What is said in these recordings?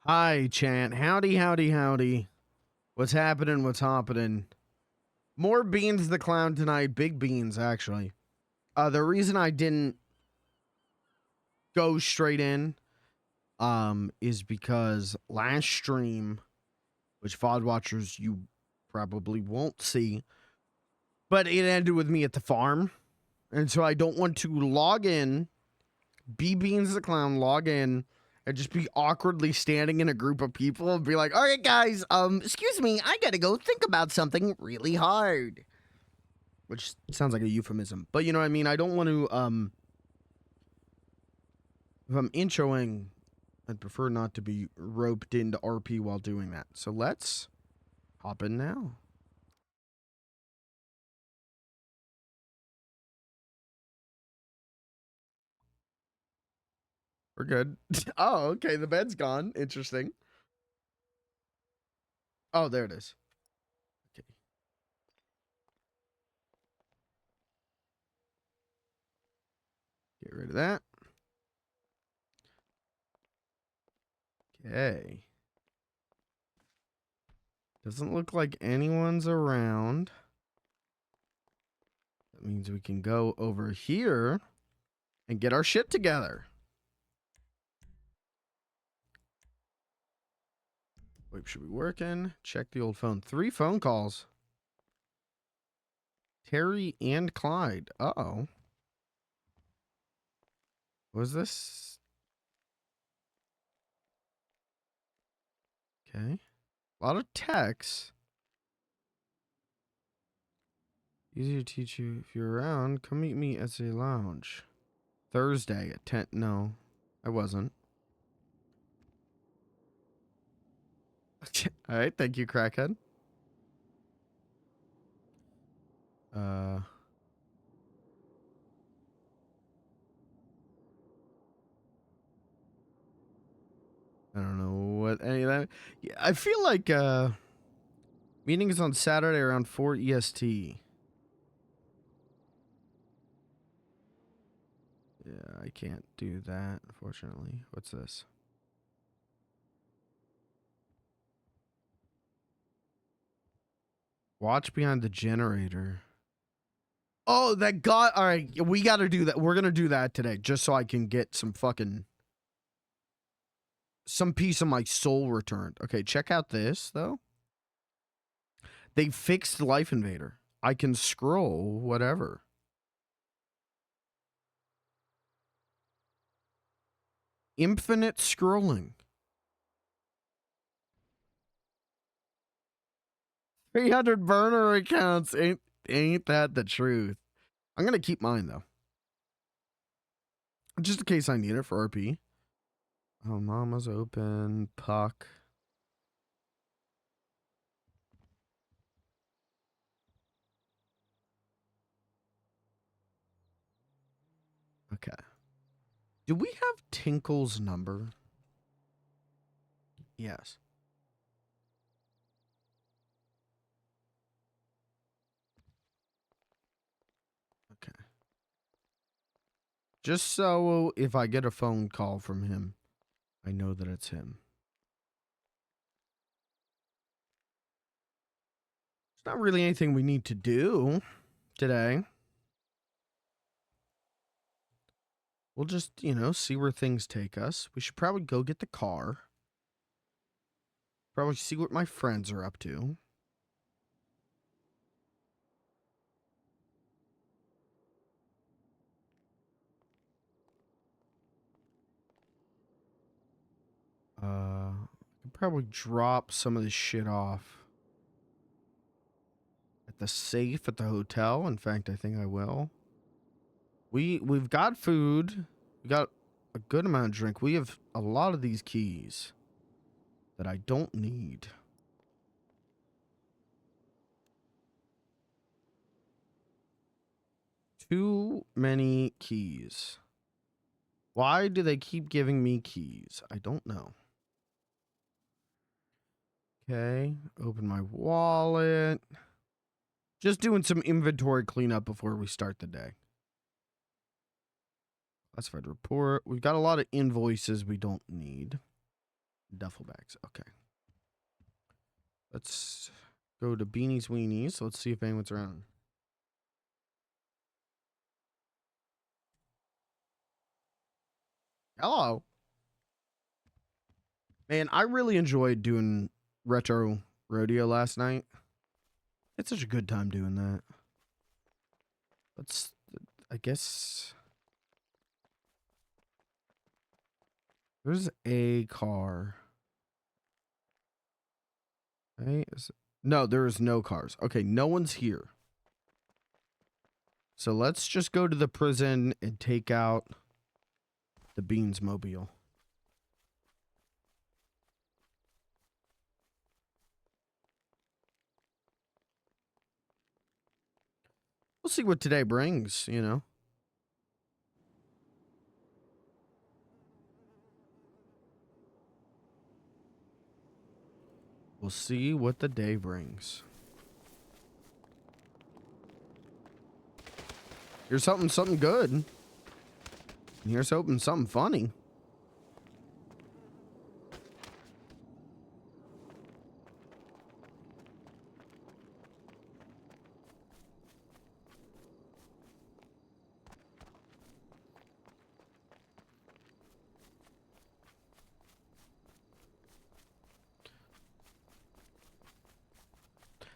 Hi, Chant. Howdy, howdy, howdy. What's happening? What's happening? More Beans the Clown tonight. Big beans, actually. The reason I didn't go straight in, is because last stream, which VOD watchers you probably won't see, but it ended with me at the farm. And so I don't want to log in, be Beans the Clown, log in, and just be awkwardly standing in a group of people and be like, all right, guys, excuse me, I gotta go think about something really hard. Which sounds like a euphemism, but you know what I mean? I don't want to, if I'm introing, I'd prefer not to be roped into RP while doing that. So let's hop in now. We're good. Oh, okay, the bed's gone. Interesting. Oh, there it is. Okay. Get rid of that. Okay. Doesn't look like anyone's around. That means we can go over here and get our shit together. Wait, should be working. Check the old phone. 3 phone calls. Terry and Clyde. Uh-oh. Was this? Okay. A lot of texts. Easier to teach you if you're around. Come meet me at the lounge. Thursday at 10. No, I wasn't. All right. Thank you, crackhead. I don't know what any of that. Yeah, I feel like meeting is on Saturday around 4 EST. Yeah, I can't do that, unfortunately. What's this? Watch behind the generator. Oh, that got. All right, we got to do that. We're going to do that today just so I can get some piece of my soul returned. Okay, check out this, though. They fixed Life Invader. I can scroll whatever. Infinite scrolling. 300 burner accounts. Ain't that the truth? I'm going to keep mine, though. Just in case I need it for RP. Oh, Mama's open. Puck. Okay. Do we have Tinkle's number? Yes. Okay. Just so if I get a phone call from him, I know that it's him. There's not really anything we need to do today. We'll just, see where things take us. We should probably go get the car. Probably see what my friends are up to. I could probably drop some of this shit off at the safe at the hotel. In fact, I think I will. We've got food. We got a good amount of drink. We have a lot of these keys that I don't need. Too many keys. Why do they keep giving me keys? I don't know. Okay, open my wallet. Just doing some inventory cleanup before we start the day. Classified report. We've got a lot of invoices we don't need. Duffel bags. Okay. Let's go to Beanies Weenies. Let's see if anyone's around. Hello. Man, I really enjoyed doing retro rodeo last night. It's such a good time doing that. Let's, I guess. There's a car. Right? No, there is no cars. Okay, no one's here. So let's just go to the prison and take out the Beans Mobile. We'll see what today brings, you know. We'll see what the day brings. Here's something good. And here's hoping something funny.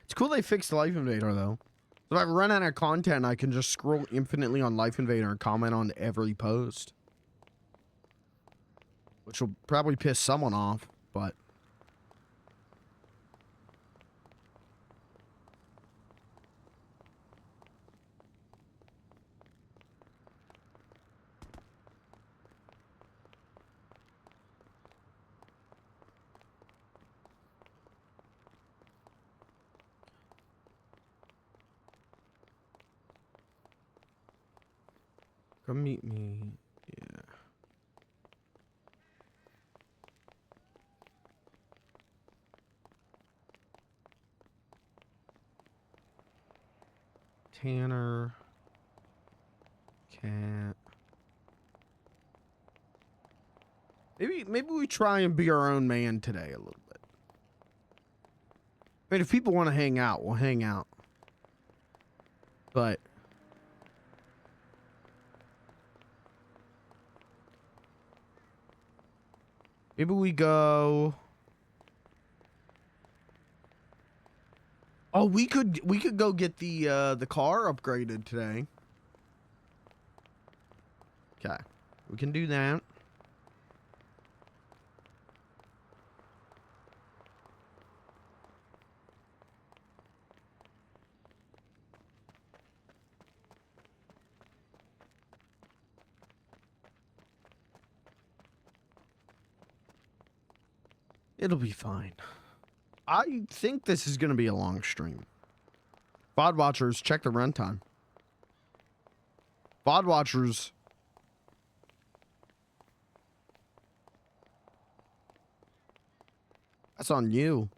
It's cool they fixed Life Invader, though. So if I run out of content, I can just scroll infinitely on Life Invader and comment on every post. Which will probably piss someone off, but... Come meet me. Yeah. Tanner. Cat. Maybe we try and be our own man today a little bit. I mean, if people want to hang out, we'll hang out. But... maybe we go... oh, we could go get the car upgraded today. Okay. We can do that. It'll be fine. I think this is going to be a long stream. VOD watchers, check the runtime. VOD watchers. That's on you.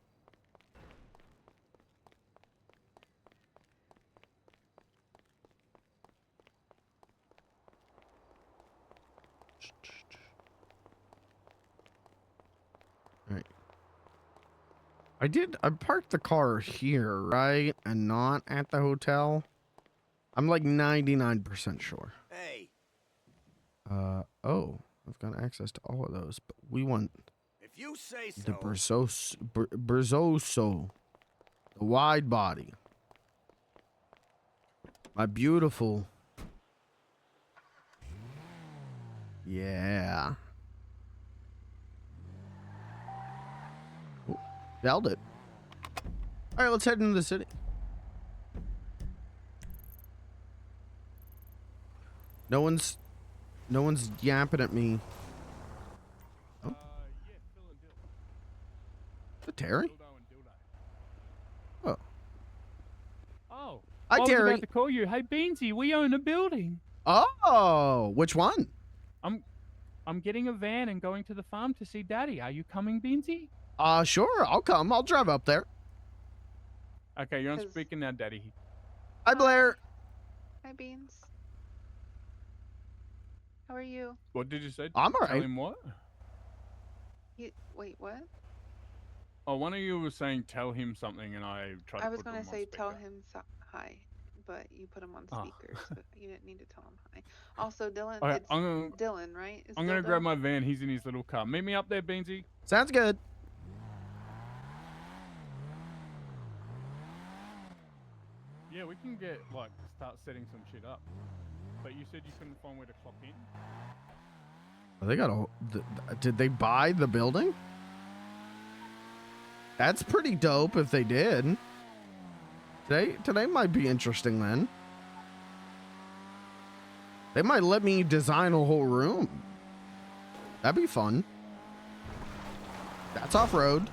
All right. I parked the car here, right? And not at the hotel. I'm like 99% sure. Hey. Oh, I've got access to all of those, but we want If you say so. the Berzoso, the wide body. My beautiful. Yeah. Nailed it. All right, let's head into the city. No one's yapping at me. Oh. Yeah, Phil and Bill. Is it Terry? Oh. Oh. Hi, I was Terry. about to call you. Hey, Beansy, we own a building. Oh, which one? I'm getting a van and going to the farm to see Daddy. Are you coming, Beansy? Sure, I'll come. I'll drive up there. Okay, you're on speaker now, Daddy. Hi, Blair. Hi, Beans. How are you? What did you say? I'm all Tell right. him what? Wait, what? Oh, one of you was saying tell him something, and I tried to I was put gonna him on say speaker. tell him hi, but you put him on Oh. speaker, so you didn't need to tell him hi. Also, Dylan, Okay, it's Dylan, right? It's I'm gonna grab Dildo? my van. He's in his little car. Meet me up there, Beansy. Sounds good. Yeah, we can get start setting some shit up. But you said you couldn't find where to clock in. They got a. Did they buy the building? That's pretty dope if they did. Today might be interesting then. They might let me design a whole room. That'd be fun. That's off-road.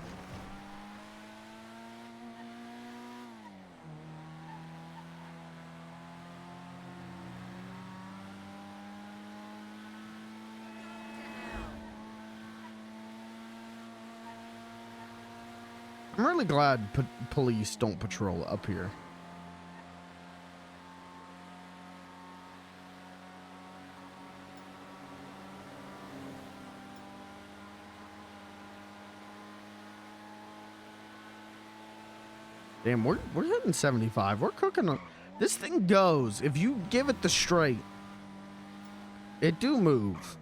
I'm really glad police don't patrol up here. Damn, we're hitting 75. We're cooking. This thing goes. If you give it the straight, it do move.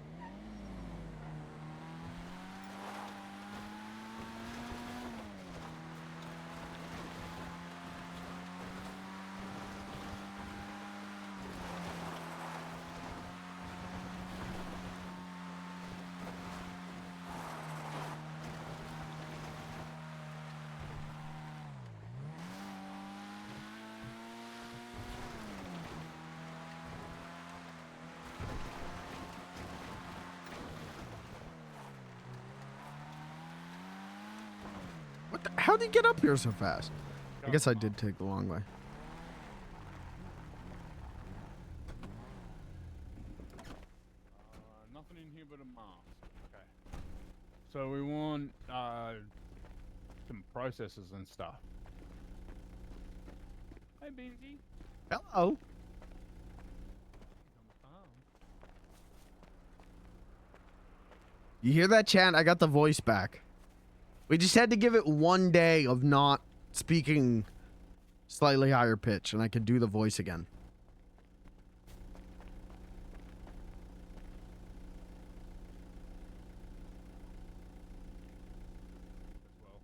How'd he get up here so fast? I guess I did take the long way. Nothing in here but a mask. Okay. So we want some processors and stuff. Hey, Beansy. Hello. You hear that, chat? I got the voice back. We just had to give it 1 day of not speaking slightly higher pitch, and I could do the voice again. Well,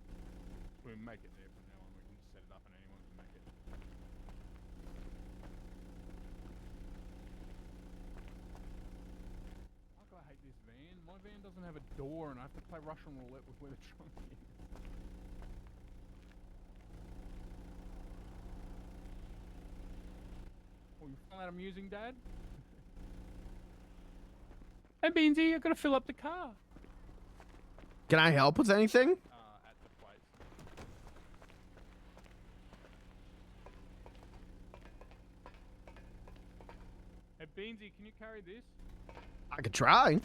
we make it there from now on. We can just set it up and anyone can make it. Fuck, I hate this van. My van doesn't have a door, and I have to play Russian roulette with where the trunk is. Oh, you find that amusing, Dad? Hey, Beansy, I gotta fill up the car. Can I help with anything? At the place. Hey, Beansy, can you carry this? I could try.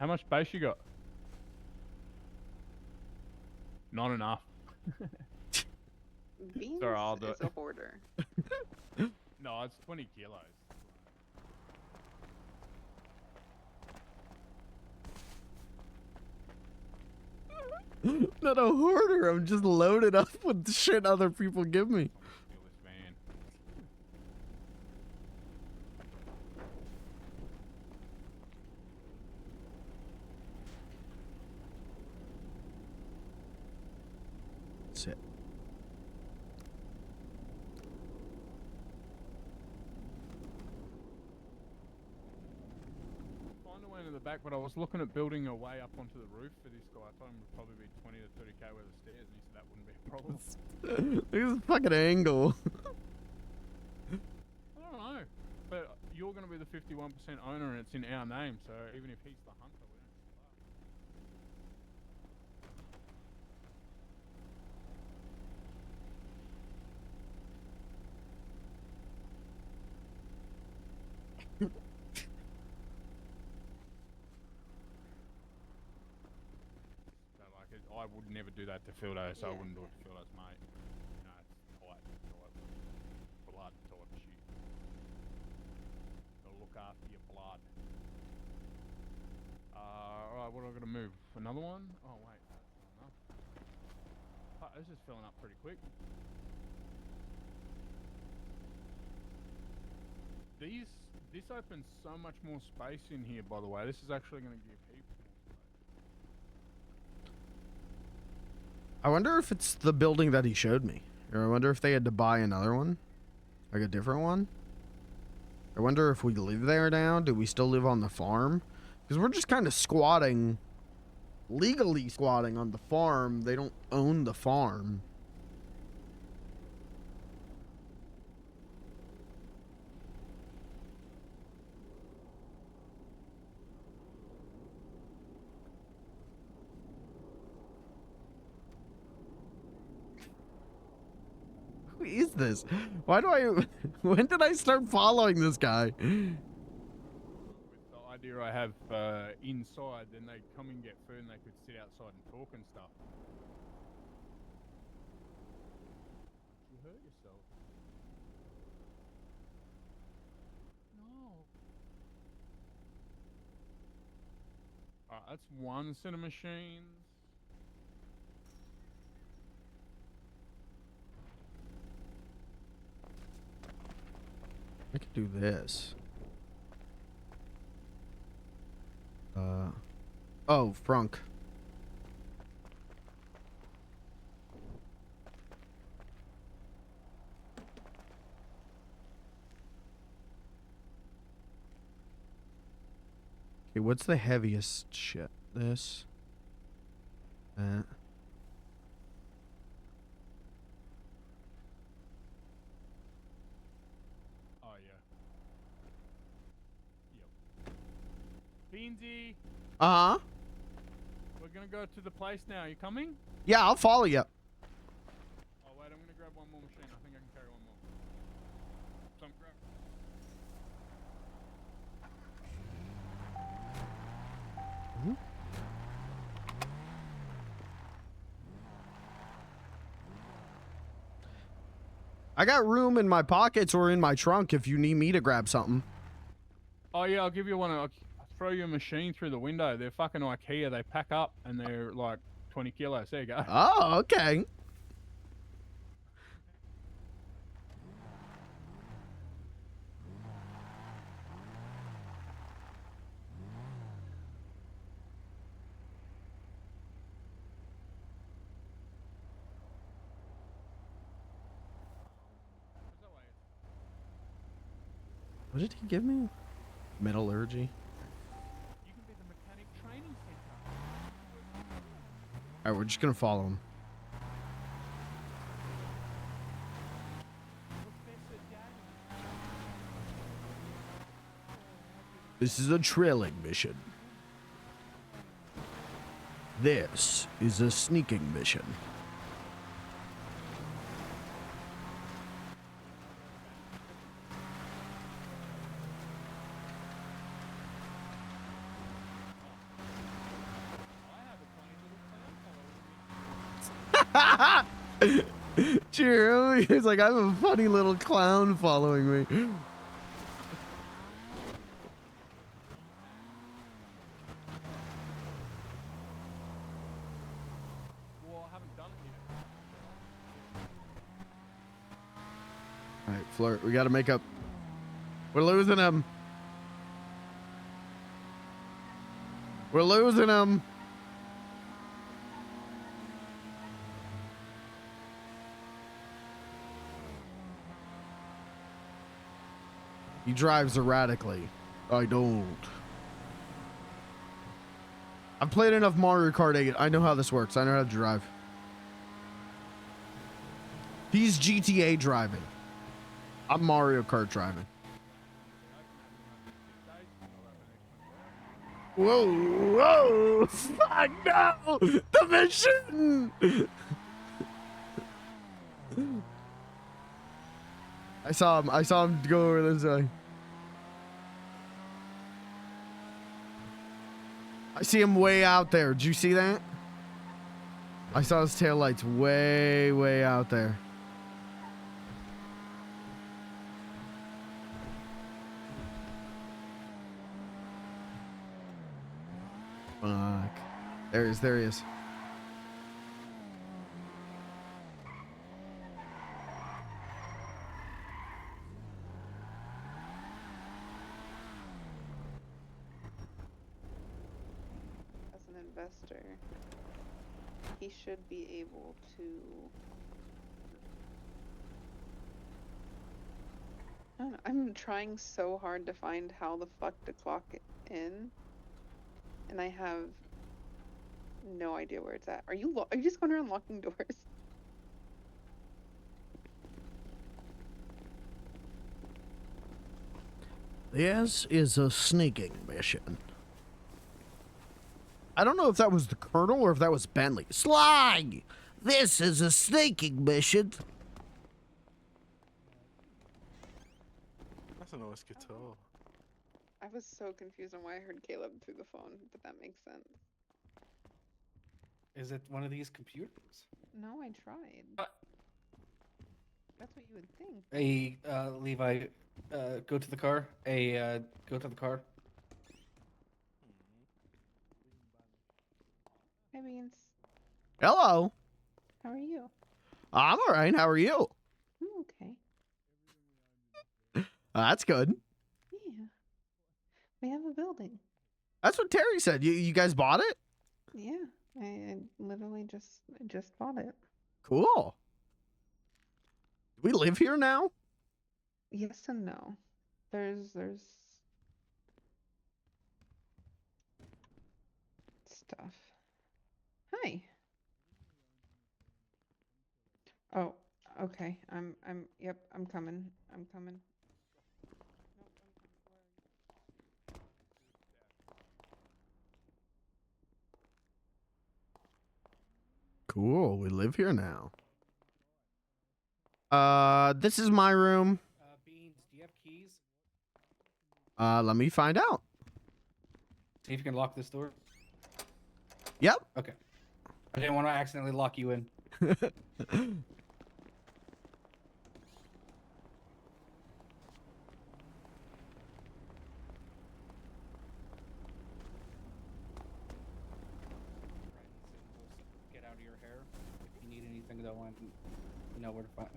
How much space you got? Not enough. Beans Sorry, I'll do is it. a hoarder. No, it's 20 kilos. Not a hoarder. I'm just loaded up with the shit other people give me. Steal this van. Sit. Find a way into the back, but I was looking at building a way up onto the roof for this guy. I told him it would probably be 20 to 30k with the stairs, and he said that wouldn't be a problem. Look at this fucking angle. I don't know, but you're going to be the 51% owner, and it's in our name, so even if he's the hunter, we don't have to So, like, I would never do that to Phildo, so I Yeah, wouldn't do yeah. it to Phildo's mate. You know, it's tight, blood type shit. Gotta look after your blood. Alright, what am I gonna move? Another one? Oh, wait. That's not enough. Fuck, this is filling up pretty quick. This opens so much more space in here, by the way. This is actually going to give heaps more space. I wonder if it's the building that he showed me. Or I wonder if they had to buy another one. Like a different one. I wonder if we live there now. Do we still live on the farm? Because we're just kind of squatting. Legally squatting on the farm. They don't own the farm. Who is this? Why do I... When did I start following this guy? With the idea I have inside, then they'd come and get food and they could sit outside and talk and stuff. You hurt yourself. No. Alright, that's one set of machines. I could do this. Oh, Frunk. Okay, what's the heaviest shit? This. That. Oh, yeah. Yep. Beansy, Uh-huh. we're gonna go to the place now. You coming? Yeah, I'll follow you. Oh, wait, I'm gonna grab one more machine. I think I can carry one more. Some grab. I got room in my pockets or in my trunk if you need me to grab something. Oh, yeah, I'll give you one. I'll throw you a machine through the window. They're fucking IKEA. They pack up and they're like 20 kilos. There you go. Oh, okay. What did he give me? Metallurgy. You can be the mechanic training center. Alright, we're just gonna follow him. Professor Daddy. This is a trailing mission. This is a sneaking mission. Cheer, he's like, I have a funny little clown following me. Well, I haven't done it yet. Alright, Flirt, we gotta make up. We're losing him. We're losing him. He drives erratically. I don't. I've played enough Mario Kart 8. I know how this works. I know how to drive. He's GTA driving. I'm Mario Kart driving. Whoa, whoa, fuck no! The mission! I saw him go over this way. I see him way out there. Did you see that? I saw his taillights way, way out there. Fuck. There he is. There he is. As an investor, he should be able to. I don't know, I'm trying so hard to find how the fuck to clock it in, and I have no idea where it's at. Are you just going around locking doors? This is a sneaking mission. I don't know if that was the Colonel or if that was Bentley. Sly! This is a sneaking mission. That's a nice guitar. I was so confused on why I heard Caleb through the phone, but that makes sense. Is it one of these computers? No, I tried. That's what you would think. Hey, Levi, go to the car. Hey, go to the car. Hi, Beans. Hello. How are you? I'm all right. How are you? I'm okay. That's good. Yeah. We have a building. That's what Terry said. You guys bought it? Yeah. I literally just bought it. Cool. Do we live here now? Yes and no. There's stuff. Hi. Oh, okay. Yep, I'm coming. I'm coming. Nope, I'm coming. Where are you? Cool. We live here now. This is my room. Beans, do you have keys? Let me find out. See if you can lock this door. Yep. Okay. I didn't want to accidentally lock you in. Get out of your hair. If you need anything, though, you know where to find.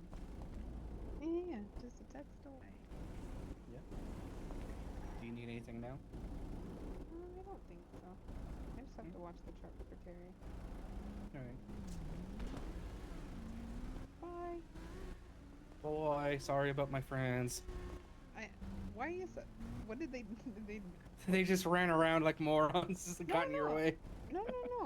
Yeah, just a text away. Yeah. Do you need anything now? I don't think so. I just have to watch the truck for Terry. All right. Bye. Boy, sorry about my friends. Why is that? What did they? They just ran around like morons and got in your No. way. No.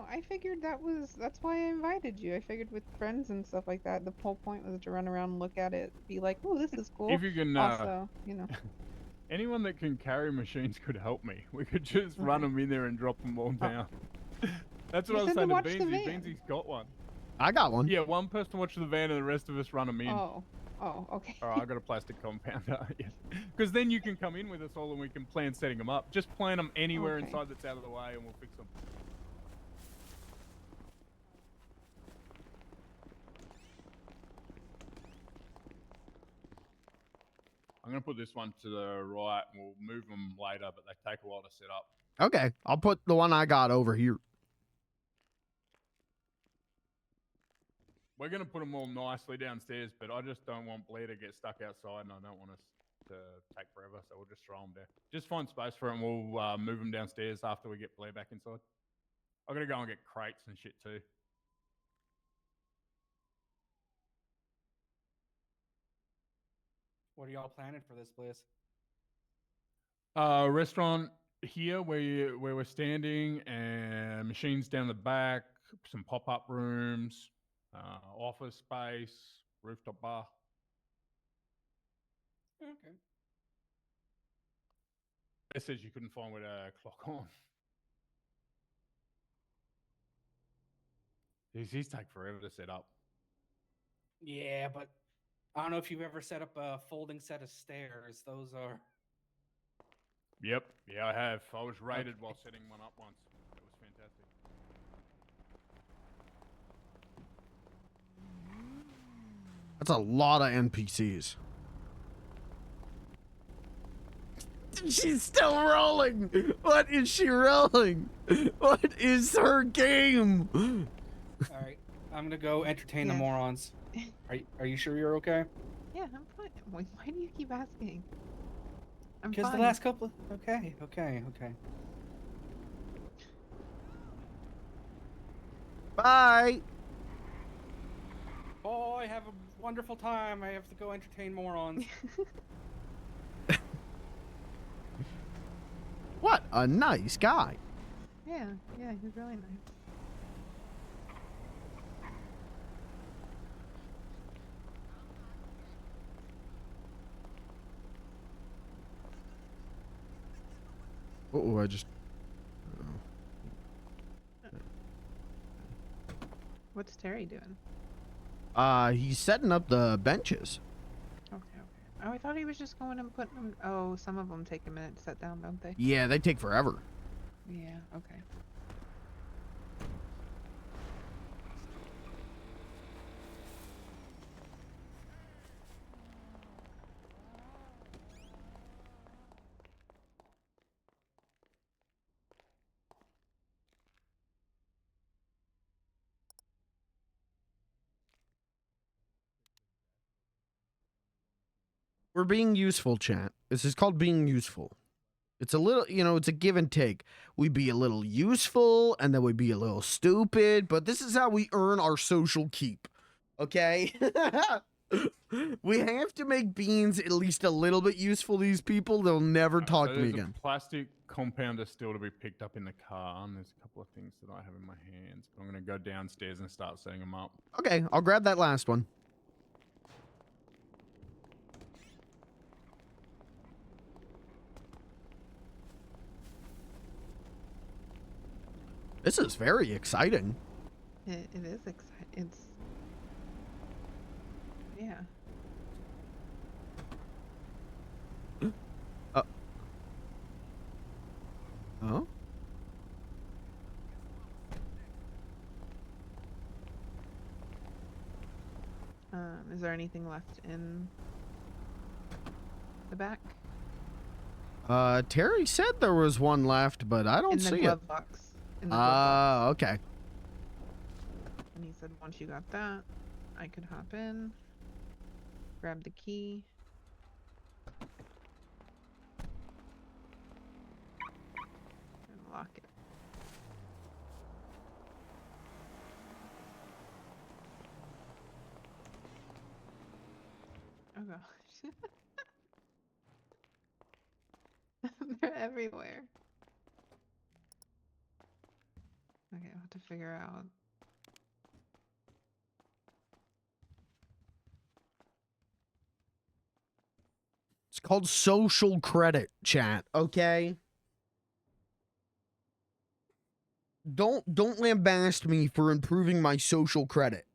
I figured that's why I invited you. I figured with friends and stuff like that, the whole point was to run around and look at it, be like, "Oh, this is cool." If you can, Also, you know. anyone that can carry machines could help me. We could just run them in there and drop them all down. That's what You I was said to saying to watch the Beansy. van. Beansy's got one. I got one. Yeah, one person watch the van and the rest of us run them in. Oh, okay. All right, I got a plastic compounder. Yeah, because then you can come in with us all and we can plan setting them up. Just plant them anywhere Okay. inside that's out of the way, and we'll fix them. I'm gonna put this one to the right, and we'll move them later, but they take a while to set up. Okay. I'll put the one I got over here. We're gonna put them all nicely downstairs, but I just don't want Blair to get stuck outside, and I don't want us to take forever, so we'll just throw them there. Just find space for it, and we'll move them downstairs after we get Blair back inside. I'm gonna go and get crates and shit too. What are y'all planning for this place? Restaurant here where we're standing, and machines down the back, some pop-up rooms, office space, rooftop bar. Okay. It says you couldn't find where to clock on. These take forever to set up. Yeah, but I don't know if you've ever set up a folding set of stairs. Those are... Yep, yeah, I have. I was raided while setting one up once. It was fantastic. That's a lot of NPCs. She's still rolling. What is she rolling? What is her game? All right, I'm gonna go entertain the Yes. morons. Are you sure you're okay? Yeah, I'm fine. Why do you keep asking? I'm Because fine. the last couple. Okay. Bye. Boy, have a wonderful time. I have to go entertain morons. What a nice guy. yeah, he's really nice. Oh, I just. What's Terry doing? He's setting up the benches. Okay. Oh, I thought he was just going and putting them. Oh, some of them take a minute to set down, don't they? Yeah, they take forever. Yeah. Okay. We're being useful, chat. This is called being useful. It's a little, it's a give and take. We be a little useful and then we be a little stupid, but this is how we earn our social keep. Okay? We have to make beans at least a little bit useful to these people. They'll never talk to me there's again. a plastic compounder still to be picked up in the car, and there's a couple of things that I have in my hands. But I'm going to go downstairs and start setting them up. Okay, I'll grab that last one. This is very exciting. It is exciting. It's. Yeah. Oh? Is there anything left in the back? Terry said there was one left, but I don't in the see glove it. box. In the glove box. Okay. And he said once you got that, I could hop in, grab the key. And lock it. Oh gosh. They're everywhere. Okay, I'll have to figure out. It's called social credit, chat, okay? Don't lambaste me for improving my social credit.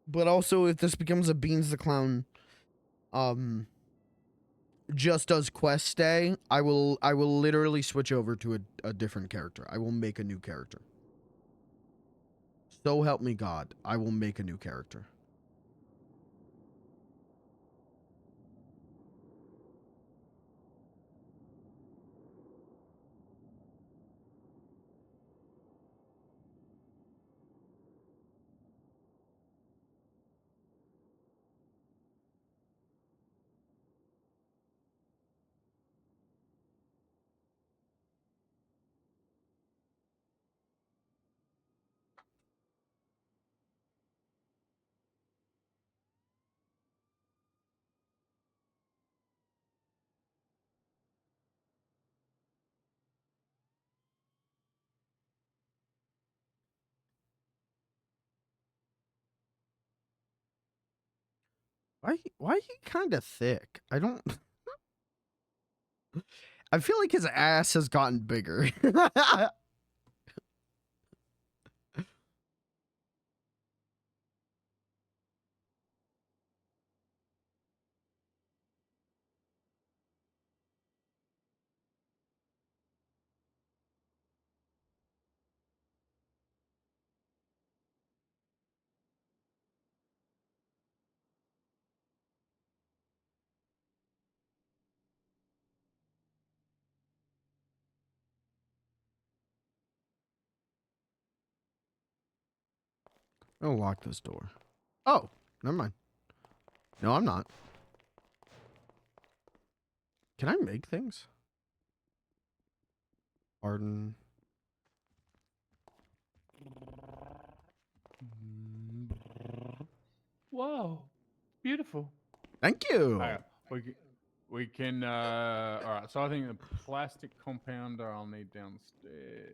But also, if this becomes a Beans the Clown just does quest day, I will literally switch over to a different character. I will make a new character. So help me God, I will make a new character. Why he kind of thick? I don't. I feel like his ass has gotten bigger. I'll lock this door. Oh, never mind. No, I'm not. Can I make things? Pardon. Whoa, beautiful. Thank you. Alright, we can all right, so I think the plastic compounder I'll need downstairs.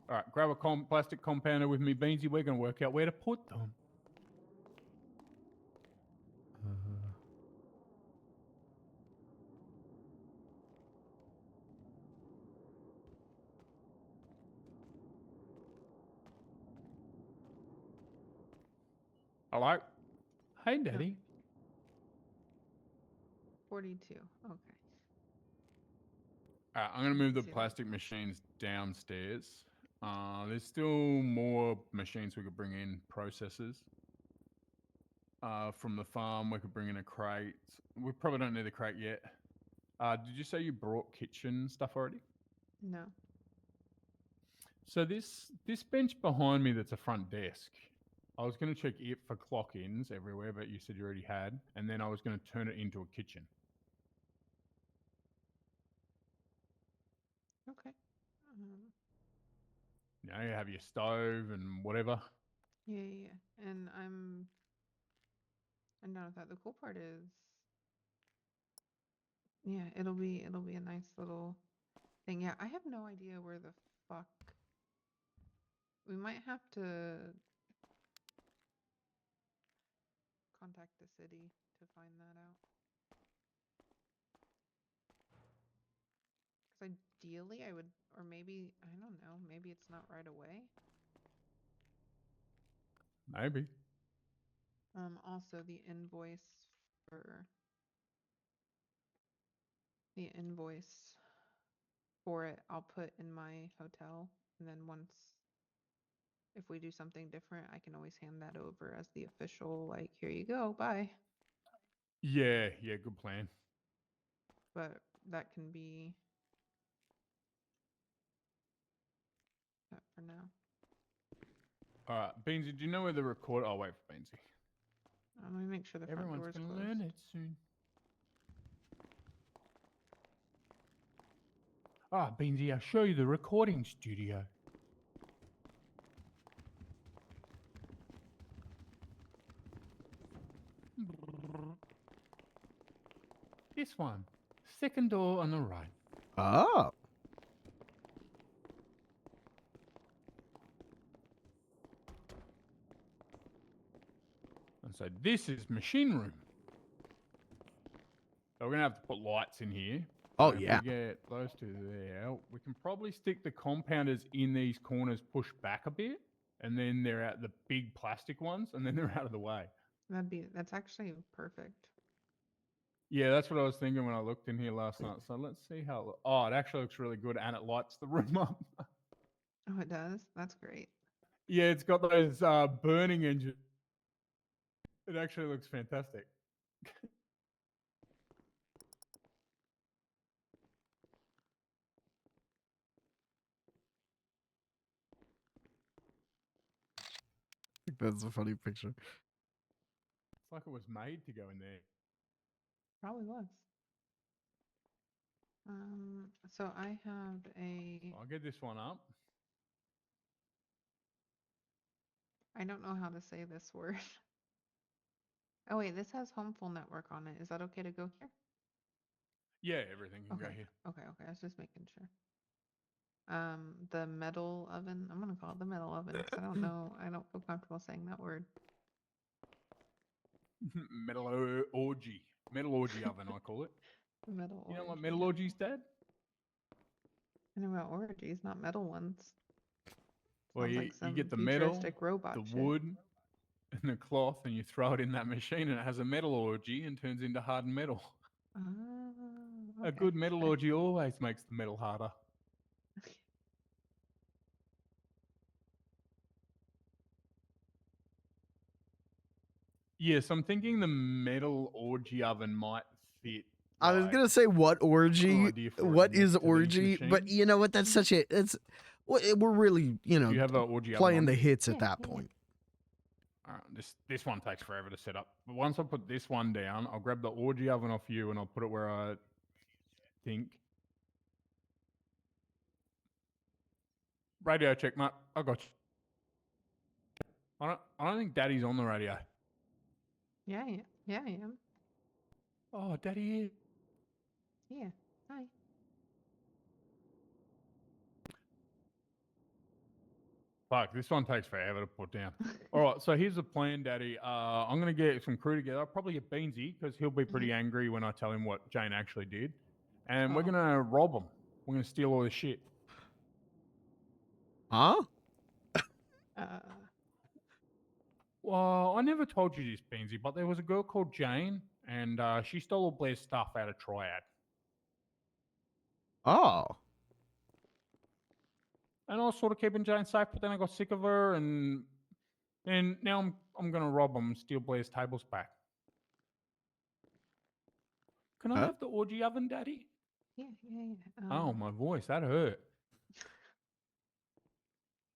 All right, grab a plastic compounder with me, Beansy. We're gonna work out where to put them. Hello. Hey, Daddy. 42. Okay. All right, I'm gonna move the 42. plastic machines downstairs. There's still more machines we could bring in, processors. From the farm, we could bring in a crate. We probably don't need a crate yet. Did you say you brought kitchen stuff already? No. So this bench behind me that's a front desk, I was going to check it for clock-ins everywhere, but you said you already had, and then I was going to turn it into a kitchen. Okay. You know, you have your stove and whatever. Yeah. And I'm down with that. The cool part is, yeah, it'll be a nice little thing. Yeah, I have no idea where the fuck. We might have to contact the city to find that out. Because ideally, I would, or maybe, I don't know, maybe it's not right away. Maybe. Also the invoice for it, I'll put in my hotel, and then if we do something different, I can always hand that over as the official, like, here you go, bye. Yeah, good plan. But that can be that for now. All right, Beansy, do you know where the recorder? I'll wait for Beansy. Let me make sure the front Everyone's door is going to closed. learn it soon. Beansy, I'll show you the recording studio. This one. Second door on the right. Oh. And so this is machine room. So we're going to have to put lights in here. Oh, If yeah. we get those two there, we can probably stick the compounders in these corners, push back a bit, and then they're out the big plastic ones, and then they're out of the way. That's actually perfect. Yeah, that's what I was thinking when I looked in here last night. So let's see how. Oh, it actually looks really good, and it lights the room up. Oh, it does? That's great. Yeah, it's got those burning engines. It actually looks fantastic. That's a funny picture. It's like it was made to go in there. Probably was. So I have I'll get this one up. I don't know how to say this word. Oh wait, this has Homeful Network on it. Is that okay to go here? Yeah, everything can go Okay. here. Okay. I was just making sure. The metal oven. I'm gonna call it the metal oven because I don't know. I don't feel comfortable saying that word. Metal orgy oven, I call it. Metal. You know what orgy. metal orgies, Dad? I know about orgies, not metal ones. Well, Sounds you, like some get the metal, futuristic robot the shit. wood, and the cloth, and you throw it in that machine, and it has a metal orgy and turns into hardened metal. Okay. A good metal orgy always makes the metal harder. Yes, I'm thinking the metal orgy oven might fit. I was like, gonna say what orgy? idea for it What is next to these orgy? But machines. you know what? That's such a. It's. We're really, Do you have an orgy oven playing on the there? hits at Yeah, that yeah, yeah. point. This one takes forever to set up. But once I put this one down, I'll grab the orgy oven off you and I'll put it where I think. Radio check, mate. I got you. I don't think Daddy's on the radio. Yeah, I am. Oh, Daddy is. Yeah. Hi. Fuck, this one takes forever to put down. All right, so here's the plan, Daddy. I'm going to get some crew together. I'll probably get Beansy because he'll be pretty angry when I tell him what Jane actually did. And we're Oh. going to rob him. We're going to steal all this shit. Huh? Well, I never told you this, Beansy, but there was a girl called Jane, and she stole all Blair's stuff out of Triad. Oh. And I was sort of keeping Jane safe, but then I got sick of her, and now I'm going to rob them and steal Blair's tables back. Can I Huh? have the orgy oven, Daddy? Yeah. Oh, my voice, that hurt.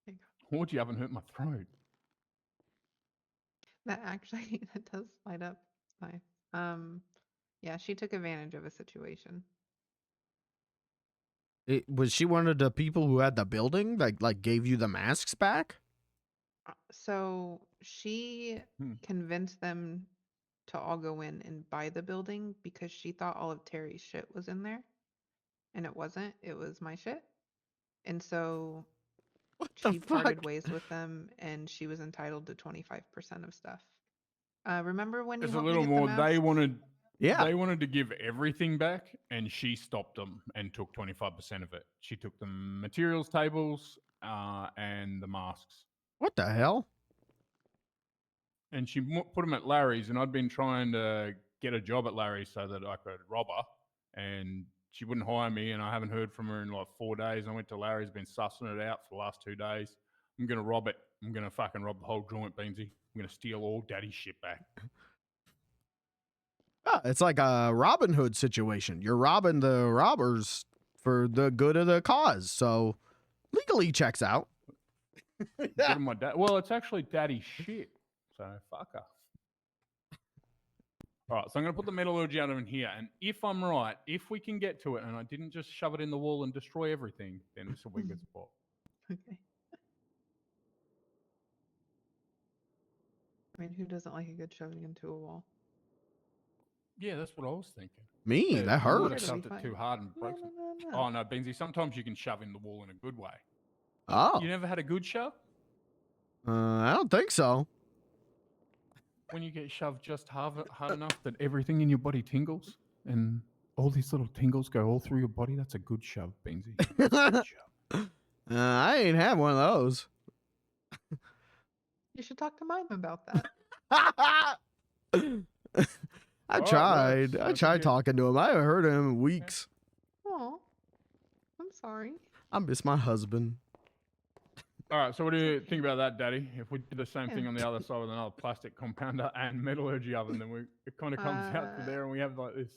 There you Orgy oven hurt my throat. That actually that does light up. Nice. Yeah, she took advantage of a situation. Was she one of the people who had the building that like gave you the masks back? So she convinced them to all go in and buy the building because she thought all of Terry's shit was in there. And it wasn't. It was my shit. And so What the she parted fuck? ways with them and she was entitled to 25% of stuff. Remember when you There's a helped me little get more. the They masks? wanted Yeah. They wanted to give everything back, and she stopped them and took 25% of it. She took the materials tables and the masks, What the hell? and she put them at Larry's. And I'd been trying to get a job at Larry's so that I could rob her, and she wouldn't hire me. And I haven't heard from her in like 4 days. I went to Larry's, been sussing it out for the last 2 days. I'm gonna rob it. I'm gonna fucking rob the whole joint, Beansy. I'm gonna steal all Daddy's shit back. Ah, it's like a Robin Hood situation. You're robbing the robbers for the good of the cause. So legally checks out. Good of my dad. Well, it's actually Daddy's shit. So fuck her. All right, so I'm going to put the metallurgy out in here, and if I'm right, if we can get to it, and I didn't just shove it in the wall and destroy everything, then this will be a good spot. Okay. I mean, who doesn't like a good shoving into a wall? Yeah, that's what I was thinking. Me, Yeah, that you would hurts. have It'll be shoved it fine. too hard and broke it. No. Oh no, Benzie, sometimes you can shove in the wall in a good way. Oh, You never had a good shove? I don't think so. When you get shoved just hard enough that everything in your body tingles, and all these little tingles go all through your body, that's a good shove, Benzie. Good shove. I ain't had one of those. You should talk to mine about that. I All right, tried. Rex, I don't tried forget- talking to him. I haven't heard him in weeks. Oh, I'm sorry. I miss my husband. All right, so what do you think about that, Daddy? If we did the same thing Yeah. on the other side with another plastic compounder and metallurgy oven, then it kind of comes out to there and we have like this.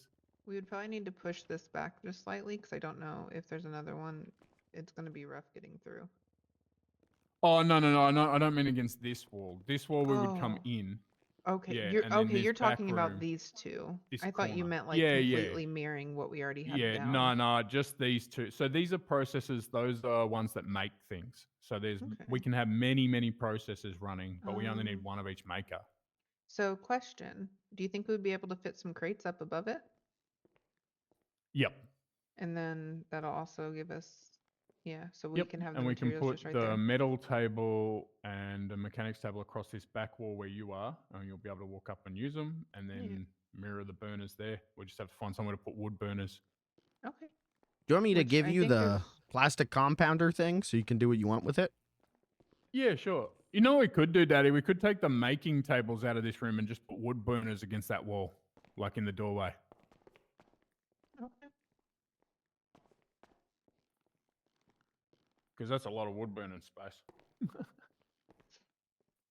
We would probably need to push this back just slightly because I don't know if there's another one. It's going to be rough getting through. Oh, no, I don't mean against this wall. This wall we would come Oh. in. Okay, Yeah, you're and then you're this back talking about room, these two. this I thought you corner. meant like Yeah, completely mirroring what we already had Yeah, down. no, just these two. So these are processors. Those are ones that make things. So we Okay. can have many processors running, but we only need Um, one of each maker. So, question: do you think we'd be able to fit some crates up above it, Yep. and then that'll also give us, yeah, so we Yep, can have the and we can materials put just right the there. metal table and the mechanics table across this back wall where you are, and you'll be able to walk up and use them, and then mirror the burners there. We just have to find somewhere to put wood burners. Okay. Do you want me to Which give I you think the there's- plastic compounder thing so you can do what you want with it? Yeah, sure. You know what we could do, Daddy? We could take the making tables out of this room and just put wood burners against that wall, like in the doorway. Okay. Because that's a lot of wood burning space.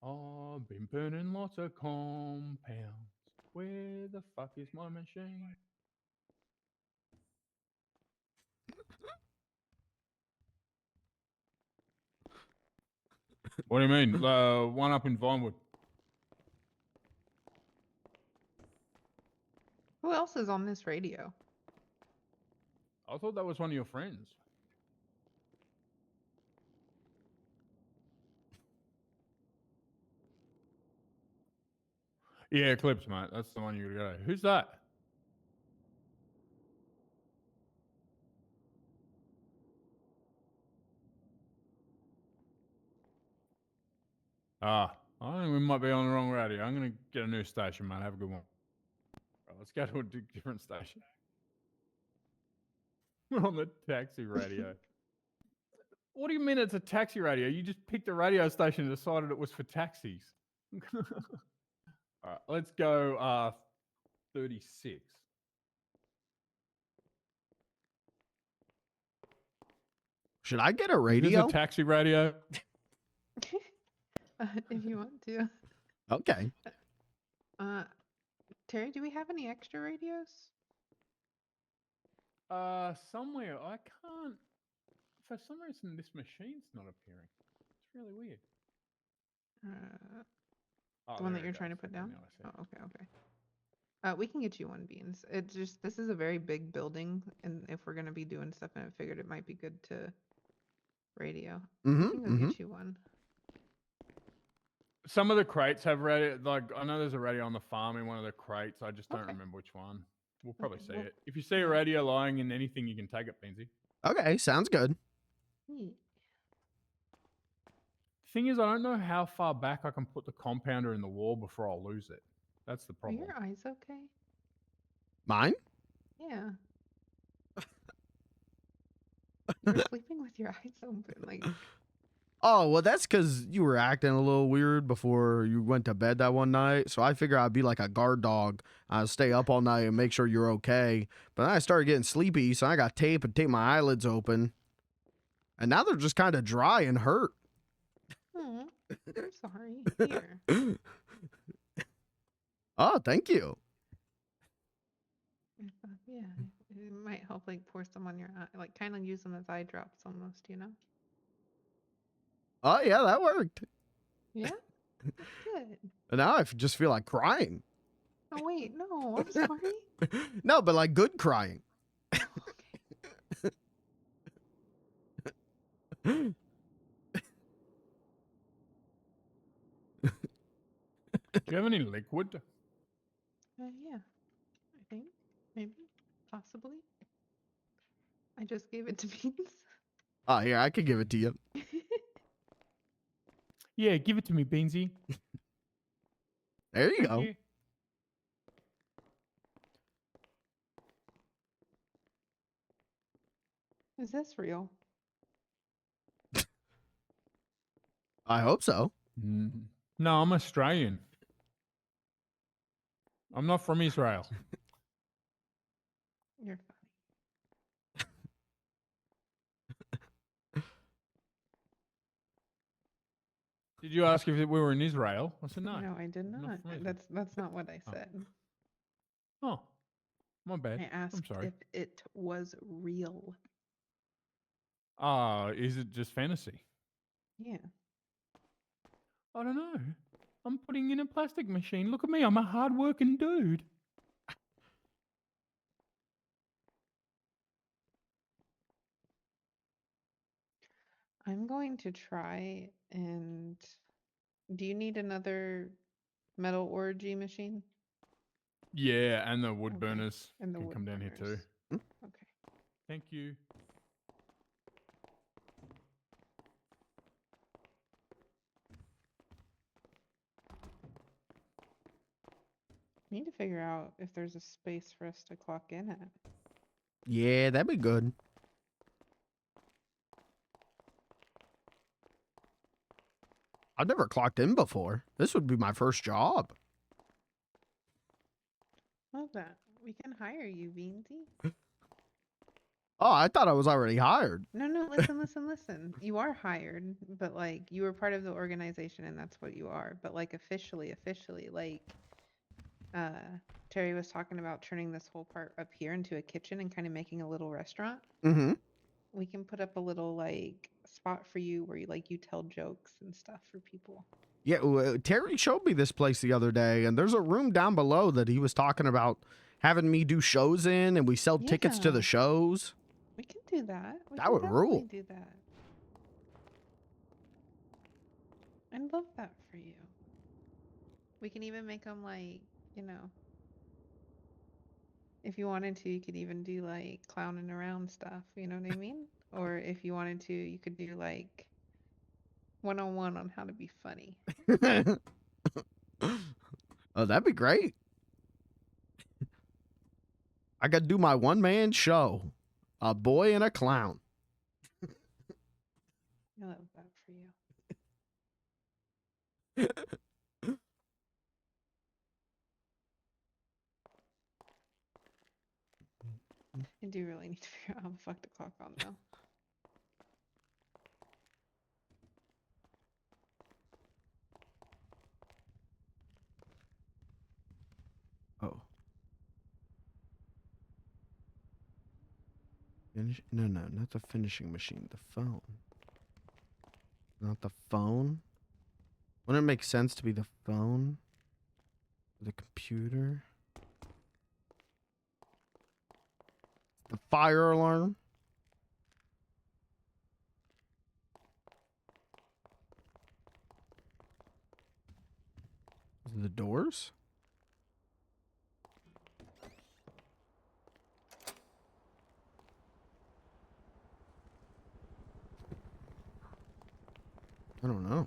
I've been burning lots of compounds. Where the fuck is my machine? What do you mean? One up in Vinewood. else is on this radio? I thought that was one of your friends. Yeah, Clips, mate. That's the one you gotta go. Who's that? I think we might be on the wrong radio. I'm gonna get a new station, mate. Have a good one. Right, let's go to a different station. We're on the taxi radio. What do you mean it's a taxi radio? You just picked a radio station and decided it was for taxis. All right, let's go 36. Should I get a Is radio? this a taxi radio? If you want to. Okay. Terry, do we have any extra radios? Somewhere. I can't. For some reason, this machine's not appearing. It's really weird. The one that you're trying to put down? Oh, okay. We can get you one, Beans. It's just, this is a very big building, and if we're going to be doing stuff, and I figured it might be good to radio. We can go get you one. Some of the crates have radio. Like, I know there's a radio on the farm in one of the crates. I just don't remember which one. We'll probably see it. If you see a radio lying in anything, you can take it, Beansy. Okay, sounds good. Thing is, I don't know how far back I can put the compounder in the wall before I'll lose it. That's the Are problem. your eyes okay? Mine? Yeah. You're sleeping with your eyes open, like. Oh, well, that's because you were acting a little weird before you went to bed that one night. So I figured I'd be like a guard dog. I'd stay up all night and make sure you're okay. But then I started getting sleepy, so I got tape and taped my eyelids open. And now they're just kind of dry and hurt. Oh, I'm sorry. Here. Oh, thank you. Yeah, it might help, like, pour some on your eye, like, kind of use them as eye drops almost, you know? Oh, yeah, that worked. Yeah? That's good. And now I just feel like crying. Oh, wait, no, I'm sorry. No, but like good crying. Do you have any liquid? Yeah, I think, maybe, possibly. I just gave it to Beans. Oh, here, I could give it to you. Yeah, give it to me, Beansy. There you go. You. Is this real? I hope so. No, I'm Australian. I'm not from Israel. You're Did you ask if we were in Israel? I said no. funny. No, I did not. from Israel. That's not what I said. Oh, my bad. I asked I'm sorry. if it was real. Is it just fantasy? Yeah. I don't know. I'm putting in a plastic machine. Look at me. I'm a hard-working dude. I'm going to try and... Do you need another metal orgy machine? Yeah, and the wood Okay. burners And the can wood come down here too. burners. Okay. Thank you. Need to figure out if there's a space for us to clock in at. Yeah, that'd be good. I've never clocked in before. This would be my first job. Love that. We can hire you, Beansy. Oh, I thought I was already hired. No, listen. You are hired, but like you were part of the organization and that's what you are. But like officially, like Terry was talking about turning this whole part up here into a kitchen and kind of making a little restaurant. Mm-hmm. We can put up a little like spot for you where you tell jokes and stuff for people. Yeah, Terry showed me this place the other day, and there's a room down below that he was talking about having me do shows in, and we sell tickets to Yeah. the shows. We can do that. We That can would rule. definitely do that. I love that for you. We can even make them like, you know, if you wanted to, you could even do like clowning around stuff, you know what I mean? Or if you wanted to, you could do like one-on-one on how to be funny. Oh, that'd be great. I could do my one-man show. A boy and a clown. I love that for you. I do really need to figure out how the fuck to clock on though. Oh. No, not the finishing machine. The phone. Not the phone. Wouldn't it make sense to be the phone? The computer? The fire alarm? The doors? I don't know.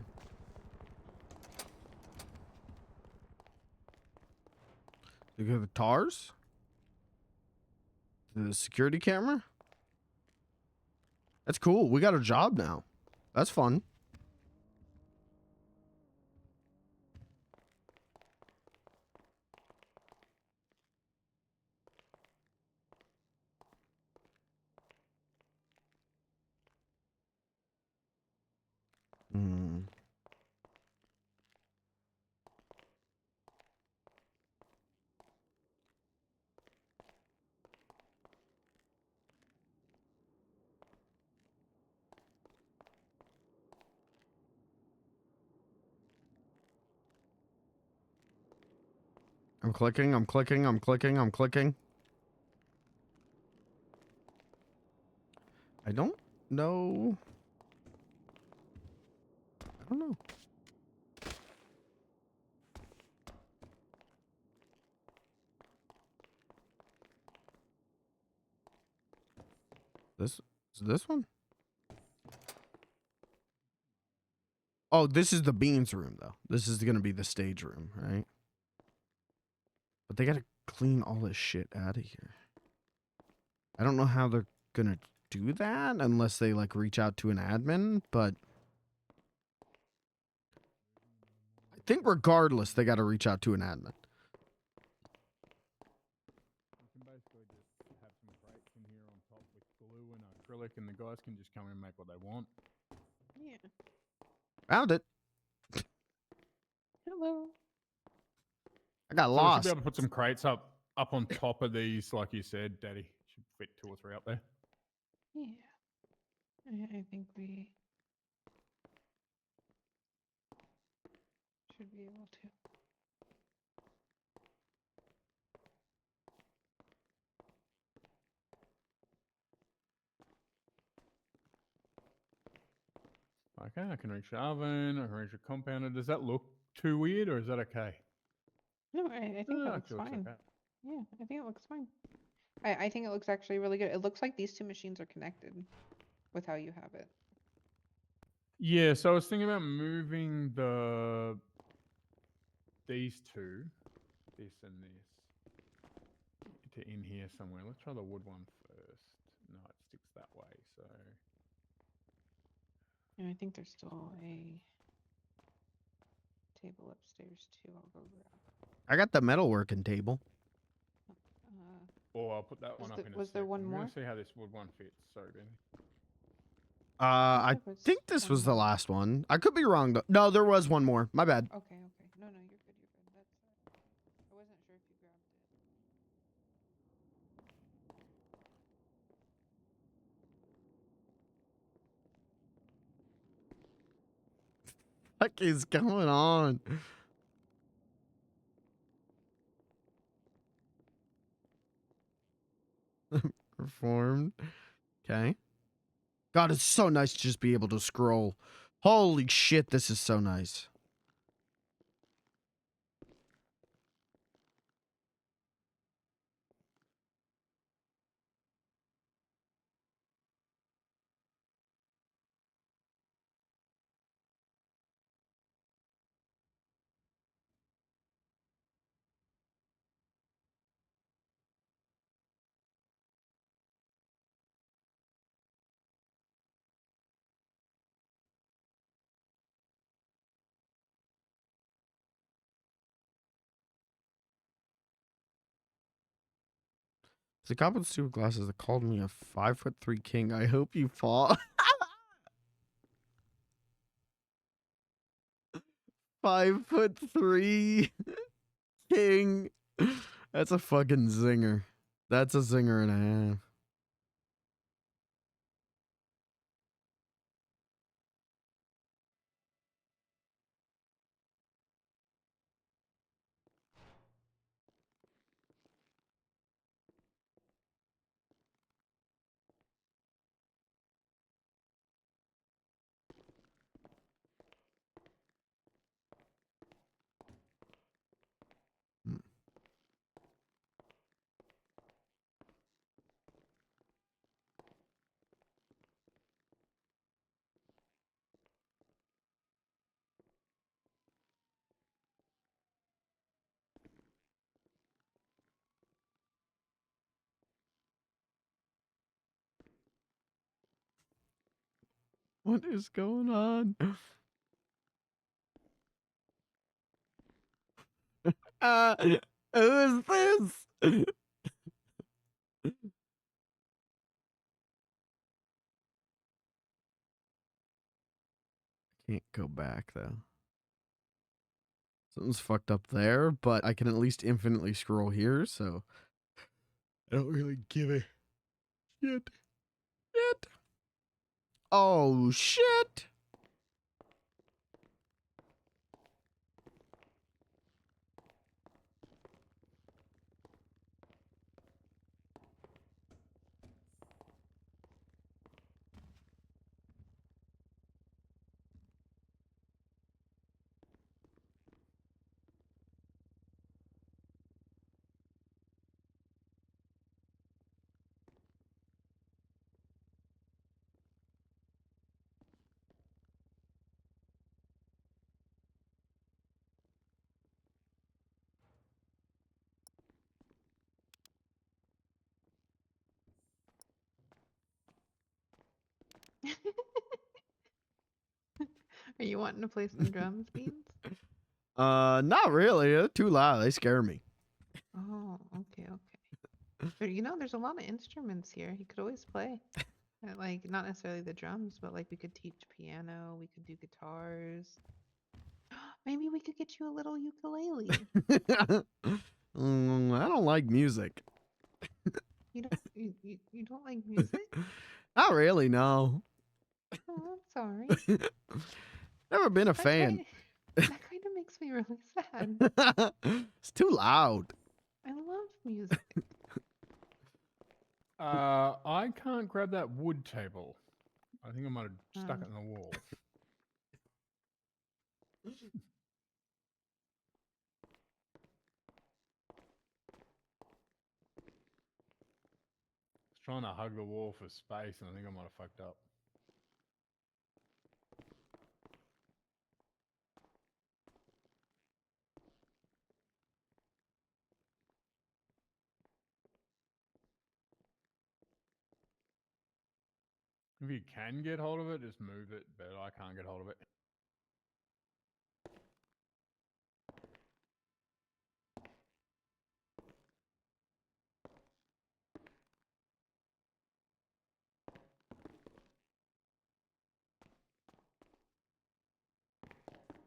You got the TARS? The security camera? That's cool. We got a job now. That's fun. Hmm. I'm clicking. I don't know. I don't know. This is this one? Oh, this is the Beans room though. This is gonna be the stage room, right? But they gotta clean all this shit out of here. I don't know how they're gonna do that unless they like reach out to an admin, but I think regardless they gotta reach out to an admin. You can basically just have some crates in here on top with glue and acrylic, and the guys can just come in and make what they want. Yeah. Found it. Hello. I got So we should lost. be able to put some crates up on top of these, like you said, Daddy. Should fit 2 or 3 up there. Yeah. I think we should be able to. Okay, I can reach the oven. I can reach the compounder. Does that look too weird, or is that okay? No, I think that looks Actually fine. okay. Yeah, I think it looks fine. I think it looks actually really good. It looks like these two machines are connected with how you have it. Yeah, so I was thinking about moving these two, this and this, to in here somewhere. Let's try the wood one first. No, it sticks that way. So And I think there's still a table upstairs too. I'll go grab. I got the metalworking table. or I'll put that Was one the- up in a was there sec. one I'm more? gonna see how this wood one fits. Sorry, Ben. I there was think this one was the more. last one. I could be wrong though. No, there was one more. My bad. Okay. No, you're good. That's. I wasn't sure if you grabbed it. What is going on? performed. Okay. God, it's so nice to just be able to scroll. Holy shit, this is so nice. The cop with stupid glasses that called me a 5'3" king. I hope you fall. 5'3" king. That's a fucking zinger. That's a zinger and a half. What is going on? Who is this? Can't go back though. Something's fucked up there, but I can at least infinitely scroll here, so I don't really give a shit. Shit. Oh shit. Are you wanting to play some drums, Beans? Not really. They're too loud. They scare me. Oh, okay, okay. But you know, there's a lot of instruments here. He could always play. Like, not necessarily the drums, but like we could teach piano, we could do guitars. Maybe we could get you a little ukulele. I don't like music. You don't like music? Not really, no. Oh, I'm sorry. Never been a fan. That kind of makes me really sad. It's too loud. I love music. I can't grab that wood table. I think I might have stuck Oh. it in the wall. I was trying to hug the wall for space, and I think I might have fucked up. If you can get hold of it, just move it, but I can't get hold of it.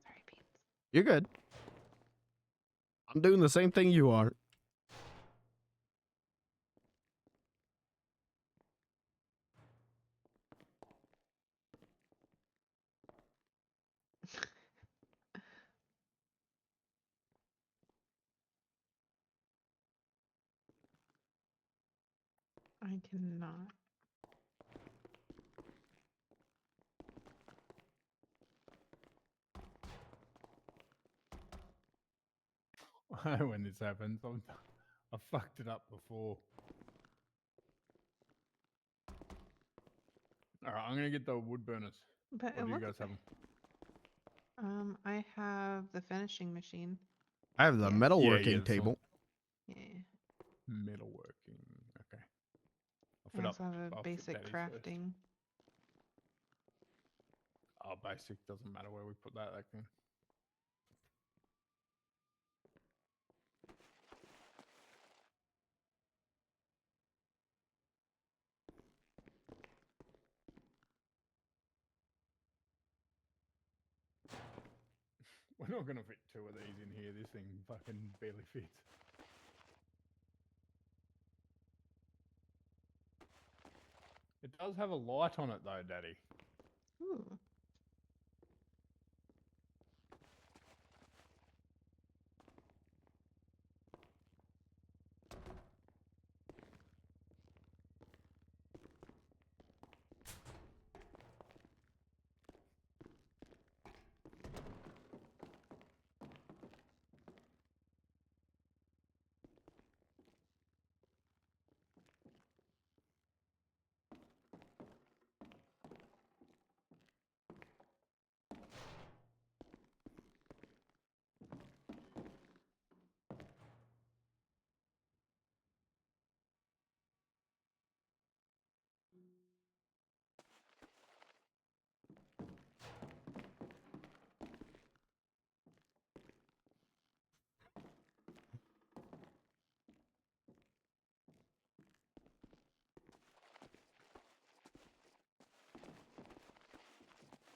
Sorry, Beans. You're good. I'm doing the same thing you are. I cannot. When this happens, I fucked it up before. All right, I'm gonna get the wood burners. But What it do you looks. guys have 'em? I have the finishing machine. I have the Yeah. metalworking that's all. table. Yeah. Metalworking. Okay. I'll I fit up. also have a I'll fit basic Daddy's first. crafting. Oh, basic doesn't matter where we put that. That can. We're not gonna fit 2 of these in here. This thing fucking barely fits. It does have a light on it though, Daddy. Ooh.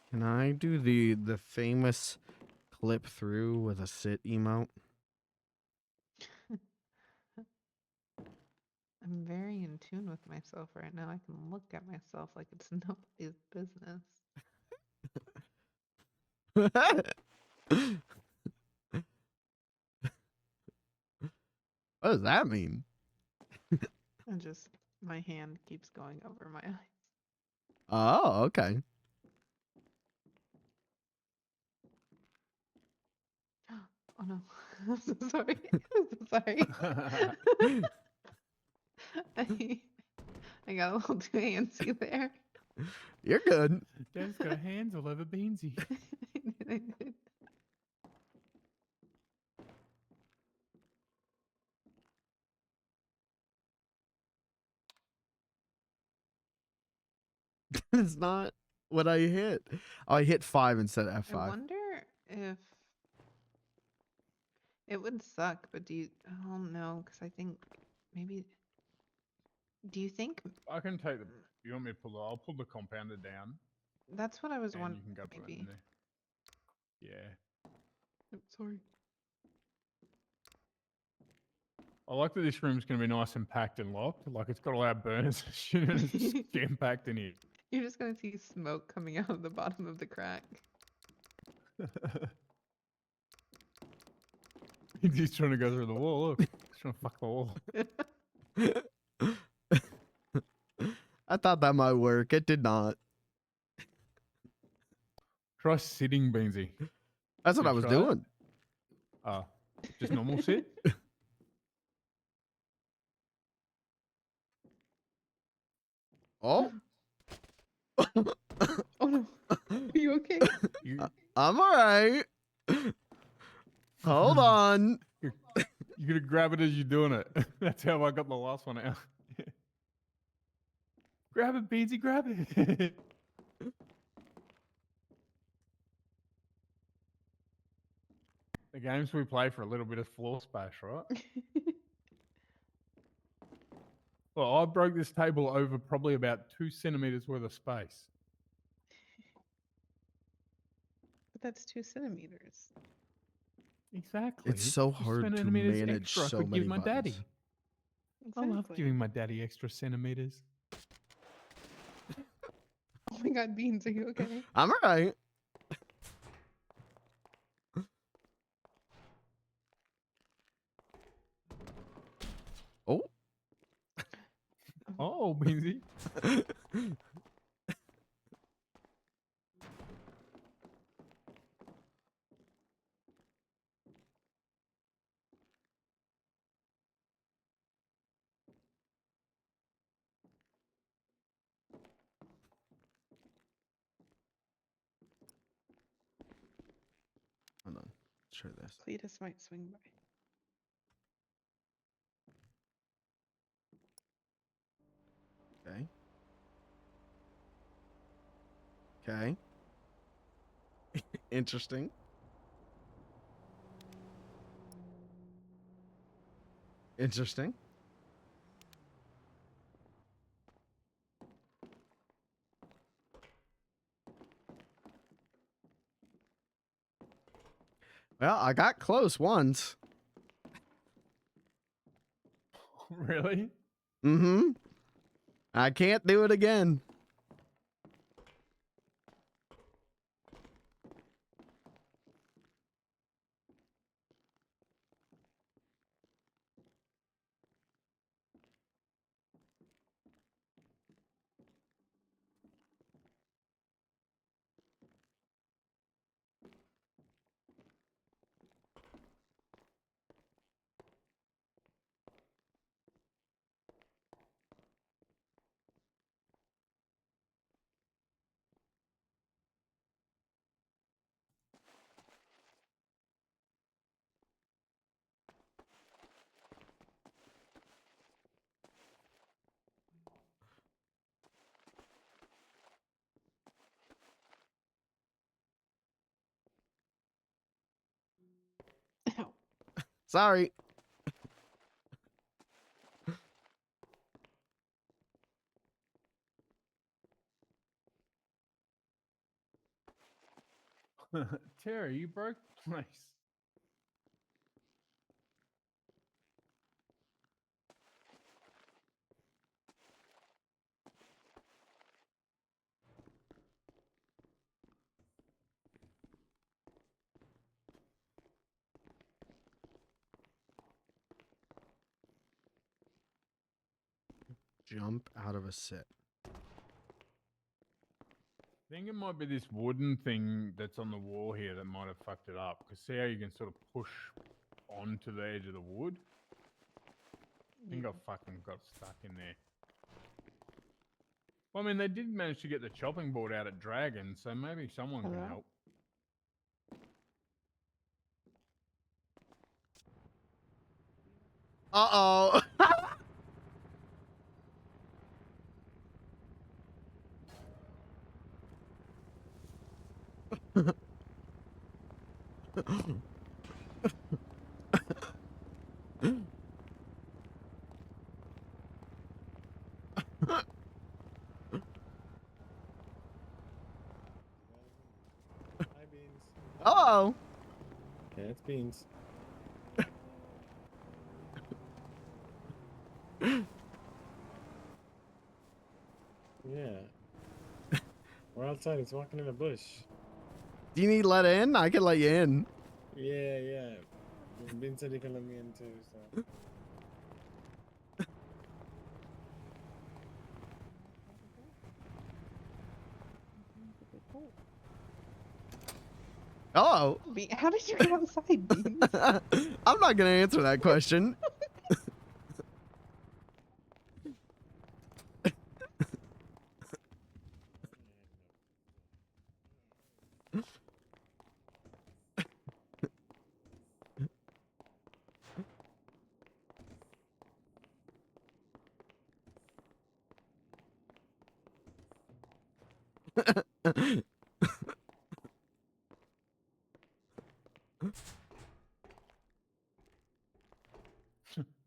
Can I do the famous clip through with a sit emote? I'm very in tune with myself right now. I can look at myself like it's nobody's business. What does that mean? My hand keeps going over my eyes. Oh, okay. Oh no. I'm so sorry. I'm so sorry. I got a little too antsy there. You're good. Dad's got hands all over Beansy. I did. It's not what I hit. Oh, I hit 5 instead of I F5. wonder if it would suck, but I don't know, because I think maybe, do you think, I can take the. You want me to pull? I'll pull the compounder down, that's what I was and wondering, you can go put it in maybe. there. Yeah. Oh, sorry. I like that this room's going to be nice and packed and locked. Like it's got all our burners and shit, and it's jam packed in here. You're just going to see smoke coming out of the bottom of the crack. He's trying to go through the wall. Look, he's trying to fuck the wall. I thought that might work. It did not. Try sitting, Beansy. That's what You I was try it? doing. Oh, just normal sit? Oh. Oh no. Are you okay? You, I'm all right. Hold on. you're going to grab it as you're doing it. That's how I got the last one out. Grab it, Beansy, grab it. The games we play for a little bit of floor space, right? Well, I broke this table over probably about 2 centimeters worth of space. But that's 2 centimeters. Exactly. It's so 2 hard to centimeters manage extra I so could many give my buttons. daddy. I love Exactly. giving my daddy extra centimeters. Oh my god, Beans, are you okay? I'm all right. Oh. Oh, Beansy. Hold on. Let's try this. Cletus might swing by. Okay. Okay. Interesting. Interesting. Well, I got close once. Really? Mm-hmm. I can't do it again. Ow. Sorry. Terry, you broke the place. Jump out of a sit. I think it might be this wooden thing that's on the wall here that might have fucked it up. Because see how you can sort of push onto the edge of the wood? I think I fucking got stuck in there. Well, I mean, they did manage to get the chopping board out at Dragon, so maybe someone can Hello? help. Uh-oh. Hi, Beans. Uh-oh. Yeah, it's Beans. Yeah. We're outside. He's walking in a bush. Do you need let in? I can let you in. Yeah, yeah. Beans said he can let me in too, so. Oh. How did you get outside, Beans? I'm not going to answer that question.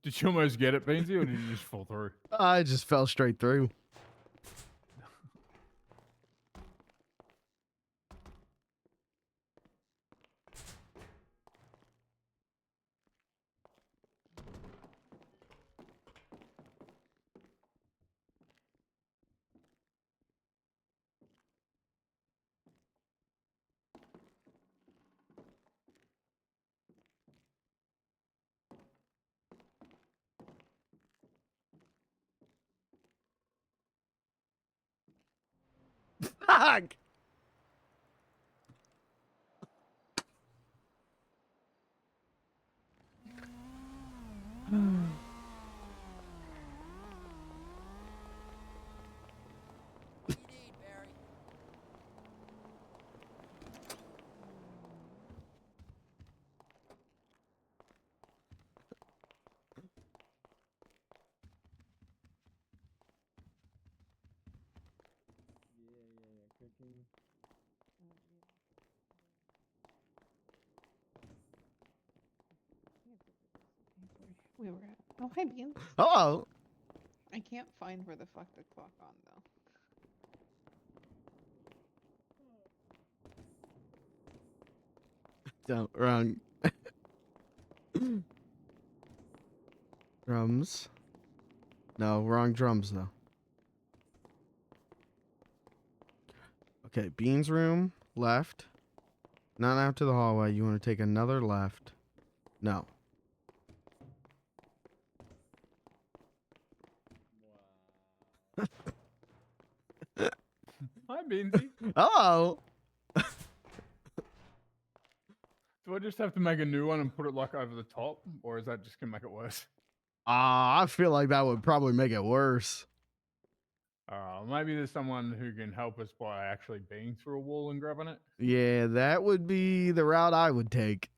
Did you almost get it, Beansy, or did you just fall through? I just fell straight through. Fuck! Cooking. We were at. Oh, hi, Beans. Hello. I can't find where the fuck the clock on though. Don't wrong. Drums. No, wrong drums though. Okay, Beans room, left. Not out to the hallway. You want to take another left. No. Hi, Beansy. Hello. Do I just have to make a new one and put it like over the top, or is that just gonna make it worse? I feel like that would probably make it worse. Maybe there's someone who can help us by actually being through a wall and grabbing it. Yeah, that would be the route I would take.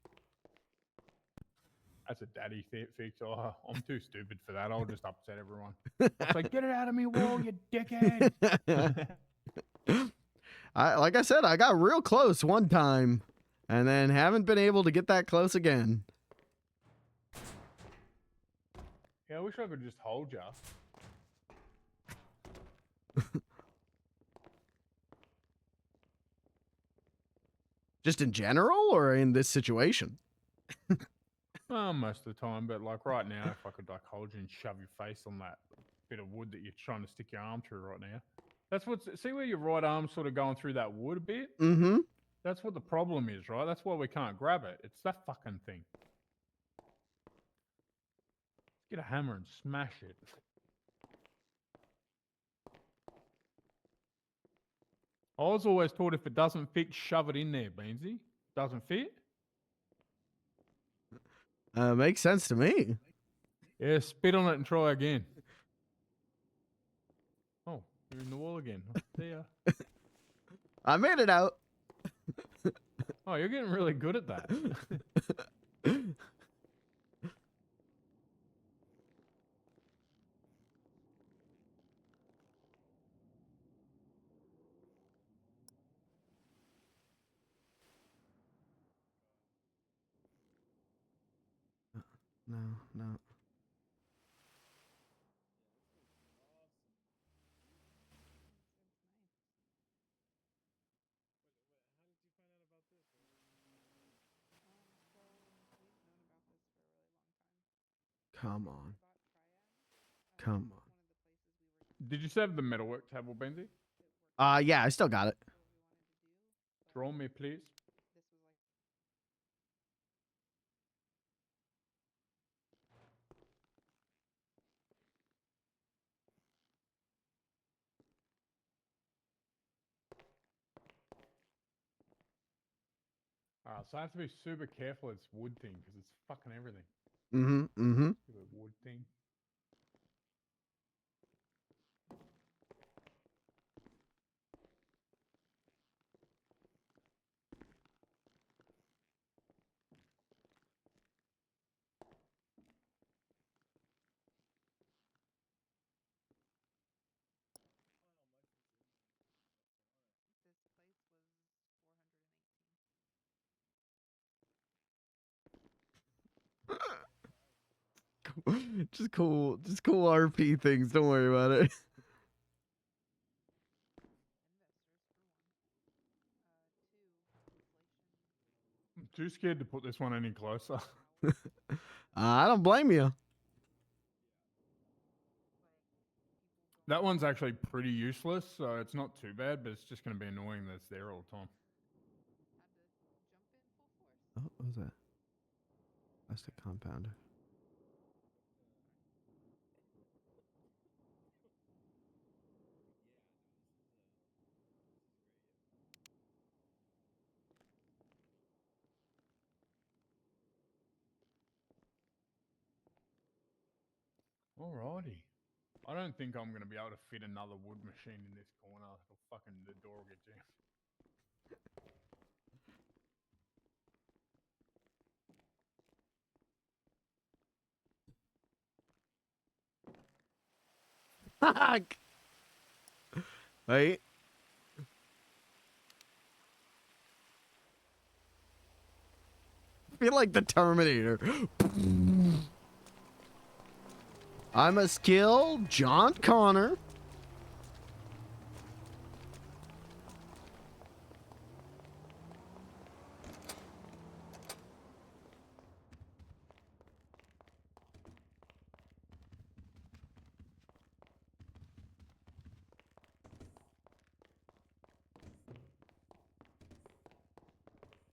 That's a daddy fix. Oh, I'm too stupid for that. I'll just upset everyone. I'll say, get it out of me, wall, you dickhead. Like I said, I got real close one time, and then haven't been able to get that close again. Yeah, I wish I could just hold you. Just in general, or in this situation? Most of the time, but like right now, if I could like hold you and shove your face on that bit of wood that you're trying to stick your arm through right now. That's what's, see where your right arm's sort of going through that wood a bit? Mm-hmm. That's what the problem is, right? That's why we can't grab it. It's that fucking thing. Get a hammer and smash it. I was always taught if it doesn't fit, shove it in there, Beansy. Doesn't fit? Makes sense to me. Yeah, spit on it and try again. Oh, you're in the wall again. See ya. I made it out. Oh, you're getting really good at that. No, no. Come on. Come Did you save the metalwork table, Benzie? on. Yeah, I still got it. Draw me, please. So I have to be super careful with this wood thing because it's fucking everything. Mm-hmm. Mm-hmm. Stupid wood thing. Just cool RP things. Don't worry about it. I'm too scared to put this one any closer. I don't blame you. That one's actually pretty useless, so it's not too bad, but it's just going to be annoying that it's there all the time. Oh, what was that? Plastic compounder. Alrighty. I don't think I'm gonna be able to fit another wood machine in this corner. The door will get jammed. Fuck. Wait. I feel like the Terminator. I'm a skilled John Connor.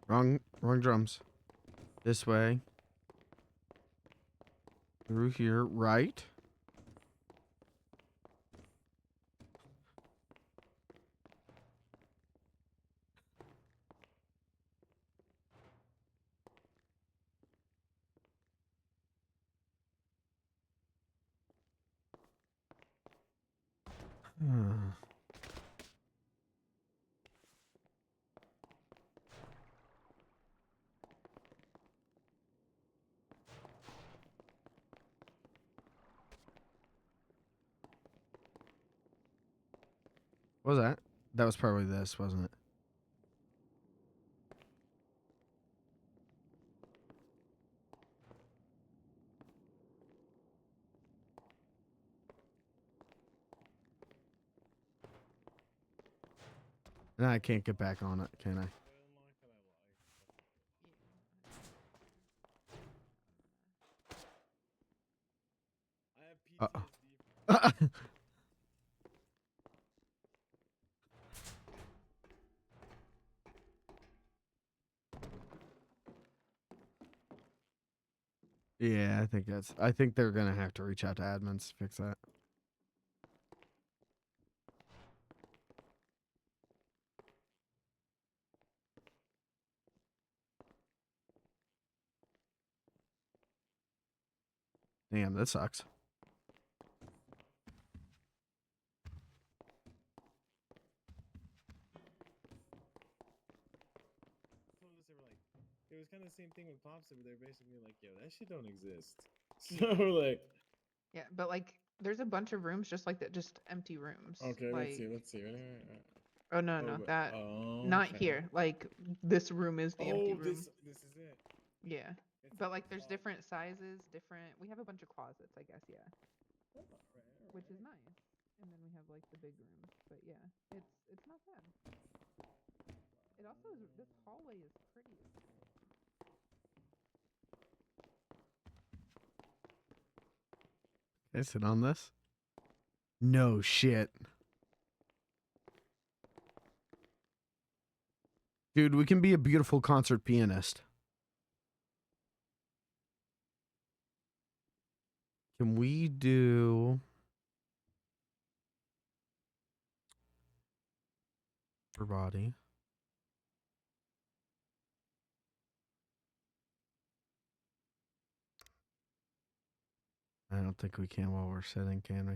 Wrong drums. This way. Through here, right. What was that? That was probably this, wasn't it? Now I can't get back on it, can I? Uh-oh. Yeah, I think they're gonna have to reach out to admins to fix that. Damn, that sucks. It was kind of the same thing with Pops over there, basically like, yo, that shit don't exist. So like, Yeah, but like, there's a bunch of rooms just like that, just empty rooms. okay, like, let's see. Oh no, no, that not okay. here. Like this room is the empty room. This is it. Yeah, It's but a like there's closet. different sizes, different. We have a bunch of closets, I guess. Yeah, which is nice. And then we have like the big rooms. But yeah, it's not bad. It also is. This hallway is pretty. Can I sit on this? No shit. Dude, we can be a beautiful concert pianist. Can we do upper body? I don't think we can while we're sitting, can we?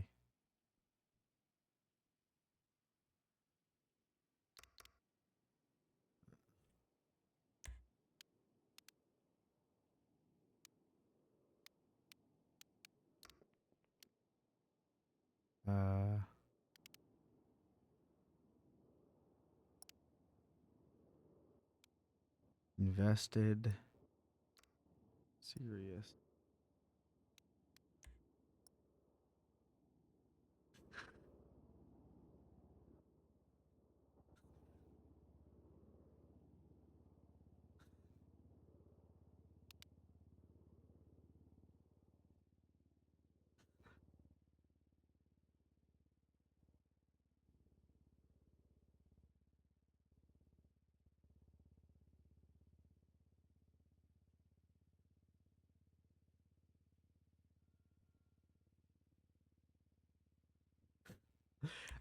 Invested. Serious.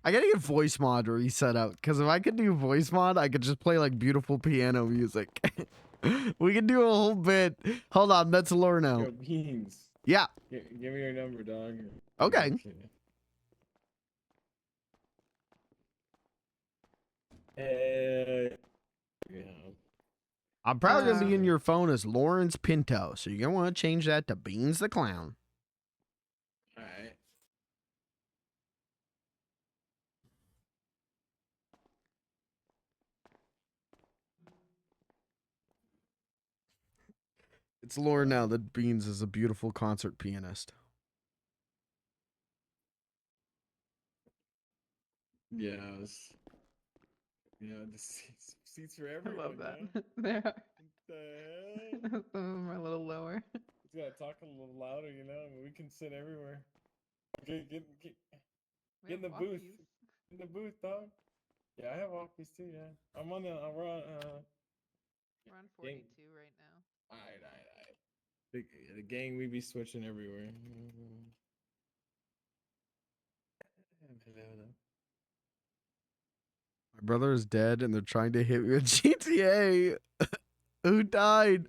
I gotta get voice mod reset out, because if I could do voice mod, I could just play like beautiful piano music. We could do a whole bit. Hold on, that's lore now. Yo, Beans. Yeah. Give me your number, dog. Okay. Yeah. I'm probably gonna be in Um, your phone as Lawrence Pinto, so you're gonna want to change that to Beans the Clown. All right. It's lore now that Beans is a beautiful concert pianist. Yes. The seats for I everyone. love that. Yeah. There are. What the hell? Some of them are a little lower. Just gotta talk a little louder, we can sit everywhere. Get We in have the booth. walkies. In the booth, dog. Yeah, I have walkies too. Yeah, we're on. We're on Gang. 42 right now. All right. The gang, we be switching everywhere. Hello. My brother is dead, and they're trying to hit me with GTA. Who died?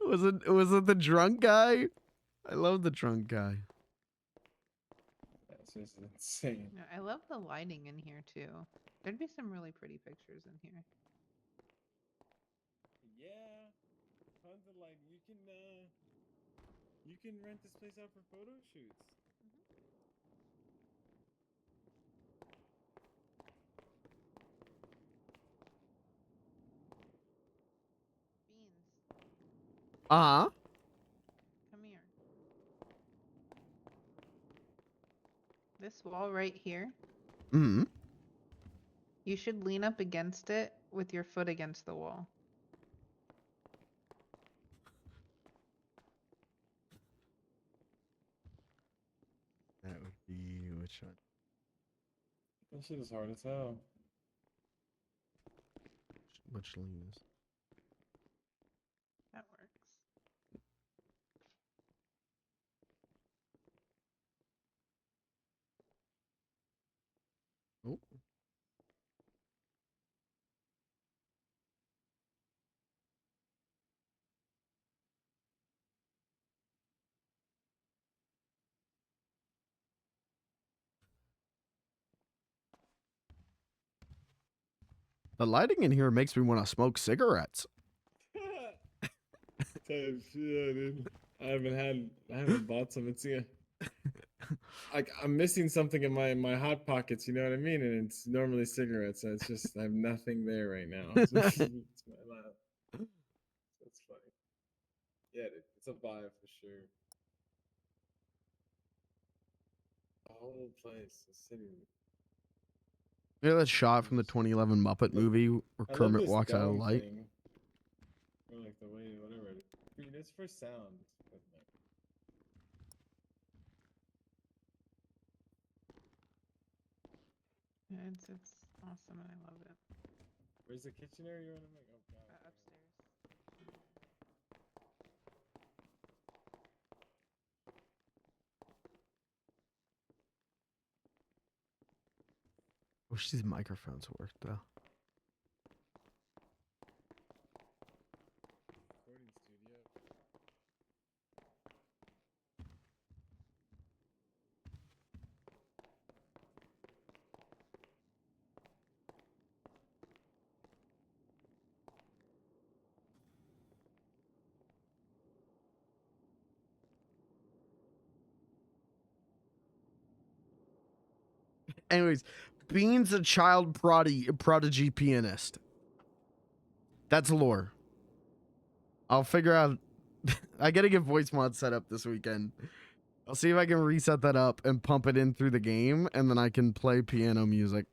Was it the drunk guy? I love the drunk guy. That's just insane. Yeah, I love the lighting in here too. There'd be some really pretty pictures in here. Yeah, tons of like you can rent this place out for photo shoots. Beans, Uh-huh. come here. This wall right here, Mm-hmm. you should lean up against it with your foot against the wall. That would be which one? That shit is hard as hell. Which lean is? That works. Oh. The lighting in here makes me want to smoke cigarettes. Type shit, dude. I haven't bought some. It's like I'm missing something in my hot pockets. You know what I mean? And it's normally cigarettes. So it's just I have nothing there right now. It's my lap. That's funny. Yeah, dude, it's a buy for sure. The whole place, the city. You know that shot from the 2011 Muppet movie where I love Kermit this walks out of dome light? thing. Or like the way, whatever. It's for sound. But like, Yeah, it's awesome and I love it. where's the kitchen area? You want to make? Oh god. Upstairs. Wish these microphones worked though. Recording studio. Anyways, Bean's a child prodigy pianist. That's lore. I'll figure out. I gotta get voice mod set up this weekend. I'll see if I can reset that up and pump it in through the game, and then I can play piano music.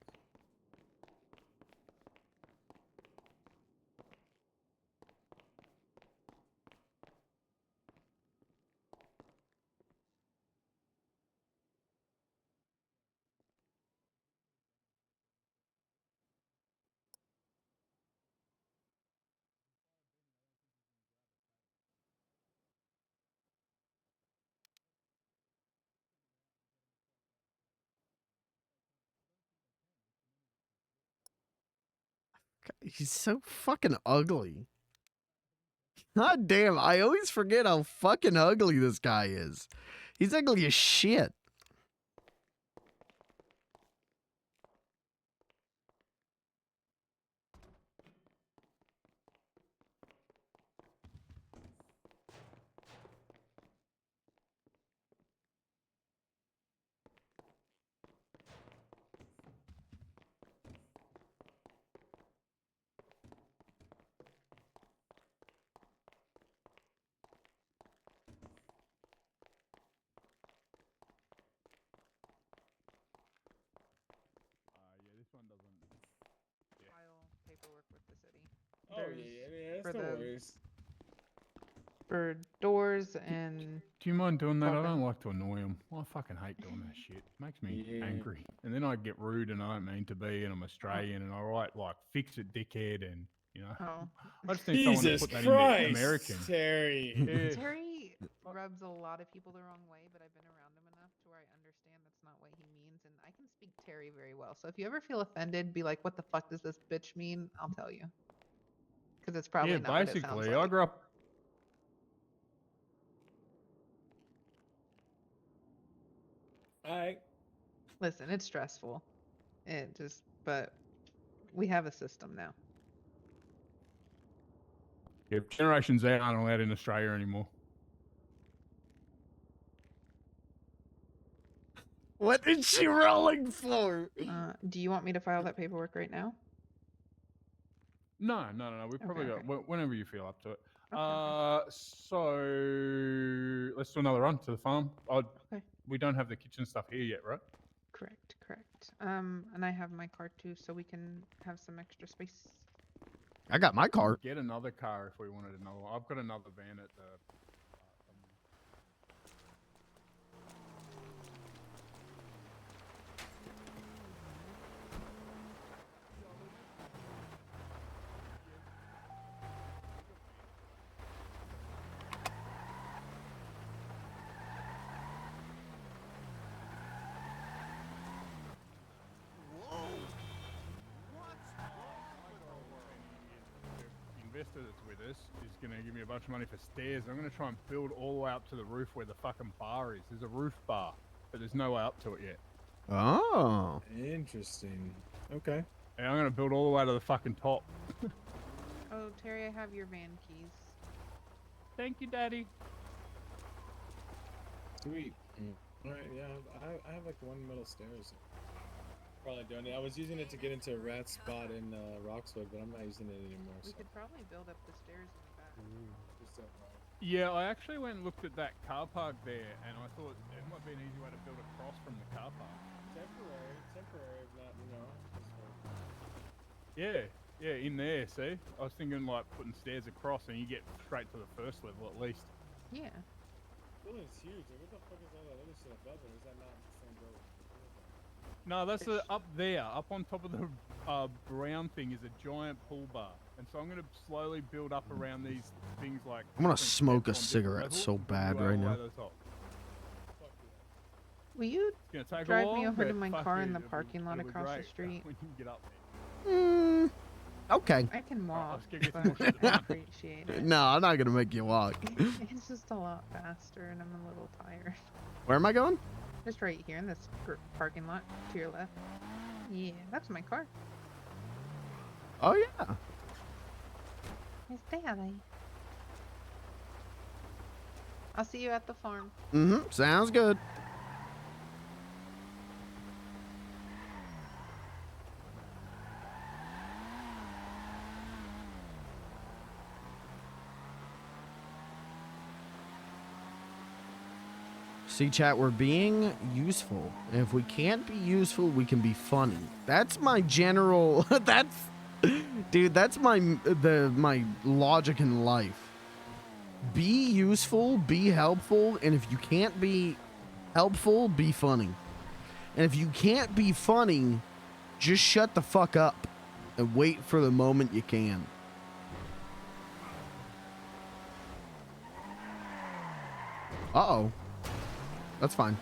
He's so fucking ugly. God damn, I always forget how fucking ugly this guy is. He's ugly as shit. Yeah, this one doesn't. File paperwork with the city. Oh There's yeah, for that's no the- worries. For doors and Do you mind doing that? I Okay. don't like to annoy him. I fucking hate doing that shit. Makes me Yeah. angry. And then I get rude and I don't mean to be, and I'm Australian, and I write like "fix it, dickhead," and you know. oh, I just need someone to Jesus put that into Christ, American. Terry. Yeah. Terry rubs a lot of people the wrong way, but I've been around him enough to where I understand that's not what he means, and I can speak Terry very well. So if you ever feel offended, be like, "What the fuck does this bitch mean?" I'll tell you, because it's probably Yeah, not what it sounds basically, I like. grew up. Alright. Listen, it's stressful. But we have a system now. Yeah, Generation Z aren't allowed in Australia anymore. What is she rolling for? Do you want me to file that paperwork right now? No. We probably okay. got whenever you feel up to it. Okay. So let's do another run to the farm. Okay. We don't have the kitchen stuff here yet, right? Correct. And I have my car too, so we can have some extra space. I got my car. Get another car if we wanted another one. I've got another van at the. Investor that's with us is going to give me a bunch of money for stairs. I'm going to try and build all the way up to the roof where the fucking bar is. There's a roof bar, but there's no way up to it yet. Oh. Interesting. Okay. And I'm going to build all the way to the fucking top. Oh, Terry, I have your van keys. Thank you, Daddy. Sweet. Alright, yeah, I have like one metal stairs. Probably don't need. I was using it to get into a rat spot in Roxwood, but I'm not using it anymore. We So. could probably build up the stairs in the back. Just don't know. Yeah, I actually went and looked at that car park there, and I thought it might be an easy way to build across from the car park. Temporary, if not, you know. Yeah, in there, see? I was thinking like putting stairs across and you get straight to the first level at least. Yeah. Building's huge. Like, what the fuck is all that other shit above it? Or is that not the same building? No, that's up there. Up on top of the brown thing is a giant pool bar. And so I'm going to slowly build up around these things like... I'm gonna different smoke a steps on different cigarette levels so and build bad your way right all the way now. to the top. Will you It's going to take a drive while, me over to but my fuck car it, in the it'll be- parking lot it'll be across the great street? when you get up there. Okay. I can walk, let's get but some more shit I done. appreciate it. No, I'm not gonna make you walk. It's just a lot faster, and I'm a little tired. Where am I going? Just right here in this parking lot to your left. Yeah, that's my car. Oh yeah. It's Daddy. I'll see you at the farm. Mm-hmm. Sounds good. See, chat, we're being useful. And if we can't be useful, we can be funny. That's my general... Dude, that's my logic in life. Be useful, be helpful, and if you can't be helpful, be funny. And if you can't be funny, just shut the fuck up and wait for the moment you can. Uh-oh. That's fine.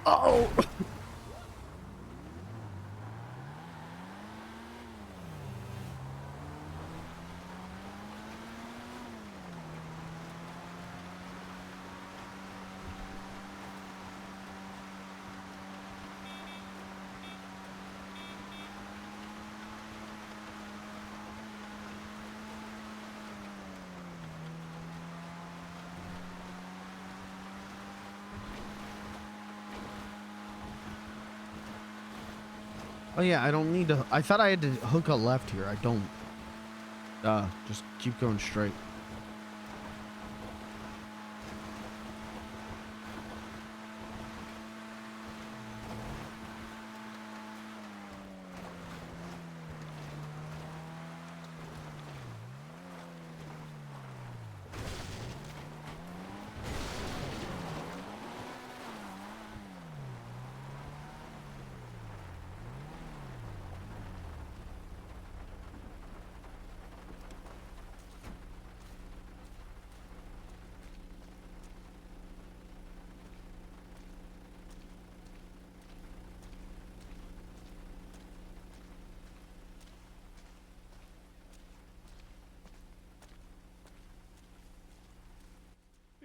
Oh! Oh yeah, I don't need to. I thought I had to hook a left here. I don't. Just keep going straight.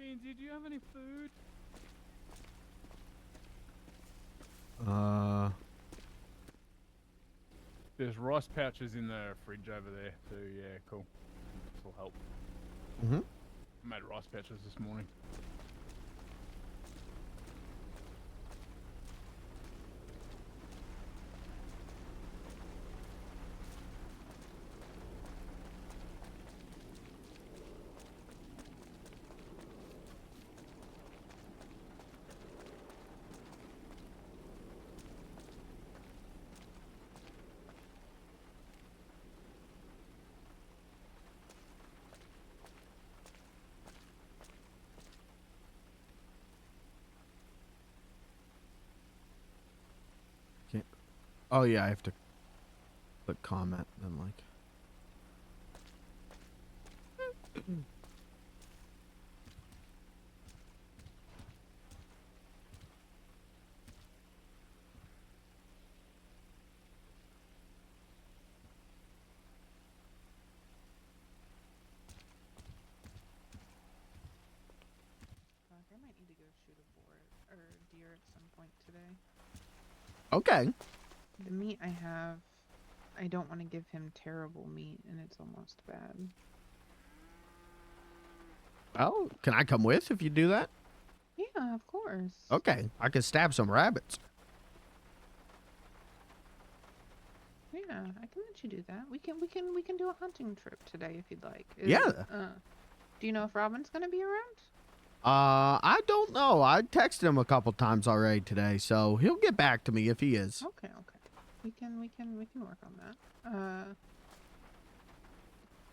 Beansy, do you have any food? There's rice pouches in the fridge over there too. Yeah, cool. This will help. Mm-hmm. I made rice pouches this morning. Oh yeah, I have to click comment and like. I might need to go shoot a boar or deer at some point today. Okay. The meat I have, I don't want to give him terrible meat, and it's almost bad. Oh, can I come with if you do that? Yeah, of course. Okay, I can stab some rabbits. Yeah, I can let you do that. We can do a hunting trip today if you'd like. Yeah. Do you know if Robin's gonna be around? I don't know. I texted him a couple times already today, so he'll get back to me if he is. Okay. We can work on that.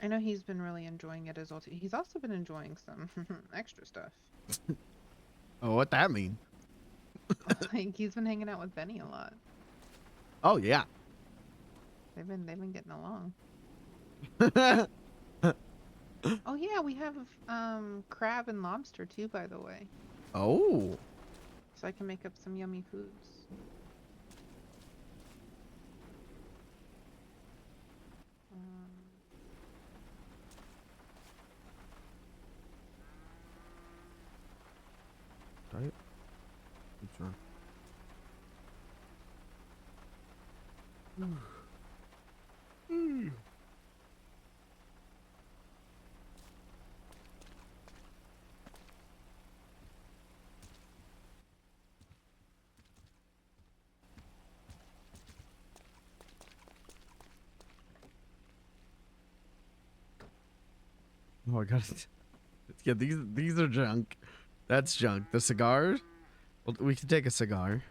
I know he's been really enjoying it as well too. He's also been enjoying some extra stuff. Oh, what that mean? Like he's been hanging out with Benny a lot. Oh yeah. They've been getting along. Oh yeah, we have crab and lobster too, by the way. Oh. So I can make up some yummy foods. Diet. Oops, wrong. Oh, I got it. Yeah, these are junk. That's junk. The cigars? Well, we could take a cigar.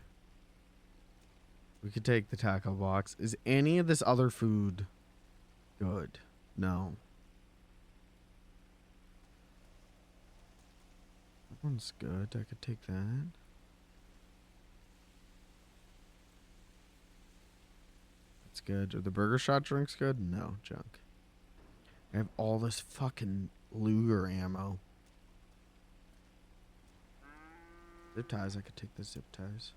We could take the taco box. Is any of this other food good? No. That one's good. I could take that. That's good. Are the burger shot drinks good? No, junk. I have all this fucking Luger ammo. Zip ties. I could take the zip ties.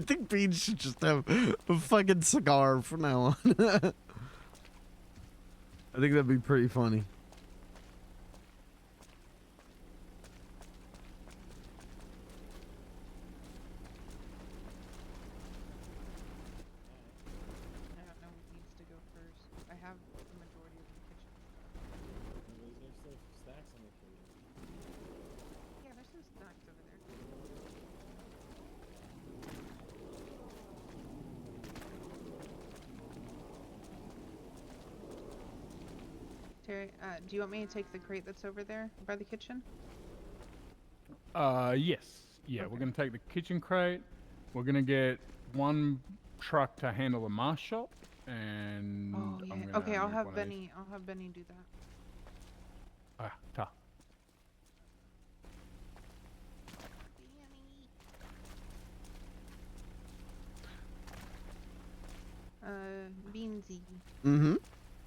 I think Beans should just have a fucking cigar from now on. I think that'd be pretty funny. I don't know what needs to go first. I have the majority of the kitchen stuff. There's still stacks on the fridge. Yeah, there's some snacks over there. Terry, do you want me to take the crate that's over there by the kitchen? Yes. Yeah, we're Okay. gonna take the kitchen crate. We're gonna get one truck to handle the mask shop, and Oh yeah. I'm gonna Okay, I'll move have one of these. Benny. I'll have Benny do that. Ta. Beansy. Mm-hmm.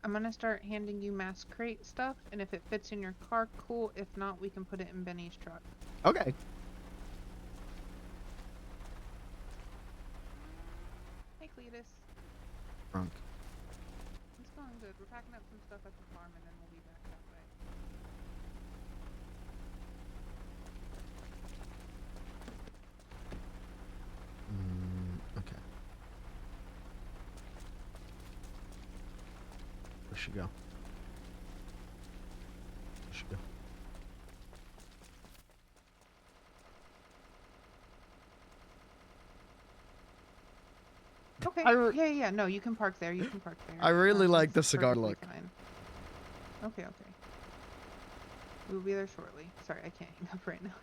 I'm gonna start handing you mask crate stuff, and if it fits in your car, cool. If not, we can put it in Benny's truck. Okay. Hey, Cletus. Drunk. It's going good. We're packing up some stuff at the farm, and then we'll be back that way. Okay. Where'd she go? Where'd she go? Okay. Yeah. No, you can park there. You can park there. I really like the That's cigar perfectly look. fine. Okay. We'll be there shortly. Sorry, I can't hang up right now.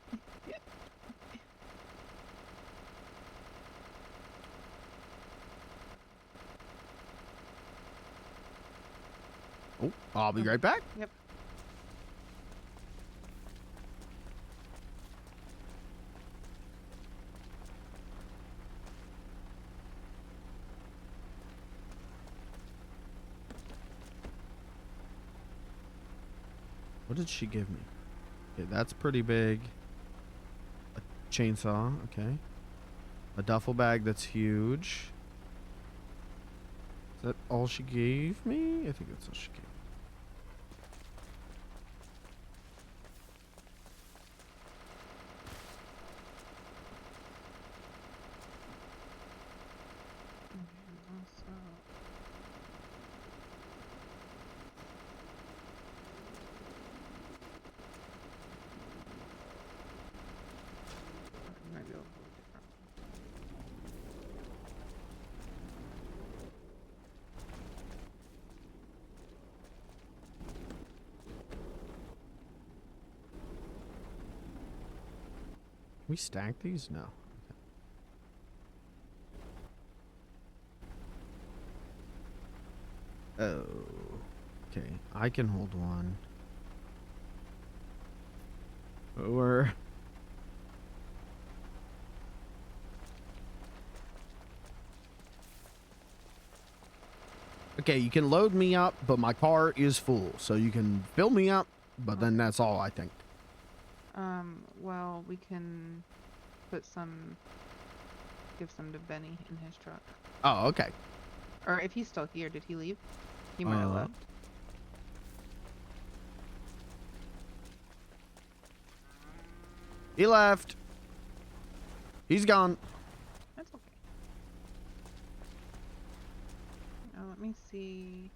Oh, I'll be right back. Yep. What did she give me? Okay, that's pretty big. A chainsaw, okay. A duffel bag that's huge. Is that all she gave me? I think that's all she gave me. Also, you might be able to hold it different. Can we stack these? No. Oh. Okay, I can hold one. Or okay, you can load me up, but my car is full, so you can fill me up, but then that's all I think. Well, we can put some, give some to Benny in his truck. Oh, okay. Or if he's still here, did he leave? He might have left. He left. He's gone. That's okay. Now let me see.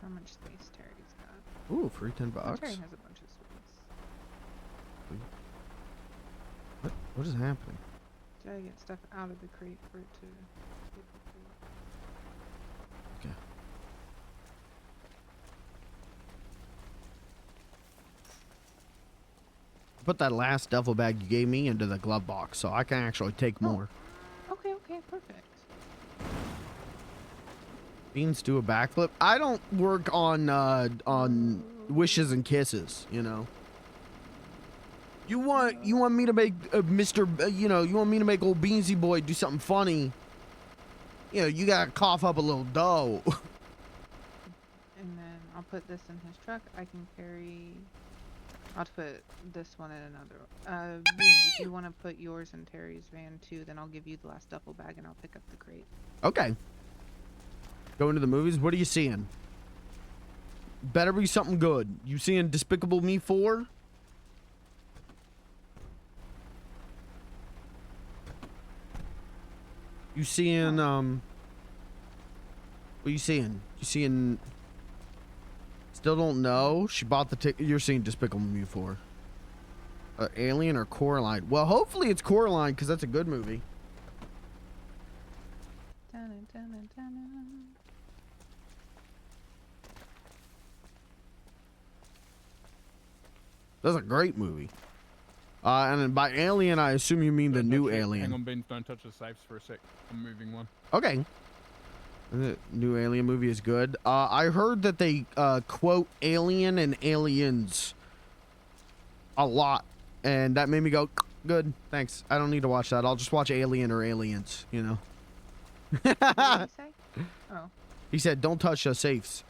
How much space Terry's got. Ooh, free $10. Oh, Terry has a bunch of space. What is happening? Did I get stuff out of the crate for it to get the crate? Okay. Put that last duffel bag you gave me into the glove box, so I can actually take more. Okay, perfect. Beans do a backflip. I don't work on wishes and kisses, you know. You want me to make you want me to make old Beansy boy do something funny. You know, you gotta cough up a little dough. And then I'll put this in his truck, I can carry. I'll have to put this one in another. Beans, if you want to put yours in Terry's van too, then I'll give you the last duffel bag and I'll pick up the crate. Okay. Going to the movies. What are you seeing? Better be something good. You seeing Despicable Me 4? You seeing what are you seeing? You seeing Still don't know. She bought the ticket. You're seeing Despicable Me 4. Alien or Coraline? Well, hopefully it's Coraline because that's a good movie. That's a great movie. And then by Alien, I assume you mean the new Alien. Hang on, Beans. Don't touch the safes for a sec. I'm moving one. Okay. The new Alien movie is good. I heard that they quote Alien and Aliens a lot, and that made me go, good, thanks. I don't need to watch that. I'll just watch Alien or Aliens, you know. What did you say? Oh. He said, don't touch the safes.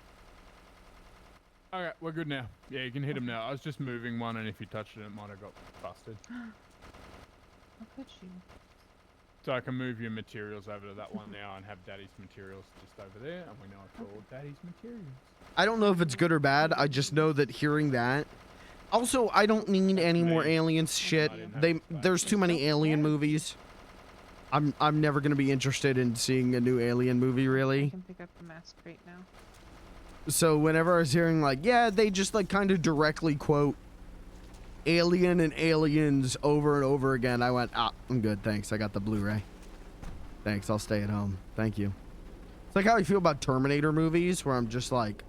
Okay, we're good now. Yeah, you can hit him now. I was just moving one, and if you touched it, it might have got busted. How could you? So I can move your materials over to that one now and have Daddy's materials just over there, and we know it's all Daddy's materials. I don't know if it's good or bad. I just know that hearing that. Also, I don't need any more Aliens shit. There's too many Alien movies. I'm never gonna be interested in seeing a new Alien movie, I really. can pick up the mask crate now. So whenever I was hearing like, yeah, they just like kind of directly quote Alien and Aliens over and over again, I went, I'm good, thanks. I got the Blu-ray. Thanks, I'll stay at home. Thank you. It's like how I feel about Terminator movies, where I'm just like,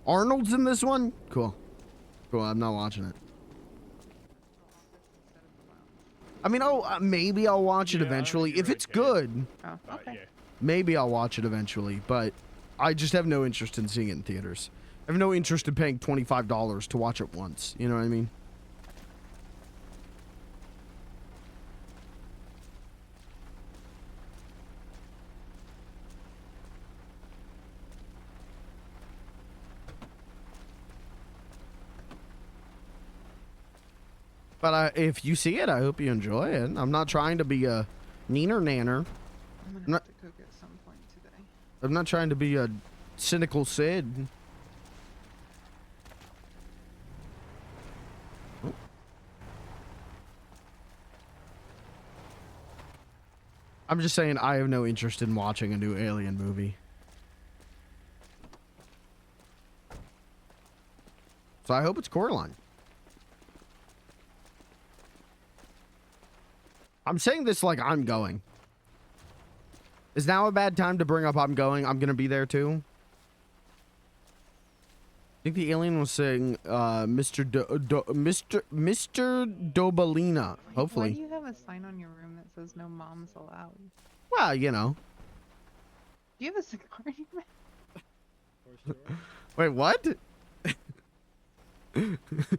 Arnold's in this one? Cool. Cool, I'm not watching it. I mean, maybe I'll watch it eventually. If it's good, Oh, okay. Yeah. maybe I'll watch it eventually, but I just have no interest in seeing it in theaters. I have no interest in paying $25 to watch it once. You know what I mean? But if you see it, I hope you enjoy it. I'm not trying to be a neener nanner. I'm gonna Not- have to cook at some point today. I'm not trying to be a cynical Sid. Oh. I'm just saying I have no interest in watching a new Alien movie. So I hope it's Coraline. I'm saying this like I'm going. Is now a bad time to bring up I'm going? I'm gonna be there too. I think the alien was saying Mr. Dobalina. Why Hopefully. do you have a sign on your room that says no moms allowed? Well, you know. Do you have a cigar in your mouth? Wait, what? In your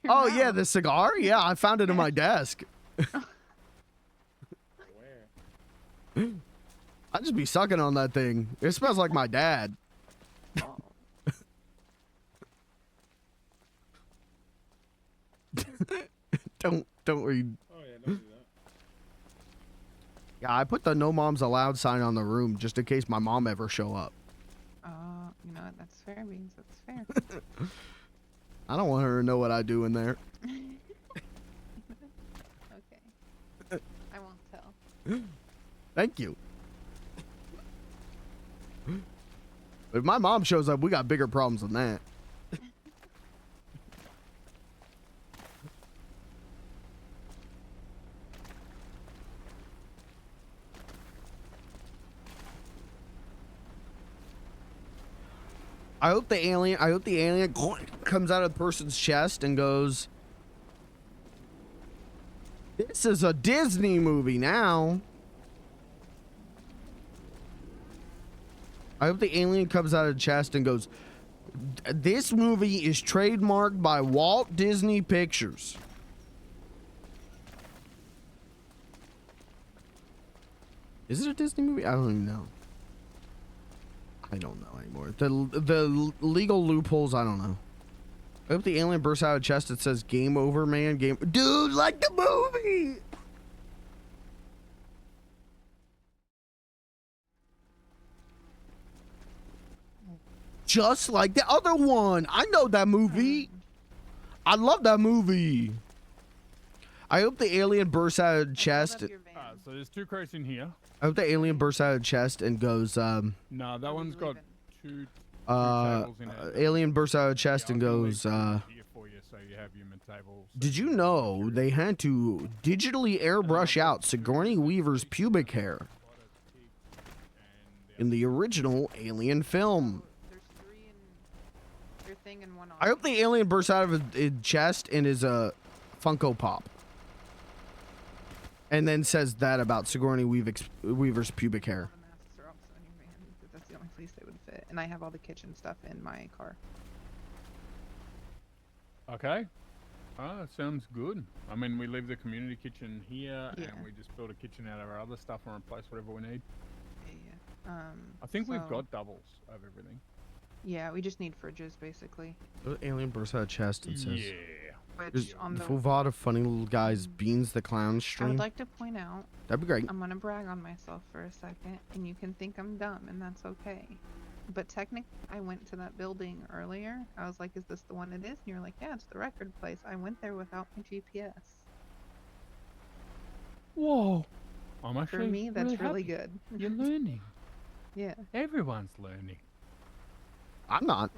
Oh yeah, mouth? the cigar? Yeah, I found it in my desk. Where? I'd just be sucking on that thing. It smells like my dad. Oh. Don't read. Oh yeah, don't do that. Yeah, I put the no moms allowed sign on the room just in case my mom ever show up. You know what? That's fair, Beans. That's fair. I don't want her to know what I do in there. Okay. I won't tell. Thank you. If my mom shows up, we got bigger problems than that. I hope the alien comes out of the person's chest and goes, "This is a Disney movie now." I hope the alien comes out of the chest and goes, "This movie is trademarked by Walt Disney Pictures." Is it a Disney movie? I don't even know. I don't know anymore. The legal loopholes, I don't know. I hope the alien bursts out of chest. It says game over, man. Dude, like the movie. Just like the other one. I know that movie. I love that movie. I hope the alien bursts out of chest. So there's 2 crates in here. I hope the alien bursts out of chest and goes, No, that one's got two tables in it. alien bursts out of chest and I'll goes, leave two here for you so you have your mid-table, so did you can know look they through. had to digitally airbrush out Sigourney Weaver's pubic hair in the original Alien film? There's 3 in your thing and 1 on. I hope the alien bursts out of his chest and is a Funko Pop. And then says that about Sigourney Weaver's pubic hair. All the masks are also in your van because that's the only place they would fit. And I have all the kitchen stuff in my car. Okay. That sounds good. I mean, we leave the community kitchen here, Yeah. and we just build a kitchen out of our other stuff or replace whatever we need. Yeah. I think we've so- got doubles of everything. Yeah, we just need fridges basically. The alien bursts out of chest and says, Yeah. Which there's on the full VOD of funny little guys, Beans the Clown I stream. would like to point out, That'd be great. I'm gonna brag on myself for a second, and you can think I'm dumb, and that's okay. But technically, I went to that building earlier. I was like, "Is this the one it is?" And you're like, "Yeah, it's the record place." I went there without my GPS. Whoa. I'm For actually me, that's really happy. good. You're learning. Yeah. Everyone's learning. I'm not.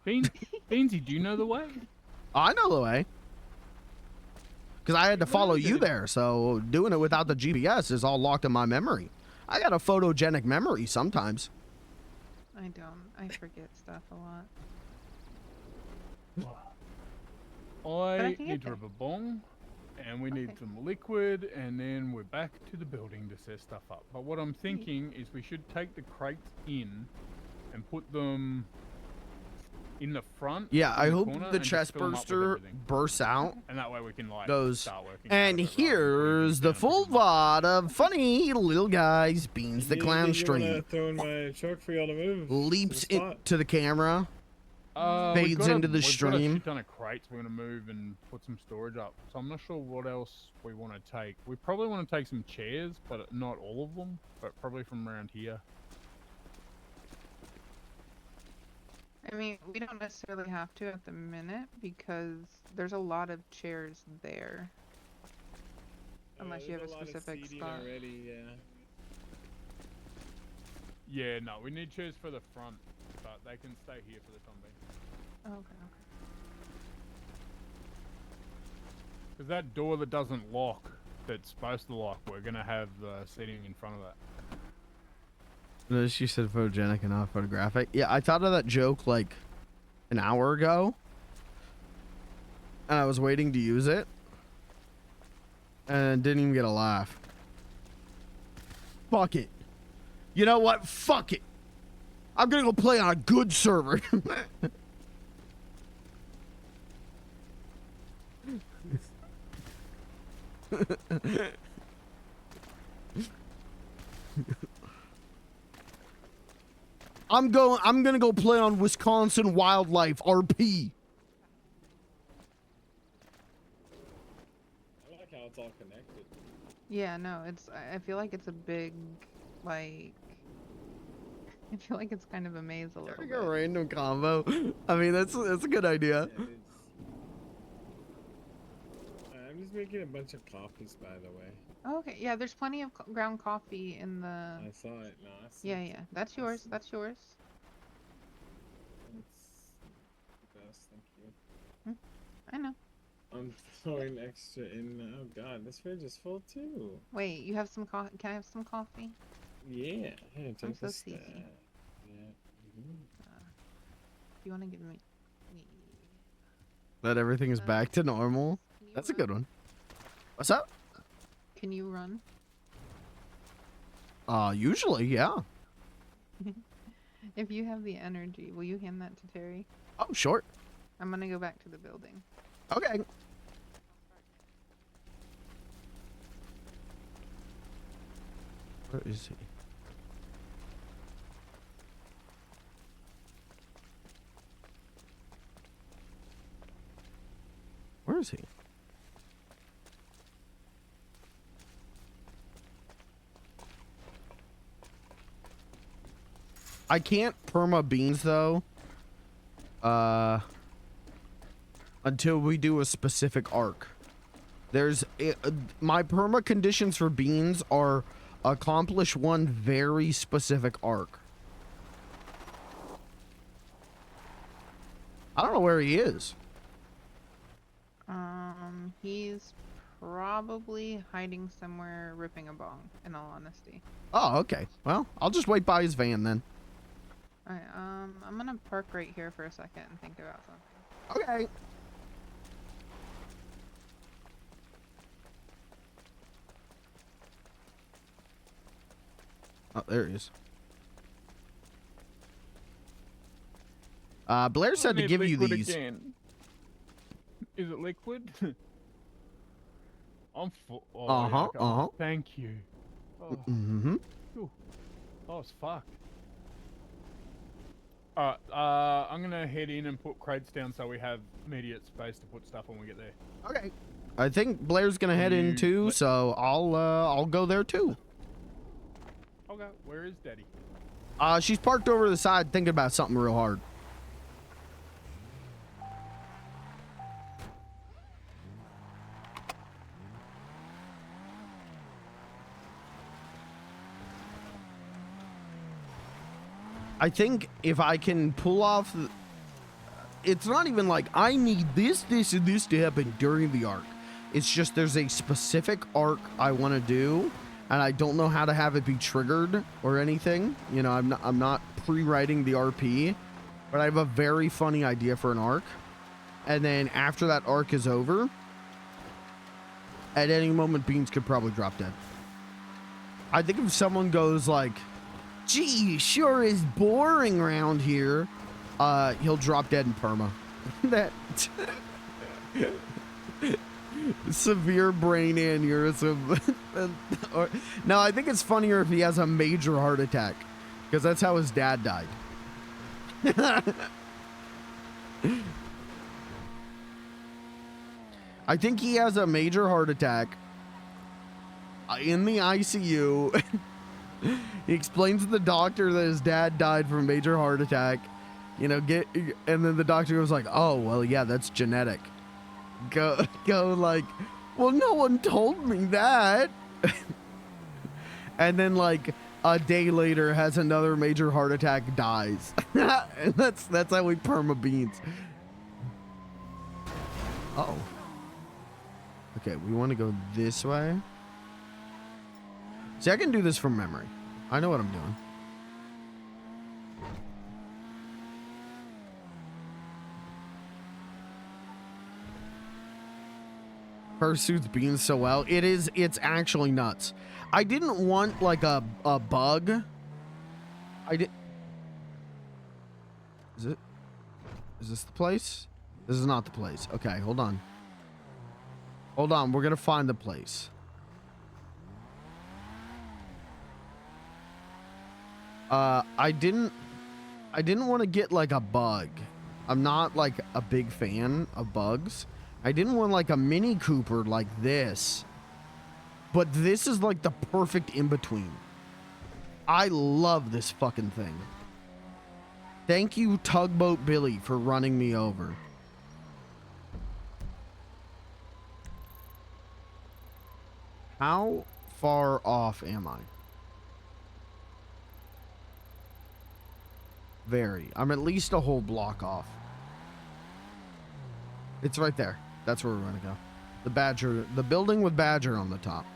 Beansy, do you know the way? I know the way. Because I had to follow you Good. there, so doing it without the GPS is all locked in my memory. I got a photogenic memory sometimes. I don't. I forget stuff a lot. I I can need get to rub a bong, and we need Okay. some liquid, and then we're back to the building to set stuff up. But what I'm thinking is we should take the crates in and put them in the front. Yeah, in I the hope corner, the and just chest fill 'em up with burster everything. bursts out. And that way we can like Goes, start working. And out of it rather than putting here's these the down to full the mud. VOD of funny little guys, Beans the Clown You stream. wanna throw in my truck for y'all to move? to the Leaps spot? into the camera. We've fades got into the we've got a stream. shit ton of crates we're gonna move and put some storage up. So I'm not sure what else we want to take. We probably want to take some chairs, but not all of them. But probably from around here. I mean, we don't necessarily have to at the minute because there's a lot of chairs there. Unless you have there's a lot of specific seating spot. already, yeah. Yeah, no, we need chairs for the front, but they can stay here for the time being. Okay. Because that door that doesn't lock, that's supposed to lock, we're gonna have the seating in front of that. Notice you said photogenic and not photographic. Yeah, I thought of that joke like an hour ago. And I was waiting to use it. And didn't even get a laugh. Fuck it. You know what? Fuck it. I'm gonna go play on a good server. I'm gonna go play on Wisconsin Wildlife RP. I like how it's all connected. Yeah, no, I feel like it's a big, like, I feel like it's kind of a maze a little Like bit. a random combo. I mean, that's a good idea. Yeah, it is. I'm just making a bunch of coffees, by the way. Oh, okay, yeah, there's plenty of ground coffee in the. I saw it. No, I see Yeah, it. yeah, that's yours. That's yours. It's the best, thank you. I know. I'm throwing extra in. Oh god, this fridge is full too. Wait, you have some coffee? Can I have some coffee? Yeah, here, take so this. cheesy. Yeah. You want to give me? That everything is back to normal. Can you That's a run? good one. What's up? Can you run? Usually, yeah. If you have the energy, will you hand that to Terry? Oh, short. I'm gonna go back to the building. Okay. Where is he? is he? I can't perma beans though. Until we do a specific arc. There's my perma conditions for beans are accomplish one very specific arc. I don't know where he is. He's probably hiding somewhere ripping a bong, in all honesty. Oh, okay. Well, I'll just wait by his van then. Alright, I'm gonna park right here for a second and think about something. Okay. Oh, there he is. Blair said to give you these. Again. Is it liquid? I'm full. Oh, yeah, thank you. Oh. Mm-hmm. Oh, it's fucked. Alright, I'm gonna head in and put crates down so we have immediate space to put stuff when we get there. Okay. I think Blair's gonna head in too, so I'll go there too. Okay, where is Daddy? She's parked over to the side thinking about something real hard. I think if I can pull off, it's not even like I need this, this, and this to happen during the arc. It's just there's a specific arc I want to do, and I don't know how to have it be triggered or anything. You know, I'm not pre-writing the RP, but I have a very funny idea for an arc. And then after that arc is over, at any moment, Beans could probably drop dead. I think if someone goes like, gee, sure is boring around here, he'll drop dead in perma. That severe brain aneurysm. No, I think it's funnier if he has a major heart attack, because that's how his dad died. I think he has a major heart attack in the ICU. He explains to the doctor that his dad died from a major heart attack. You know, and then the doctor goes like, "Oh, well, yeah, that's genetic." Go like, "Well, no one told me that." And then like a day later has another major heart attack, dies. And that's how we perma beans. Uh-oh. Okay, we want to go this way. See, I can do this from memory. I know what I'm doing. Her suits beans so well. It's actually nuts. I didn't want like a bug. Is this the place? This is not the place. Okay, hold on. Hold on, we're gonna find the place. I didn't want to get like a bug. I'm not like a big fan of bugs. I didn't want like a Mini Cooper like this. But this is like the perfect in-between. I love this fucking thing. Thank you, Tugboat Billy, for running me over. How far off am I? Very. I'm at least a whole block off. It's right there. That's where we're gonna go. The Badger, the building with Badger on the top.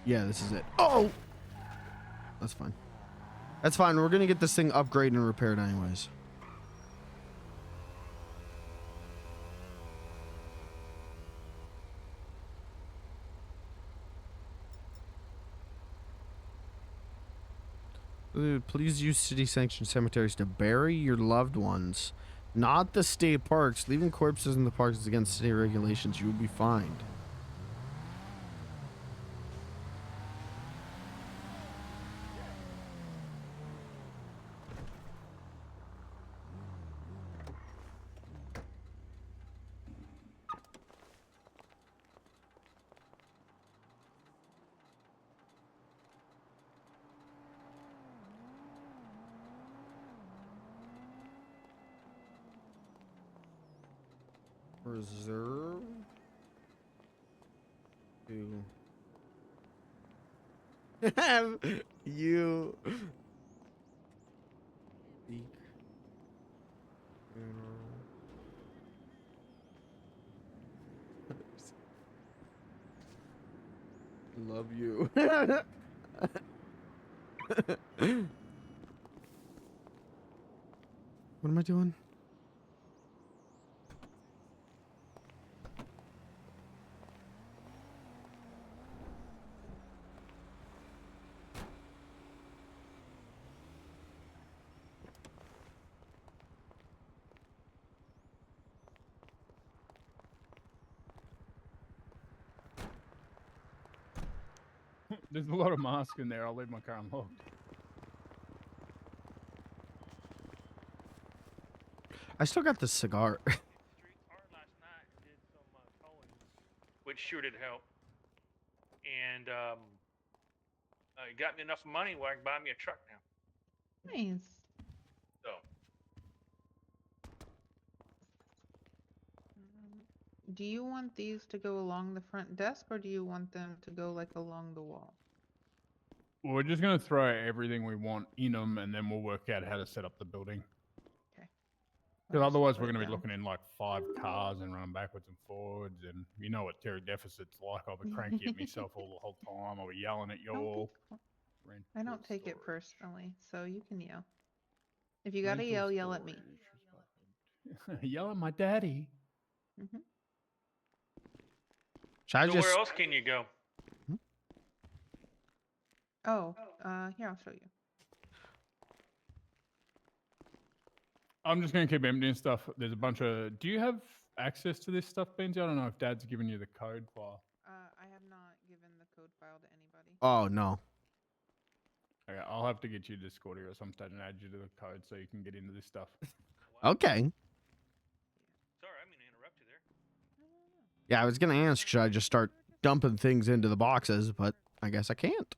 Yeah, this is it. Oh! That's fine. That's fine. We're gonna get this thing upgraded and repaired anyways. Please use city-sanctioned cemeteries to bury your loved ones, not the state parks. Leaving corpses in the parks is against state regulations. You will be fined. deserve to have you speak funeral. Love you. What am I doing? There's a lot of masks in there. I'll leave my car unlocked. I still got the cigar. Street car last night and did some towing, which sure did help. And it got me enough money where I can buy me a truck now. Nice. So Do you want these to go along the front desk, or do you want them to go like along the wall? We're just gonna throw everything we want in them, and then we'll work out how to set up the building. Okay. Because I'll just otherwise, put we're it going to be down. looking in like 5 cars and running backwards and forwards, and you know what Terry deficit's like. I'll be cranky at myself all the whole time. I'll be yelling at you Don't be all. co- I don't Rental take it storage. personally, so you can yell. If you gotta Rental yell, yell at me. storage. Yell at my daddy. Hmm. Should I where just else can you go? Oh, here, I'll show you. I'm just going to keep emptying stuff. There's a bunch of... Do you have access to this stuff, Benji? I don't know if Dad's given you the code file. I have not given the code file to anybody. Oh no. Okay, I'll have to get you to Discord here at some stage and add you to the code so you can get into this stuff. Wow. Okay. Sorry, I mean to interrupt you there. Yeah, I was gonna ask, should I just start dumping things into the boxes, but I guess I can't.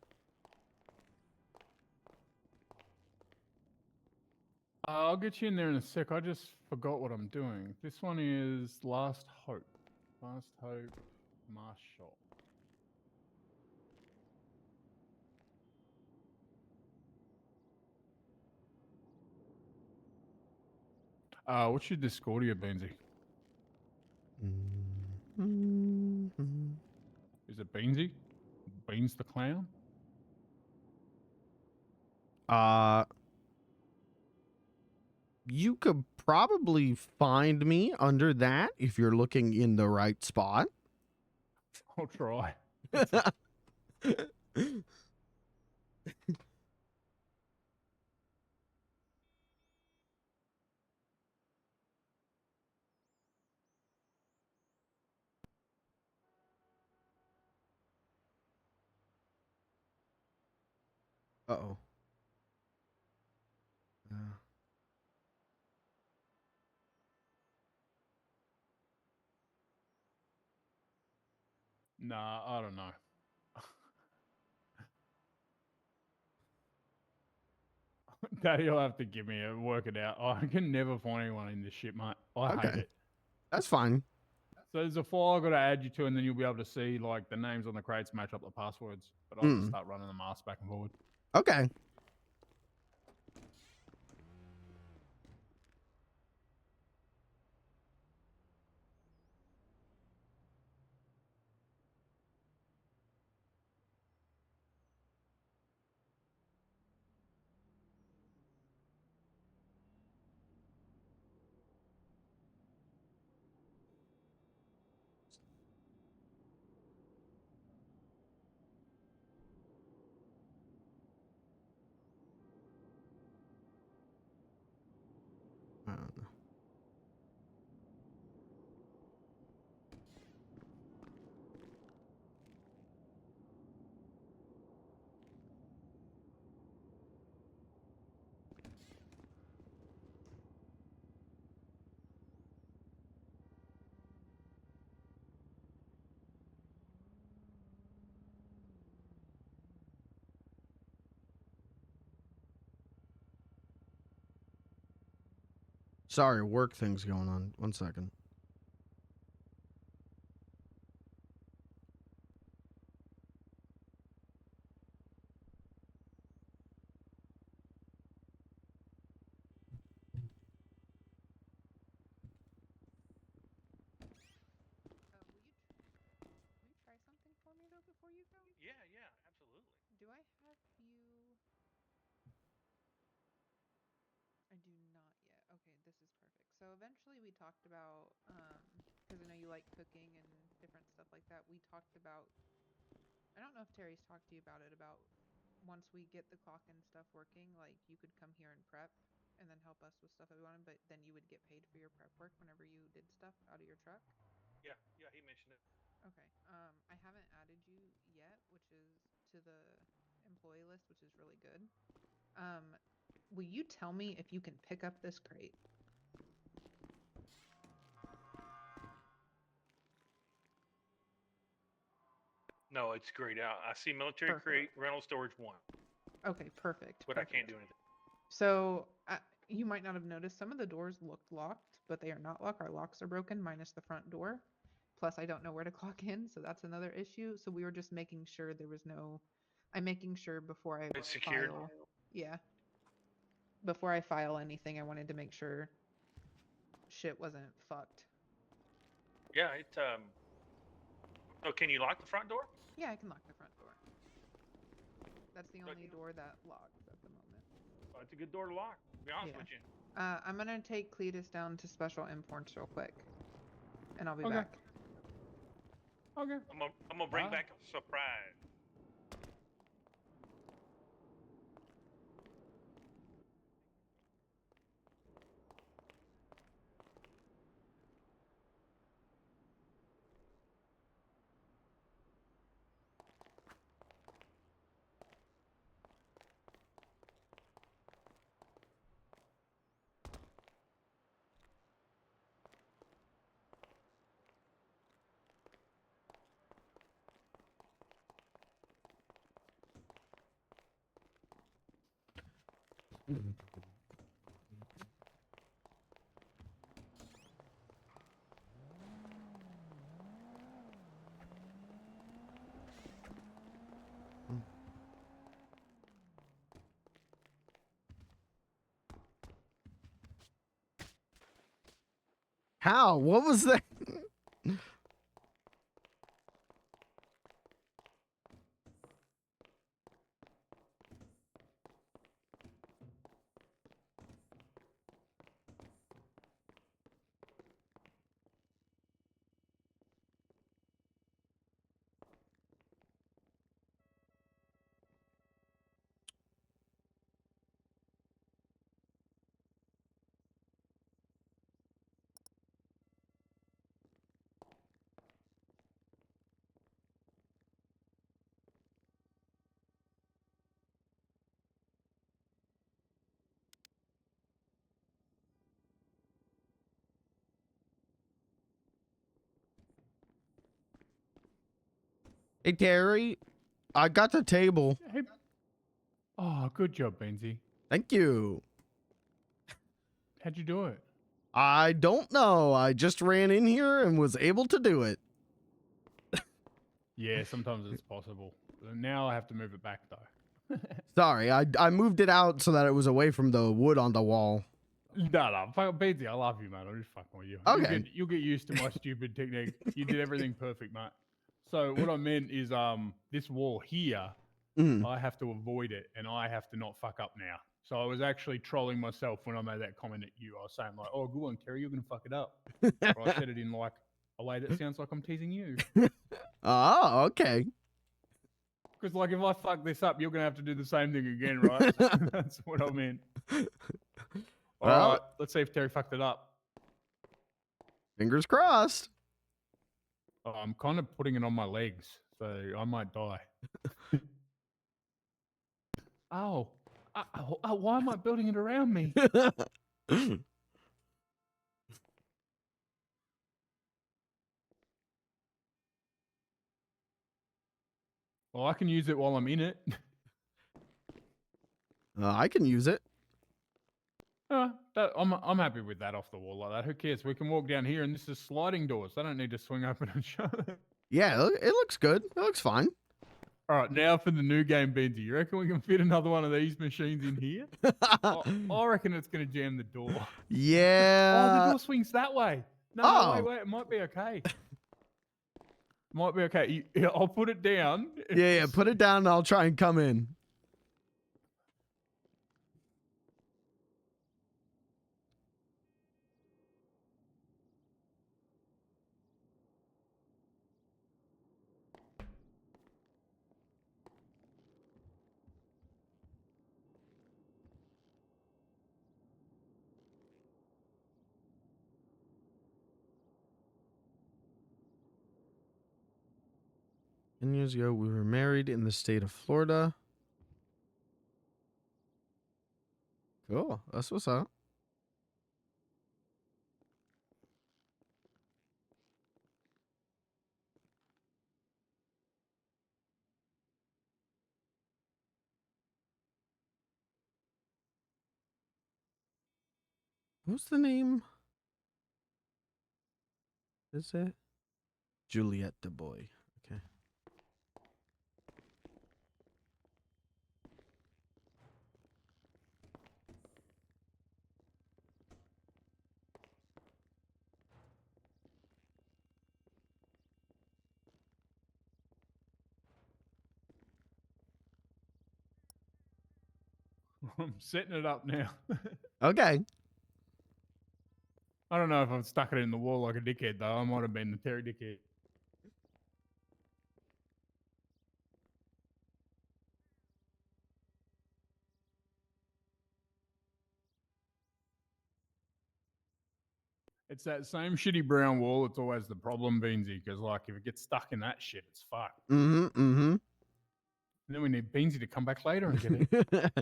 I'll get you in there in a sec. I just forgot what I'm doing. This one is Last Hope. Last Hope Mask Shop. What's your Discord here, Beansy? Is it Beansy? Beans the Clown? You could probably find me under that if you're looking in the right spot. I'll try. Uh-oh. Nah, I don't know. Daddy will have to give me a work it out. I can never find anyone in this shit, mate. I hate Okay. it. That's fine. So there's a file I've got to add you to, and then you'll be able to see like the names on the crates match up the passwords. But I'll just start running the mask back and forward. Okay. Sorry, work thing's going on. 1 second. Okay, this is perfect. So eventually we talked about, because I know you like cooking and different stuff like that. We talked about, I don't know if Terry's talked to you about it, about once we get the clock and stuff working, like you could come here and prep and then help us with stuff that we wanted, but then you would get paid for your prep work whenever you did stuff out of your truck. Yeah, yeah, he mentioned it. Okay. I haven't added you yet, which is to the employee list, which is really good. Will you tell me if you can pick up this crate? No, it's grayed out. I see military Perfect. crate, rental storage 1, Okay, perfect. but I can't do anything. So you might not have noticed some of the doors looked locked, but they are not locked. Our locks are broken, minus the front door. Plus, I don't know where to clock in, so that's another issue. So we were just making sure there was no. I'm making sure before I It's secured. file. Yeah. Before I file anything, I wanted to make sure shit wasn't fucked. Yeah, it So can you lock the front door? Yeah, I can lock the front door. That's the But- only door that locks at the moment. Oh, it's a good door to lock. To be honest Yeah. with you. I'm gonna take Cletus down to special imports real quick, and I'll be Okay. back. Okay. I'm gonna bring Wow. back a surprise. How? What was that? Hey, Terry, I got the table. Hey. Oh, good job, Benzie. Thank you. How'd you do it? I don't know. I just ran in here and was able to do it. Yeah, sometimes it's possible. Now I have to move it back though. Sorry, I moved it out so that it was away from the wood on the wall. No, Benzie, I love you, man. I'm just fucking with you. Okay. You'll get used to my stupid technique. You did everything perfect, mate. So what I meant is, this wall here, Mm. I have to avoid it, and I have to not fuck up now. So I was actually trolling myself when I made that comment at you. I was saying like, "Oh, good one, Terry, you're gonna fuck it up." But I said it in like a way that sounds like I'm teasing you. Oh, okay. Because like if I fuck this up, you're gonna have to do the same thing again, right? That's what I meant. All Well- right, let's see if Terry fucked it up. Fingers crossed. Oh, I'm kind of putting it on my legs, so I might die. Oh, why am I building it around me? Well, I can use it while I'm in it. I can use it. I'm happy with that off the wall like that. Who cares? We can walk down here, and this is sliding doors. I don't need to swing open and shut. Yeah, it looks good. It looks fine. All right, now for the new game, Benji. You reckon we can fit another one of these machines in here? I reckon it's going to jam the door. Oh, the Yeah. door swings that way. No, Oh. wait. It might be okay. Might be okay. I'll put it down. Yeah, put it down and I'll try and come in. 10 years ago, we were married in the state of Florida. Cool. That's what's up. What's the name? Is it Juliette Du Bois? Okay. I'm setting it up now. Okay. I don't know if I've stuck it in the wall like a dickhead, though. I might have been the Terry dickhead. It's that same shitty brown wall. It's always the problem, Beansy, because, like, if it gets stuck in that shit, it's fucked. Mm-hmm. Mm-hmm. And then we need Beansy to come back later and get it.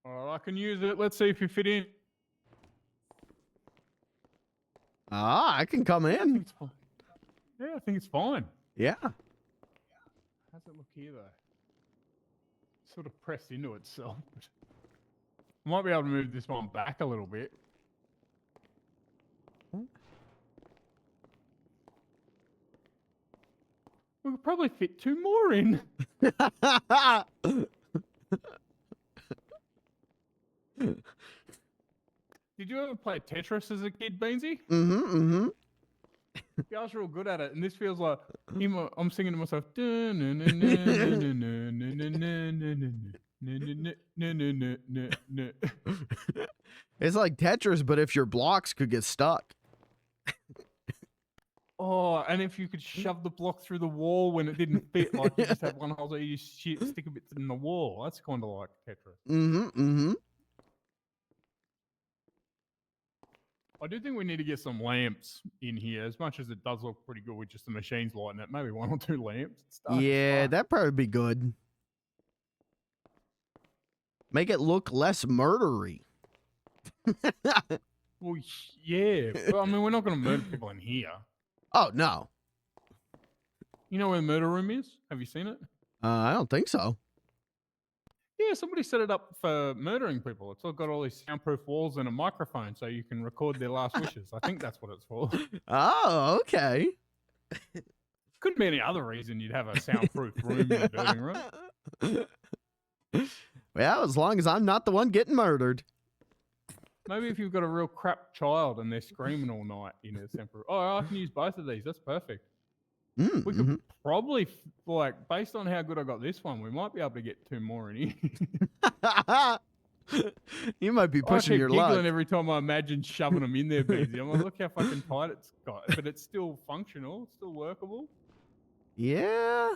All right, I can use it. Let's see if you fit in. I can come Yeah, I think in. it's fine. Yeah, I think it's fine. Yeah. How's it look here, though? Sort of pressed into itself. I might be able to move this one back a little bit. We could probably fit 2 more in. Did you ever play Tetris as a kid, Beansy? Mm-hmm. Mm-hmm. Yeah, I was real good at it, and this feels like I'm singing to myself. It's like Tetris, but if your blocks could get stuck. Oh, and if you could shove the block through the wall when it didn't fit, like you just have one hole that you stick a bit in the wall. That's kind of like Tetris. Mm-hmm. Mm-hmm. I do think we need to get some lamps in here, as much as it does look pretty good with just the machines lighting it. Maybe 1 or 2 lamps. It's dark as Yeah, fuck. that'd probably be good. Make it look less murdery. Well, yeah. But, I mean, we're not going to murder people in here. Oh, no. You know where the murder room is? Have you seen it? I don't think so. Yeah, somebody set it up for murdering people. It's all got all these soundproof walls and a microphone so you can record their last wishes. I think that's what it's for. Oh, okay. Couldn't be any other reason you'd have a soundproof room in a building, right? Well, as long as I'm not the one getting murdered. Maybe if you've got a real crap child and they're screaming all night, you know, soundproof. Oh, I can use both of these. That's perfect. Mm, We could probably, like, based on how good I got this one, we might be able to get 2 more in here. You might be I pushing keep your giggling luck. every time I imagine shoving them in there, Beansy. I'm like, look how fucking tight it's got. But it's still functional. It's still workable. Yeah.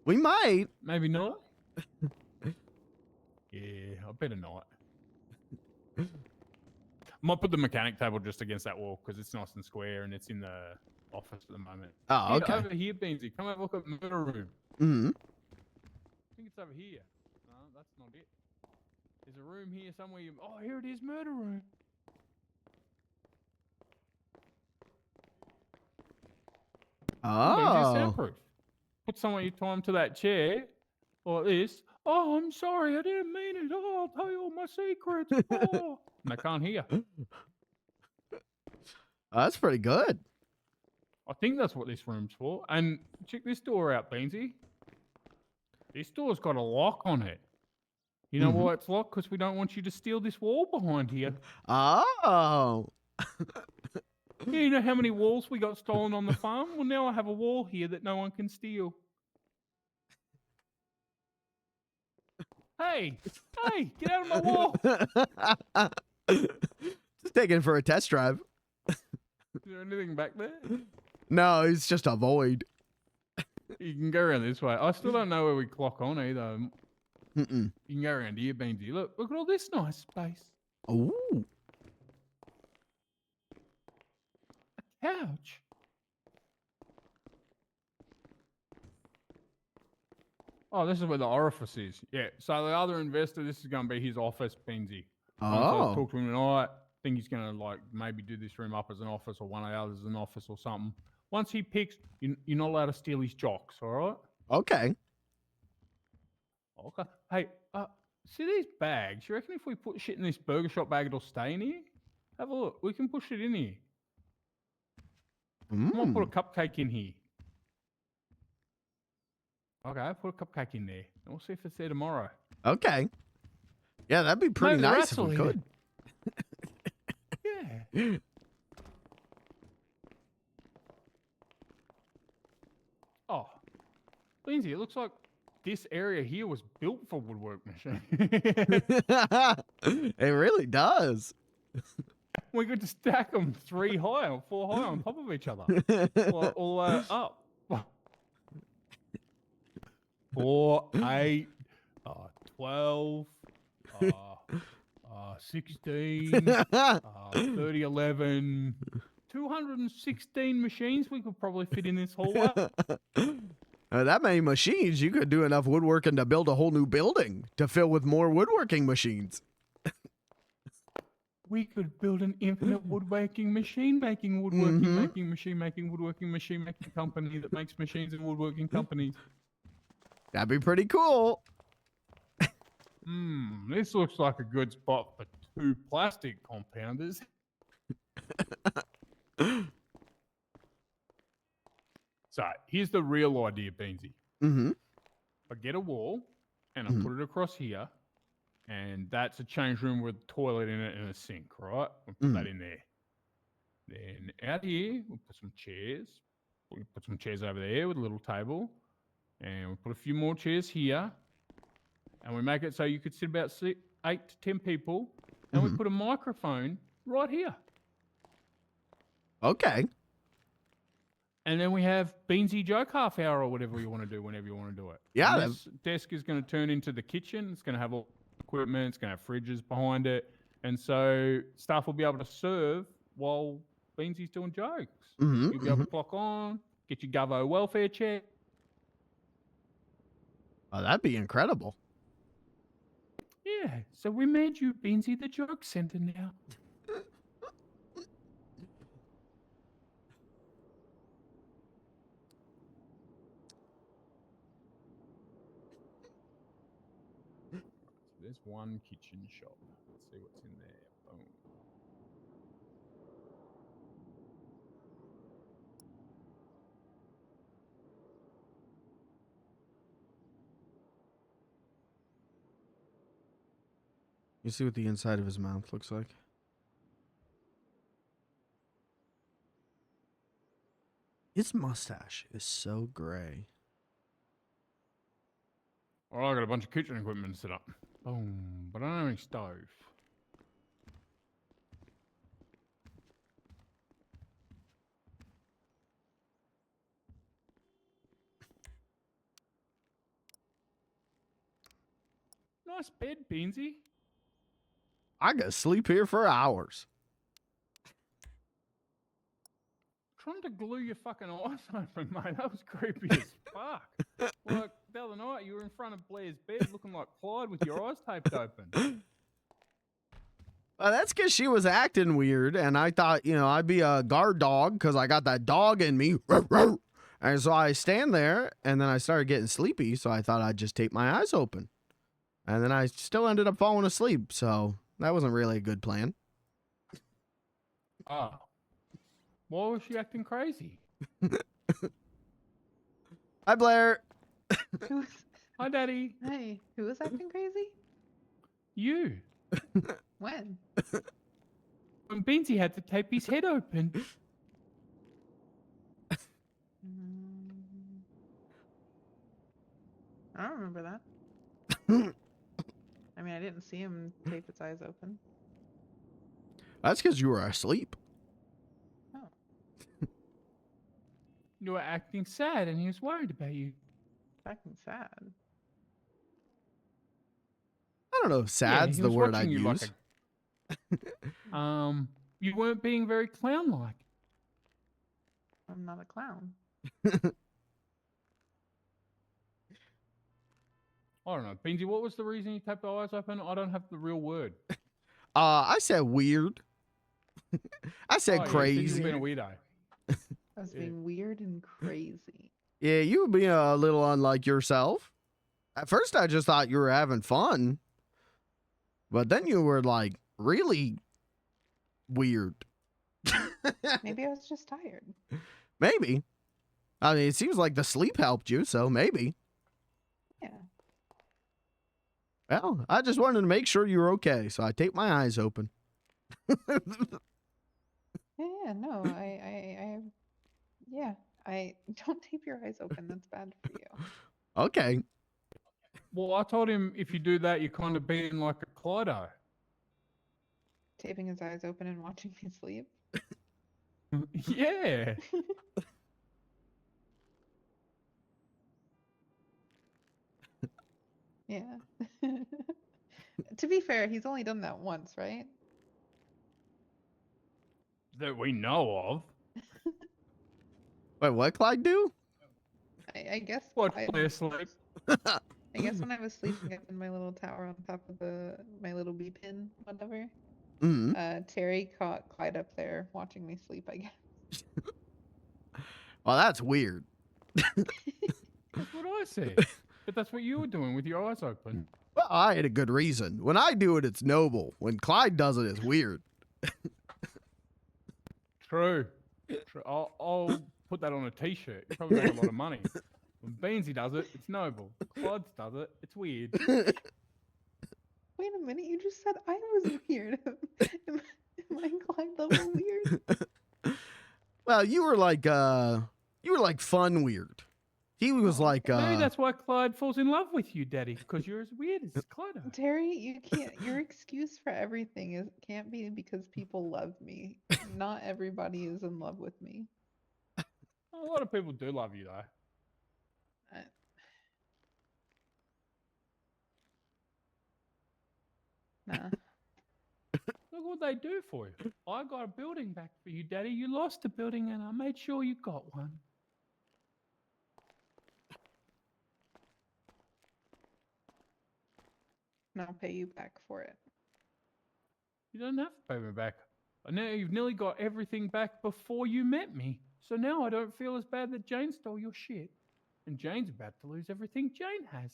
We might. Maybe not. Yeah, I better not. I might put the mechanic table just against that wall because it's nice and square and it's in the office at the moment. Oh, Here, okay. over here, Beansy. Come have a look at the murder room. Mm-hmm. I think it's over here. No, that's not it. There's a room here somewhere. Oh, here it is, murder room. Beansy, Oh. soundproof. Put some of your time to that chair or this. Oh, I'm sorry, I didn't mean it. Oh, I'll tell you all my secrets. Oh. And they can't hear. That's pretty good. I think that's what this room's for. And check this door out, Beansy. This door's got a lock on it. You know why it's locked? Because we don't want you to steal this wall behind here. Oh. Yeah, you know how many walls we got stolen on the farm? Well, now I have a wall here that no one can steal. Hey, hey, get out of my wall. Just taking it for a test drive. Is there anything back there? No, it's just a void. You can go around this way. I still don't know where we clock on either. Mm-mm. You can go around here, Beansy. Look at all this nice space. Ooh. Couch. Oh, this is where the orifice is. Yeah. So the other investor, this is going to be his office, Beansy. So I'll Oh. talk to him tonight. Think he's going to like maybe do this room up as an office or one of the others as an office or something. Once he picks, you're not allowed to steal his jocks, all right? Okay. Okay. Hey, see these bags? You reckon if we put shit in this burger shop bag, it'll stay in here? Have a look. We can push it in here. Come on, put a cupcake in here. Okay, put a cupcake in there. And we'll see if it's there tomorrow. Okay. Yeah, that'd be pretty Maybe the nice rats if will we eat could. it. Yeah. Oh, Lindsay, it looks like this area here was built for woodwork machine. It really does. We could stack them 3 high or 4 high on top of each other. All the way up. 4, 8, 12, 16, 30, 11, 216 machines we could probably fit in this hallway. That many machines, you could do enough woodworking to build a whole new building to fill with more woodworking machines. We could build an infinite woodworking machine making woodworking making machine making woodworking machine making company that makes machines and woodworking companies. That'd be pretty cool. This looks like a good spot for 2 plastic compounders. So here's the real idea, Beansy. Mm-hmm. I get a wall and I put it across here, and that's a change room with a toilet in it and a sink, right? We'll put that in there. Then out here, we'll put some chairs. We'll put some chairs over there with a little table, and we'll put a few more chairs here, and we make it so you could sit about 8 to 10 people, and we put a microphone right here. Okay. And then we have Beansy Joke half hour or whatever you want to do whenever you want to do it. Yeah. And this desk is going to turn into the kitchen. It's going to have all equipment. It's going to have fridges behind it. And so staff will be able to serve while Beansy's doing jokes. You'll be able to clock on, get your Gov welfare check. Oh, that'd be incredible. Yeah, so we made you Beansy the Joke Center now. There's one kitchen shop. Let's see what's in there. Boom. You see what the inside of his mouth looks like? His mustache is so gray. All right, I got a bunch of kitchen equipment set up. Boom. But I don't have any stove. Nice bed, Beansy. I could sleep here for hours. Trying to glue your fucking eyes open, mate. That was creepy as fuck. Like, the other night, you were in front of Blair's bed looking like Clyde with your eyes taped open. Well, that's because she was acting weird, and I thought, I'd be a guard dog because I got that dog in me. And so I stand there, and then I started getting sleepy, so I thought I'd just tape my eyes open. And then I still ended up falling asleep, so that wasn't really a good plan. Oh. Why was she acting crazy? Hi, Blair. Hi, Daddy. Hey, who was acting crazy? You. When? When Beansy had to tape his head open. I don't remember that. mean, I didn't see him tape his eyes open. That's because you were asleep. Oh, You were acting sad, and he was worried about you. fucking sad. I don't know if sad's he the was word I'd watching you use. You weren't being very clown-like. I'm not a clown. I don't know. Beansy, what was the reason you tapped your eyes open? I don't have the real word. I said weird. I said Oh, yeah, you said you were crazy. being a weirdo. I was Yeah. being weird and crazy. Yeah, you were being a little unlike yourself. At first, I just thought you were having fun. But then you were like really weird. Maybe I was just tired. Maybe. I mean, it seems like the sleep helped you, so maybe. Yeah. Well, I just wanted to make sure you were okay, so I taped my eyes open. Yeah, no, I don't tape your eyes open. That's bad for you. Okay. Well, I told him if you do that, you're kind of being like a Clydo. Taping his eyes open and watching me sleep. Yeah. Yeah. To be fair, he's only done that once, right? That we know of. Wait, what Clyde do? I guess Watch I play asleep. guess when I was sleeping up in my little tower on top of my little bee pin, whatever, Mm-hmm. Terry caught Clyde up there watching me sleep, I guess. Well, that's weird. That's what I said. But that's what you were doing with your eyes open. Well, I had a good reason. When I do it, it's noble. When Clyde does it, it's weird. True. True. I'll put that on a t-shirt. You probably make a lot of money. When Beansy does it, it's noble. Clyde does it, it's weird. Wait a minute, you just said I was weird. Am I Clyde level weird? Well, you were like fun weird. He was Oh, like Maybe that's why Clyde falls in love with you, Daddy, because you're as weird as Clyde. Terry, you can't. Your excuse for everything can't be because people love me. Not everybody is in love with me. A lot of people do love you, though. Uh, Nah. Look what they do for you. I got a building back for you, Daddy. You lost a building, and I made sure you got one. And I'll pay you back for it. You don't have to pay me back. I know you've nearly got everything back before you met me. So now I don't feel as bad that Jane stole your shit. And Jane's about to lose everything Jane has.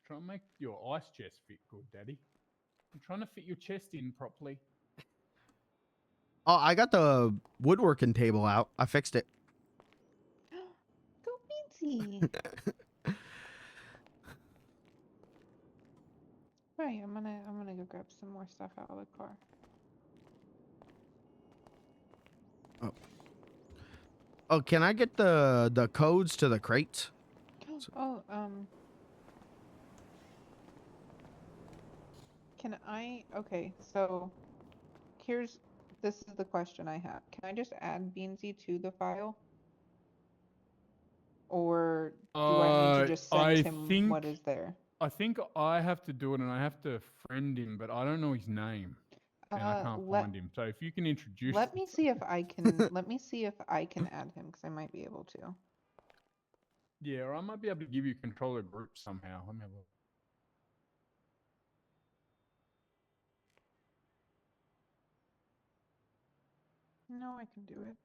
Try and make your ice chest fit good, Daddy. I'm trying to fit your chest in properly. oh, I got the woodworking table out. I fixed it. Go Beansy! Right, I'm gonna go grab some more stuff out of the car. Oh, can I get the codes to the crates? Oh, can I? Okay, so this is the question I have. Can I just add Beansy to the file? Or do I need to just send him what is there? I think I have to do it, and I have to friend him, but I don't know his name, and I can't find him. So if you can introduce, Let me see if I can. Let me see if I can add him because I might be able to. Yeah, or I might be able to give you control of group somehow. Let me have a look. No, I can do it.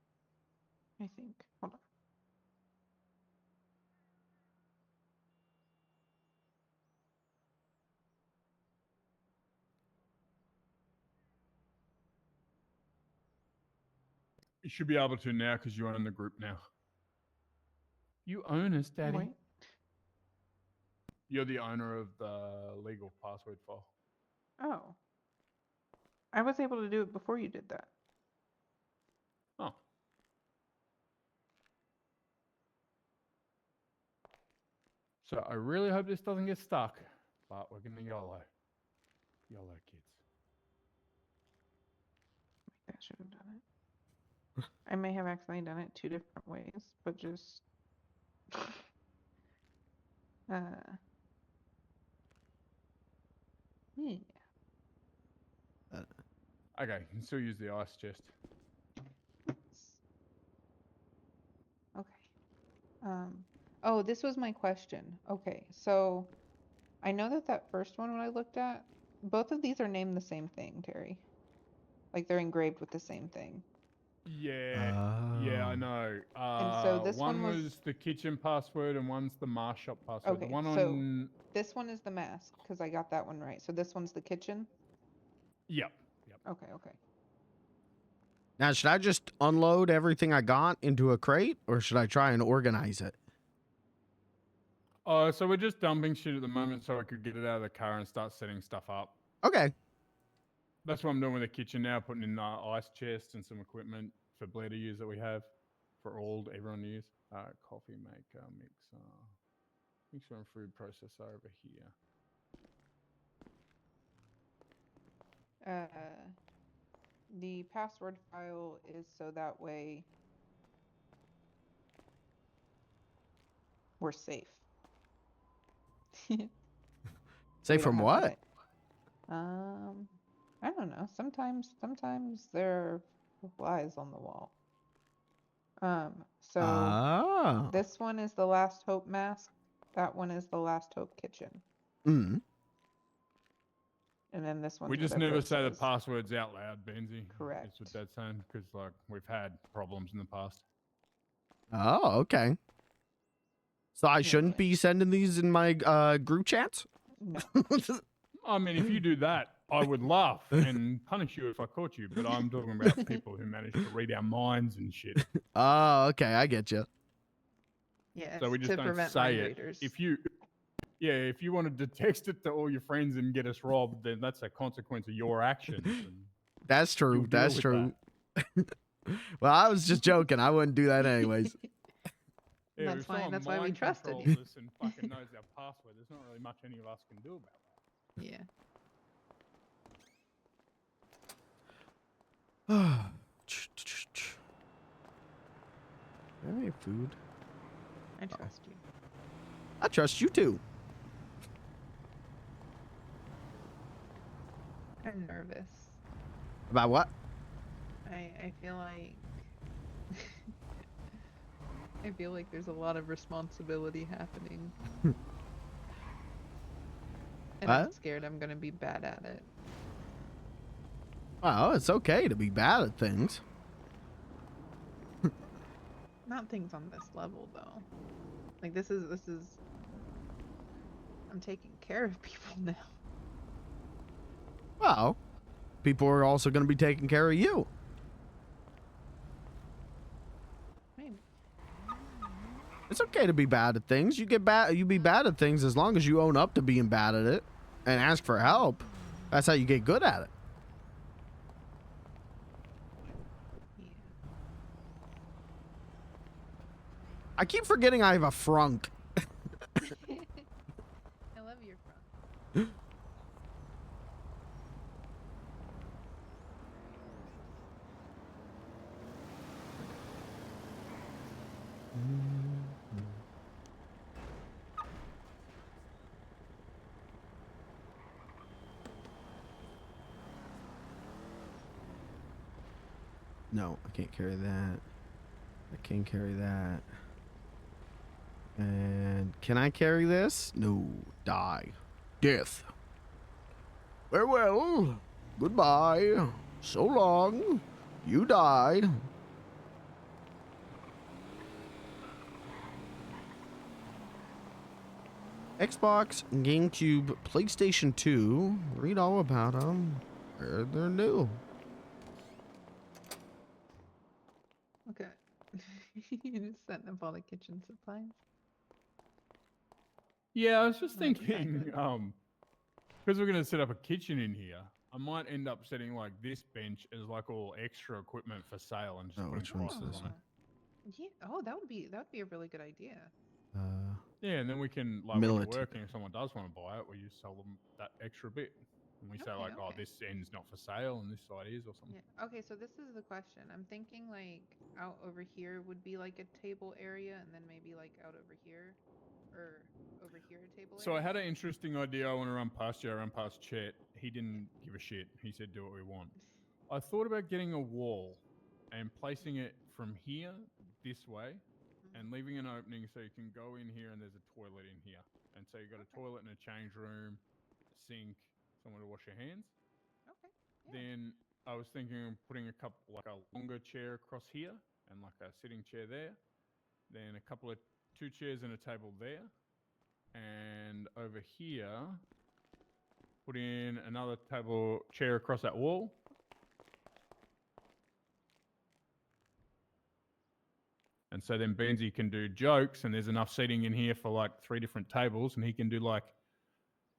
I think. Hold on. You should be able to now because you own the group now. You own us, Daddy. Wait. You're the owner of the legal password file. Oh. I was able to do it before you did that. Oh. So I really hope this doesn't get stuck, but we're gonna YOLO. YOLO, kids. I should have done it. I may have accidentally done it 2 different ways, but just yeah. Okay, you can still use the ice chest. Okay. Oh, this was my question. Okay, so I know that first one when I looked at, both of these are named the same thing, Terry. Like they're engraved with the same thing. Yeah, I Oh. know. And so this one one was- was the kitchen password and one's the mask shop password. Okay, The one so- on. This one is the mask because I got that one right. So this one's the kitchen. Yep. Okay, okay. Now, should I just unload everything I got into a crate, or should I try and organize it? So we're just dumping shit at the moment so I could get it out of the car and start setting stuff up. Okay. That's what I'm doing with the kitchen now, putting in the ice chest and some equipment for Blair to use that we have for everyone to use. Coffee maker, mixer and food processor over here. The password file is so that way we're safe. Say We don't from have what? I don't know. Sometimes there are flies on the wall. So Ah. this one is the Last Hope mask. That one is the Last Hope kitchen. Mm. And then this one. We just never say the passwords out loud, Benzie. Correct. That's what Dad's saying, because like we've had problems in the past. Oh, okay. So I shouldn't be sending these in my group chats? No. I mean, if you do that, I would laugh and punish you if I caught you. But I'm talking about people who manage to read our minds and shit. Oh, okay. I get you. Yes. So we just to don't prevent say mind it. readers. If you wanted to text it to all your friends and get us robbed, then that's a consequence of your actions. And That's true. you'll deal That's with true. Well, I was just joking. I wouldn't do that anyways. yeah, That's if fine, someone that's why we mind trusted controls you. us and fucking knows our password, there's not really much any of us can do about that. Yeah. Any food? I trust you. I trust you too. I'm nervous. About what? I feel like I feel like there's a lot of responsibility happening. And I'm What? scared I'm gonna be bad at it. Well, it's okay to be bad at things. Not things on this level though. Like this is I'm taking care of people now. Well, people are also going to be taking care of you. Maybe. It's okay to be bad at things. You be bad at things as long as you own up to being bad at it and ask for help. That's how you get good at it. Yeah. I keep forgetting I have a frunk. I love your front. No, I can't carry that. I can't carry that. And can I carry this? No. Die. Death. Farewell. Goodbye. So long. You die. Xbox, GameCube, PlayStation 2. Read all about them. They're new. Okay. You just setting up all the kitchen supplies. Yeah, I was just That's thinking, kinda- because we're gonna set up a kitchen in here. I might end up setting like this bench as like all extra equipment for sale and just Oh, putting which one's prices this on it. Yeah. Oh, that would be a really good idea. Yeah, and then we can like when Military. you're working, if someone does want to buy it, we just sell them that extra bit. And we say Okay, like, oh, okay. this end's not for sale and this side is or something. Yeah. Okay, so this is the question. I'm thinking like out over here would be like a table area, and then maybe like out over here, or over here a table So I area. had an interesting idea. I want to run past you. I ran past Chet. He didn't give a shit. He said, do what we want. I thought about getting a wall and placing it from here this way and leaving an opening so you can go in here and there's a toilet in here. And so you got a toilet and a change room, a sink, somewhere to wash your hands. Okay. Yeah. Then I was thinking of putting a longer chair across here and like a sitting chair there. Then two chairs and a table there. And over here, put in another chair across that wall. And so then Beansy can do jokes, and there's enough seating in here for like 3 different tables, and he can do like,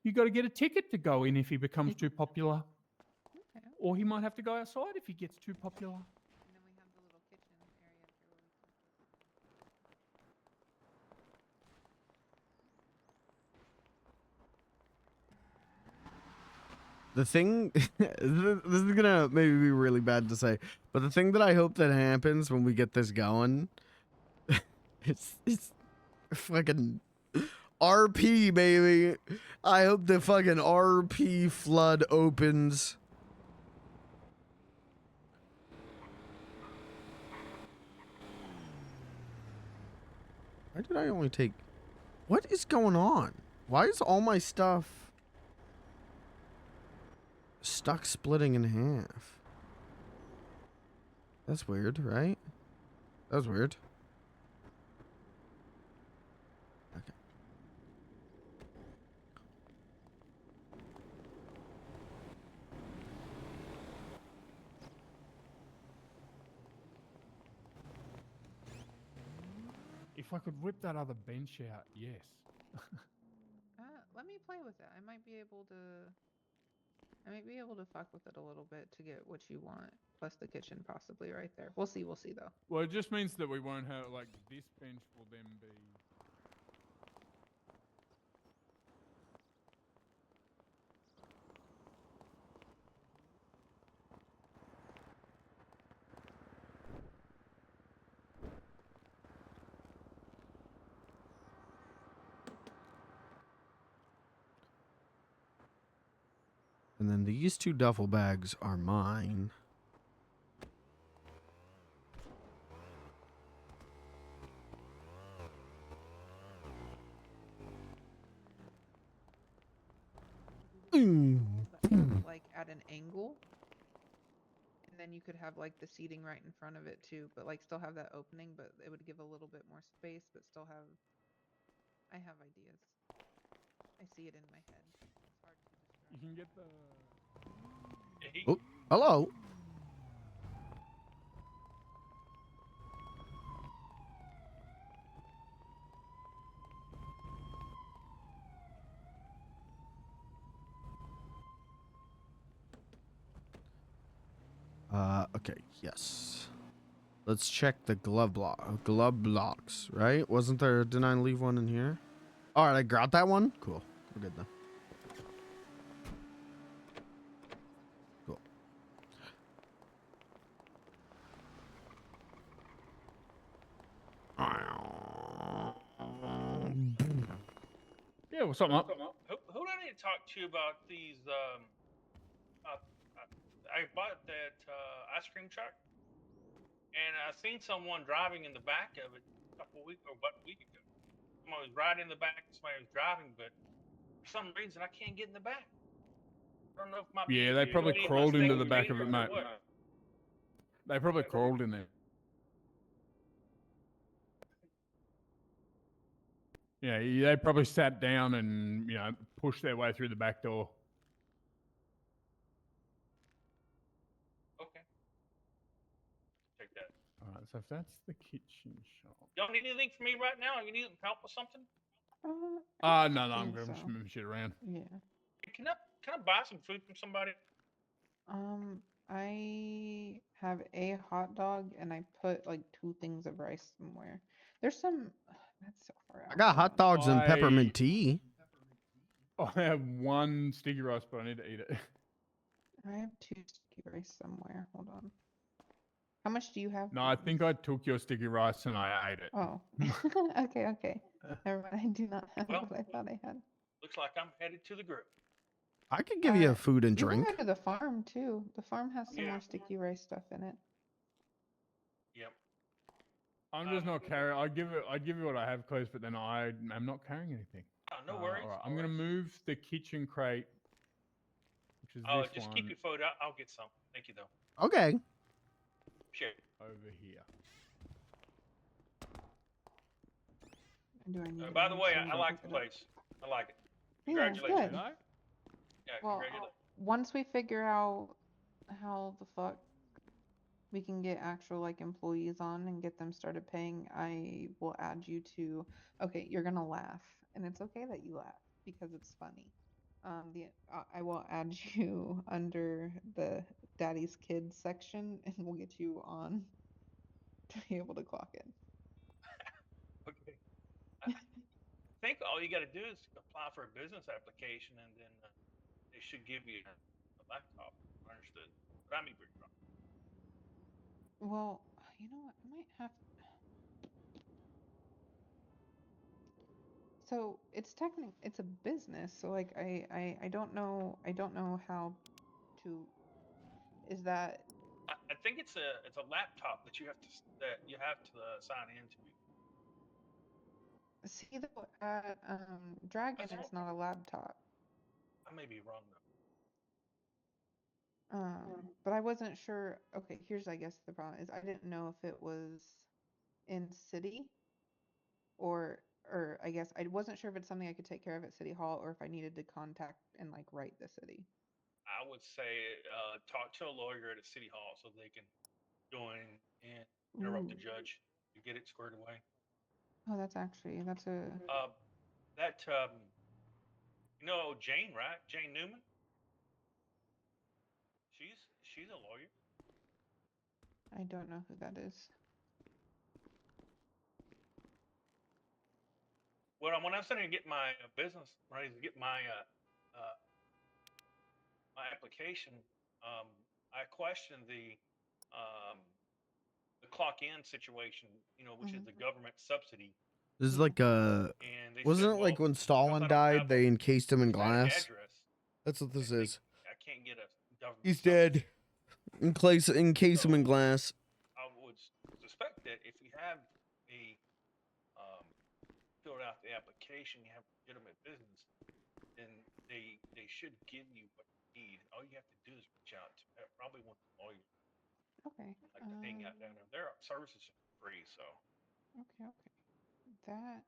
you got to get a ticket to go in if he becomes too popular. Okay. Or he might have to go outside if he gets too popular. And then we have the little kitchen area up here where we can. The thing, this is gonna maybe be really bad to say, but the thing that I hope that happens when we get this going, it's fucking RP, baby. I hope the fucking RP flood opens. Why did I only take? What is going on? Why is all my stuff stuck splitting in half? That's weird, right? That was weird. Okay. If I could whip that other bench out, yes. Let me play with it. I might be able to fuck with it a little bit to get what you want, plus the kitchen possibly right there. We'll see though. Well, it just means that we won't have, like, this bench will then be... And then these 2 duffel bags are mine. Like at an angle, and then you could have like the seating right in front of it too, but like still have that opening, but it would give a little bit more space, but still have. I have ideas. I see it in my head. It's hard to describe. You can get the... Oh, hello. Okay, yes. Let's check the glove blocks, right? Wasn't there, didn't I leave one in here? All right, I got that one. Cool. We're good then. Cool. Yeah, what's up, Mark? Who do I need to talk to about these? I bought that ice cream truck, and I seen someone driving in the back of it a week ago. Someone was riding in the back, somebody was driving, but for some reason I can't get in the back. I don't know if my Yeah, they probably crawled into the back of it, mate. They probably crawled in there. Yeah, they probably sat down and, you know, pushed their way through the back door. Okay. Take that. All right, so if that's the kitchen shop. Y'all need anything from me right now? You need help with something? No, I'm think just so. moving shit around. Yeah. Can I buy some food from somebody? I have a hot dog and I put like 2 things of rice somewhere. There's some. That's so far out. I got Hold hot on. dogs and peppermint tea. I have one sticky rice, but I need to eat it. I have 2 sticky rice somewhere. Hold on. How much do you have? No, I think I took your sticky rice and I ate it. Oh. Okay, okay. Never mind. I do not have Well- what I thought I had. Looks like I'm headed to the group. I could give you a food and You can drink. go to the farm too. The farm has some Yeah. more sticky rice stuff in it. Yep. I'm just not carrying. I'd give you what I have, close, but then I'm not carrying anything. Oh, no worries. All right, no I'm gonna worries. move the kitchen crate, which is Oh, this just one, keep your food. I'll get some. Thank you, though. Okay. Sure. over here. Do I need By the to way, send I it? like the Look it up. place. I like it. Yeah, it's Congratulations. good. Did I? Yeah, Well, congratulations. once we figure out how the fuck we can get actual like employees on and get them started paying, I will add you to. Okay, you're gonna laugh, and it's okay that you laugh because it's funny. I will add you under the Daddy's Kids section, and we'll get you on to be able to clock in. Okay. I think all you got to do is apply for a business application, and then they should give you a laptop. Understood. But I may be wrong. Well, you know what? I might have. So it's a business. So like I don't know how to. Is that I think it's a laptop that you have to sign into. see though at Dragon That's it's not a laptop. I may be wrong though. But I wasn't sure. Okay, here's I guess the problem is I didn't know if it was in city or I guess I wasn't sure if it's something I could take care of at City Hall or if I needed to contact and like write the city. I would say talk to a lawyer at a city hall so they can join and interrupt the Ooh. judge to get it squared away. Oh, that's a That you know Jane, right? Jane Newman. She's a lawyer. I don't know who that is. Well, when I was sitting to get my business ready to get my my application, I questioned the clock in situation, which is the government subsidy, This is like a. and they Wasn't said, it like well, when because I Stalin don't died, have they encased him in that glass? address, That's what this they- is. I can't get a government. He's subsidy. dead. Encase him in glass. I would suspect that if you have a filled out the application, you have legitimate business, then they should give you what you need. All you have to do is reach out to probably one lawyer Okay. like to hang out down there. Their services are free, so Okay. That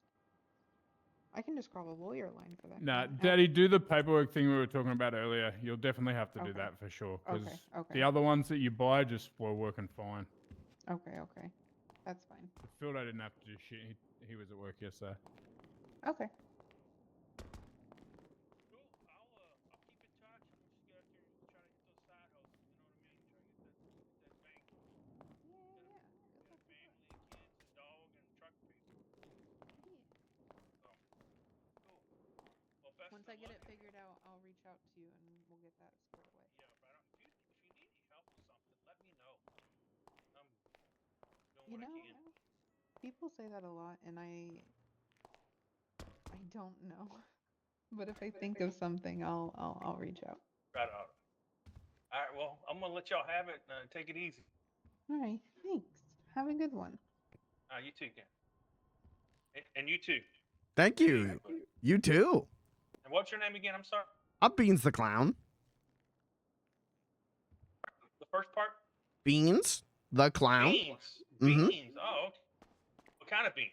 I can just call a lawyer line for that. Nah, can't I? Daddy, do the paperwork thing we were talking about earlier. You'll definitely have to do Okay. that for sure. Because Okay. the other ones that you buy just were working fine. Okay. That's fine. Phil didn't have to do shit. He was at work yesterday. Okay. cool. I'll keep in touch and we'll just get out there and try to get those side hustles. You know what I mean? Try to get that bank. Yeah. Got a family, kids, a dog, and truck fees. So cool. Well, best Once of I get luck. it figured out, I'll reach out to you and we'll get that squared away. Yeah, right on. If you need any help with something, let me know. I'm doing You what know, I can. people say that a lot, and I don't know. But if I think of something, I'll reach out. Right on. All right. Well, I'm gonna let y'all have it. Take it easy. All right. Thanks. Have a good one. You too, Ken. And you too. Thank you. You too. And what's your name again? I'm sorry. I'm Beans the Clown. The first part. Beans the Clown. Beans. Mhm. Beans. Oh, okay. What kind of beans?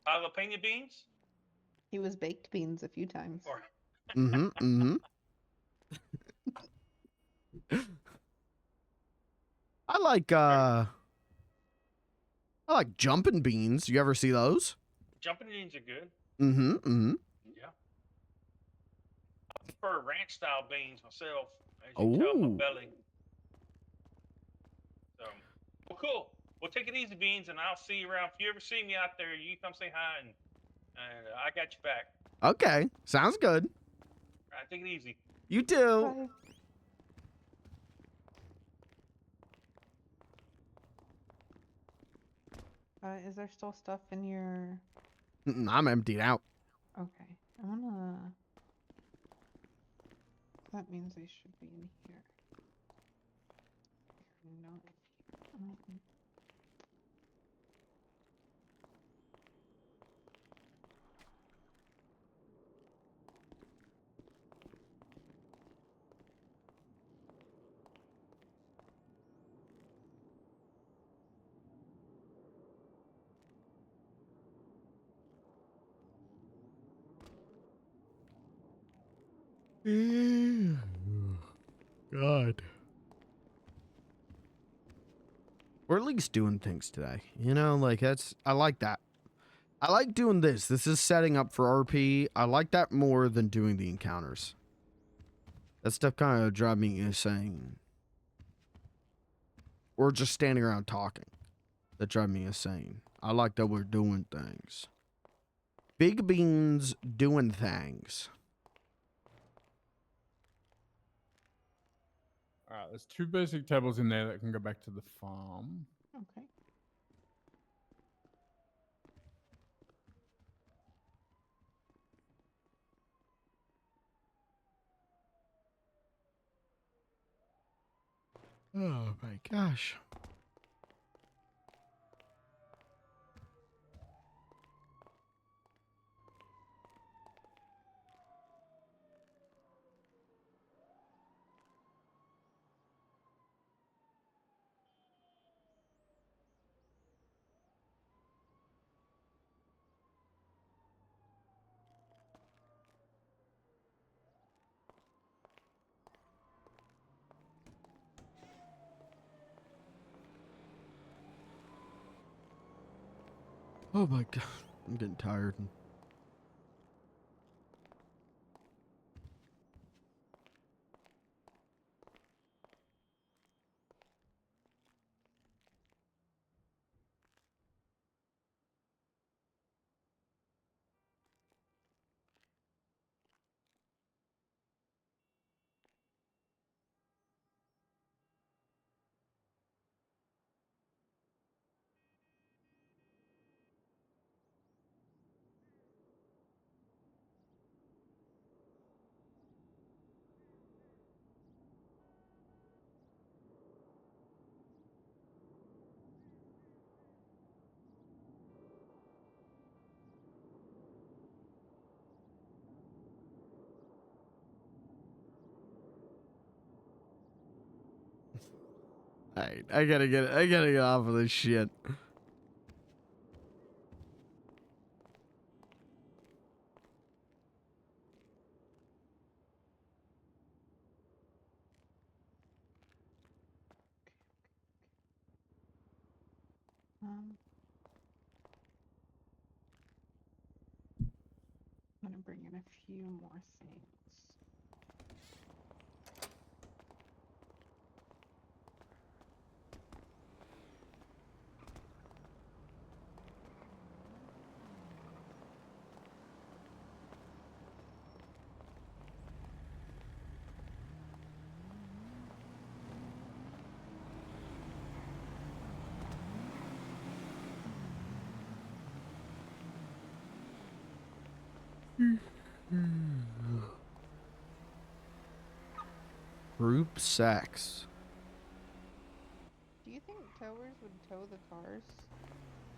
Jalapeno beans? He was baked beans a few times. Or Mm-hmm. I like jumping beans. You ever see those? jumping beans are good. Mm-hmm. Yeah. prefer ranch style beans myself, as you can tell my Ooh. belly. So, well, cool. Well, take it easy, beans, and I'll see you around. If you ever see me out there, you come say hi, and I got you back. Okay, sounds good. All right, take it easy. You too. Bye. Is there still stuff in your... I'm emptied out. Okay, I'm gonna... That means they should be in here. No. God. We're at least doing things today. You know, like I like that. I like doing this. This is setting up for RP. I like that more than doing the encounters. That stuff kind of drives me insane. Or just standing around talking. That drives me insane. I like that we're doing things. Big Beans doing things. Alright, there's 2 basic tables in there that can go back to the farm. Okay. Oh my gosh. Oh my god. I'm getting tired. Alright, I gotta get off of this shit. I'm gonna bring in a few more things. Group sex. Do you think towers would tow the cars?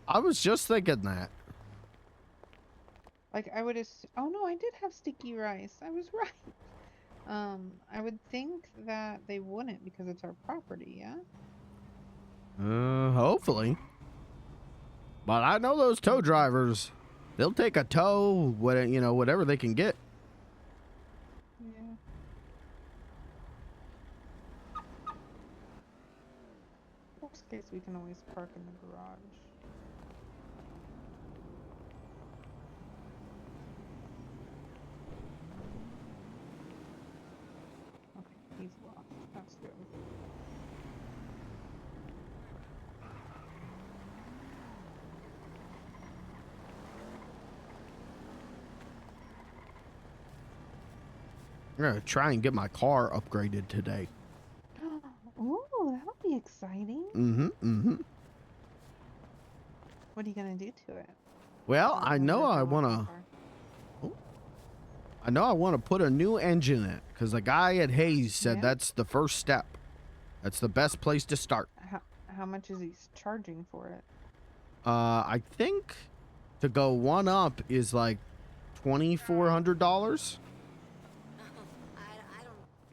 I was just thinking that. Like I would oh no, I did have sticky rice. I was right. I would think that they wouldn't because it's our property, yeah? Hopefully. But I know those tow drivers. They'll take a tow, whatever they can get. Yeah. Worst case, we can always park in the garage. I'm gonna try and get my car upgraded today. Ooh, that'll be exciting. Mm-hmm. What are you gonna do to it? Well, Or I know whatever I you want wanna. for I know I want to put a new engine in it because the guy at Hayes said Yeah? that's the first step. That's the best place to start. How much is he charging for it? I think to go one up is like $2,400.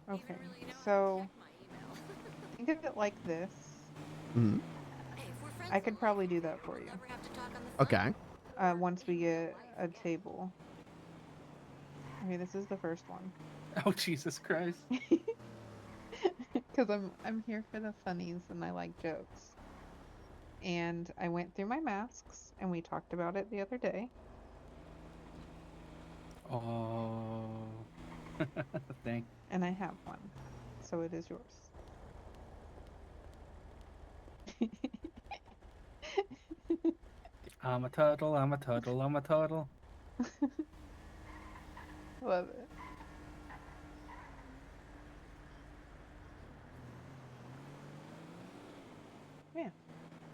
Okay, so think of it like this. Mm-hmm. I could probably do that for you. Okay. Once we get a table. Okay, this is the first one. Oh, Jesus Christ. Because I'm here for the funnies and I like jokes. And I went through my masks and we talked about it the other day. Oh. Thank. And I have one. So it is yours. I'm a turtle, I'm a turtle, I'm a turtle. Love it. Yeah.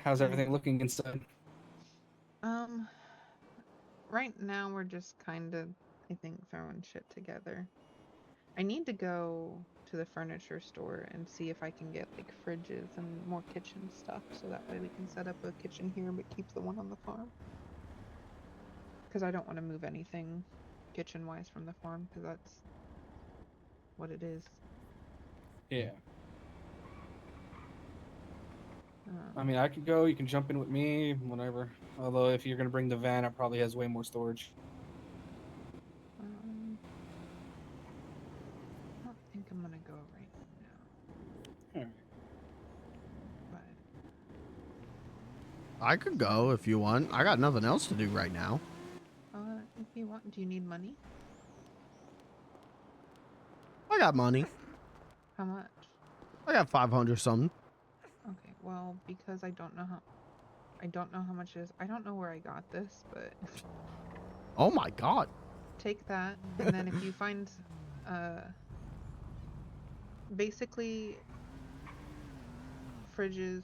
How's everything looking inside? Right now we're just kind of, I think, throwing shit together. I need to go to the furniture store and see if I can get like fridges and more kitchen stuff so that way we can set up a kitchen here but keep the one on the farm. Because I don't want to move anything kitchen wise from the farm because that's what it is. Yeah. I Um, mean, I could go. You can jump in with me, whatever. Although, if you're gonna bring the van, it probably has way more storage. I don't think I'm gonna go right now. Alright. But I could go if you want. I got nothing else to do right now. if you want, do you need money? I got money. How much? I got 500 something. Okay, well, because I don't know how much it is. I don't know where I got this, but Oh my God. take that, and then if you find, basically fridges,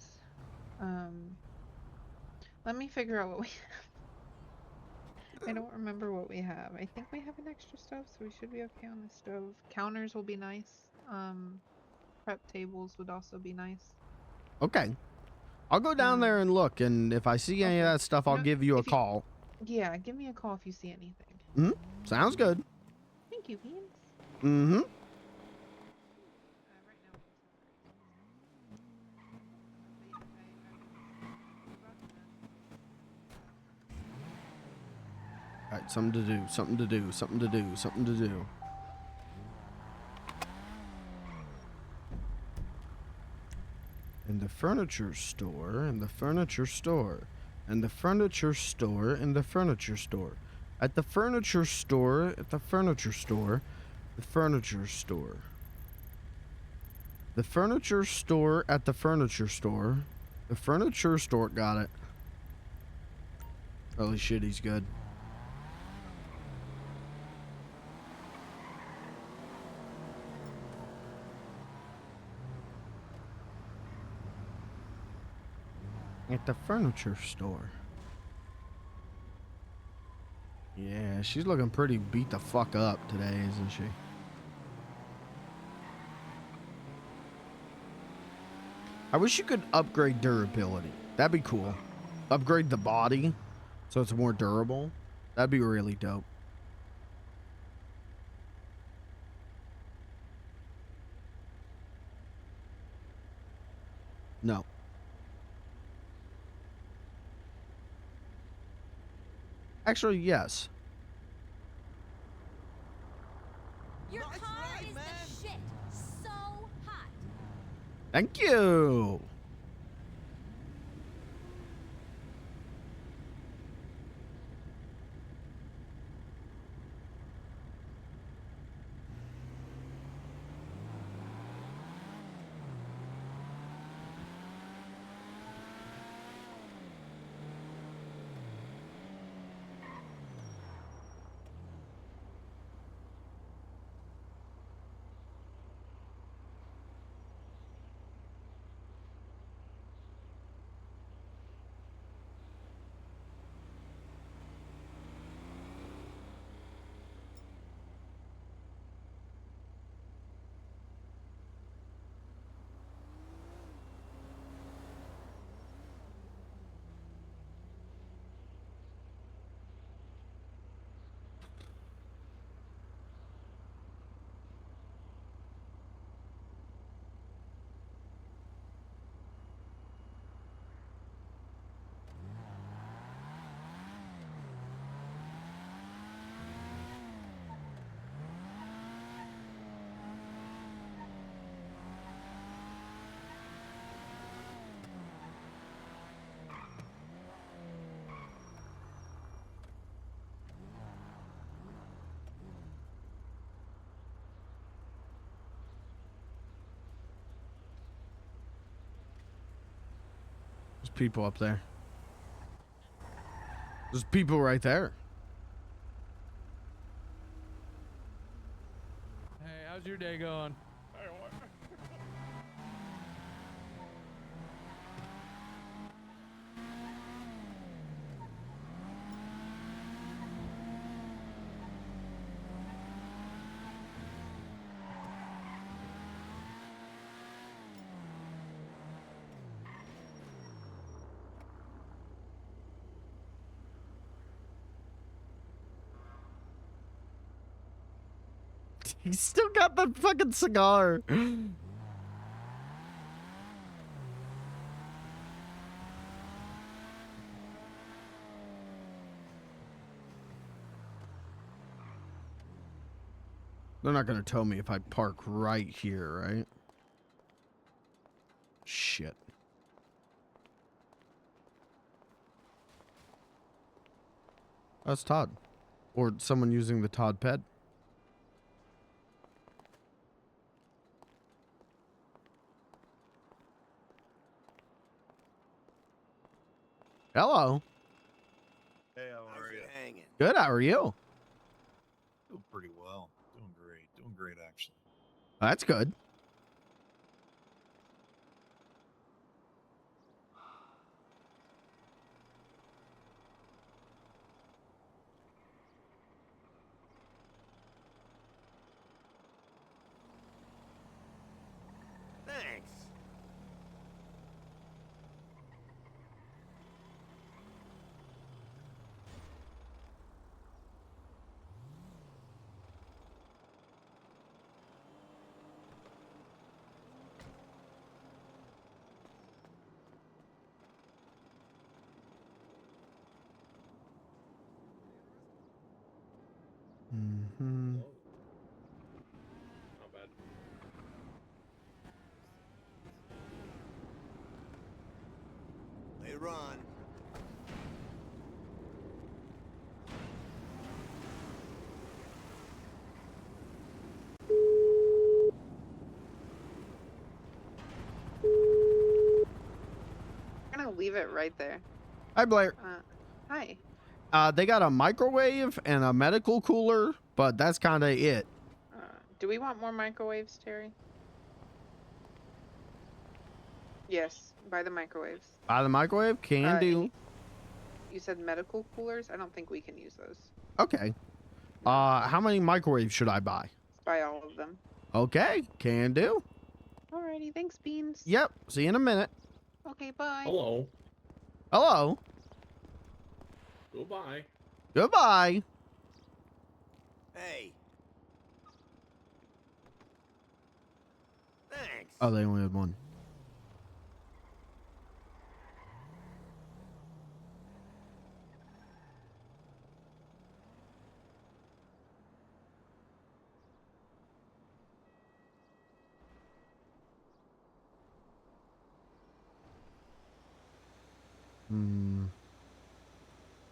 let me figure out what we have. I don't remember what we have. I think we have an extra stove, so we should be okay on the stove. Counters will be nice. Prep tables would also be nice. Okay. I'll go down there and look, and if I see any of Okay. that stuff, I'll No, give you a if you- call. Yeah, give me a call if you see anything. Sounds good. Thank you, Beans. Mm-hmm. Right now All right, something to do, something to do, something to do, something to do. In the furniture store, in the furniture store, and the furniture store, and the furniture store. At the furniture store, at the furniture store, the furniture store. The furniture store at the furniture store. The furniture store, got it. Holy shit, he's good. At the furniture store. Yeah, she's looking pretty beat the fuck up today, isn't she? I wish you could upgrade durability. That'd be cool. Upgrade the body so it's more durable. That'd be really dope. No. Actually, yes. Your car is the shit. So hot. Thank you. There's people up there. There's people right there. Hey, how's your day going? He's still got the fucking cigar. They're not gonna tell me if I park right here, right? Shit. That's Todd. Or someone using the Todd ped. Hello. Hey, how are you? Hanging. Good, how are you? Doing pretty well. Doing great. Doing great, actually. That's good. Thanks. Mm-hmm. Not bad. They run. I'm gonna leave it right there. Hi, Blair. Hi. They got a microwave and a medical cooler, but that's kind of it. Do we want more microwaves, Terry? Yes, buy the microwaves. Buy the microwave? Can do. You said medical coolers? I don't think we can use those. Okay. How many microwaves should I buy? Buy all of them. Okay, can do. Alrighty, thanks, Beans. Yep, see you in a minute. Okay, bye. Hello. Hello. Goodbye. Goodbye. Hey. Thanks. Oh, they only had one.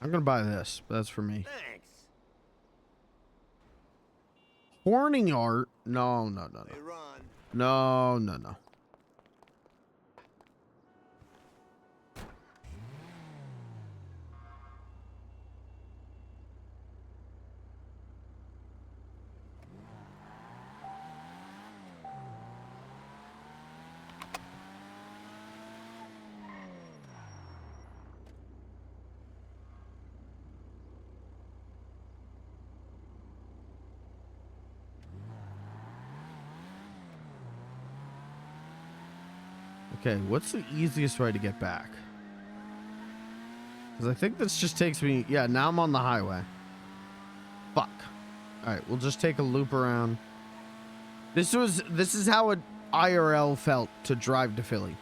I'm gonna buy this. That's for me. Thanks. Horning art? No, no, no, They no. run. No, no, no. Okay, what's the easiest way to get back? Because I think this just takes me... Yeah, now I'm on the highway. Fuck. Alright, we'll just take a loop around. This is how it IRL felt to drive to Philly.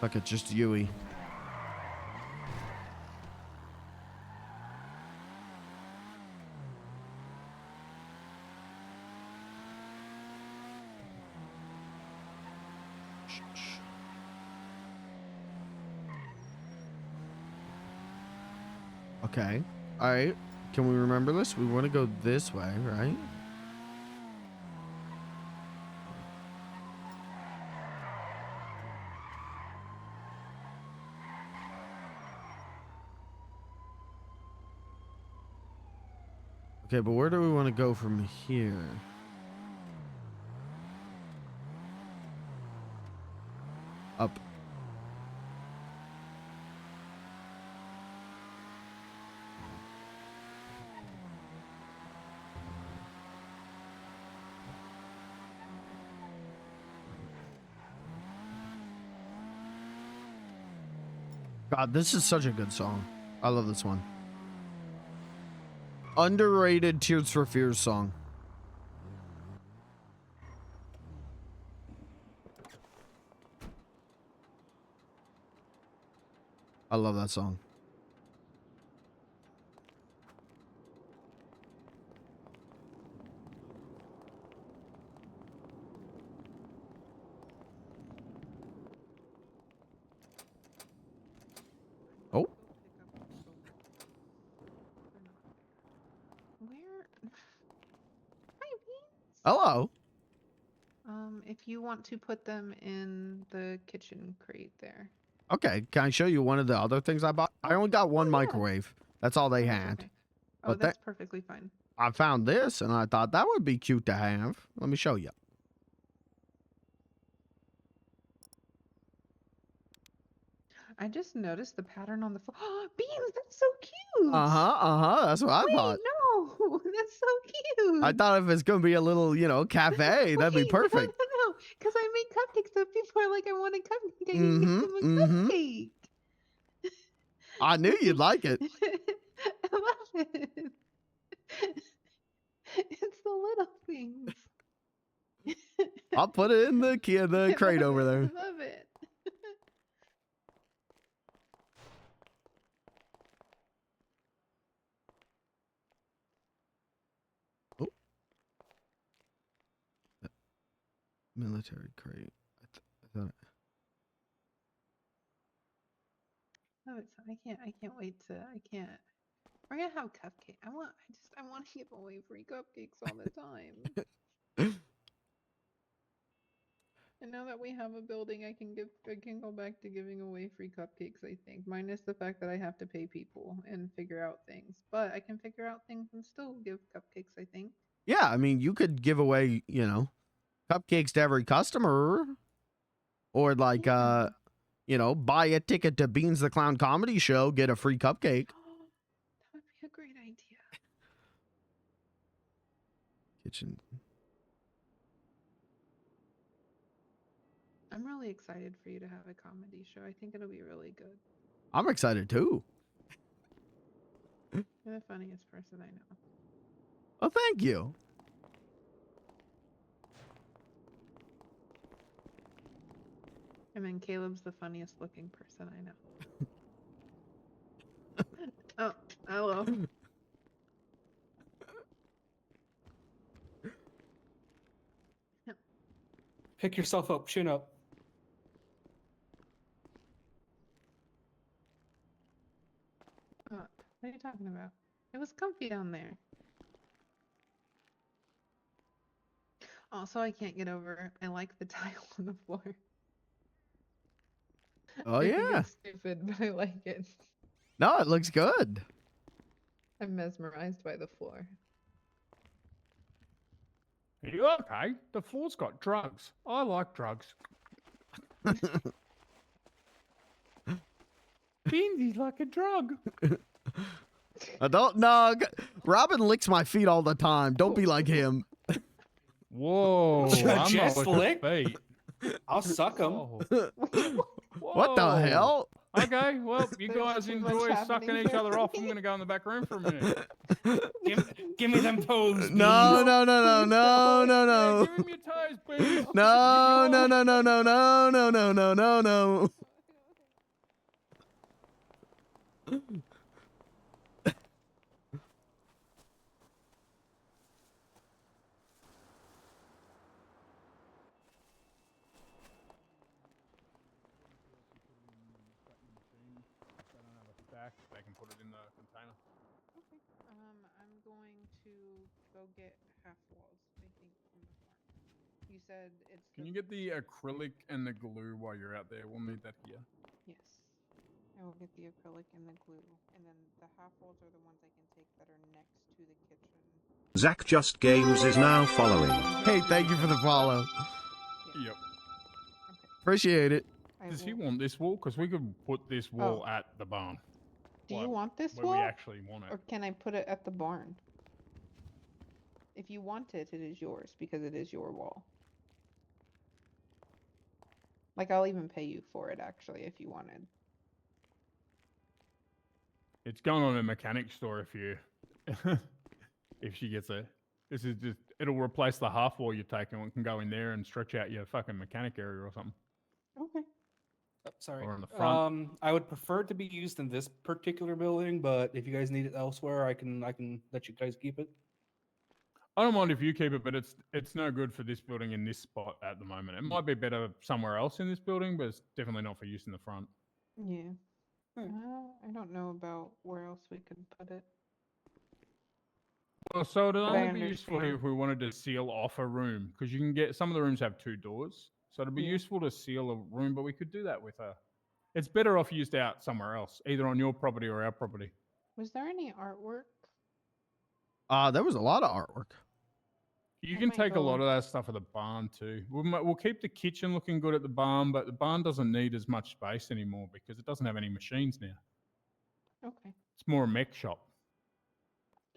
Fuck it, just Yui. Okay. All right. Can we remember this? We want to go this way, right? Okay, but where do we want to go from here? Up. God, this is such a good song. I love this one. Underrated Tears for Fears song. I love that song. Oh. Where? Hi, Beans. Hello. If you want to put them in the kitchen crate there. Okay, can I show you one of the other things I bought? I only got one yeah. microwave. That's all they Oh, that's had. okay. Oh, But that's perfectly fine. I found this and I thought that would be cute to have. Let me show you. I just noticed the pattern on the floor. Beans, that's so cute. That's what I Wait, thought. no, that's so cute. I thought if it's gonna be a little, cafe, that'd be Wait, perfect. No, because I make cupcakes, so people are like, I want a cupcake. I can give them a cupcake. I knew you'd like it. I love it. It's the little things. I'll put it in the crate over there. I love it. Oh. Military crate. I thought. Oh, I can't wait to. I can't. We're gonna have cupcake. I want to give away free cupcakes all the time. And now that we have a building, I can go back to giving away free cupcakes, I think. Minus the fact that I have to pay people and figure out things. But I can figure out things and still give cupcakes, I think. Yeah, I mean, you could give away, cupcakes to every customer, or like, Yeah. buy a ticket to Beans the Clown Comedy Show, get a free cupcake. That would be a great idea. Kitchen. I'm really excited for you to have a comedy show. I think it'll be really good. I'm excited too. You're the funniest person I know. Oh, thank you. And then Caleb's the funniest looking person I know. Oh, hello. Pick yourself up, chin up. What are you talking about? It was comfy down there. Also, I can't get over. I like the tile on the floor. Oh, I think yeah. it's stupid, but I like it. No, it looks good. I'm mesmerized by the floor. Are you okay? The floor's got drugs. I like drugs. Beansy's like a drug. I don't know. Robin licks my feet all the time. Don't be like him. Whoa, I'm Just not lick? feet. I'll suck them. What the hell? Okay, well, you There's guys too much enjoy happening sucking each here other for off. I'm me. gonna go in the back room for a minute. Give me them toes. No, Beans. no, no, no, no, no, Yeah, no. give him your toes, please. No, no, no, no, no, no, no, no, no, no, no. They can put it in the container. Okay. I'm going to go get half walls, I think, from the farm. You said it's Can the... you get the acrylic and the glue while you're out there? We'll need that here. Yes. I will get the acrylic and the glue. And then the half walls are the ones I can take that are next to the kitchen Zach Just Games is now following. Hey, thank you for the follow. Yep. Appreciate it. Does he want this wall? Because we could put this wall at the barn. Do you Like, want this where wall? we actually want it. Or can I put it at the barn? If you want it, it is yours because it is your wall. Like, I'll even pay you for it, actually, if you wanted. It's going on a mechanic store if you, if she gets it. This is just, it'll replace the half wall you're taking. It can go in there and stretch out your fucking mechanic area or something. Okay. Oh, sorry. Or in the front. I would prefer it to be used in this particular building, but if you guys need it elsewhere, I can let you guys keep it. I don't mind if you keep it, but it's no good for this building in this spot at the moment. It might be better somewhere else in this building, but it's definitely not for use in the front. Yeah. I don't know about where else we could put it. Well, so it'll But I only be useful here if we wanted to seal off a room, because you can get, some of the rooms have 2 doors. So it'll be Yeah. useful to seal a room, but we could do that with a, it's better off used out somewhere else, either on your property or our property. Was there any artwork? There was a lot of artwork. You I can might take a lot go- of that stuff at the barn too. We'll keep the kitchen looking good at the barn, but the barn doesn't need as much space anymore because it doesn't have any machines now. Okay. It's more a mech shop.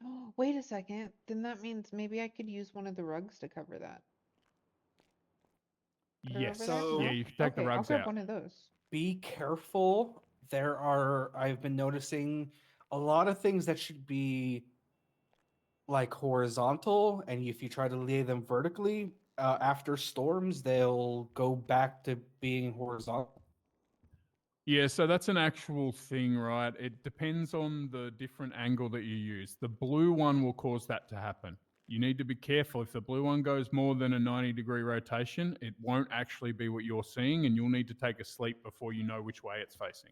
Oh, wait a second. Then that means maybe I could use one of the rugs to cover that. Put her Yes. over there? So- Yeah, you can take the Okay, I'll rugs grab out. one of those. Be careful. I've been noticing a lot of things that should be like horizontal, and if you try to lay them vertically, after storms, they'll go back to being horizontal. Yeah, so that's an actual thing, right? It depends on the different angle that you use. The blue one will cause that to happen. You need to be careful. If the blue one goes more than a 90-degree rotation, it won't actually be what you're seeing, and you'll need to take a sleep before you know which way it's facing.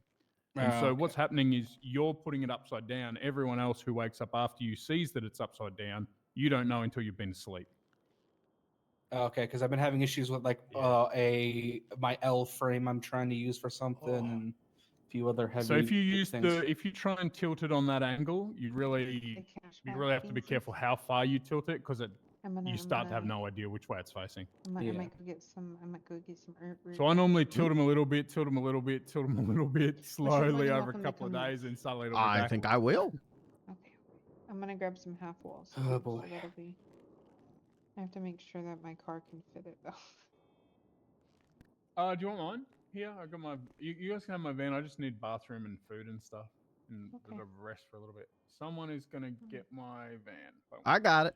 And so what's happening is you're putting it upside down. Everyone else who wakes up after you sees that it's upside down. You don't know until you've been asleep. Okay, because I've been having issues with like my L frame I'm trying to use for something, and a few other heavy. So if you use things. if you try and tilt it on that angle, you really have to be careful how far you tilt it, because you start to have no idea which way it's facing. I might go get some. I might go get some So I normally tilt them a little bit, tilt them a little bit, tilt them a little bit, slowly more than over a welcome to couple of come days, next. and suddenly it'll be I back. think I will. Okay. I'm gonna grab some half walls. Oh, too, boy. So that'll be. I have to make sure that my car can fit it though. Do you want mine? Here, I got my. You guys can have my van. I just need bathroom and food and stuff, and a bit of rest for a little bit. Someone is gonna get my van. I got it.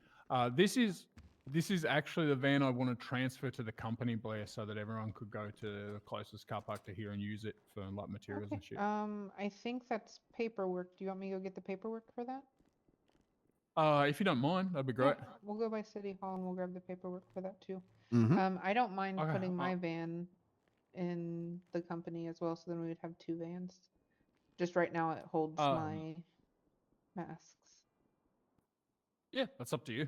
This is actually the van I want to transfer to the company, Blair, so that everyone could go to the closest car park to here and use it for like materials and shit. I think that's paperwork. Do you want me to go get the paperwork for that? If you don't mind, that'd be great. Yeah, we'll go by City Hall and we'll grab the paperwork for that too. Mhm. I don't mind Okay, putting my van in the company as well, so then we would have 2 vans. Just right now it holds my masks. Yeah, that's up to you.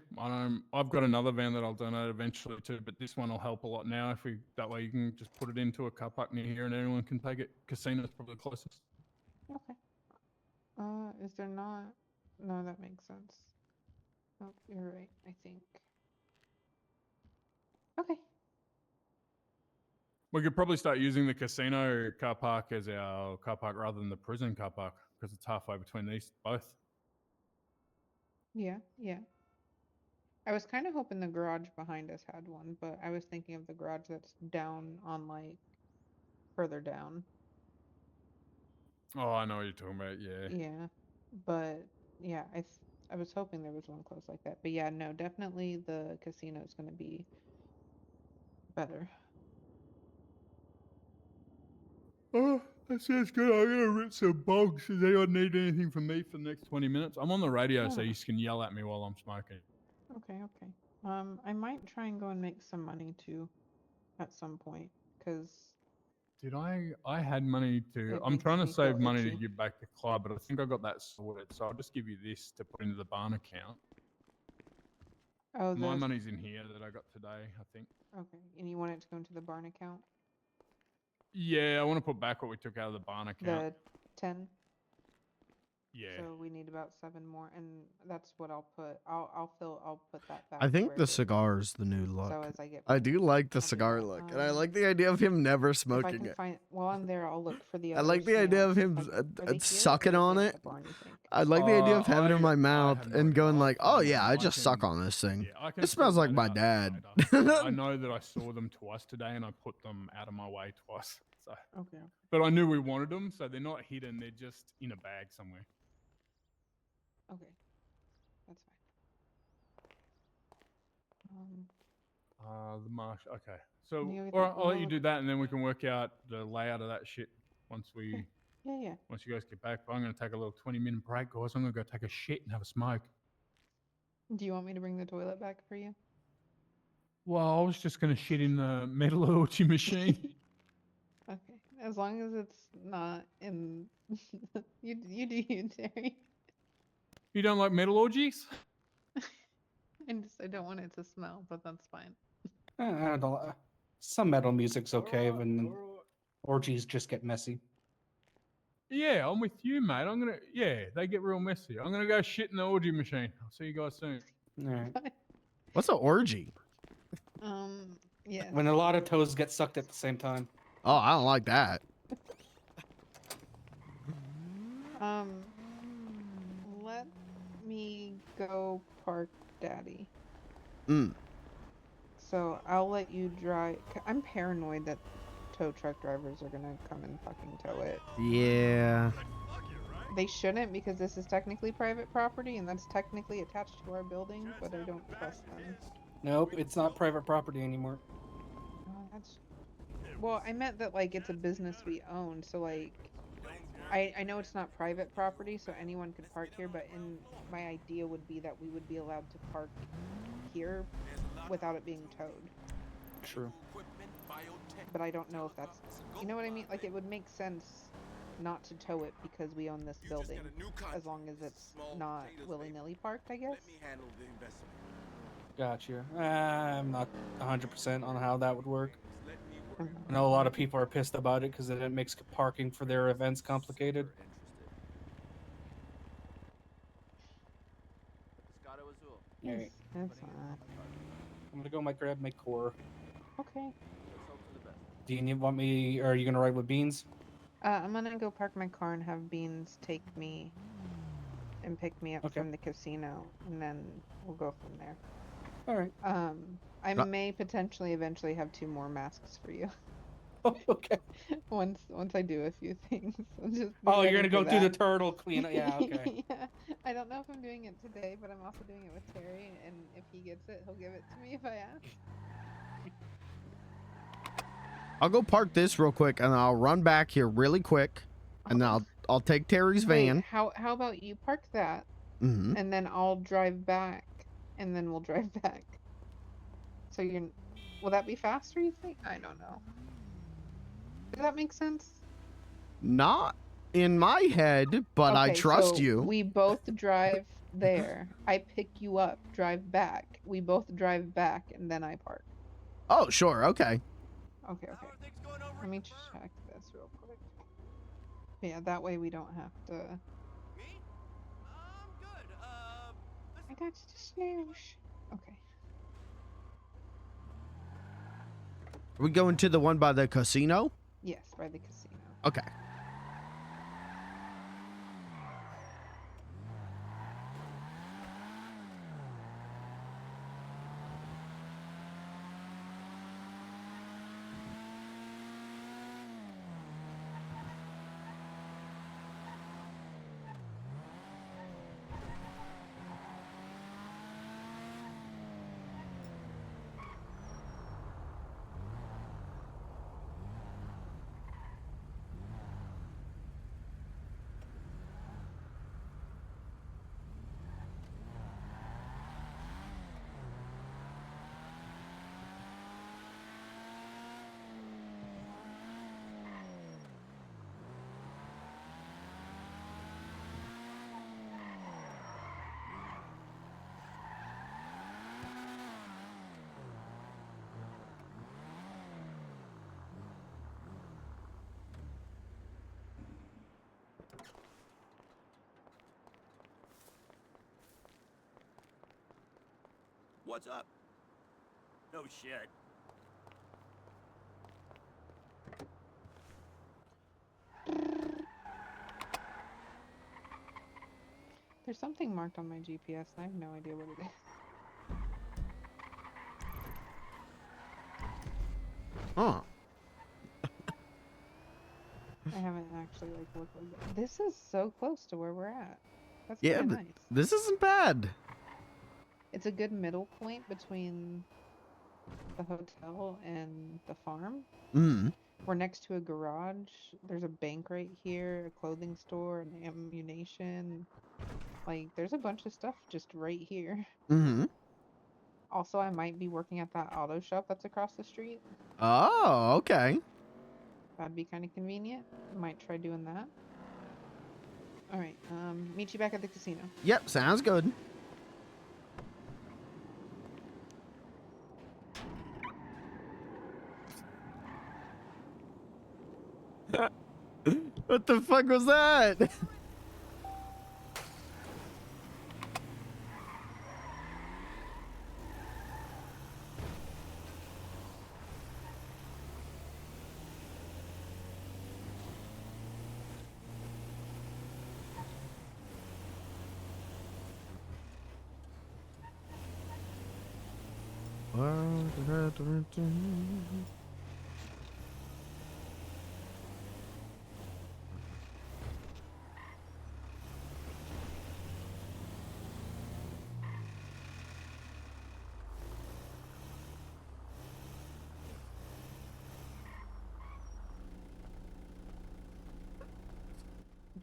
I've got another van that I'll donate eventually too, but this one will help a lot now. That way you can just put it into a car park near here and anyone can take it. Casino's probably the closest. Okay. Is there not? No, that makes sense. Oh, you're right, I think. Okay. We could probably start using the casino car park as our car park rather than the prison car park, because it's halfway between these both. Yeah, yeah. I was kind of hoping the garage behind us had one, but I was thinking of the garage that's down on like further down. Oh, I know what you're talking about. Yeah. Yeah, but yeah, I was hoping there was one close like that. But yeah, no, definitely the casino is going to be better. Oh, that sounds good. I'm gonna rip some bogs. Does anyone need anything from me for the next 20 minutes? I'm on the radio, so Yeah. you can yell at me while I'm smoking. Okay, okay. I might try and go and make some money too, at some point, because Did I had money to. It I'm makes trying to me feel save money to itchy. give back to Clive, but I think I got that sorted. So I'll just give you this to put into the barn account. oh, My the money's in here that I got today, I think. okay, and you want it to go into the barn account, Yeah, I want to put back what we took out of the barn account. the 10. Yeah. So we need about 7 more, and that's what I'll put. I'll put that back. I to think where the it is. cigar's the new look. So as I get, I do like the I'll do cigar that. look, and I like the idea of him never If I smoking can it. find, while I'm there, I'll look for the I other. like the idea of snails. him Are they here, sucking or are on they it. at the barn, you think? I like the idea of having it in my I mouth have no and idea. going I'll like, "Oh find yeah, them. I just suck on this thing." Yeah, I can It smells like sort my that dad. out later. I know that I saw them twice today, and I put them out of my way twice. So, Okay. but I knew we wanted them, so they're not hidden. They're just in a bag somewhere. Okay. That's fine. The marsh. Okay. So, You go get all that right, I'll let you log. do that, and then we can work out the layout of that shit once we Yeah. once you guys get back. But I'm gonna take a little 20-minute break, guys. I'm gonna go take a shit and have a smoke. Do you want me to bring the toilet back for you? Well, I was just gonna shit in the metallurgy machine. Okay. As long as it's not in. you do you, Terry. You don't like metal orgies? I don't want it to smell, but that's fine. I don't. Some metal music's okay when orgies just get messy. Yeah, I'm with you, mate. They get real messy. I'm gonna go shit in the orgy machine. I'll see you guys soon. All right. What's an orgy? Yes. When a lot of toes get sucked at the same time. Oh, I don't like that. Let me go park Daddy. So I'll let you drive. I'm paranoid that tow truck drivers are gonna come and fucking tow it. Yeah. They shouldn't, because this is technically private property and that's technically attached to our building, but I don't trust them. Nope, it's not private property anymore. Oh, that's... Well, I meant that, like, it's a business we own, so, like, I know it's not private property, so anyone could park here, but my idea would be that we would be allowed to park here without it being towed. True. But I don't know if that's... You know what I mean? Like, it would make sense not to tow it because we own this building, as long as it's not willy-nilly parked, I guess. Gotcha. I'm not 100% on how that would work. I know a lot of people are pissed about it because it makes parking for their events complicated. Alright. That's fine. I'm gonna go grab my core. Okay. Do you want me, or are you gonna ride with Beans? I'm gonna go park my car and have Beans take me and pick me up from the casino, and then we'll go from there. Alright. I may potentially eventually have 2 more masks for you. Okay. Once I do a few things. Just you're gonna go do the turtle cleanup. Yeah, okay. Yeah. I don't know if I'm doing it today, but I'm also doing it with Terry, and if he gets it, he'll give it to me if I ask. I'll go park this real quick, and I'll run back here really quick, and then I'll take Terry's van. Wait, how about you park that, Mm-hmm. and then I'll drive back, and then we'll drive back. So will that be faster, you think? I don't know. Does that make sense? Not in my head, but I Okay, trust so you. We both drive there. I pick you up, drive back. We both drive back, and then I park. Oh, sure. Okay. Okay. Let me check this real quick. Yeah, that way we don't have to... I got you to snooze. Okay. Are we going to the one by the casino? Yes, by the casino. Okay. what's up? No shit. There's something marked on my GPS, and I have no idea what it is. Huh. I haven't actually like looked like that. This is so close to where we're at. That's Yeah, kind but of nice. this isn't bad. It's a good middle point between the hotel and the farm. Mm. We're next to a garage. There's a bank right here, a clothing store, an ammunition. Like, there's a bunch of stuff just right here. Mm-hmm. Also, I might be working at that auto shop that's across the street. Oh, okay. That'd be kind of convenient. Might try doing that. All right. Meet you back at the casino. Yep, sounds good. What the fuck was that?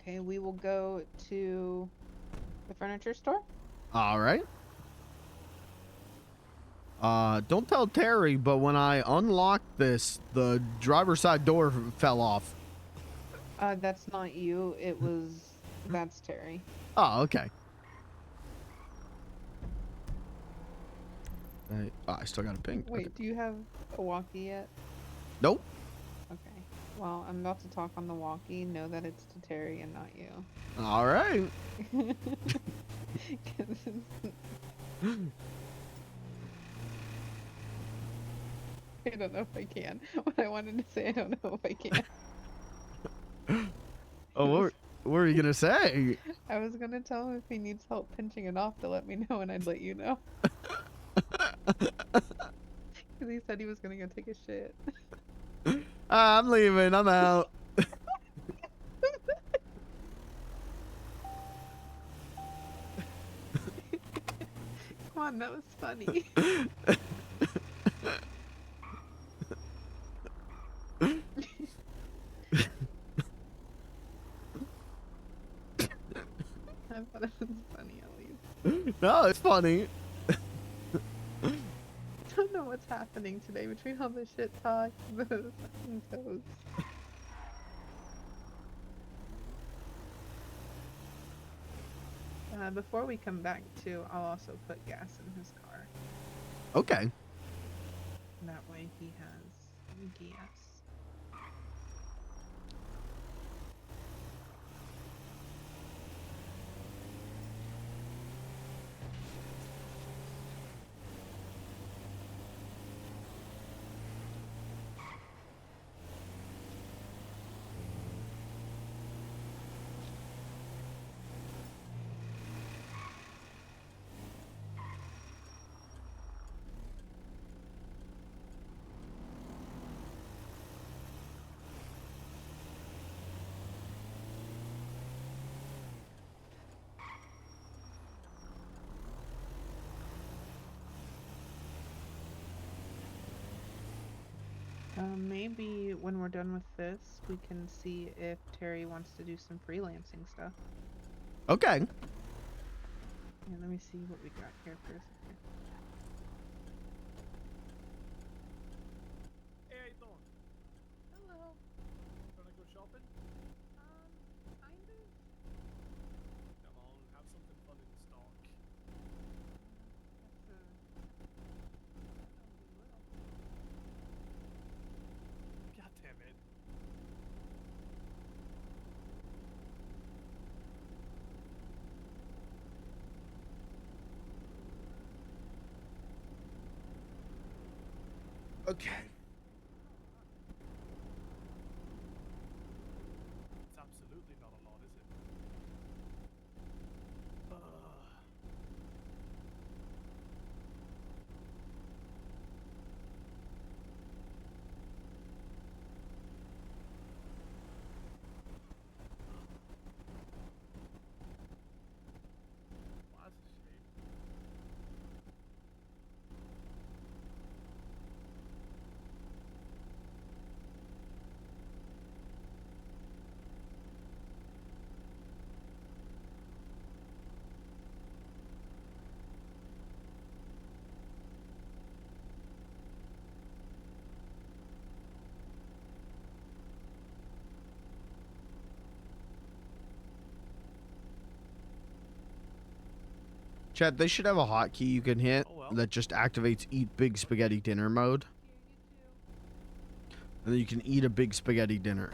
Okay, we will go to the furniture store. All right. Don't tell Terry, but when I unlocked this, the driver's side door fell off. That's not you. It was... That's Terry. Oh, okay. I still got a ping. Wait, Okay. do you have a walkie yet? Nope. Okay. Well, I'm about to talk on the walkie. Know that it's to Terry and not you. All right. I don't know if I can. What I wanted to say, I don't know if I can. Oh, what were you gonna say? I was gonna tell him if he needs help pinching it off to let me know, and I'd let you know. Because he said he was gonna go take a shit. I'm leaving. I'm out. Come on, that was funny. I thought it was funny at least. No, it's funny. I don't know what's happening today between all the shit talk and the fucking toes. Before we come back too, I'll also put gas in his car. Okay. That way he has gas. Maybe when we're done with this, we can see if Terry wants to do some freelancing stuff. Okay. Yeah, let me see what we got here for a second. Hey, how you doing? Hello. Gonna go shopping? Kind of. Come on, have something fun in stock. God damn it. Okay. It's absolutely not a lot, is it? Well, that's a shame. Chad, they should have a hotkey you can hit Oh, well. that just activates eat big spaghetti dinner mode. And then you can eat a big spaghetti dinner.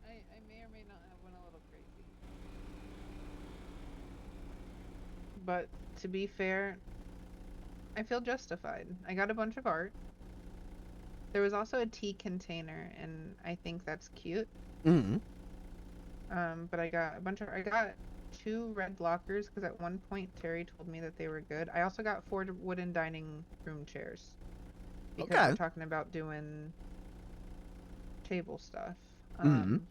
I may or may not have went a little crazy. But to be fair, I feel justified. I got a bunch of art. There was also a tea container, and I think that's cute. Mm-hmm. But I got I got 2 red lockers because at one point Terry told me that they were good. I also got 4 wooden dining room chairs because Okay. we're talking about doing table stuff.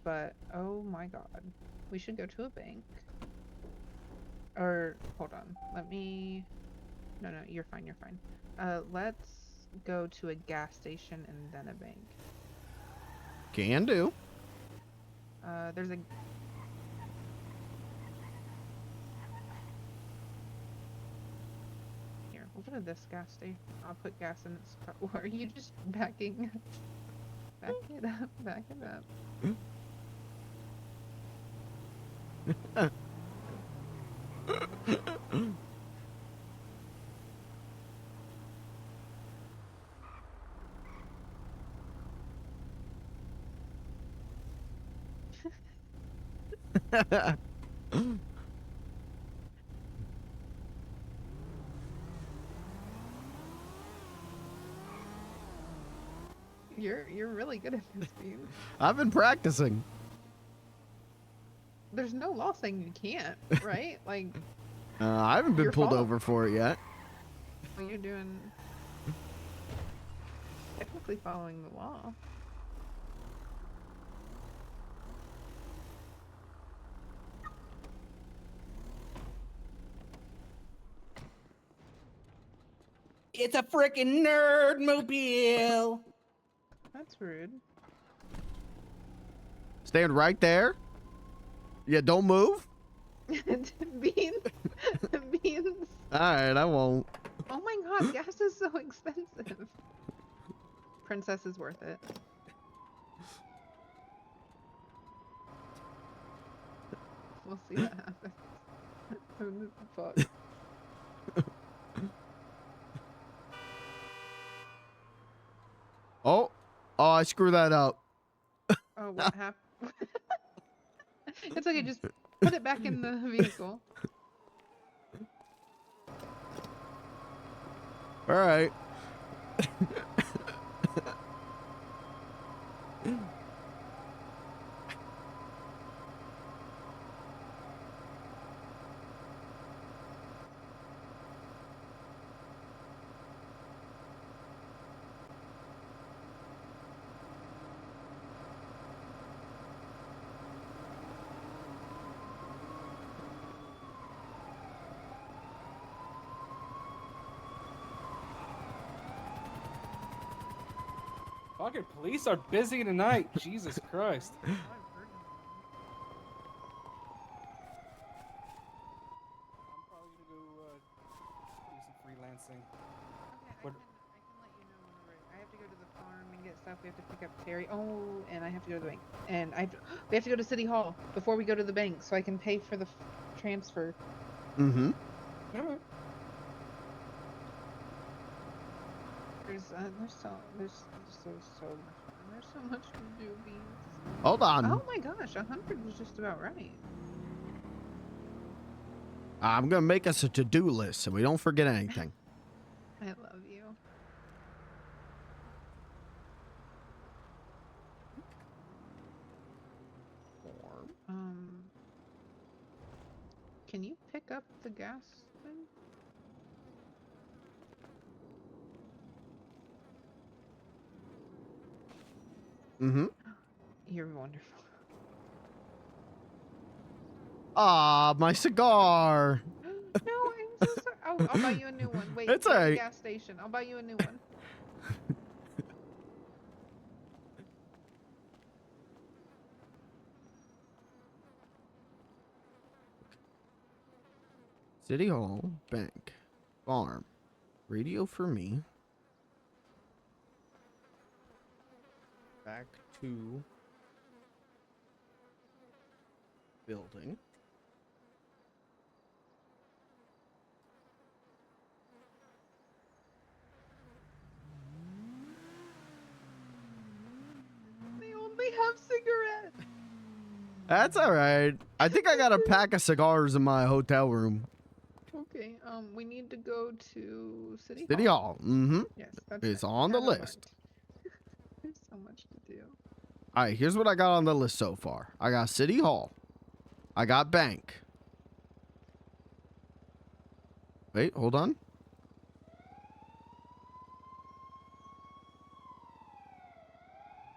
But oh my god, we should go to a bank. Or hold on, let me. No, you're fine. You're fine. Let's go to a gas station and then a bank. Can do. There's a. Here, we'll go to this gas station. I'll put gas in its car. Or are you just backing? Back it up. Back it up. You're really good at this, Bean. I've been practicing. There's no law saying you can't, right? Like, I haven't been Your pulled fault. over for it yet. well, you're doing technically following the law. It's a freaking nerd mobile. That's rude. Stand right there. Yeah, don't move. Beans. Beans. All right, I won't. Oh my god, gas is so expensive. Princess is worth it. We'll see what happens. Who the fuck? Oh, I screwed that up. Oh, what happened? It's okay, just put it back in the vehicle. All right. Fucking police are busy tonight. Jesus Christ. I'm probably gonna go do some freelancing. Okay, What- I can let you know whenever I have to go to the farm and get stuff. We have to pick up Terry. Oh, and I have to go to the bank. And we have to go to City Hall before we go to the bank so I can pay for the transfer. Mm-hmm. Alright. There's so much to do, Beans. Hold on. Oh my gosh, 100 was just about right. I'm gonna make us a to-do list so we don't forget anything. I love you. Can you pick up the gas thing? Mm-hmm. You're wonderful. Ah, my cigar. No, I'm so sorry. I'll buy you a new one. Wait, It's we're at the alright. gas station. I'll buy you a new one. City Hall, bank, farm, radio for me. Back to building. They only have cigarettes. That's all right. I think I got a pack of cigars in my hotel room. Okay, we need to go to City City Hall. Mm-hmm. Yes, that's It's right. on the Forgot about list. it. There's so much to do. All right, here's what I got on the list so far. I got City Hall. I got bank. Wait, hold on.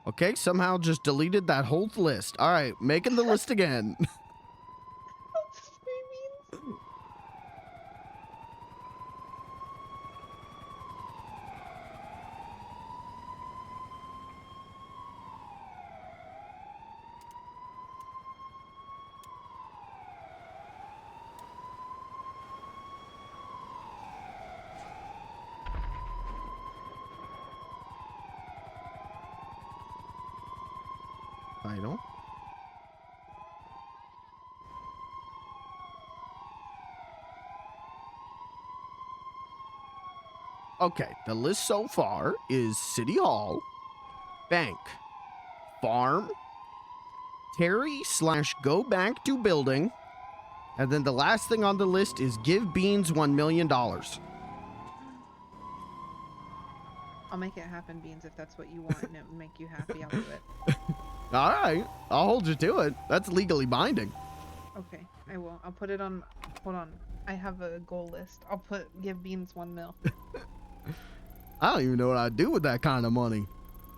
Okay, somehow just deleted that whole list. All right, making the list again. Title. Okay, the list so far is City Hall, bank, farm, Terry/go back to building, and then the last thing on the list is give Beans $1 million. I'll make it happen, Beans, if that's what you want and it would make you happy. I'll do it. All right, I'll hold you to it. That's legally binding. Okay, I will. I'll put it on. Hold on. I have a goal list. I'll give Beans 1 mil. I don't even know what I'd do with that kind of money,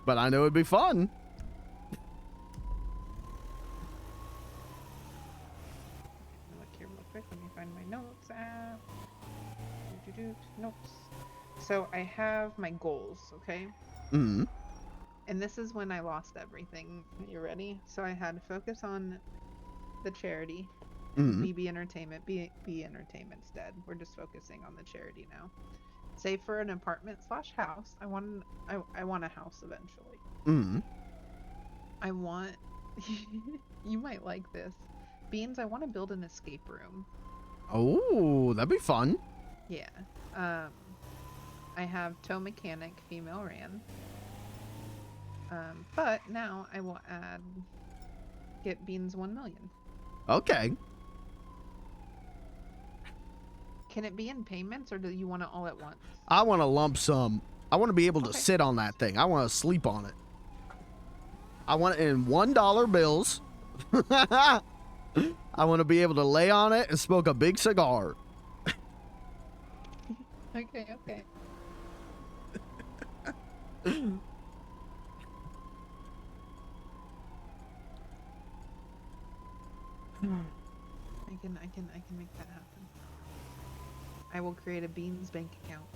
but I know it'd be fun. Look here real quick. Let me find my notes app. Notes. So I have my goals, okay? Mm-hmm. And this is when I lost everything. You ready? So I had to focus on the charity. Mm-hmm. BB Entertainment. B Entertainment's dead. We're just focusing on the charity now. Save for an apartment/house. I want a house eventually. Mm-hmm. I want you might like this. Beans, I want to build an escape room. Oh, that'd be fun. Yeah. I have tow mechanic, female ran. But now I will get Beans 1 million. Okay. Can it be in payments or do you want it all at once? I want a lump sum. I want to be able to Okay. sit on that thing. I want to sleep on it. I want it in $1 bills. I want to be able to lay on it and smoke a big cigar. Okay, okay. I can make that happen. I will create a Beans bank account.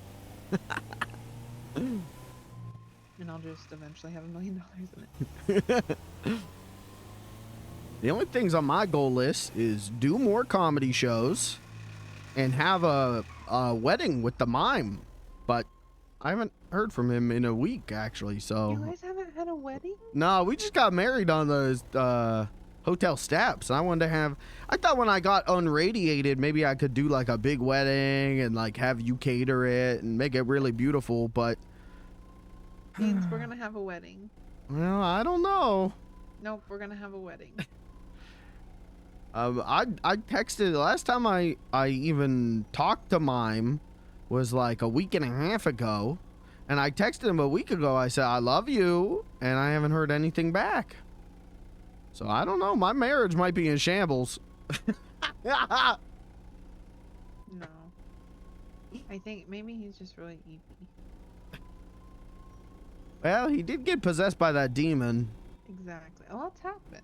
And I'll just eventually have $1 million in it. The only things on my goal list is do more comedy shows and have a wedding with the mime. But I haven't heard from him in a week, actually, so... You guys haven't had a wedding? No, we just got married on the hotel steps. I wanted to have... I thought when I got unradiated, maybe I could do like a big wedding and like have you cater it and make it really beautiful, but... Means we're gonna have a wedding. Well, I don't know. Nope, we're gonna have a wedding. I texted... The last time I even talked to Mime was like a week and a half ago. And I texted him a week ago. I said, I love you. And I haven't heard anything back. So I don't know. My marriage might be in shambles. No. I think maybe he's just really EP. Well, he did get possessed by that demon. Exactly. A lot's happened.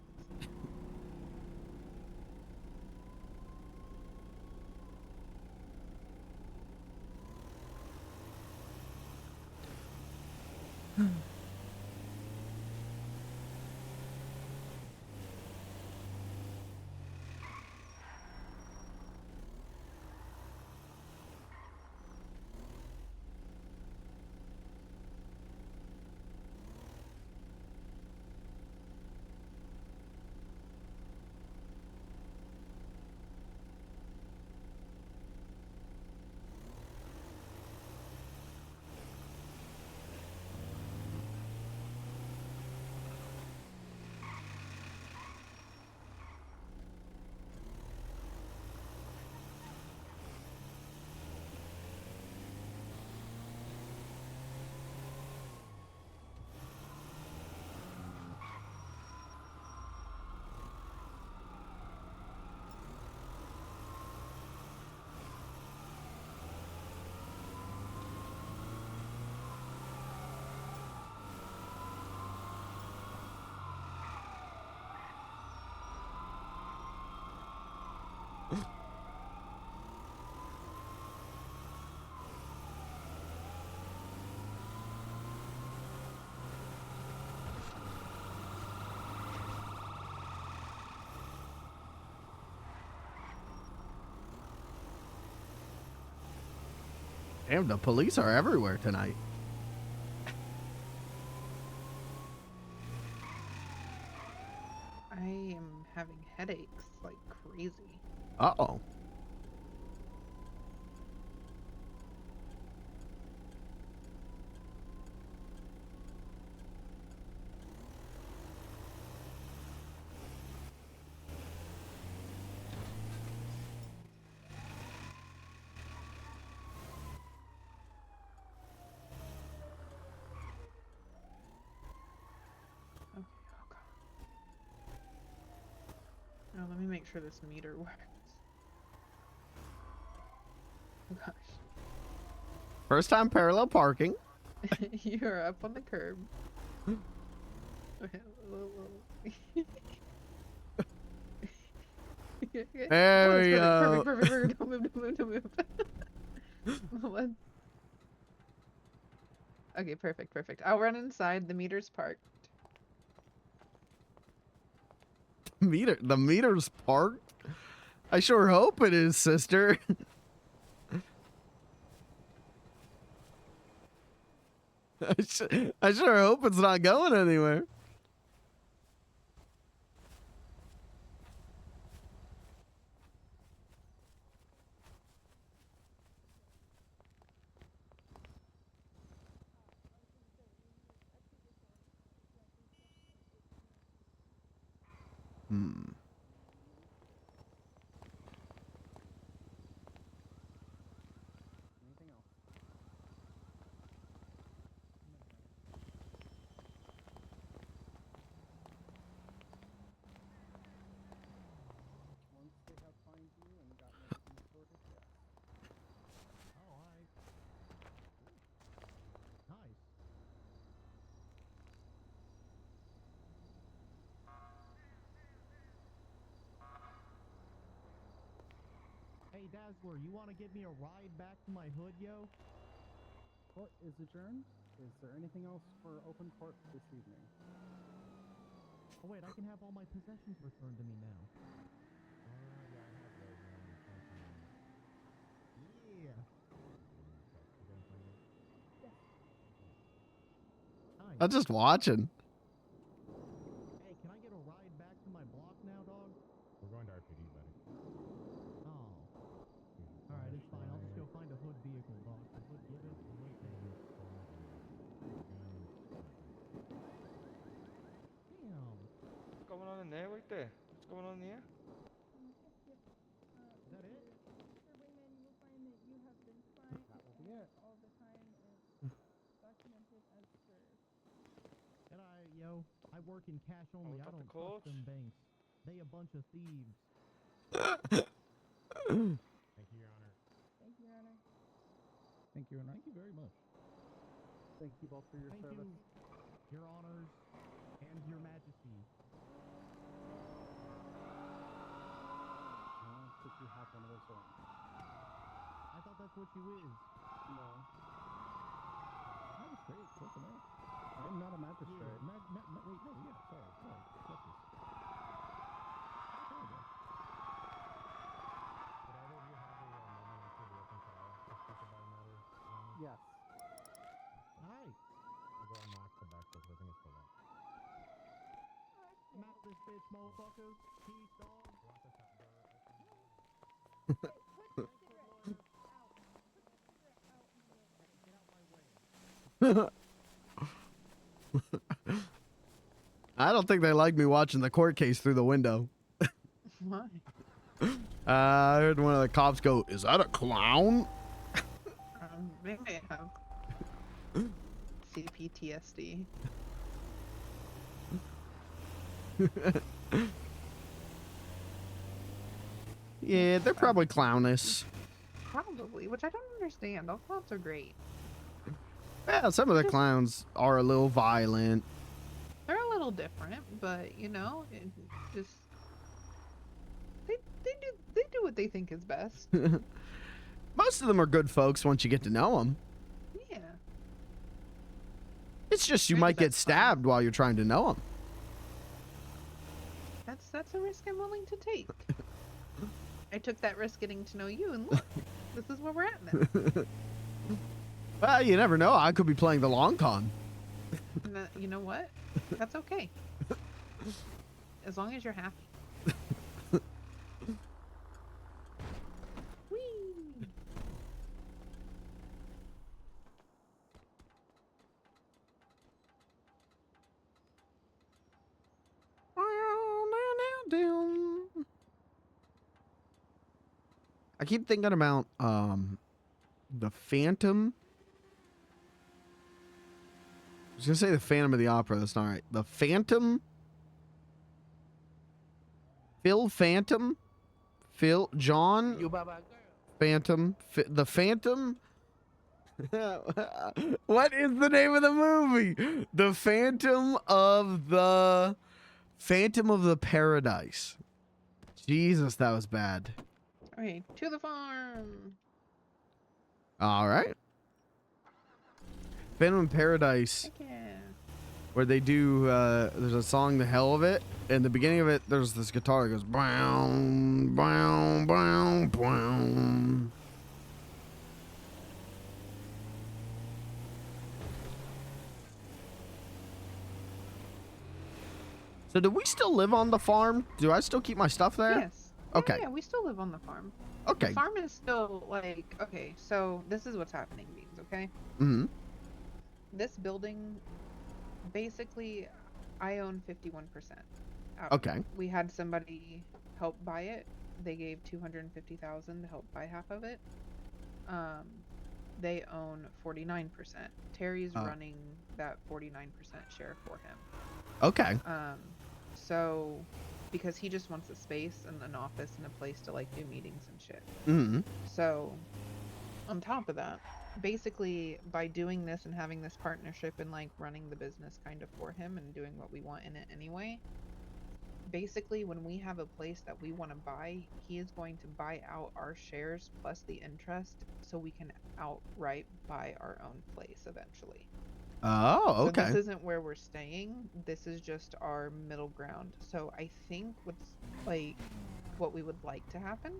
Damn, the police are everywhere tonight. I am having headaches like crazy. Uh-oh. Okay, oh god. Now let me make sure this meter works. Oh gosh. First time parallel parking. You're up on the curb. There Oh, we it's go. perfect. Don't move. Let's- Okay, perfect. I'll run inside. The meter's parked. The meter's parked? I sure hope it is, sister. I sure hope it's not going anywhere. Hmm. Hey, Dazzler, you want to give me a ride back to my hood, yo? Court is adjourned. Is there anything else for open court this evening? Oh wait, I can have all my possessions returned to me now. Yeah, I have those now. Yeah. Yes. Hi. I'm just watching. Hey, can I get a ride back to my block now, dog? We're going to RPD, buddy. Oh. Alright, it's fine. I'll just go find a hood vehicle, dog. The hood give it, the hood take it. Damn. What's going on in there right there? What's going on in there? Is that it? Mr. Wingman, you will find that you have been fine. That will be it. All the time is documented as per. G'day, yo. I work in cash only. I got the don't trust coach. them banks. They a bunch of thieves. Thank you, Your Honor. Thank you, Your Honor. Thank you, Your Honor. Thank you very much. Thank you both for your service. You, Your Honors, and Your Majesty. Could you hop one of those horns? I thought that's what you is. No. Magistrate, what's the name? I'm not a magistrate. Wait, no, yeah, sorry. Justice. Okay, then. Could either of you have a moment after the open trial to speak about a matter? Yes. Hi. I'll go unlock the back door. I think it's full up. I'm out of this bitch, motherfuckers. Peace, dog. You want the top door open? Put the cigarette out. Put the cigarette out in the way. Get out my way. I don't think they like me watching the court case through the window. Why? I heard one of the cops go, "Is that a clown?" They may have CPTSD. Yeah, they're probably clownish. Probably, which I don't understand. All clowns are great. Yeah, some of the clowns are a little violent. They're a little different, but you know, it just they do what they think is best. Most of them are good folks once you get to know them. Yeah. It's just you Maybe might get that's fine. stabbed while you're trying to know them. That's a risk I'm willing to take. I took that risk getting to know you, and look, this is where we're at now. Well, you never know. I could be playing the long con. And you know what? That's okay. As long as you're happy. Whee! I keep thinking about the Phantom. I was gonna say the Phantom of the Opera. That's not right. The Phantom. John You baba girl. Phantom. The Phantom. What is the name of the movie? The Phantom of the Paradise. Jesus, that was bad. Okay, to the farm. All right. Phantom of Paradise, Heck yeah. where they do, there's a song, The Hell of It. In the beginning of it, there's this guitar that goes, brown, brown, brown, brown. So do we still live on the farm? Do I still keep my stuff there? Yes. Okay. Yeah, we still live on the farm. Okay. The farm is still like, okay, so this is what's happening, Beans, okay? Mm-hmm. This building, basically, I own 51%. Okay. We had somebody help buy it. They gave $250,000 to help buy half of it. They own 49%. Terry's running that 49% share for him. Okay. So, because he just wants a space and an office and a place to like do meetings and shit. Mm-hmm. So, on top of that, basically by doing this and having this partnership and like running the business kind of for him and doing what we want in it anyway, basically when we have a place that we want to buy, he is going to buy out our shares plus the interest so we can outright buy our own place eventually. Oh, So okay. this isn't where we're staying. This is just our middle ground. So I think what we would like to happen,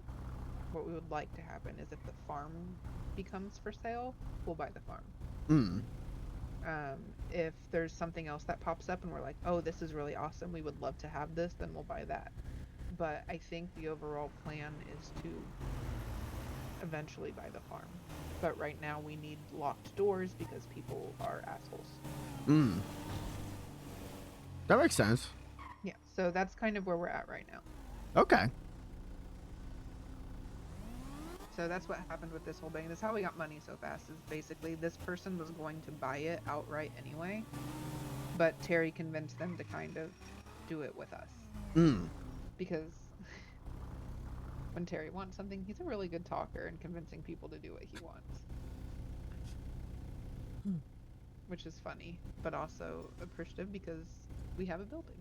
is if the farm becomes for sale, we'll buy the farm. Hmm. If there's something else that pops up and we're like, oh, this is really awesome, we would love to have this, then we'll buy that. But I think the overall plan is to eventually buy the farm. But right now we need locked doors because people are assholes. Hmm. That makes sense. Yeah, so that's kind of where we're at right now. Okay. So that's what happened with this whole thing. That's how we got money so fast, is basically this person was going to buy it outright anyway, but Terry convinced them to kind of do it with us. Hmm. Because when Terry wants something, he's a really good talker and convincing people to do what he wants. Which is funny, but also appreciative because we have a building.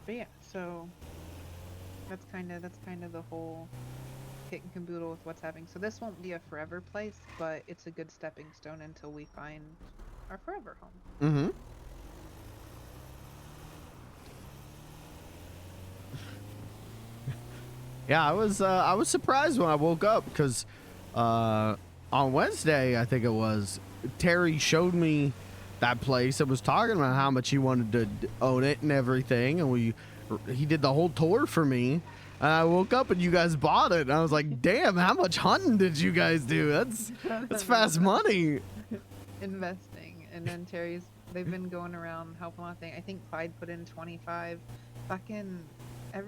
But yeah, so that's kind of the whole kit and caboodle with what's happening. So this won't be a forever place, but it's a good stepping stone until we find our forever home. Mm-hmm. Yeah, I was surprised when I woke up because on Wednesday, I think it was, Terry showed me that place and was talking about how much he wanted to own it and everything, and he did the whole tour for me. And I woke up and you guys bought it, and I was like, "Damn, how much hunting did you guys do? That's fast money." Investing, and then they've been going around helping out. I think Clyde put in 25. Fucking I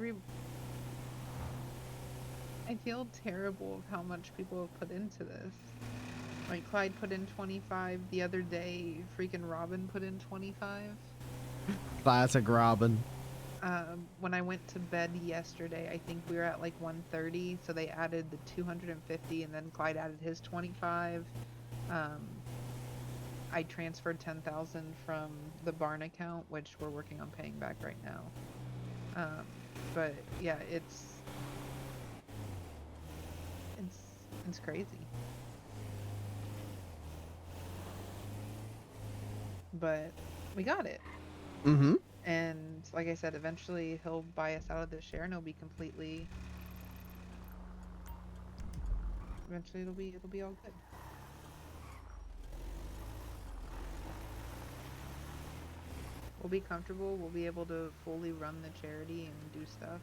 feel terrible of how much people have put into this. Like, Clyde put in 25 the other day. Freaking Robin put in 25. Classic Robin. When I went to bed yesterday, I think we were at like 130, so they added the 250, and then Clyde added his 25. I transferred 10,000 from the barn account, which we're working on paying back right now. But yeah, it's crazy. But we got it. Mm-hmm. And like I said, eventually he'll buy us out of this share and it'll be completely... Eventually it'll be all good. We'll be comfortable, we'll be able to fully run the charity and do stuff.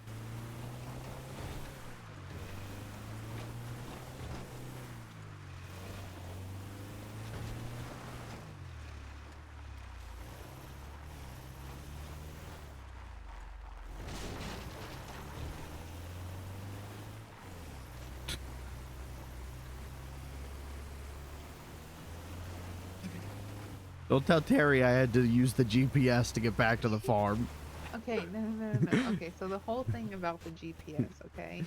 Don't tell Terry I had to use the GPS to get back to the farm. Okay, no. Okay, so the whole thing about the GPS, okay?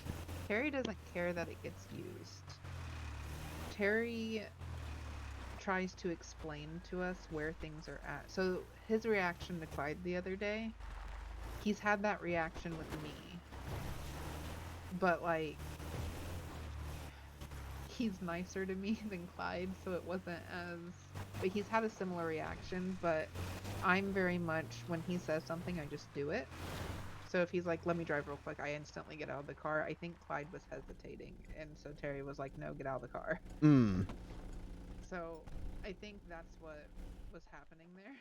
Terry doesn't care that it gets used. Terry tries to explain to us where things are at. So his reaction to Clyde the other day, he's had that reaction with me. But like, he's nicer to me than Clyde, so it wasn't as... But he's had a similar reaction, but I'm very much, when he says something, I just do it. So if he's like, let me drive real quick, I instantly get out of the car. I think Clyde was hesitating, and so Terry was like, no, get out of the car. So I think that's what was happening there.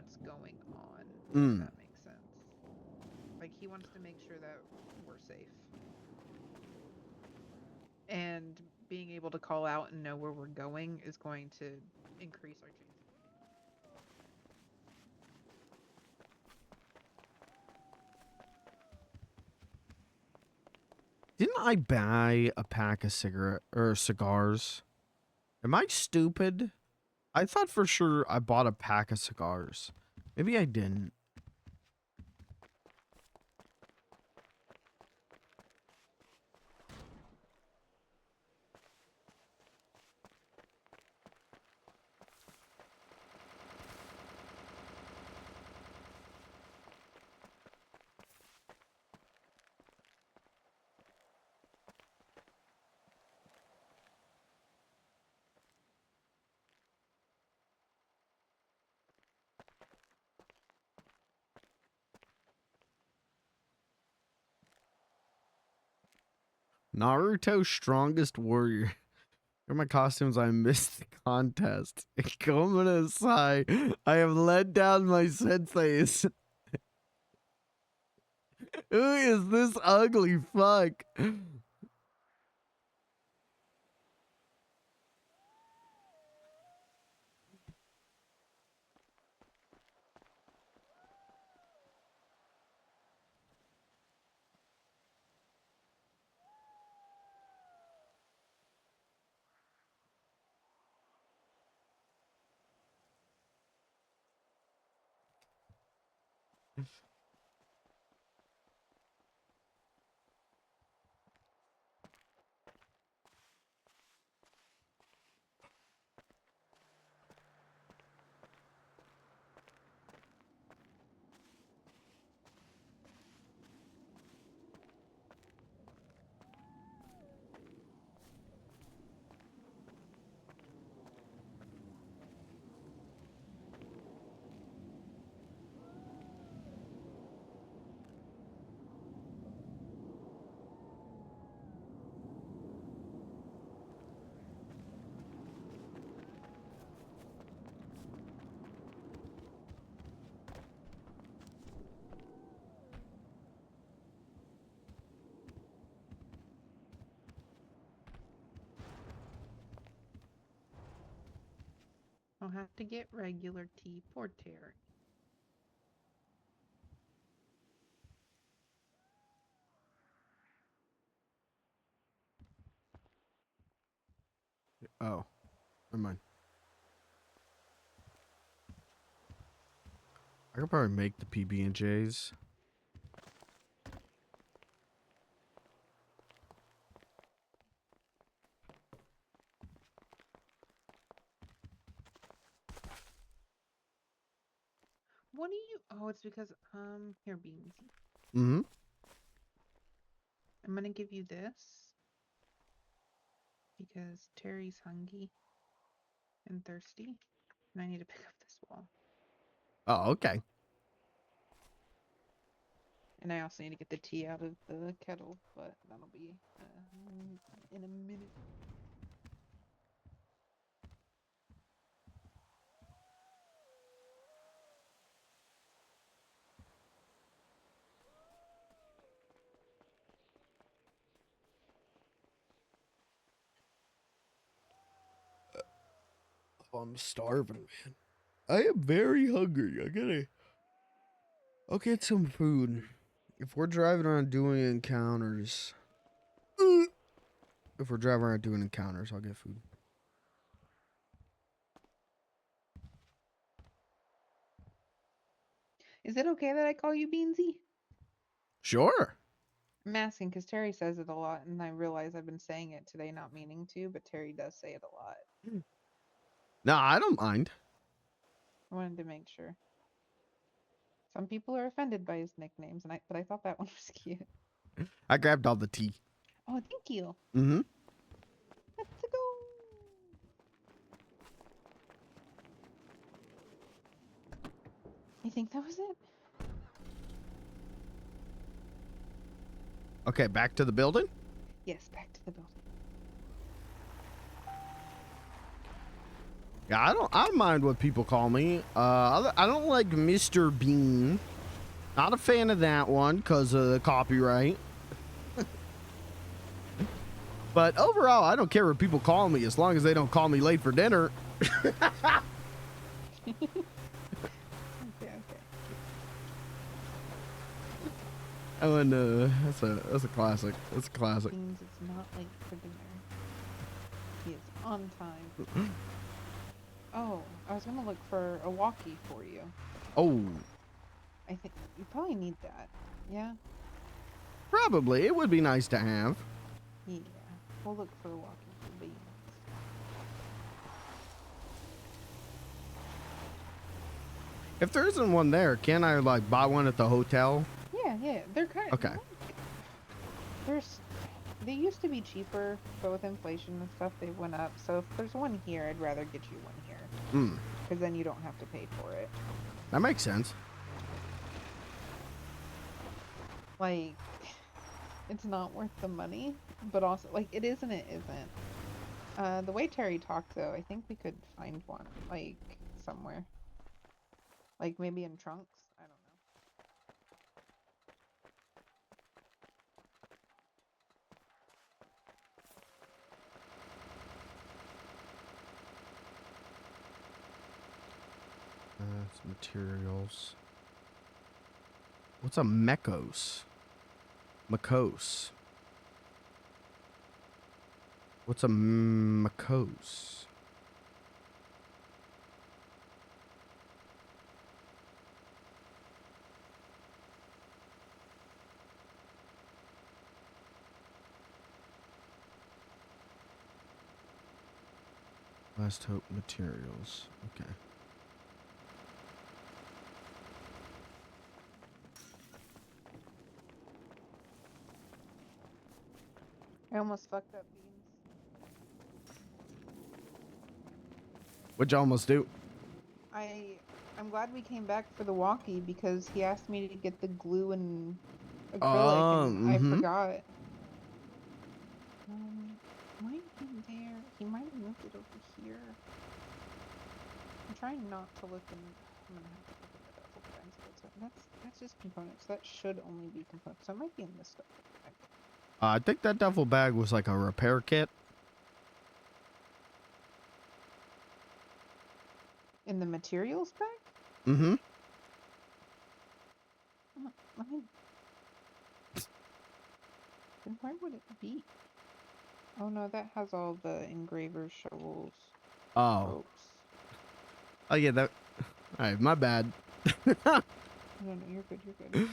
what's going on. Mm. If that makes sense. Like he wants to make sure that we're safe. And being able to call out and know where we're going is going to increase our chances. Didn't I buy a pack of cigars? Am I stupid? I thought for sure I bought a pack of cigars. Maybe I didn't. Naruto strongest warrior. Here are my costumes. I missed the contest. Comment aside, I have let down my senseis. Who is this ugly fuck? I'll have to get regular tea for Terry. Oh, never mind. I could probably make the PB&Js. What do you? Oh, it's because here, Beans. Mm-hmm. I'm gonna give you this because Terry's hungry and thirsty, and I need to pick up this wall. Oh, okay. And I also need to get the tea out of the kettle, but that'll be in a minute. Oh, I'm starving, man. I am very hungry. I'll get some food. If we're driving around doing encounters. If we're driving around doing encounters, I'll get food. Is it okay that I call you Beansy? Sure. I'm asking because Terry says it a lot, and I realize I've been saying it today, not meaning to, but Terry does say it a lot. No, I don't mind. I wanted to make sure. Some people are offended by his nicknames, but I thought that one was cute. I grabbed all the tea. Oh, thank you. Mm-hmm. Let's go. You think that was it? Okay, back to the building? Yes, back to the building. Yeah, I don't mind what people call me. I don't like Mr. Bean. Not a fan of that one because of the copyright. But overall, I don't care what people call me as long as they don't call me late for dinner. Okay, okay. And that's a classic. That's a classic. Beans, it's not late for dinner. He is on time. Oh, I was gonna look for a walkie for you. Oh, I think you probably need that. Yeah? probably. It would be nice to have. Yeah. We'll look for a walkie for Beans. If there isn't one there, can I like buy one at the hotel? Yeah, yeah. They're kind of Okay. They used to be cheaper, but with inflation and stuff, they went up. So if there's one here, I'd rather get you one here. Hmm. Because then you don't have to pay for it. That makes sense. Like, it's not worth the money, but also, like, it is and it isn't. The way Terry talked, though, I think we could find one, like, somewhere. Like, maybe in trunks? I don't know. Some materials. What's a mechos? Macos. What's a macos? Last hope materials. Okay. I almost fucked up Beans. What'd you almost do? I'm glad we came back for the walkie because he asked me to get the glue and acrylic and I forgot. Might be there. He might have moved it over here. I'm trying not to look in. I'm gonna have to look in the duffel bags, but that's just components. That should only be components. So it might be in this stuff. I think that duffel bag was like a repair kit. In the materials bag? Mm-hmm. Let me. Then where would it be? Oh no, that has all the engravers, shovels, Oh. ropes. Oh yeah, that. All right, my bad. No, you're good. You're good.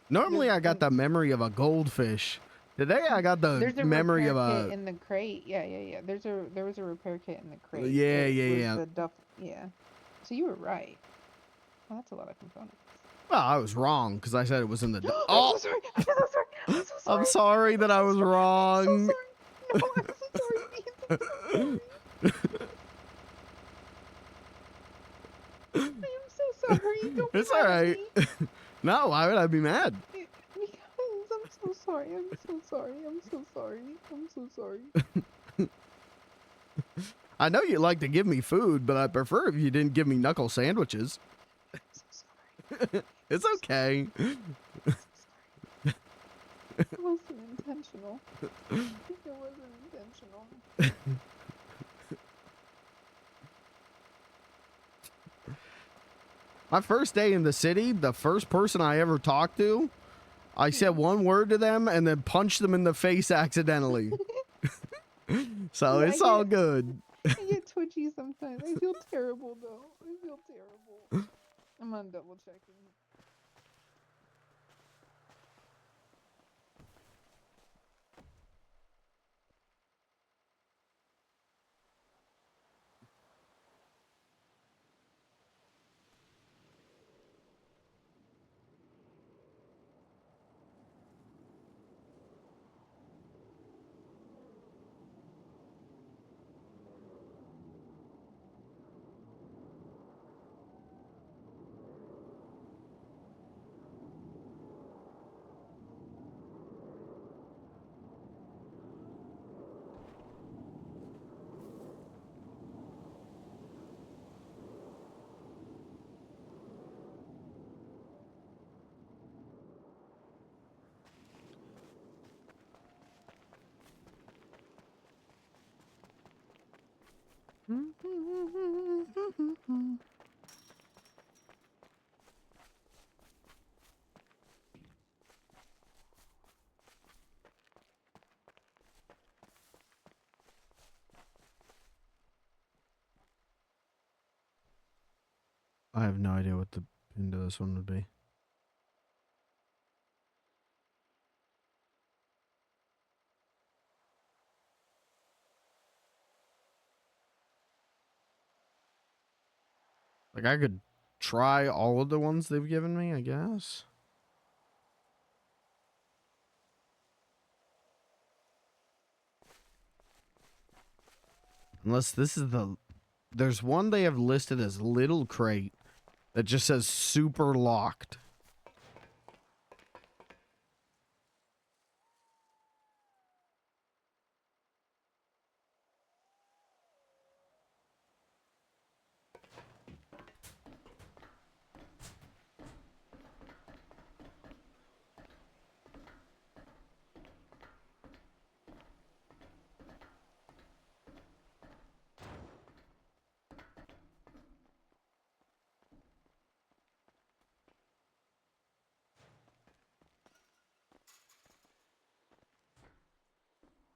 Normally, I got the memory of a goldfish. Today, I got the memory of repair a. kit in the crate. Yeah. There was a repair kit in the crate. Yeah, It was yeah. The yeah. So you were right. Well, that's a lot of components. Well, I was wrong because I said it was in the. I'm so sorry. I'm so sorry. I'm so sorry. I'm sorry that I was wrong. I'm so sorry. No, I'm so sorry, Beans. I'm so sorry. I am so sorry. Don't be It's mad all at right. me. No, why would I be mad? Because I'm so sorry. I'm so sorry. I'm so sorry. I'm so sorry. I know you like to give me food, but I prefer if you didn't give me knuckle sandwiches. I'm so sorry. It's okay. It wasn't intentional. It wasn't intentional. My first day in the city, the first person I ever talked to, I said one word to them and then punched them in the face accidentally. So Yeah, it's all good. I get twitchy sometimes. I feel terrible though. I feel terrible. I'm on double checking. I have no idea what the pin to this one would be. Like, I could try all of the ones they've given me, I guess. Unless this is the... There's one they have listed as little crate that just says super locked.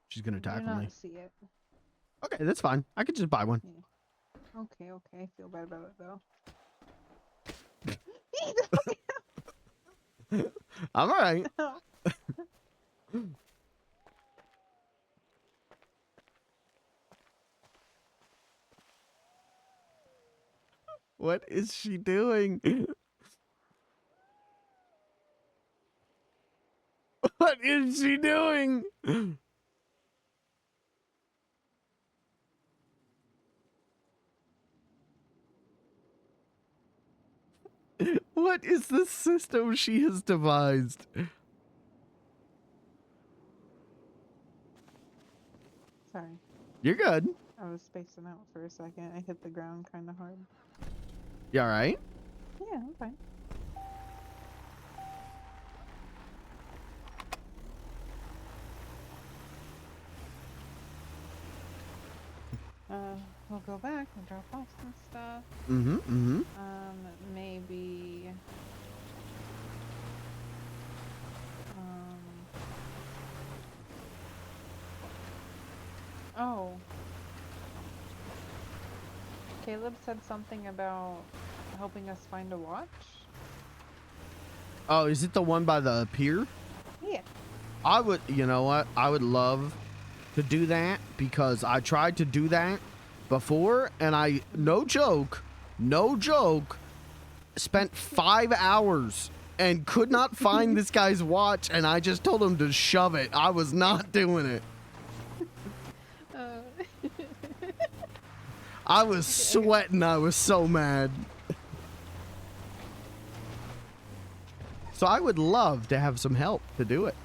She's gonna Do tackle not me. see it. Okay, that's fine. I could just buy one. Yeah. Okay, okay. I feel bad about it though. I'm alright. What is she doing? What is she doing? What is the system she has devised? Sorry. You're good. I was spacing out for a second. I hit the ground kind of hard. You alright? Yeah, I'm fine. We'll go back and drop off some stuff. Maybe. Oh. Caleb said something about helping us find a watch. Oh, is it the one by the pier? Yeah. I would, you know what? I would love to do that because I tried to do that before and I, no joke, spent 5 hours and could not find this guy's watch and I just told him to shove it. I was not doing it. I was sweating. I was so mad. So I would love to have some help to do it.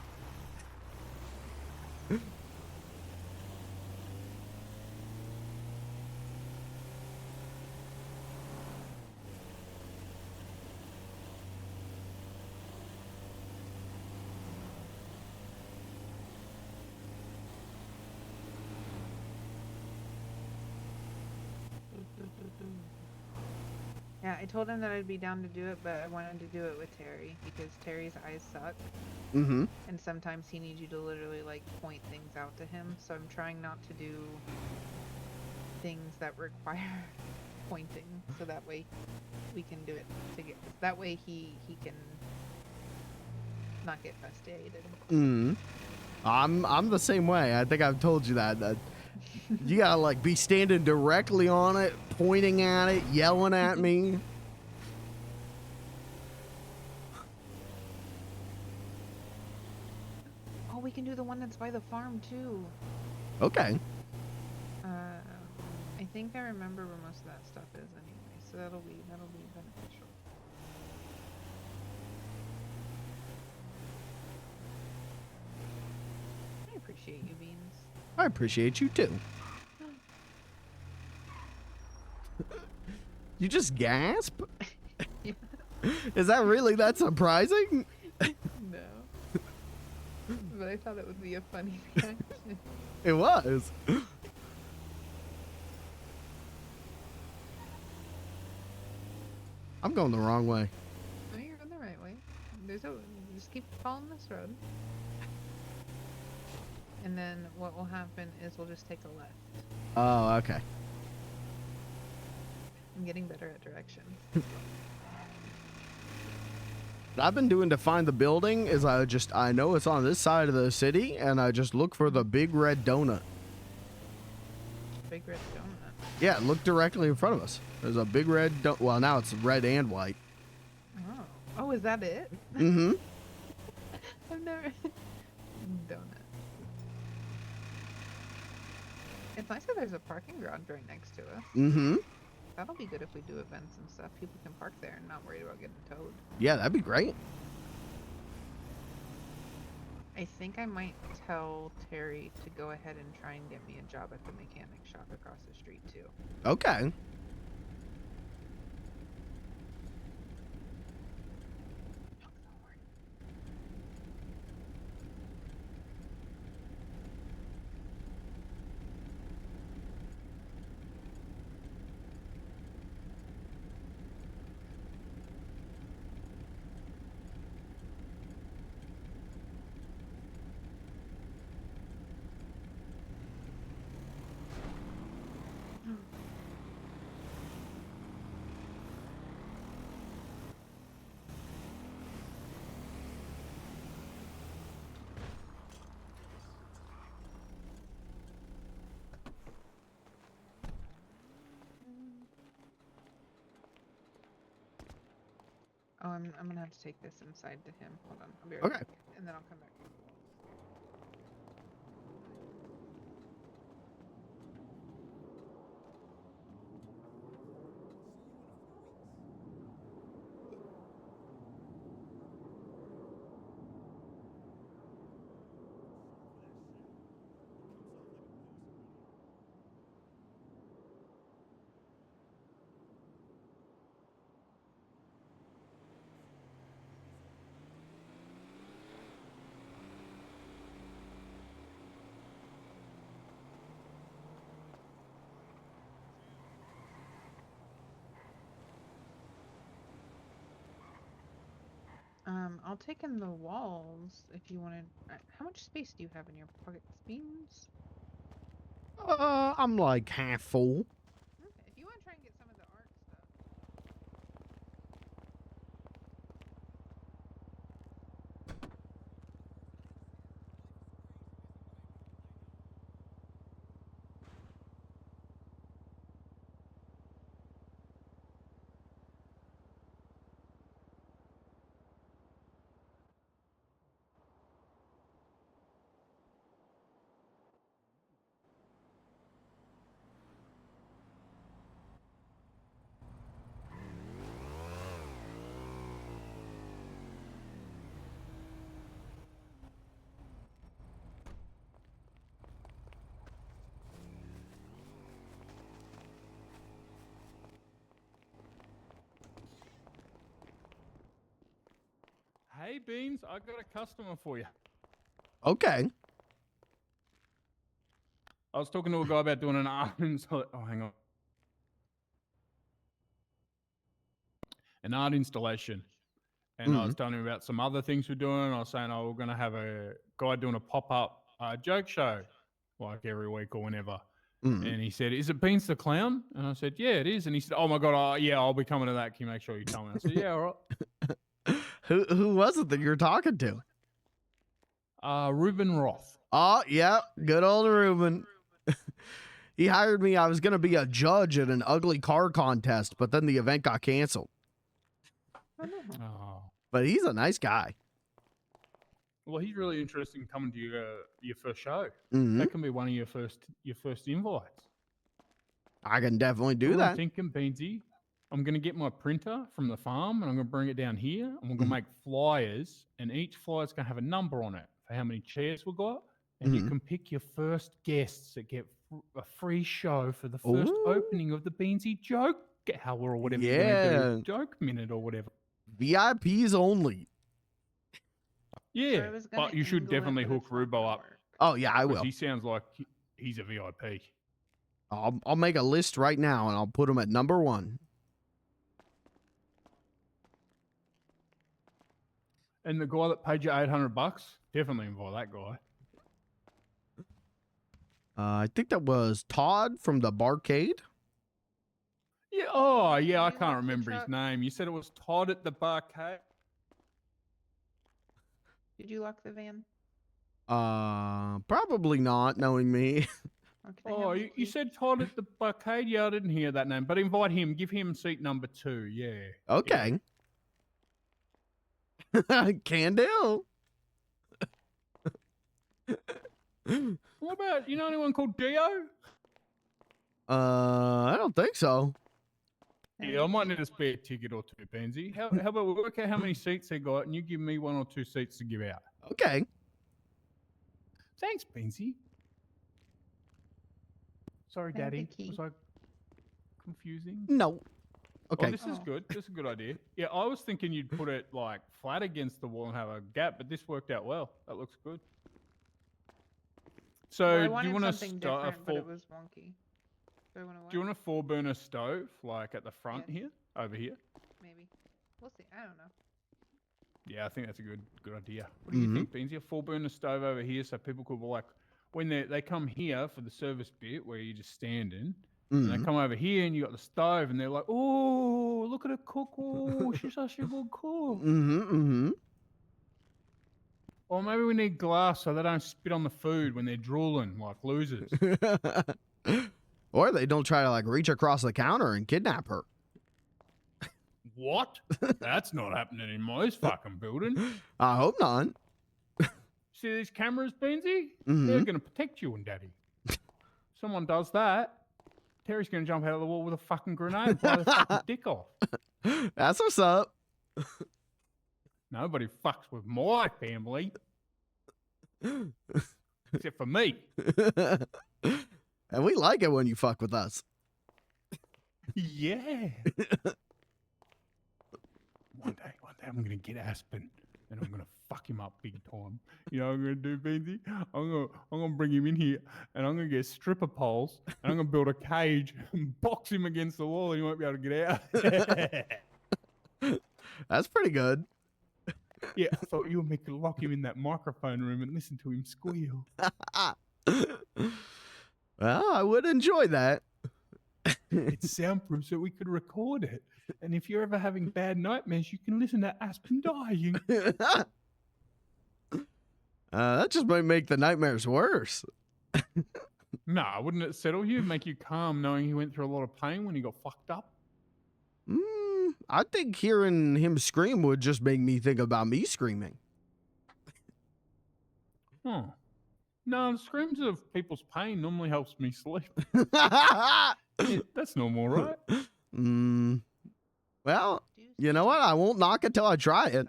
Yeah, I told him that I'd be down to do it, but I wanted to do it with Terry because Terry's eyes suck. Mm-hmm. And sometimes he needs you to literally like point things out to him. So I'm trying not to do things that require pointing, so that way we can do it together. That way he can not get frustrated. I'm the same way. I think I've told you that you gotta like be standing directly on it, pointing at it, yelling at me. Oh, we can do the one that's by the farm too. Okay. I think I remember where most of that stuff is anyway, so that'll be beneficial. I appreciate you, Beans. I appreciate you too. You just gasp? Yeah. Is that really that surprising? No. But I thought it would be a funny reaction. It was. I'm going the wrong way. No, you're going the right way. Just keep following this road. And then what will happen is we'll just take a left. Oh, okay. I'm getting better at directions. What I've been doing to find the building is I know it's on this side of the city, and I just look for the big red donut. Big red donut. Yeah, look directly in front of us. There's a big red donut. Well, now it's red and white. Oh. Oh, is that it? Mm-hmm. I've never... donut. It's nice that there's a parking garage right next to us. Mm-hmm. That'll be good if we do events and stuff. People can park there and not worry about getting towed. Yeah, that'd be great. I think I might tell Terry to go ahead and try and get me a job at the mechanic shop across the street too. Okay. Oh, I'm gonna have to take this inside to him. Hold on, I'll be right Okay. back, and then I'll come back. I'll take in the walls if you wanted. How much space do you have in your pockets, Beans? I'm like half full. Okay, if you want to try and get some of the art stuff. Hey, Beans, I got a customer for you. Okay. I was talking to a guy about doing an art install. Oh, hang on. An art installation. And I was telling him about some other things we're doing. I was saying, we're going to have a guy doing a pop-up joke show, like every week or whenever. And he said, is it Beans the Clown? And I said, yeah, it is. And he said, oh my God, yeah, I'll be coming to that. Can you make sure you tell me? I said, yeah, all right. Who was it that you're talking to? Ruben Roth. Oh, yeah. Good old Ruben. He hired me. I was going to be a judge at an ugly car contest, but then the event got canceled. Oh. But he's a nice guy. Well, he's really interested in coming to your first show. That can be one of your first invites. I can definitely do I'm that. thinking, Beansy, I'm going to get my printer from the farm and I'm going to bring it down here and we're going to make flyers, and each flyer's going to have a number on it for how many chairs we got, and you can pick your first guests that get a free show for the first opening of the Beansy joke hour or whatever you're going to do, joke minute or whatever. VIPs only. Yeah, but you should definitely hook Rubo up. Oh, yeah, I will. He sounds like he's a VIP. I'll make a list right now, and I'll put him at number 1. And the guy that paid you $800, definitely invite that guy. I think that was Todd from the barcade. Yeah. Oh, yeah. I Did you can't lock the remember his truck? name. You said it was Todd at the barcade. Did you lock the van? Probably not, knowing me. Or can I have Oh, the you key? said Todd at the barcade? Yeah, I didn't hear that name. But invite him. Give him seat number 2. Yeah. Okay. Can do. What about, you know anyone called Dio? I don't think so. Yeah, I might need a spare ticket or 2, Pansy. How about we work out how many seats they got and you give me 1 or 2 seats to give out? Okay. Thanks, Pansy. Sorry, I have the Daddy. key. Was I confusing? No. Oh, Okay. this is good. This is a good idea. Yeah, I was thinking you'd put it like flat against the wall and have a gap, but this worked out well. That looks good. So, Well, I do you wanted want something to different, but it was wonky. Do I want to what? Do you want a 4-burner stove like at the front Yes. here, over here? Maybe. We'll see. I don't know. Yeah, I think that's a good idea. What do you think, Beansy? A 4-burner stove over here, so people could like when they come here for the service bit where you're just standing, and they come over here and you got the stove, and they're like, "Oh, look at her cook! Oh, she's such a good cook." Or maybe we need glass so they don't spit on the food when they're drooling like losers. Or they don't try to like reach across the counter and kidnap her. What? That's not happening in my fucking building. I hope not. See these cameras, Beansy? They're going to protect you and Daddy. Someone does that, Terry's going to jump out of the wall with a fucking grenade and fly their fucking dick off. That's what's up. Nobody fucks with my family. Except for me. And we like it when you fuck with us. Yeah. One day I'm going to get Aspen and I'm going to fuck him up big time. You know what I'm going to do, Beansy? I'm going to bring him in here and I'm going to get stripper poles and I'm going to build a cage and box him against the wall and he won't be able to get out. That's pretty good. Yeah, I thought you and me could lock him in that microphone room and listen to him squeal. Well, I would enjoy that. It's soundproof so we could record it. And if you're ever having bad nightmares, you can listen to Aspen dying. That just might make the nightmares worse. Nah, wouldn't it settle you, make you calm knowing he went through a lot of pain when he got fucked up? I think hearing him scream would just make me think about me screaming. Oh. No, the screams of people's pain normally helps me sleep. Yeah, that's normal, right? Well, you know what? I won't knock it till I try it.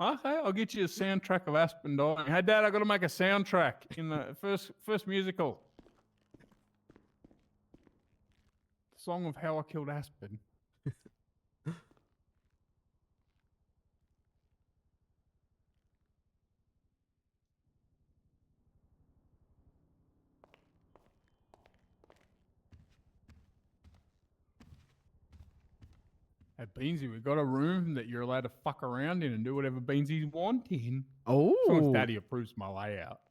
Okay, I'll get you a soundtrack of Aspen dying. Hey, Dad, I got to make a soundtrack in the first musical. Song of How I Killed Aspen. Hey, Beansy, we've got a room that you're allowed to fuck around in and do whatever Beansy's wanting. Oh. As long as Daddy approves my layout.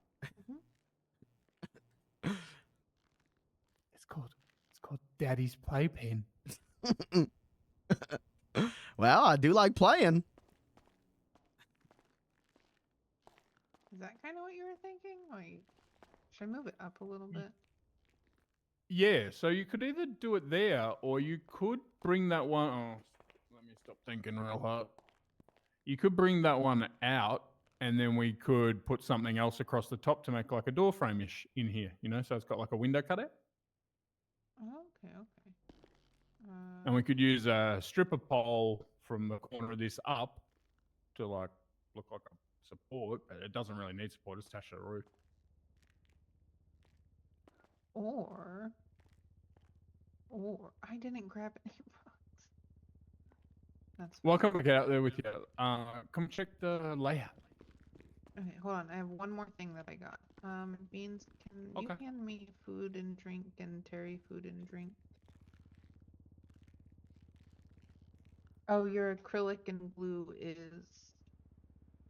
It's called Daddy's Playpen. Well, I do like playing. Is that kind of what you were thinking? Like, should I move it up a little bit? Yeah, so you could either do it there or you could bring that one. Oh, let me stop thinking real hard. You could bring that one out and then we could put something else across the top to make like a door frame-ish in here, you know, so it's got like a window cutout. Oh, okay. And we could use a stripper pole from the corner of this up to like look like a support, but it doesn't really need support, it's attached to the roof. Or I didn't grab any rocks. That's Well, I'll come back out there with you. Come check the layout. okay. Hold on, I have one more thing that I got. Beans, can you hand me food and drink and Terry food and drink? Oh, your acrylic and glue is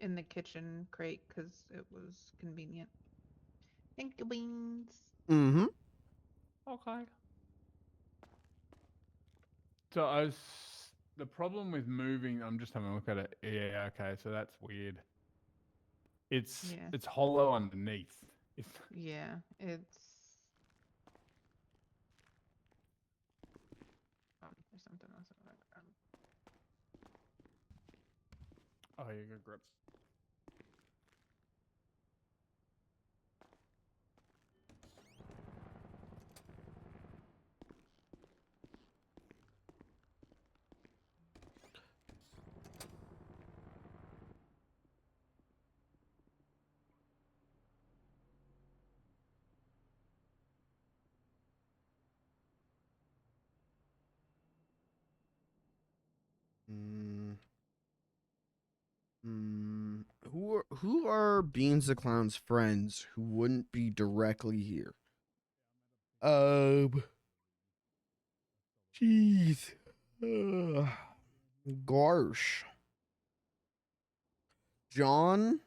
in the kitchen crate because it was convenient. Thank you, beans. Mm-hmm. Okay. So the problem with moving, I'm just having a look at it. Yeah, okay, so that's weird. It's hollow underneath. Yeah, it's there's something else. Oh, you go grab. Who are Beans the Clown's friends who wouldn't be directly here? Jeez. Gosh. John.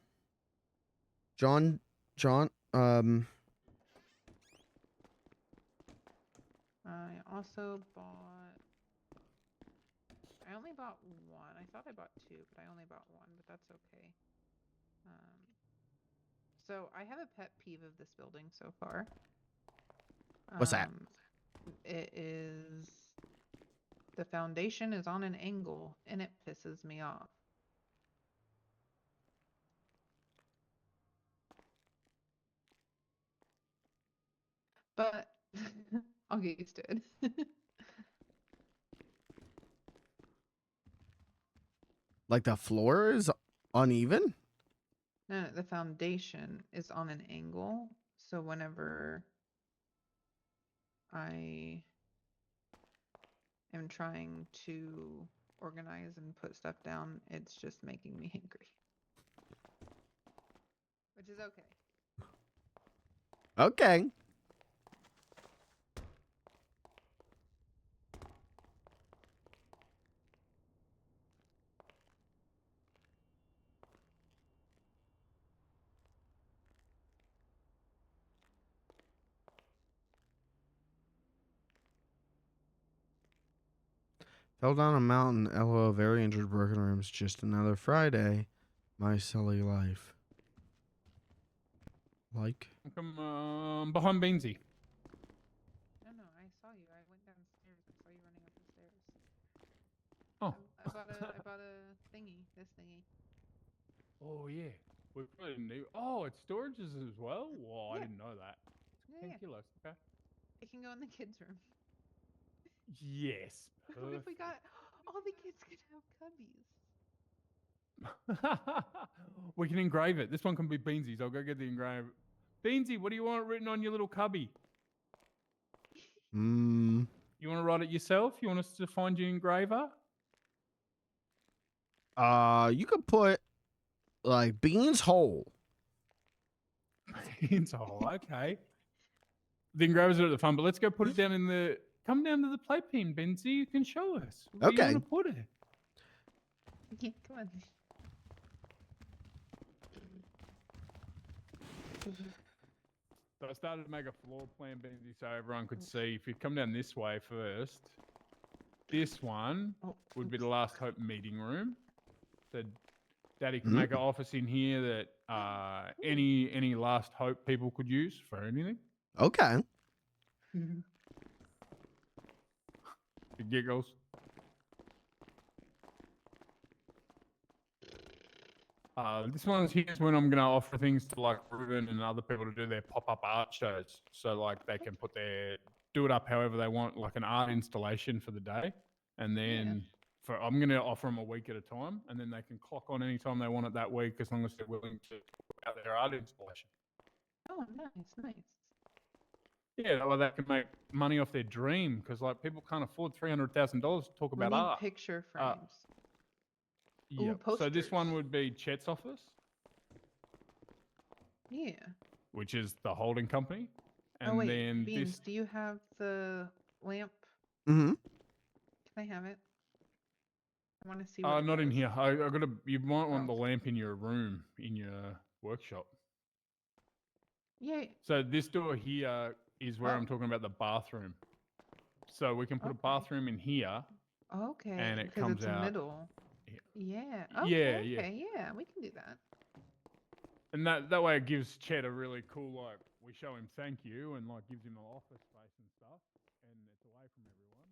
I also bought. I only bought one. I thought I bought two, but I only bought one. But that's okay. So I have a pet peeve of this building so far. What's that? It is the foundation is on an angle, and it pisses me off. But I'll get used to it. Like the floor is uneven? No, the foundation is on an angle, so whenever I am trying to organize and put stuff down, it's just making me angry. Which is okay. Okay. Fell down a mountain. LO, very injured, broken ribs. Just another Friday. My silly life. Like? Come behind Beansy. No, I saw you. I went downstairs. I saw you running up the stairs. Oh. I bought a thingy. This thingy. Oh yeah. We put it in new. Oh, it's storages as well. Whoa, I Yeah. didn't know that. Yeah. Ridiculous. Okay. It can go in the kids' room. Yes. What if we got all the kids could have cubbies? We can engrave it. This one can be Beansy's. I'll go get the engrave. Beansy, what do you want written on your little cubby? You want to write it yourself? You want us to find your engraver? You could put like Beans Hole. Beans hole. Okay. The engravers are at the front, but let's go put it down in the. Come down to the playpen, Beansy. You can show us. Where you want to put it? Yeah, come on. So I started to make a floor plan, Benzie, so everyone could see. If you come down this way first, this one would be the Last Hope meeting room. So Daddy can make an office in here that any Last Hope people could use for anything. Okay. The giggles. This one's here's when I'm going to offer things to like Ruben and other people to do their pop-up art shows. So like they can do it up however they want, like an art installation for the day. And then I'm going to offer them a week at a time. And then they can clock on any time they want it that week as long as they're willing to put out their art installation. Oh, nice. Yeah, well, they can make money off their dream because like people can't afford $300,000 to talk about art. Picture frames. Yeah. So this one would be Chet's office. Yeah. Which is the holding company. And wait, then Beans, do you have the lamp? Mm-hmm. Can I have it? I want to see. What it not in does. here. I got a. You might want the Oh. lamp in your room, in your workshop. Yeah. So this door here is where Oh. I'm talking about the bathroom. So we can put a bathroom in here. Okay. And it because comes it's a out. middle. Yeah. Yeah, Okay. yeah. Okay. Yeah. We can do that. And that way it gives Chet a really cool, like, we show him thank you and, like, gives him an office space and stuff. And it's away from everyone.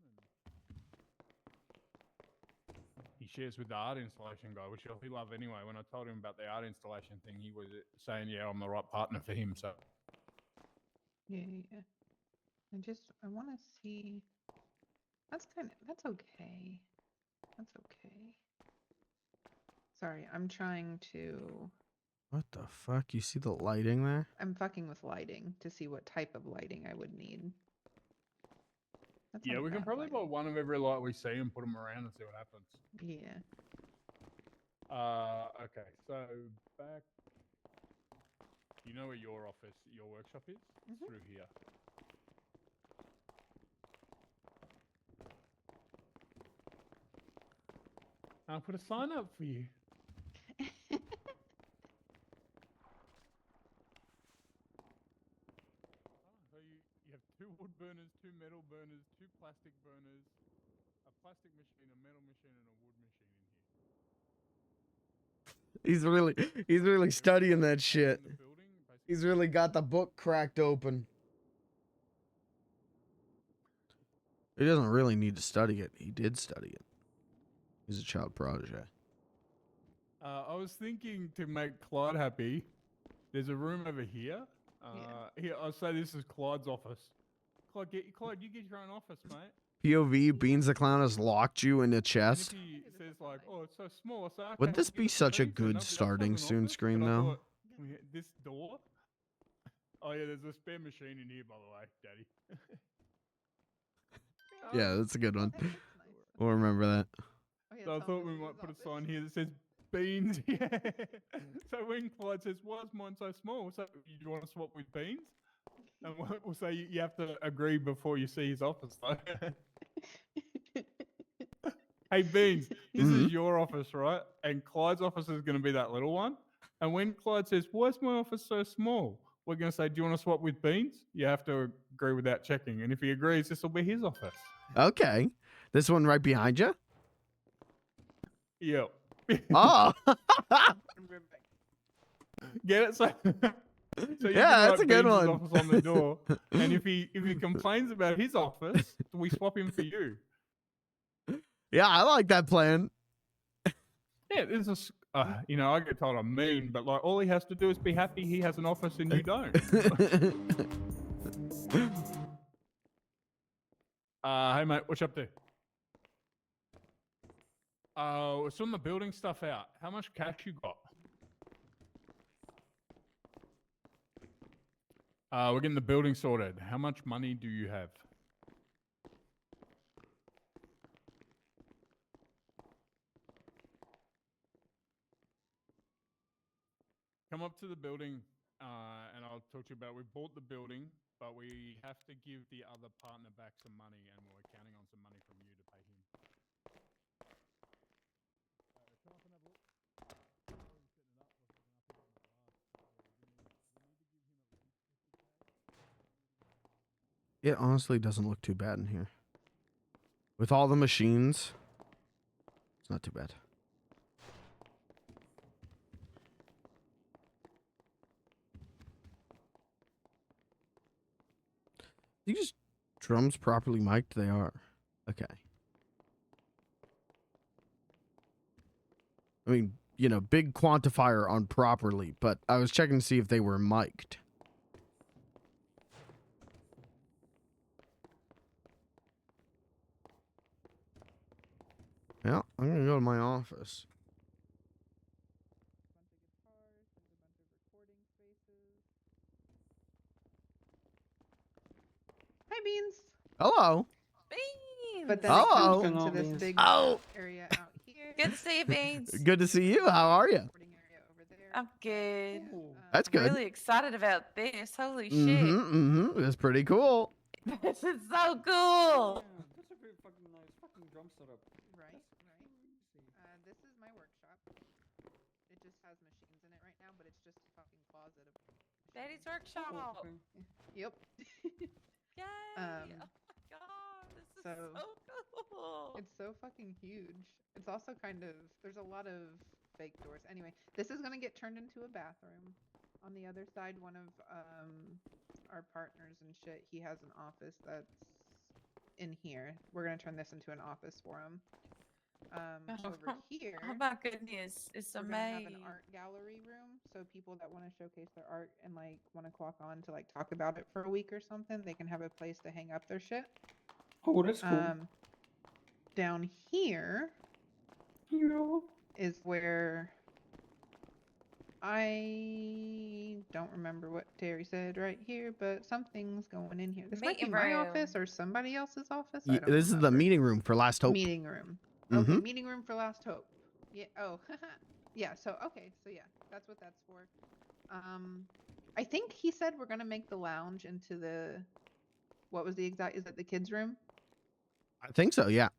And he shares with the art installation guy, which he'll love anyway. When I told him about the art installation thing, he was saying, yeah, I'm the right partner for him. So Yeah. Yeah. I want to see. That's okay. That's okay. Sorry, I'm trying to. What the fuck? You see the lighting there? I'm fucking with lighting to see what type of lighting I would need. That's yeah, not we can bad probably buy lighting. one of every light we see and put them around and see what happens. Yeah. Okay, so back. You know where your office, your workshop is? It's through here. I'll put a sign up for you. So you have 2 wood burners, 2 metal burners, 2 plastic burners, a plastic machine, a metal machine, and a wood machine in here. He's really studying that shit. He's really got the book cracked open. He doesn't really need to study it. He did study it. He's a child prodigy. I was thinking to make Clyde happy. There's a room over here. Here, I'll say this is Clyde's office. Clyde, you get your own office, mate. POV, Beans the Clown has locked you in a And chest. if he says like, "Oh, it's so small," I say, okay, Would this we'll give be it to such a Beans, so good nobody else has starting an soon office." screen, But I though? thought, this door. Oh yeah, there's a spare machine in here, by the way, Daddy. Yeah, that's a good one. We'll remember that. So I thought we might put a sign here that says Beans. Yeah. So when Clyde says, "Why is mine so small?" So you want to swap with Beans? And we'll say you have to agree before you see his office, though. Hey Beans, this is your office, right? And Clyde's office is going to be that little one. And when Clyde says, "Why is my office so small?" we're going to say, "Do you want to swap with Beans?" You have to agree without checking. And if he agrees, this will be his office. Okay. This one right behind you? Yep. Oh. Get it? So you Yeah, can that's write a good Beans' one. office on the door. And if he complains about his office, we swap him for you. Yeah, I like that plan. Yeah, this is, you know, I get told I'm mean, but like all he has to do is be happy he has an office and you don't. Hey mate, what's up there? We're sorting the building stuff out. How much cash you got? We're getting the building sorted. How much money do you have? Come up to the building, and I'll talk to you about it. We bought the building, but we have to give the other partner back some money, and we're counting on some money from you to pay him. Come up and have a look. It honestly doesn't look too bad in here. With all the machines, it's not too bad. These drums properly mic'd? They are. Okay. I mean, you know, big quantifier on properly, but I was checking to see if they were mic'd. Yeah, I'm gonna go to my office. Hi, Beans. Hello. Beans. But then Hello. it comes into this big area out here. Good to see you, Beans. Good to see you. How are you? I'm good. That's good. Really excited about this. Holy shit. That's pretty cool. This is so cool. That's a pretty fucking nice fucking drum setup. Right, has machines in it right now, but it's just a fucking closet of Daddy's machines. workshop. Yep. Yay! Oh my god, this is so so cool. it's so fucking huge. It's also kind of, there's a lot of fake doors. Anyway, this is gonna get turned into a bathroom. On the other side, one of our partners and shit, he has an office that's in here. We're gonna turn this into an office for him. Over here, Oh my goodness, it's we're gonna have an amazing. art gallery room, so people that want to showcase their art and like want to clock on to like talk about it for a week or something, they can have a place to hang up their shit. Oh, that's cool. Down here is where I don't remember what Terry said right here, but something's going in here. This might be Meeting my room. office or somebody else's office. I don't This is the remember. meeting room for Last Hope. Meeting room. Okay, Mhm. meeting room for Last Hope. Yeah. Oh, yeah. So okay. So yeah, that's what that's for. I think he said we're gonna make the lounge into the. What was the exact? Is it the kids' room? I think so. Yeah.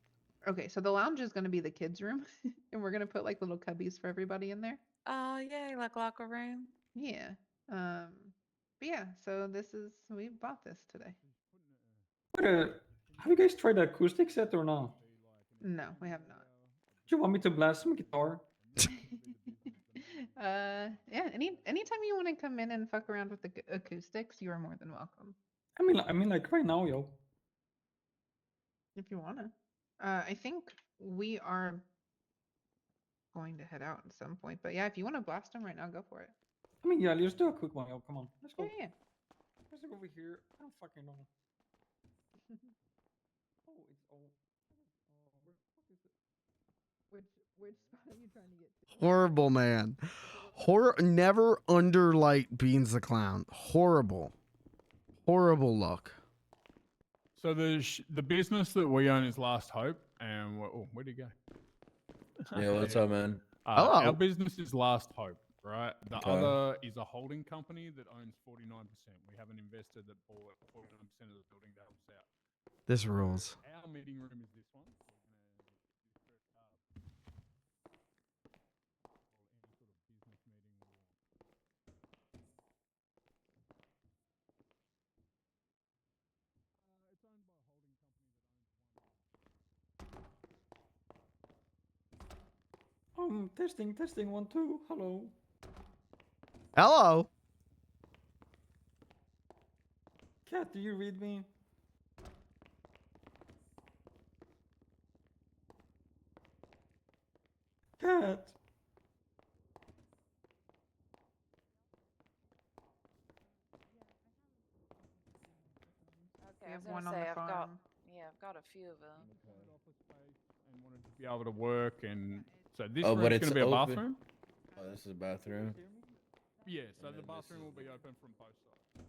Okay, so the lounge is gonna be the kids' room, and we're gonna put like little cubbies for everybody in there. Oh yay, like locker room. Yeah. But yeah. So we bought this today. But, have you guys tried the acoustic set or not? No, we have not. Do you want me to blast some guitar? Yeah. Anytime you want to come in and fuck around with the acoustics, you are more than welcome. I mean, like right now, yo. If you wanna. I think we are going to head out at some point. But yeah, if you want to blast them right now, go for it. I mean, yeah, let's do a quick one, yo. Come on, let's go. Yeah. Let's go over here. I don't fucking know. Oh, it's all. Where the fuck is it? Which spot are you trying to get to? Horrible, man. Never underlight Beans the Clown. Horrible. Horrible look. So the business that we own is Last Hope, and where'd he go? Yeah, what's up, man? Our business is Last Hope, right? The Okay. other is a holding company that owns 49%. We have an investor that bought 49% of the building to help us out. This rules. Our meeting room is this one. Testing 1 2. Hello. Hello. Cat, do you read me? Cat. Okay, We I have was one gonna on say the I've got farm. I've got a few of them. And wanted to be able to work, and so this Oh, room's but going it's to be a open. bathroom. Oh, this is a bathroom. Yeah, so And the then this bathroom is will be the- open from both sides.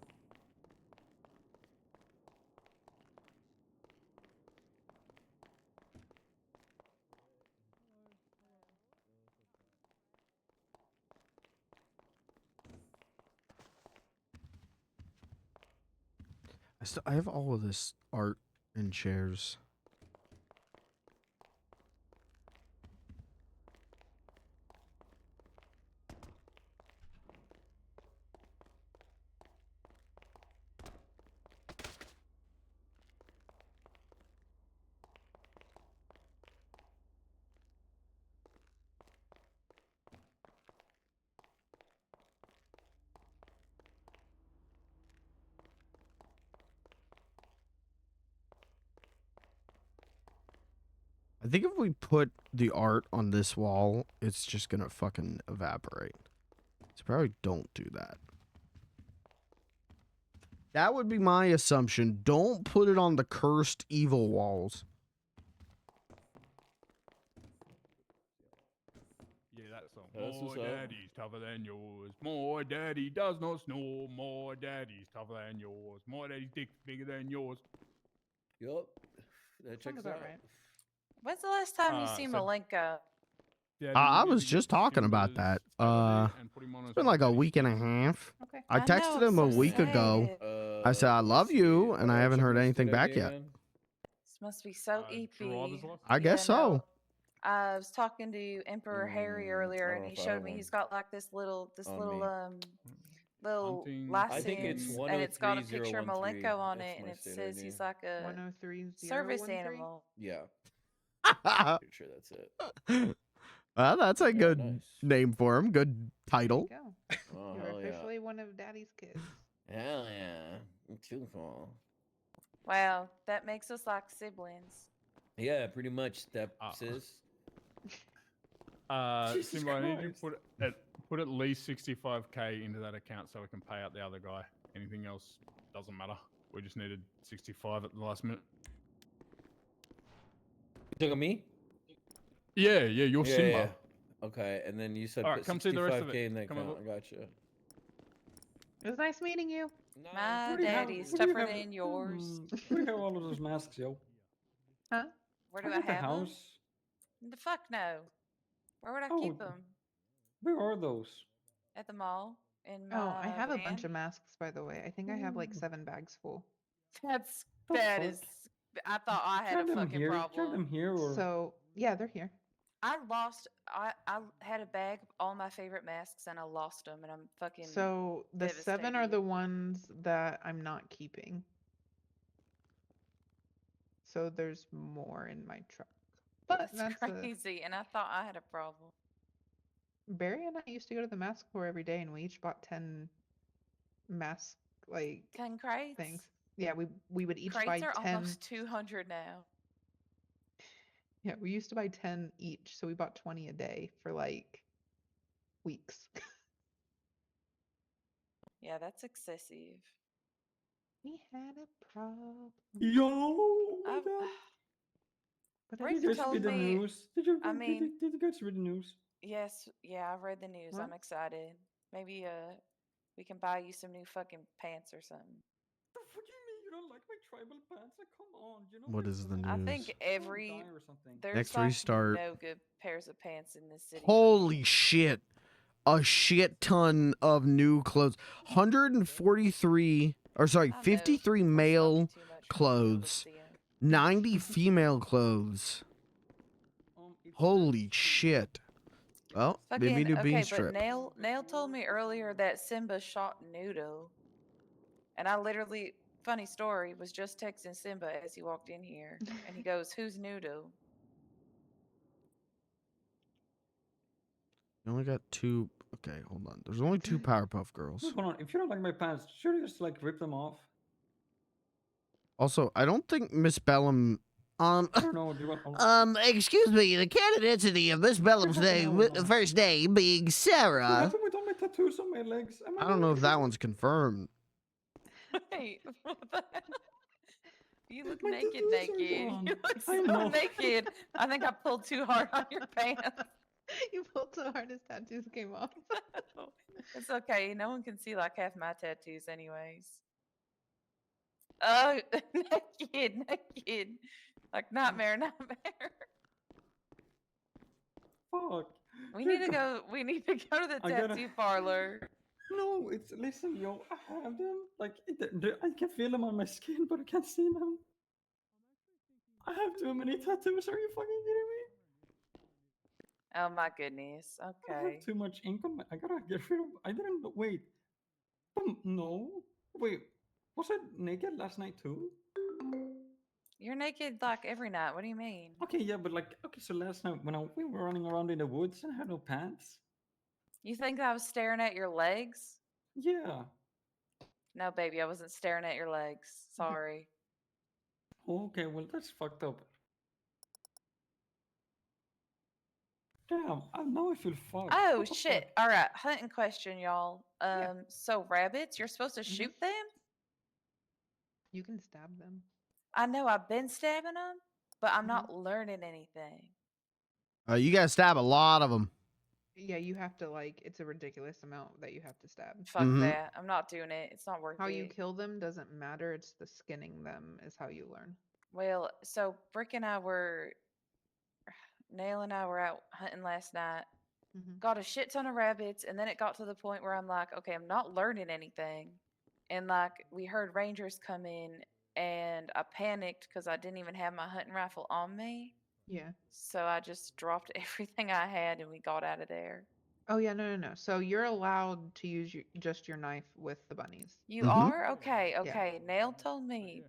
I have all of this art and chairs. I think if we put the art on this wall, it's just gonna fucking evaporate. So probably don't do that. That would be my assumption. Don't put it on the cursed evil walls. Yeah, that song. That's More what's up. daddy's tougher than yours. More daddy does not snore. More daddy's tougher than yours. More daddy's dick bigger than yours. Yup. That Sounds checks about out. right. When's the last time you seen so- Malenka? Daddy I needs was to just get talking about Simba's that. Saturday and put him on It's his been like a daddy's week and a dick. half. Okay. I know, texted it's him a so week ago. sad. I said I let me love you, see. and I haven't check heard this anything today back yet. again. This must be so Driver's eepy. license? I guess so. No. I was talking to Emperor Harry I earlier, don't and know he if I showed have me one he's got like this little on me. little Hunting. I think it's license, and it's got a picture of 103013. Malenko on That's it, and my it state says ID. he's like a 103013. service animal. Yeah, pretty sure that's it. Well, that's a Yeah, good nice. name for him. Good There you title. go. Oh, You're hell yeah. officially one of Daddy's kids. Hell yeah. Too cool. Wow, that makes us like siblings. Yeah, pretty much, step sis. Jesus Simba, I need you to Christ. put at least 65k into that account so we can pay out the other guy. Anything else doesn't matter. We just needed 65 at the last minute. You took me? Yeah, you're Yeah, Simba. yeah. Okay, and then you said All right, put come see the rest of 65k it. in that Come account. on. I gotcha. It was nice meeting you. My Where do you have- daddy's where do you tougher have- than yours. Where do you have all of those masks, yo? Huh? Where do I'm I at the have them? house. The fuck no. Where would I Oh, keep them? Where are those? At the mall in my Oh, I have a bunch van? of masks, by the way. I think I have like 7 bags full. The That fuck? is. I thought I Do you had a have them fucking here? Do you have problem. them here or? So, yeah, they're here. I had a bag of all my favorite masks and I lost them, and I'm fucking So, the 7 are devastated. the ones that I'm not keeping. So, there's more in my truck. But That's that's crazy, and I thought I had a problem. Barry and I used to go to the mask store every day, and we each bought 10 mask 10 crates? things. Yeah, we would each buy Crates are 10. almost 200 now. Yeah, we used to buy 10 each, so we bought 20 a day for like weeks. Yeah, that's excessive. We had a problem. Yo, oh my I've- god. But Did you Rick guys told read the me. news? Did you? I mean, did you guys read the news? yes, yeah, I've read the news. What? I'm excited. Maybe we can buy you some new fucking pants or something. What do you mean you don't like my tribal pants? Like, come on, you know. What is the I news? think every or something. there's Next like restart. no good pairs of pants in this city. for Holy me. shit. A shit ton of new clothes. 143, or sorry, I know, 53 we're male smoking too much, we won't be able to clothes. see 'em. 90 female clothes. It's Holy shit. Well, maybe Fucking do bean okay, strip. but Nail told me earlier that Simba shot Noodle, and I literally, funny story, was just texting Simba as he walked in here, and he goes, "Who's Noodle?" You only got 2. Okay, hold on. There's only 2 Powerpuff Girls. Hold on. If you don't like my pants, should I just like rip them off? Also, I don't think Miss Bellum. I don't know. Do you want? Excuse me. The candidacy of Miss Bellum's first name being What Sarah. happened with all my tattoos on my legs? Am I don't know if that one's confirmed. Wait, what the hell? You look My naked, tattoos are naked. gone. You look I so know. naked. I think I pulled too hard on your pants. You pulled so hard his tattoos came off. It's okay. No one can see like half my tattoos, anyways. Oh, naked. Like nightmare. Fuck. We need to go. We need to go to the I gotta- tattoo parlor. No, it's listen, yo. I have them. Like I can feel them on my skin, but I can't see them. I have too many tattoos. Are you fucking kidding me? Oh my goodness. I Okay. have too much ink on my. I gotta get rid of. I didn't wait. No. Wait. Was I naked last night too? You're naked like every night. What do you mean? Okay, yeah, but like, okay, so last night when we were running around in the woods and I had no pants. You think I was staring at your legs? Yeah. No, baby, I wasn't staring at your legs. Sorry. Okay, well that's fucked up. Damn, now I feel fucked. Oh What the shit. fuck? All right, hunting question, y'all. So rabbits, you're supposed to shoot them? You can stab them. I know I've been stabbing them, but I'm not learning anything. You gotta stab a lot of them. Yeah, you have to it's a ridiculous amount that you have to stab. Fuck that. I'm not doing it. It's not worth How it. you kill them doesn't matter. It's the skinning them is how you learn. Well, so Brick and I were, Nail and I were out hunting last night. Got a shit ton of rabbits, and then it got to the point where I'm like, okay, I'm not learning anything. And like, we heard rangers come in, and I panicked because I didn't even have my hunting rifle on me. Yeah. So I just dropped everything I had and we got out of there. Oh yeah, no. So you're allowed to use just your knife with the bunnies. You are? Okay, okay. Nail told me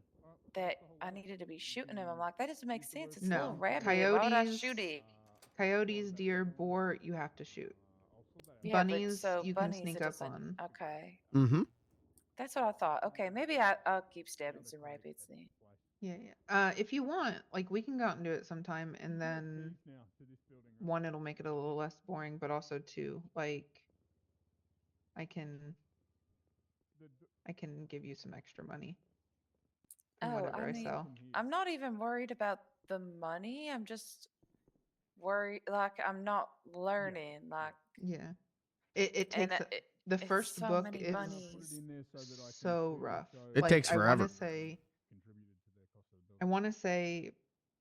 that I needed to be shooting him. I'm like, that doesn't make sense. It's a little No, rabbit. Why would I shoot it? coyotes, deer, boar, you have to shoot. Yeah, but Bunnies, so you can bunnies, sneak it up doesn't. on. Okay. Mm-hmm. That's what I thought. Okay, maybe I'll keep stabbing some rabbits then. Yeah. If you want, like, we can go out and do it sometime, and then one, it'll make it a little less boring, but also two, like, I can give you some extra money from Oh, whatever I I mean, sell. I'm not even worried about the money. I'm just worried, like, I'm not learning. Like, Yeah. It and takes the it's first so book many is bunnies. so rough. It Like, takes I forever. want to say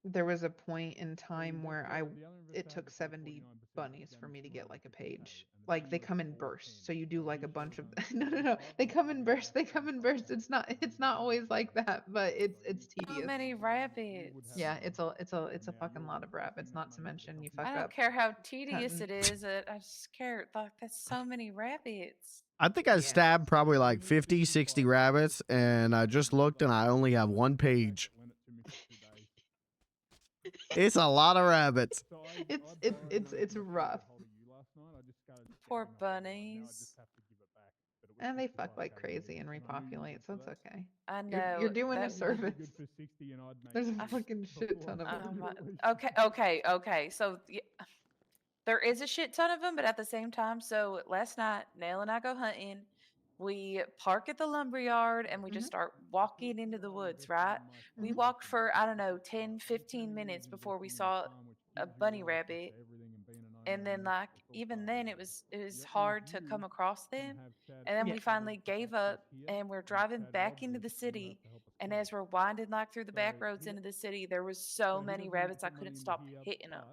there was a point in time where it took 70 bunnies for me to get like a page. Like, they come in bursts, so you do like a bunch of no. They come in bursts. It's not always like that, but it's So tedious. many rabbits. Yeah, it's a fucking lot of rabbits. Not to mention you fuck I don't up. care how tedious hunting. it is. I just care. Like, that's so many rabbits. I think I stabbed probably like 50, 60 rabbits, and I just looked and I only have one page. It's a lot of rabbits. It's rough. Poor bunnies. And they fuck like crazy and repopulate, so it's okay. I know. You're doing a that- service. There's a fucking shit ton of Oh them. my- okay. So there is a shit ton of them, but at the same time, so last night, Nail and I go hunting. We park at the lumberyard and we just start walking into the woods, right? We walked for, I don't know, 10, 15 minutes before we saw a bunny rabbit. And then, like, even then it was hard to come across them. And then we finally gave up and we're driving back into the city. And as we're winding like through the back roads into the city, there was so many rabbits I couldn't stop hitting them.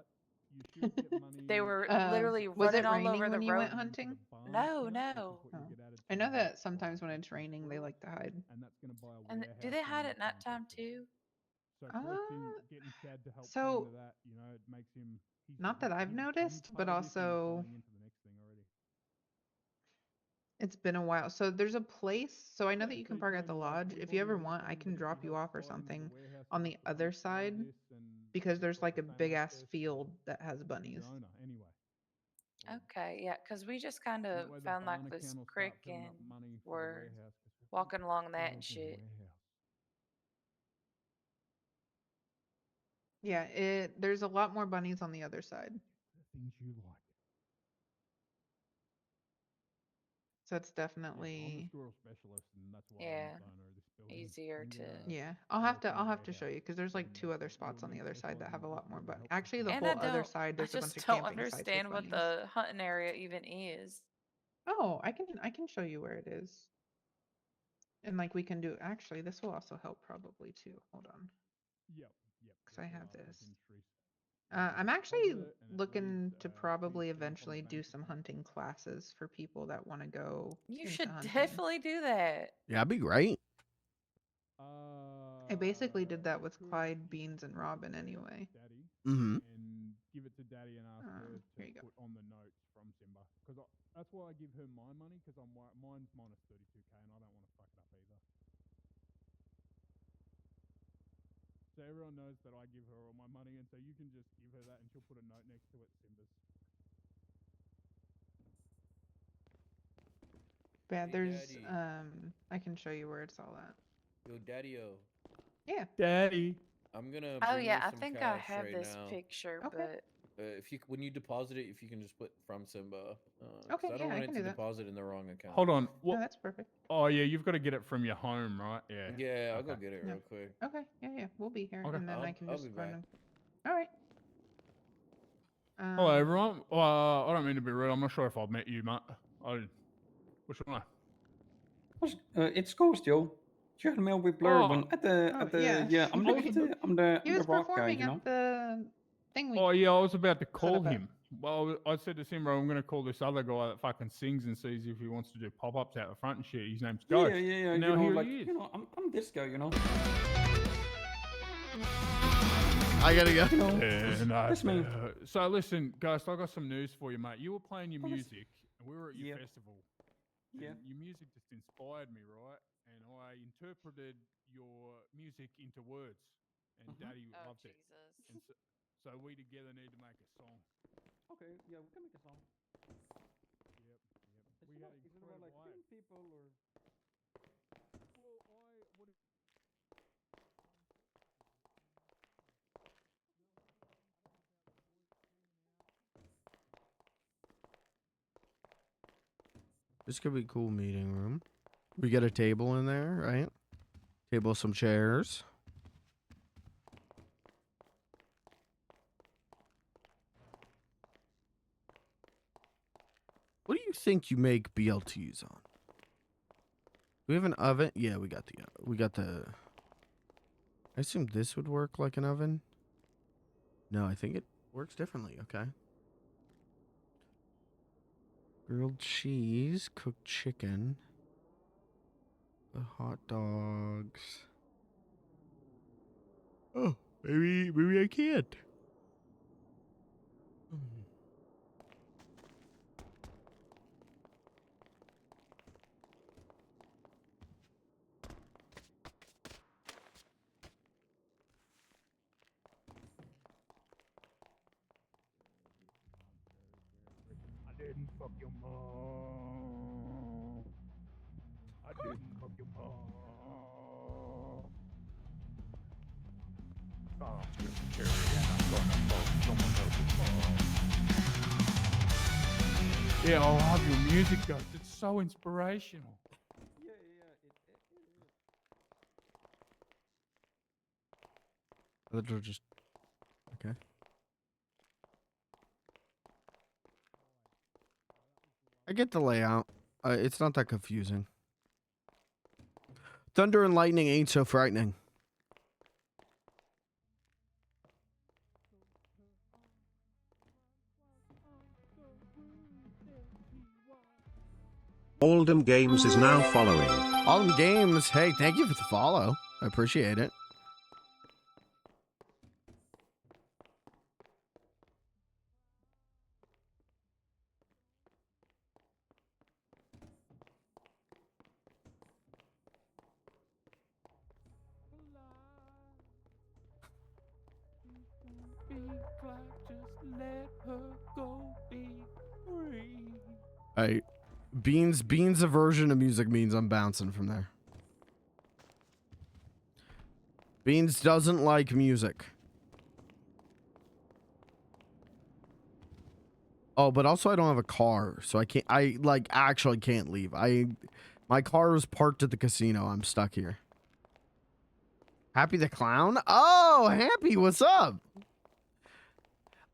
They were literally Was running it all raining over the when you road. went hunting? No. I know that sometimes when it's raining, they like to hide. And do they hide at nighttime too? So, not that I've noticed, but also it's been a while. So there's a place. So I know that you can park at the lodge. If you ever want, I can drop you off or something on the other side, because there's like a big ass field that has bunnies. Okay, yeah, because we just kind of found like this creek and we're walking along that and shit. Yeah, there's a lot more bunnies on the other side. So it's definitely easier to. Yeah, I'll have to show you, because there's like 2 other spots on the other side that have a lot more bunnies. Actually, the And whole other side, I there's a bunch just of don't camping sites with understand what bunnies. the hunting area even is. Oh, I can show you where it is. And like we can do, actually, this will also help probably too. Hold on. Because I have this. I'm actually looking to probably eventually do some hunting classes for people that want to go. You into should hunting. definitely do that. Yeah, that'd be great. I basically did that with Clyde, Beans, and Robin anyway. Mm-hmm. And give it to Daddy and ask her to here you go. put on the notes from Simba. Because that's why I give her my money, because mine's minus 32k and I don't want to fuck it up either. So everyone knows that I give her all my money, and so you can just give her that and she'll put a note next to it, Simba's. Yeah, Hey, there's Daddy. I can show you where it's all at. Yo, Daddy-o. Yeah. Daddy. I'm gonna. Oh bring yeah, you I some think I cash have right this now. picture, Okay. but If you when you deposit it, if you can just put from Simba. 'Cause Okay, I don't yeah, I want it can to do that. deposit in the wrong account. Hold on. No, What? that's perfect. Oh yeah, you've got to get it from your home, right? Yeah. Yeah, I'll go Okay. get it Yeah. real quick. Okay, yeah, we'll be here, Okay. and then I I'll- can I'll just be run. back. All right. Hello everyone. I don't mean to be rude. I'm not sure if I've met you, mate. What's your name? It's Ghost, yo. You had me with Blur Oh. at the yeah. I'm Oh, the He was rock guy, performing you know. at the thing. Oh yeah, I was about to call up at. him. Well, I said to Simba, I'm going to call this other guy that fucking sings and sees if he wants to do pop-ups out the front and shit. His name's Ghost. Yeah. And You now know, here like he is. you know, I'm this guy, you know. I gotta go. And That's me. so listen, Ghost, I got some news for you, mate. You were playing your music, and we were at your festival. Yeah. And your music just inspired me, right? And I interpreted your music into words, and Daddy Oh, loved it. Jesus. And so we together need to make a song. Okay, yeah, we can make a song. Yep. Is We it, had is it about like incredible killing people or? This could be a cool meeting room. We get a table in there, right? Table, some chairs. What do you think you make BLTs on? We have an oven. Yeah, we got the. I assume this would work like an oven. No, I think it works differently. Okay. Grilled cheese, cooked chicken, the hot dogs. Oh, maybe I can't. I didn't fuck your mom. I didn't fuck your mom. Oh, I'm gonna fuck someone else's mom. Yeah, I love your music, Ghost. It's so inspirational. Yeah, it is. That'll just. Okay. I get the layout. It's not that confusing. Thunder and lightning ain't so frightening. Oldham Games is now following. Oldham Games, hey, thank you for the follow. I appreciate it. Just let her go be free. Alright. Beans aversion to music means I'm bouncing from there. Beans doesn't like music. Oh, but also I don't have a car, so I actually can't leave. My car is parked at the casino. I'm stuck here. Happy the Clown? Oh, Happy, what's up?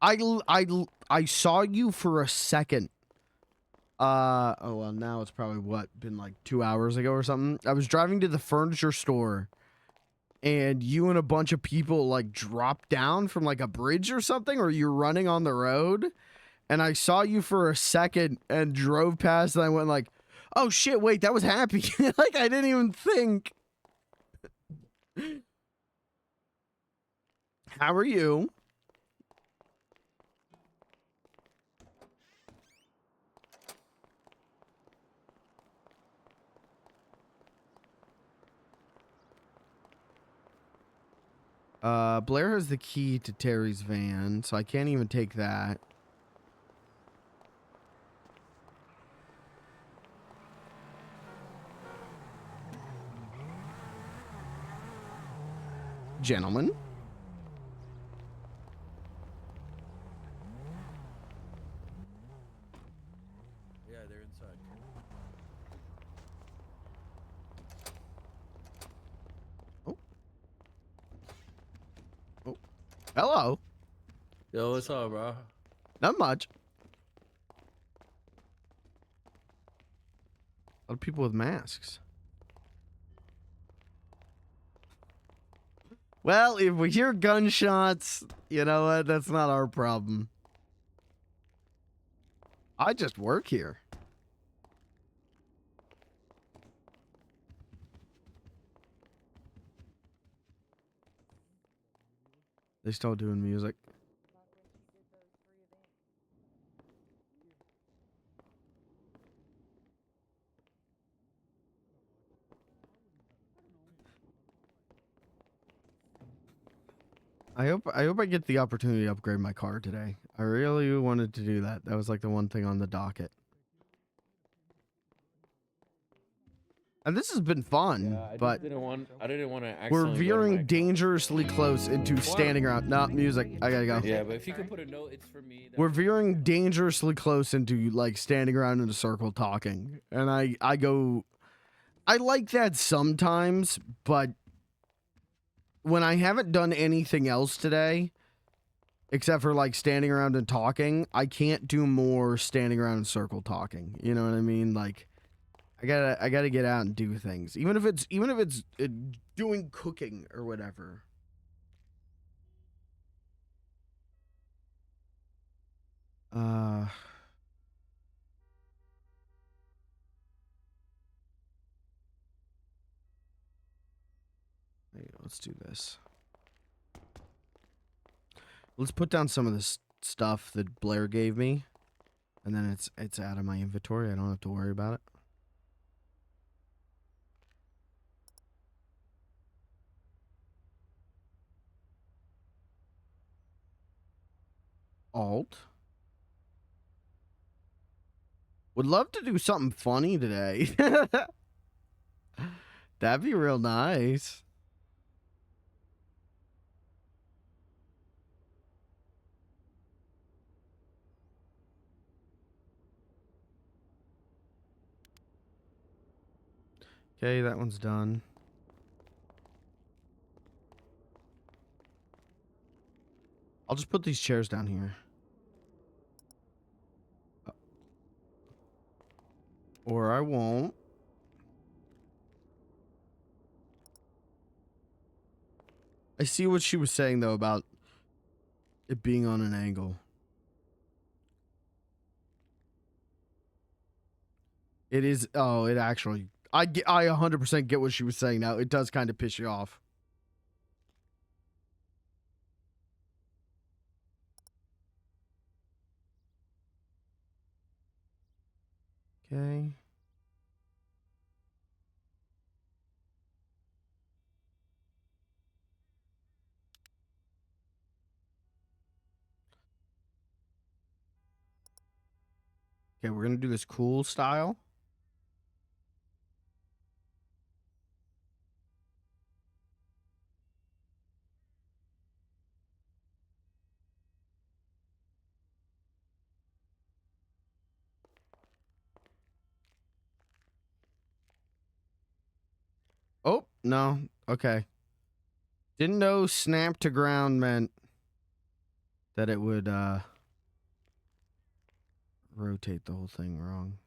I saw you for a second. Oh well, now it's probably been like 2 hours ago or something. I was driving to the furniture store, and you and a bunch of people like dropped down from like a bridge or something, or you're running on the road, and I saw you for a second and drove past, and I went like, oh shit, wait, that was Happy. Like I didn't even think. How are you? Blair has the key to Terry's van, so I can't even take that. Gentlemen. Yeah, they're inside. Oh. Hello. Yo, what's up, bro? Not much. A lot of people with masks. Well, if we hear gunshots, you know what? That's not our problem. I just work here. They still doing music? I hope I get the opportunity to upgrade my car today. I really wanted to do that. That was like the one thing on the docket. And this has been fun, Yeah, I but just didn't want. I didn't want to. we're accidentally go to my veering dangerously close into standing around. No, music. I gotta go. Yeah, but if you could put a note, it's for me. We're veering dangerously close into like standing around in a circle talking. And I like that sometimes, but when I haven't done anything else today, except for like standing around and talking, I can't do more standing around in circle talking. You know what I mean? Like I gotta get out and do things, even if it's doing cooking or whatever. Let's do this. Let's put down some of this stuff that Blair gave me, and then it's out of my inventory. I don't have to worry about it. Alt. Would love to do something funny today. That'd be real nice. Okay, that one's done. I'll just put these chairs down here. Or I won't. I see what she was saying, though, about it being on an angle. It is... Oh, it actually... I 100% get what she was saying now. It does kind of piss you off. Okay. Okay, we're going to do this cool style. Oh, no. Okay. Didn't know snap to ground meant that it would rotate the whole thing wrong.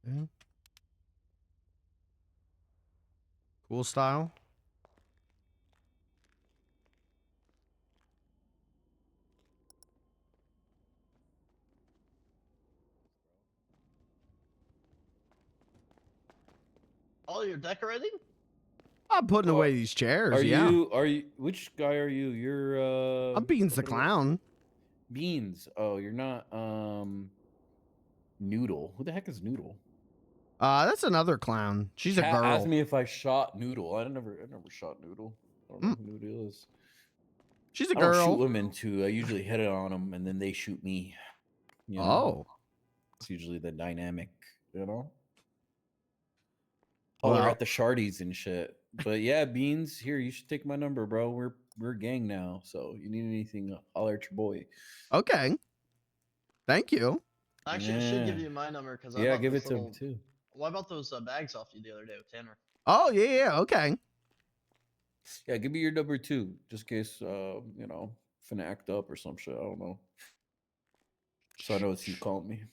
Okay. Cool style. Oh, you're decorating? I'm putting away these chairs, Are yeah. you? Which guy are you? You're I'm Beans the Clown. Beans. Oh, you're not Noodle. Who the heck is Noodle? That's another clown. She's a girl. Asked me if I shot Noodle. I never shot Noodle. I don't know who Noodle is. She's a I don't girl. shoot women too. I usually hit it on them and then they shoot me. You know? Oh. It's usually the dynamic, you know? Holler Well. at the shardies and shit. But yeah, Beans, here, you should take my number, bro. We're a gang now. So you need anything, holler at your boy. Okay. Thank you. Actually, I should give you my number because yeah, give it to him too. What about those bags off you the other day with Tanner? Oh yeah, okay. Yeah, give me your number too, just in case you know, finna act up or some shit. I don't know. So I know it's you calling me.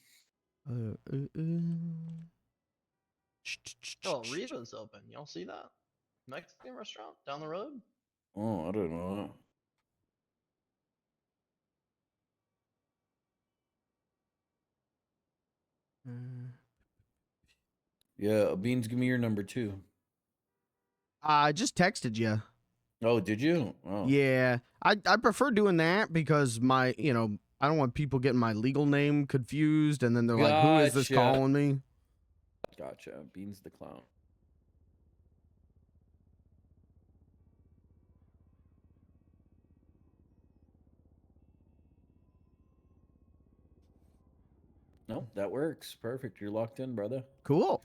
Oh, Riva's open. Y'all see that? Mexican restaurant down the road. Oh, I don't know. Yeah, Beans, give me your number 2. I just texted you. Oh, did you? Oh. Yeah, I prefer doing that because my, I don't want people getting my legal name confused, and then they're like, "Who is this Gotcha. calling me?" Gotcha. Beans the clown. Nope, that works. Perfect. You're locked in, brother. Cool.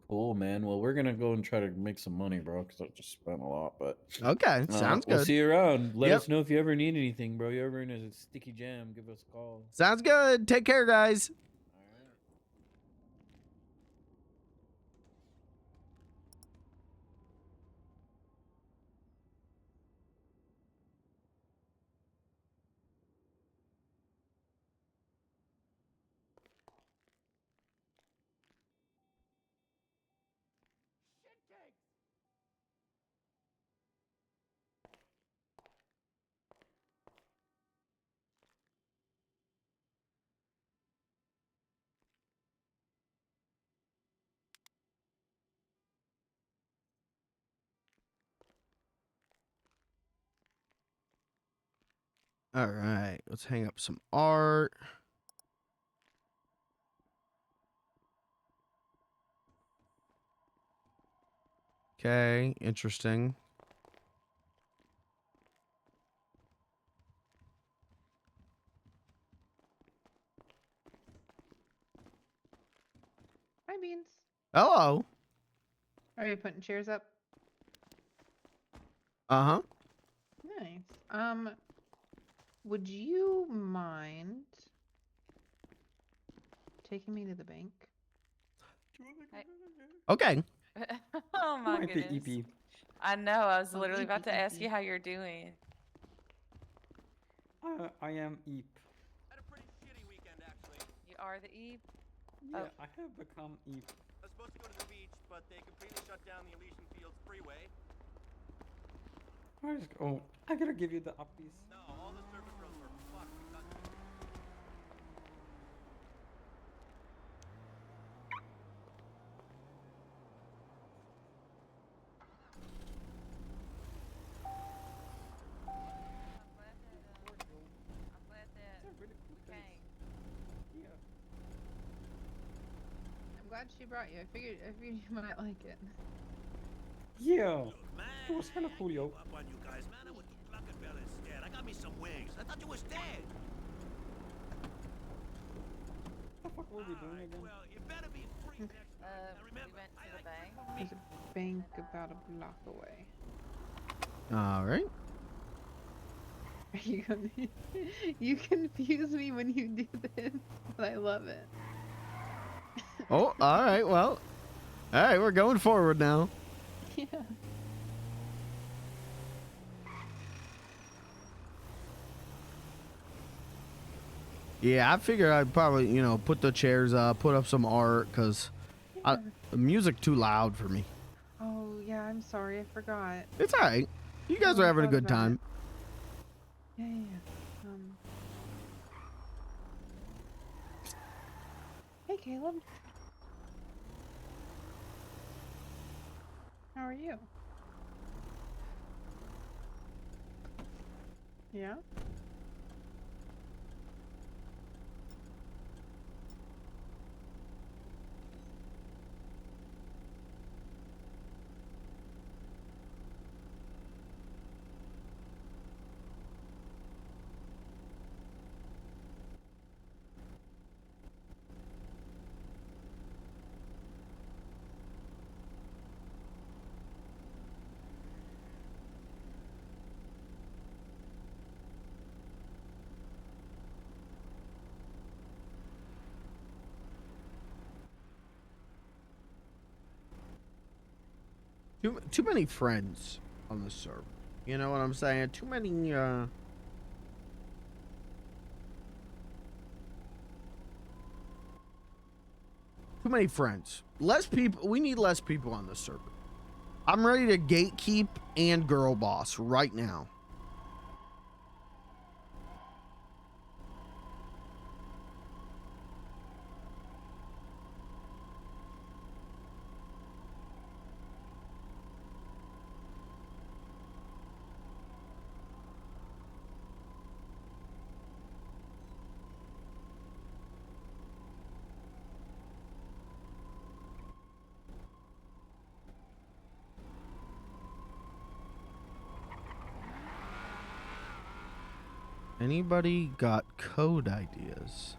Cool, man. Well, we're gonna go and try to make some money, bro, because I just spent a lot. But Okay, sounds we'll good. see you around. Let Yep. us know if you ever need anything, bro. You ever in a sticky jam? Give us a call. Sounds good. Take care, guys. All right, let's hang up some art. Okay, interesting. Hi, Beans. Hello. Are you putting chairs up? Uh-huh. Nice. Would you mind taking me to the bank? Okay. Oh my Might be goodness. EP. I know. I was Oh, literally about to EP. ask you how you're doing. I am Eep. You are the Eve? Yeah, Oh. I have become Eep. I was supposed to go to the beach, but they completely shut down the Elysian Fields freeway. I gotta give you the uppies. No, all the service roads were fucked because I'm glad that we came. Yeah. I'm glad she brought you. I figured you might like it. Yeah. It was hella cool, yo. up on you guys, man. I went to Cluckin' Bell instead. I got me some wings. I thought you was dead. What the fuck were we doing again? Well, you better be free next time. We went to the bank. There's a bank about a block away. All right. Are you gonna? You confuse me when you do this, but I love it. Oh, all right. Well, all right. We're going forward now. Yeah. Yeah, I figure I'd probably, put the chairs up, put up some art, because the music too loud for me. Oh yeah, I'm sorry, I forgot. It's all right. You guys Oh, are I having a thought good about time. it. Yeah. Hey, Caleb. How are you? Yeah. Too many friends on the server. You know what I'm saying? Too many, Too many friends. Less people. We need less people on the server. I'm ready to gatekeep and girl boss right now. Anybody got code ideas?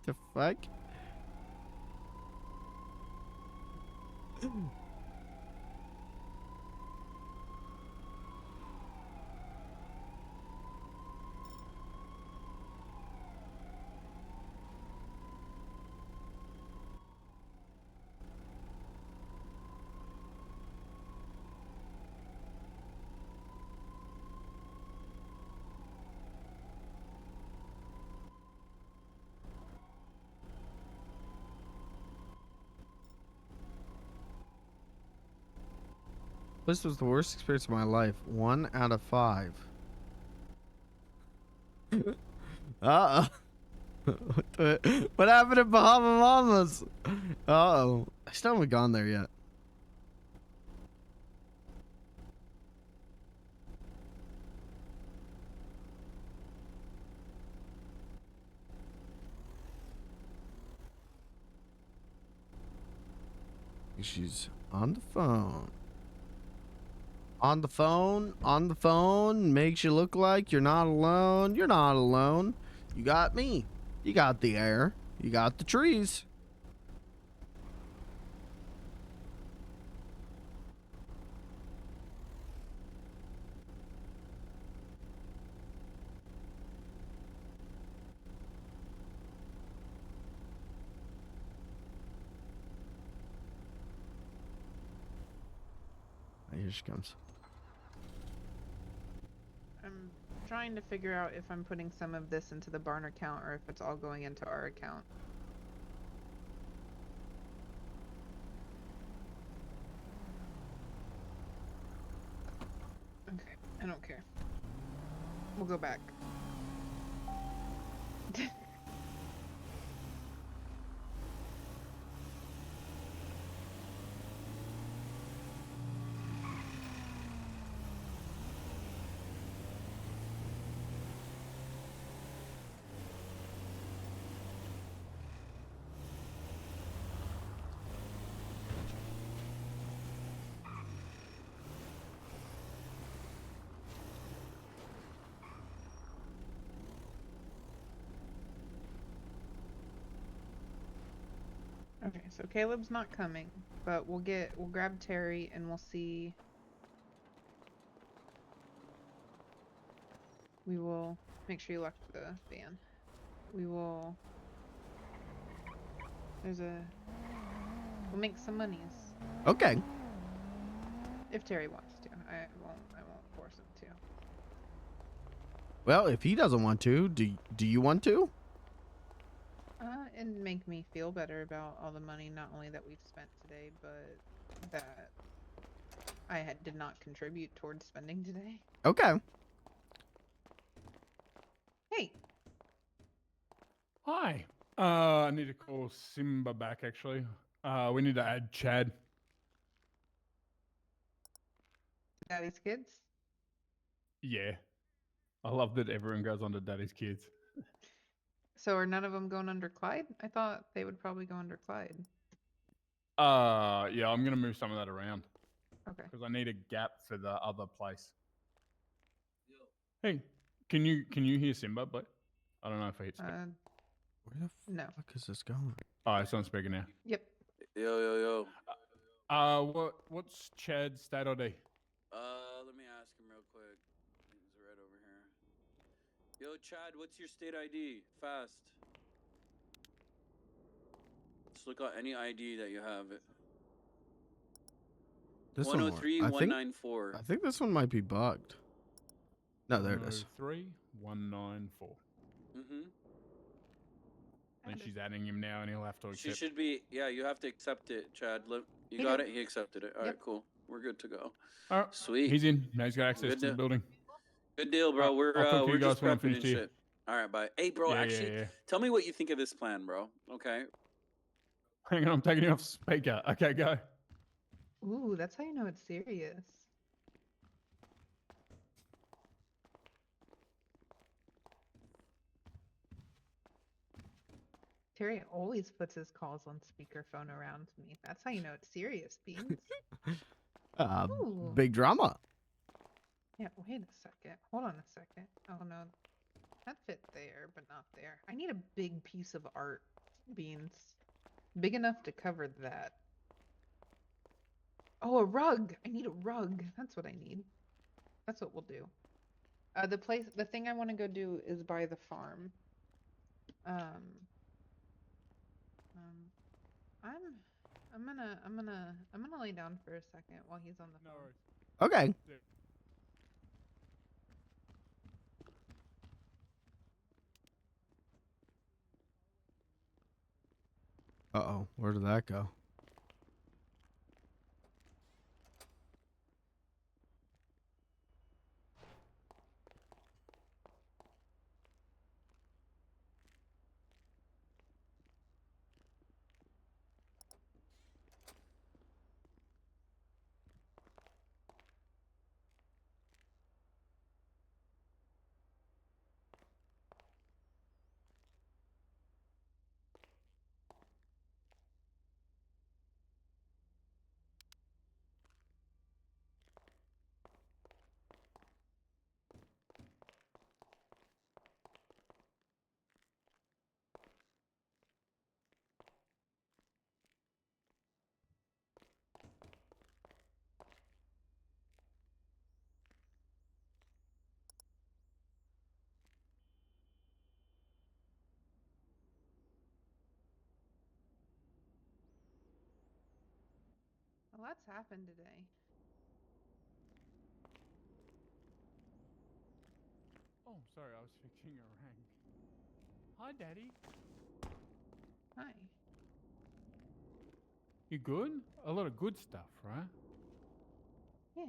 The fuck? This was the worst experience of my life. 1 out of 5. What happened to Bahama Mamas? Uh-oh. I still haven't gone there yet. She's on the phone. On the phone, makes you look like you're not alone. You're not alone. You got me. You got the air. You got the trees. Here she comes. I'm trying to figure out if I'm putting some of this into the barn account or if it's all going into our account. Okay, I don't care. We'll go back. Okay, so Caleb's not coming, but we'll grab Terry and we'll see. We will make sure you lock the van. We will. We'll make some monies. Okay. If Terry wants to. I won't force him to. Well, if he doesn't want to, do you want to? And make me feel better about all the money, not only that we've spent today, but that I did not contribute towards spending today. Okay. Hey. Hi. I need to call Simba back, actually. We need to add Chad. Daddy's kids? Yeah. I love that everyone goes on to Daddy's kids. So are none of them going under Clyde? I thought they would probably go under Clyde. Yeah, I'm gonna move some of that around. Okay. Because I need a gap for the other place. Hey, can you hear Simba? But I don't know if I hit speak. Where the fuck is this going? Oh, it's on speaker now. Yep. Yo. What's Chad's state ID? Let me ask him real quick. He's right over here. Yo, Chad, what's your state ID? Fast. Just look at any ID that you have. This 103 one, 194. I think this one might be bugged. No, there it is. 103-194. Mm-hmm. And she's adding him now, and he'll have to accept. She should be. Yeah, you have to accept it, Chad. You He got did. it? He accepted it. All right, cool. We're good to go. All right. Sweet. He's in. Now he's got access Good to the deal. building. Good deal, bro. I'll talk to We're you guys just when I'm prepping finished and here. shit. All right, bye. Hey, bro. Yeah, Actually, yeah. tell me what you think of this plan, bro. Okay. Hang on, I'm taking you off speaker. Okay, go. Ooh, that's how you know it's serious. Terry always puts his calls on speakerphone around me. That's how you know it's serious, Beans. Ooh. Big drama. Yeah, wait a second. Hold on a second. Oh no, that fit there, but not there. I need a big piece of art, Beans. Big enough to cover that. Oh, a rug. I need a rug. That's what I need. That's what we'll do. The thing I want to go do is by the farm. I'm gonna lay down for a second while he's on the phone. Okay. Uh-oh, where did that go? A lot's happened today. Oh, sorry, I was fixing a rank. Hi, Daddy. Hi. You good? A lot of good stuff, right? Yeah.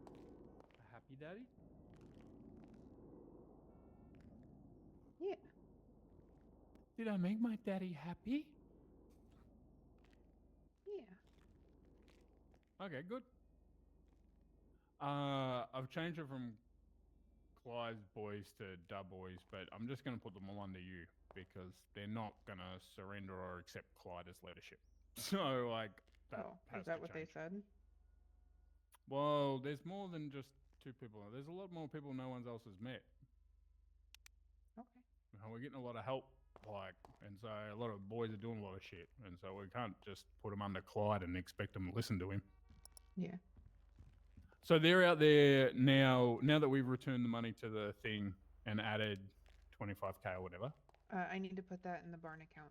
A happy daddy? Yeah. Did I make my daddy happy? Yeah. Okay, good. I've changed it from Clyde's boys to Da boys, but I'm just going to put them all under you because they're not going to surrender or accept Clyde as leadership. So, like, that has Is that to what change. they said? Well, there's more than just two people. There's a lot more people no one else has met. Okay. And we're getting a lot of help, like, and so a lot of boys are doing a lot of shit, and so we can't just put them under Clyde and expect them to listen to him. Yeah. So they're out there now. Now that we've returned the money to the thing and added 25K or whatever. I need to put that in the barn account.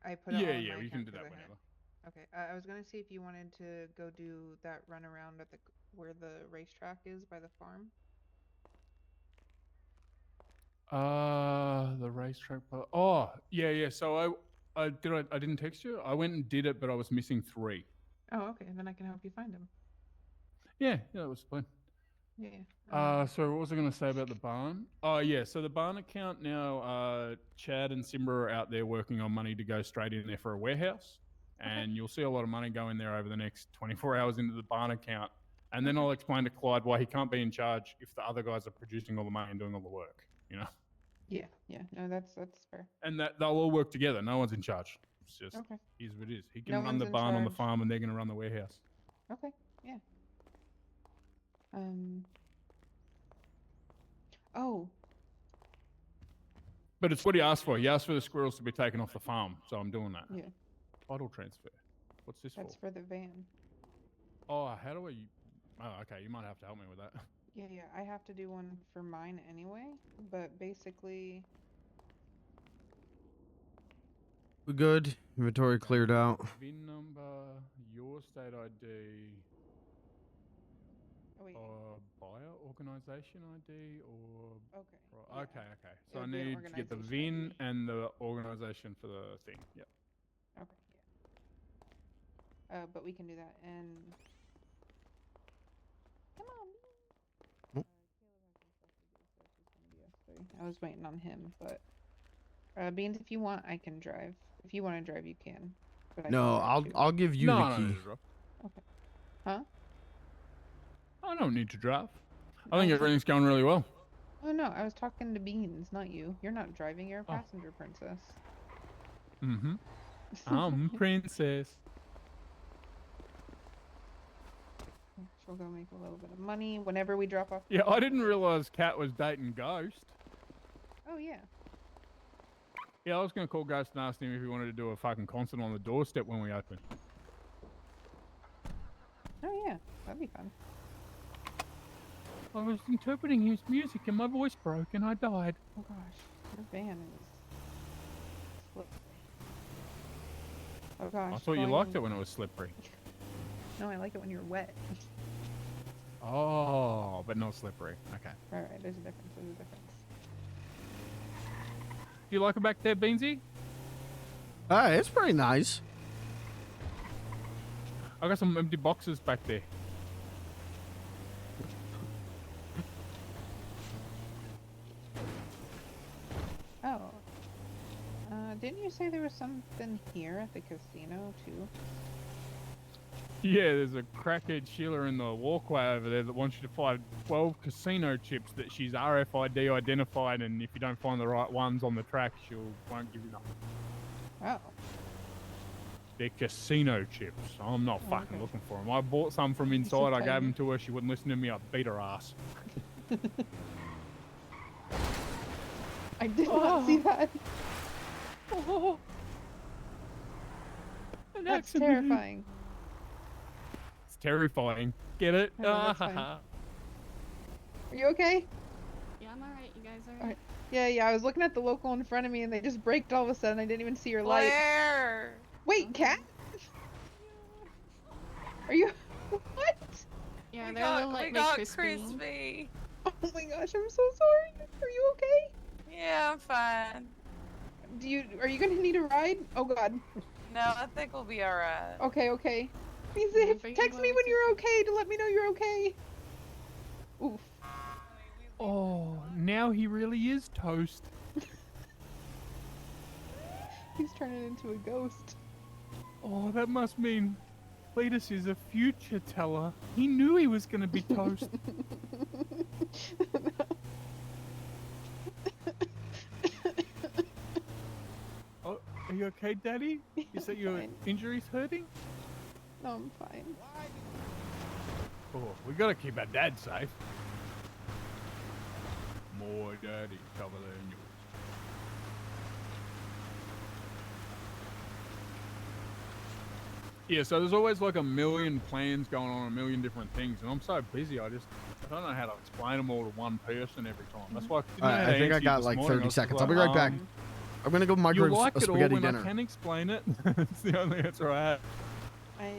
I put Yeah, it all in yeah, my we account can do 'cause that I had whenever. it. Okay. I was gonna see if you wanted to go do that run around at where the racetrack is by the farm. The racetrack. Oh, yeah, yeah. So I didn't text you. I went and did it, but I was missing 3. Oh, okay. Then I can help you find them. Yeah, that was fun. Yeah. So what was I going to say about the barn? Oh, yeah. So the barn account now, Chad and Simba are out there working on money to go straight in there for a warehouse. And you'll see a lot of money go in there over the next 24 hours into the barn account. And then I'll explain to Clyde why he can't be in charge if the other guys are producing all the money and doing all the work, you know? Yeah. Yeah. No, that's fair. And that they'll all work together. No one's in charge. It's just, Okay. is what it is. He can No run one's the in barn on the charge. farm and they're going to run the warehouse. Okay. Yeah. Oh. But it's what he asked for. He asked for the squirrels to be taken off the farm, so I'm doing that. Yeah. Title transfer. What's this That's for? for the van. Oh, how do I... Oh, okay, you might have to help me with that. Yeah, yeah. I have to do one for mine anyway, but basically... We good? Inventory cleared out. VIN number, your state ID, buyer organization ID, or... Okay. Okay, okay. It So I would be an need to get the organization VIN and the organization for the thing. Yep. Okay, But we can do that. And come on. Nope. I was waiting on him, but Beans, if you want, I can drive. If you want to drive, you can. But I can No, drive too. I'll give you No, the no, key. no, no. Okay. Huh? I don't need to drive. I think everything's going really well. Oh no, I was talking to Beans, not you. You're not driving. You're a passenger, princess. Mm-hmm. I'm princess. She'll go make a little bit of money whenever we drop off. Yeah, I didn't realize Kat was dating Ghost. Oh yeah. Yeah, I was gonna call Ghost and ask him if he wanted to do a fucking concert on the doorstep when we open. Oh yeah, that'd be fun. I was interpreting his music and my voice broke and I died. Oh gosh, your van is slippery. Oh gosh. I thought you liked it when it was slippery. No, I like it when you're wet. Oh, but not slippery. Okay. Alright, there's a difference, there's a difference. Do you like it back there, Beansy? It's pretty nice. I got some empty boxes back there. Oh. Didn't you say there was something here at the casino, too? Yeah, there's a crackhead Sheila in the walkway over there that wants you to find 12 casino chips that she's RFID identified, and if you don't find the right ones on the track, she won't give you nothing. Oh. They're casino chips. I'm not fucking okay. looking for them. I bought some from inside. I gave them to her. She wouldn't listen to me. I beat her ass. I did not see that. Oh. That's terrifying. It's terrifying. Get it? No, that's fine. Are you okay? Yeah, I'm alright. You guys are Alright. Yeah, I was looking at the local in front of me and they just braked all of a sudden. I didn't even see your light. Where? Wait, Cat? Are you... What? Yeah, We they're a little got, like we got crispy. crispy. Oh my gosh, I'm so sorry. Are you okay? Yeah, I'm fine. Are you gonna need a ride? Oh god. No, I think we'll be alright. Okay. Please, bring text you me over when to- you're okay to let me know you're okay. Oof. Oh, now he really is toast. He's turning into a ghost. Oh, that must mean Cletus is a future teller. He knew he was going to be toast. Oh, are you okay, Daddy? Is that your Fine. injuries hurting? No, I'm fine. Oh, we got to keep our dad safe. More daddy, cover the injuries. Yeah, so there's always like a million plans going on, a million different things, and I'm so busy, I don't know how to explain them all to one person every time. That's why I think I got like 30 seconds. I'll be right back. I'm gonna go microwave you like a it all spaghetti when dinner. I can explain it. It's the only answer I have. I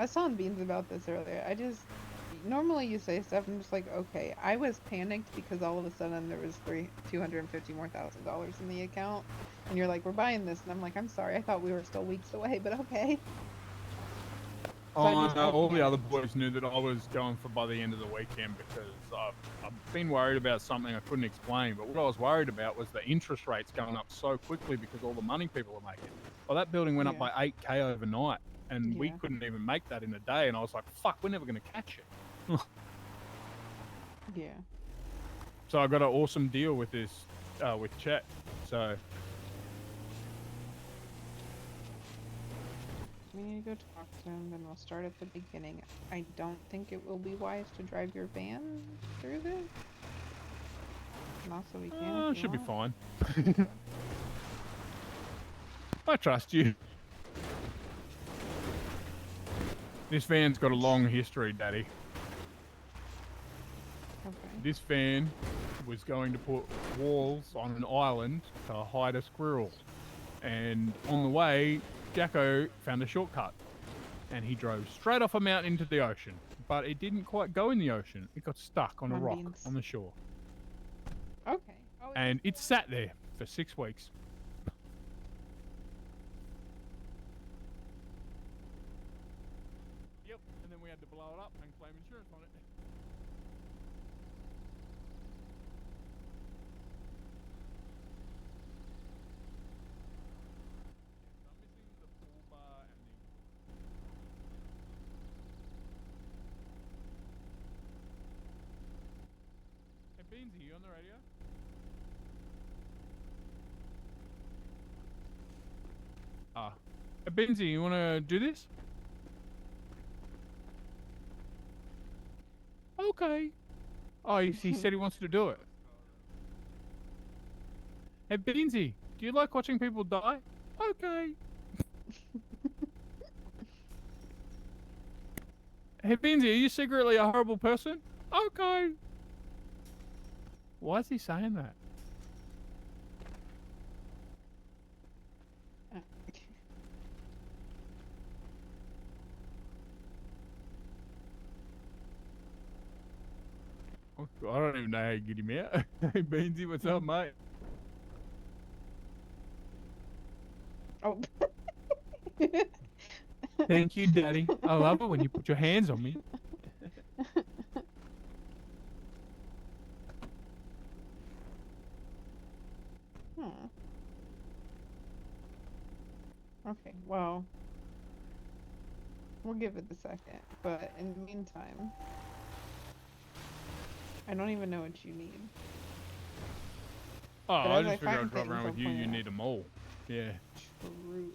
was telling Beans about this earlier. Normally you say stuff, I'm just like, okay. I was panicked because all of a sudden there was $250,000 more in the account. And you're like, we're buying this. And I'm like, I'm sorry. I thought we were still weeks away, but okay. Oh, no, all the other boys knew that I was going for by the end of the weekend because I've been worried about something I couldn't explain. But what I was worried about was the interest rates going up so quickly because all the money people are making. Well, that building went up by 8K overnight, and we couldn't even make that in a day. And I was like, fuck, we're never going to catch it. Yeah. So I got an awesome deal with this, with Chet. So We need to go talk to him, then we'll start at the beginning. I don't think it will be wise to drive your van through this. And also we can. it should be fine. I trust you. This van's got a long history, Daddy. Okay. This van was going to put walls on an island to hide a squirrel. And on the way, Jacko found a shortcut. And he drove straight off a mountain into the ocean. But it didn't quite go in the ocean. It got stuck on a rock on the shore. Okay. Oh, And it sat there for 6 weeks. Beansy, you on the radio? Ah. Hey, Beansy, you want to do this? Okay. Oh, he said he wants to do it. Hey, Beansy, do you like watching people die? Okay. Hey, Beansy, are you secretly a horrible person? Okay. Why is he saying that? Oh, I don't even know how you get him out. Hey, Beansy, what's up, mate? Oh. Thank you, Daddy. I love it when you put your hands on me. Okay, well, we'll give it a second, but in the meantime, I don't even know what you need. Oh, But I as just figured I'd find drive around things, with you. I'll You point need a mole. Yeah. True.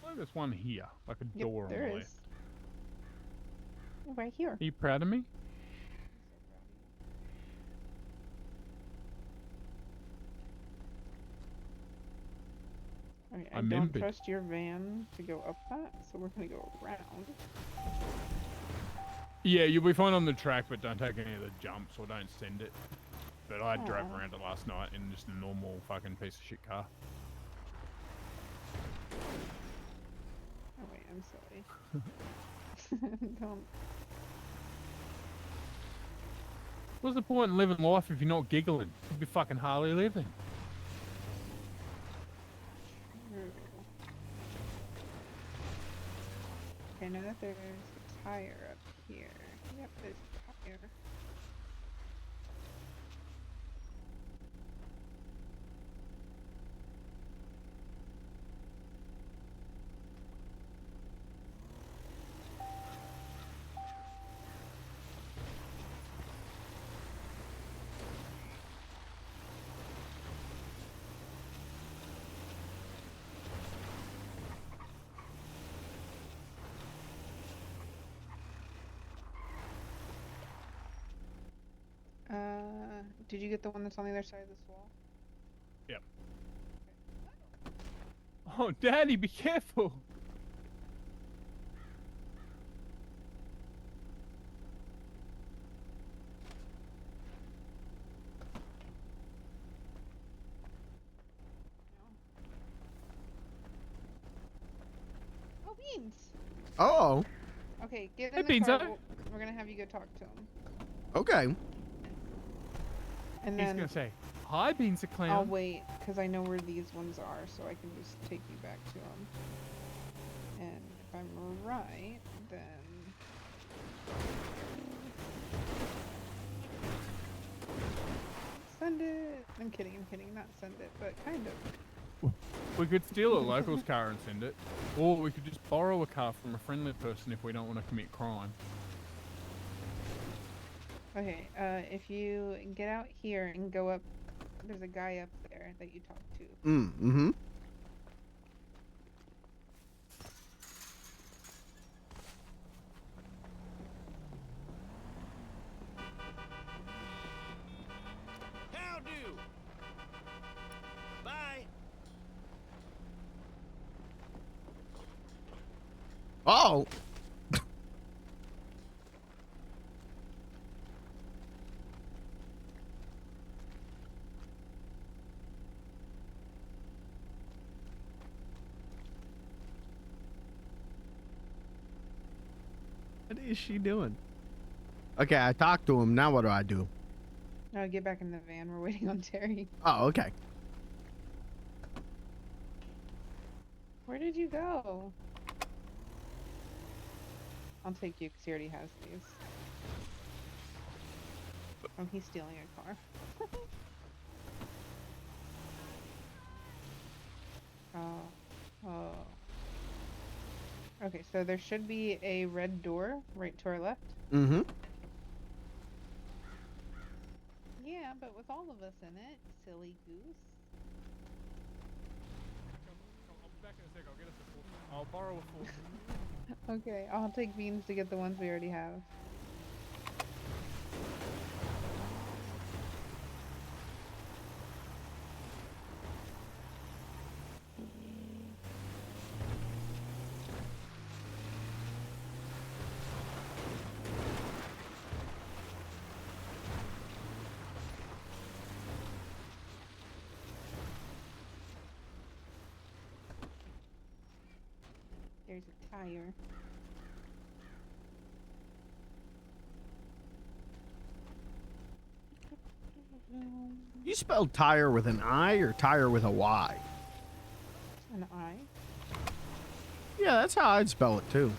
Well, there's one here, like a Yep, door on there the left. is. Oh, right here. Are you proud of me? Okay, I I'm don't membered. trust your van to go up that, so we're gonna go around. Yeah, you'll be fine on the track, but don't take any of the jumps or don't send it. But I drove Aw. around it last night in just a normal fucking piece of shit car. Oh wait, I'm sorry. Don't. What's the point in living life if you're not giggling? You'd be fucking hardly living. Okay, now that there's a tire up here. Yep, there's a tire. Did you get the one that's on the other side of this wall? Yep. Oh, Daddy, be careful! Oh, Beans! Oh, Okay, get Hey, in the Beans, car. huh? We're gonna have you go talk to him. okay. And He's then gonna say, "Hi, Beans a clown." I'll wait, because I know where these ones are, so I can just take you back to them. And if I'm right, then... Send it! I'm kidding, not send it, but kind of. We could steal a local's car and send it, or we could just borrow a car from a friendly person if we don't want to commit crime. Okay, if you get out here and go up, there's a guy up there that you talk to. Mm-hmm. How do? Bye. Oh. What is she doing? Okay, I talked to him. Now what do I do? No, get back in the van. We're waiting on Terry. Oh, okay. Where did you go? I'll take you because he already has these. Oh, he's stealing a car. Oh. Okay, so there should be a red door right to our left. Mm-hmm. with all of us in it, silly goose. I'll be back in a sec. I'll get us a full. I'll borrow a full. Okay, I'll take beans to get the ones we already have. There's a tire. You spelled tire with an I or tire with a Y? An I? Yeah, that's how I'd spell it too.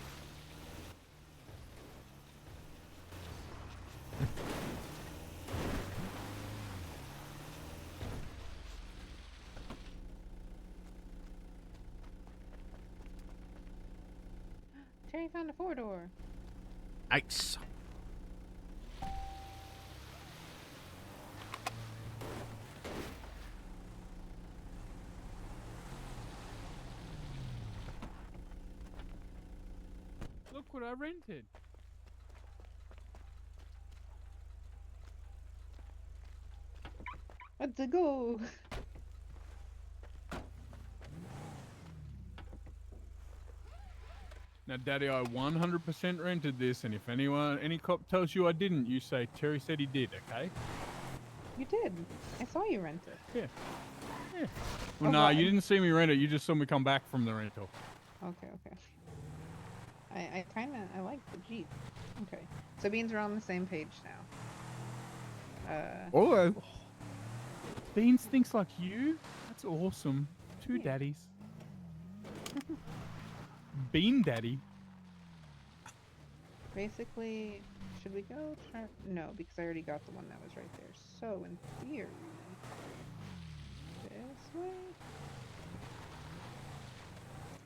Terry found a 4-door. Nice. Look what I rented. Let's go. Now, Daddy, I 100% rented this, and if any cop tells you I didn't, you say Terry said he did. Okay? You did. I saw you rent it. Yeah. Yeah. Well, Oh, nah, you God. didn't see me rent it. You just saw me come back from the rental. Okay, okay. I like the Jeep. Okay. So Beans are on the same page now. Okay. Beans thinks like you? That's awesome. Two daddies. Bean Daddy. Basically, should we go try? No, because I already got the one that was right there. So in theory, this way.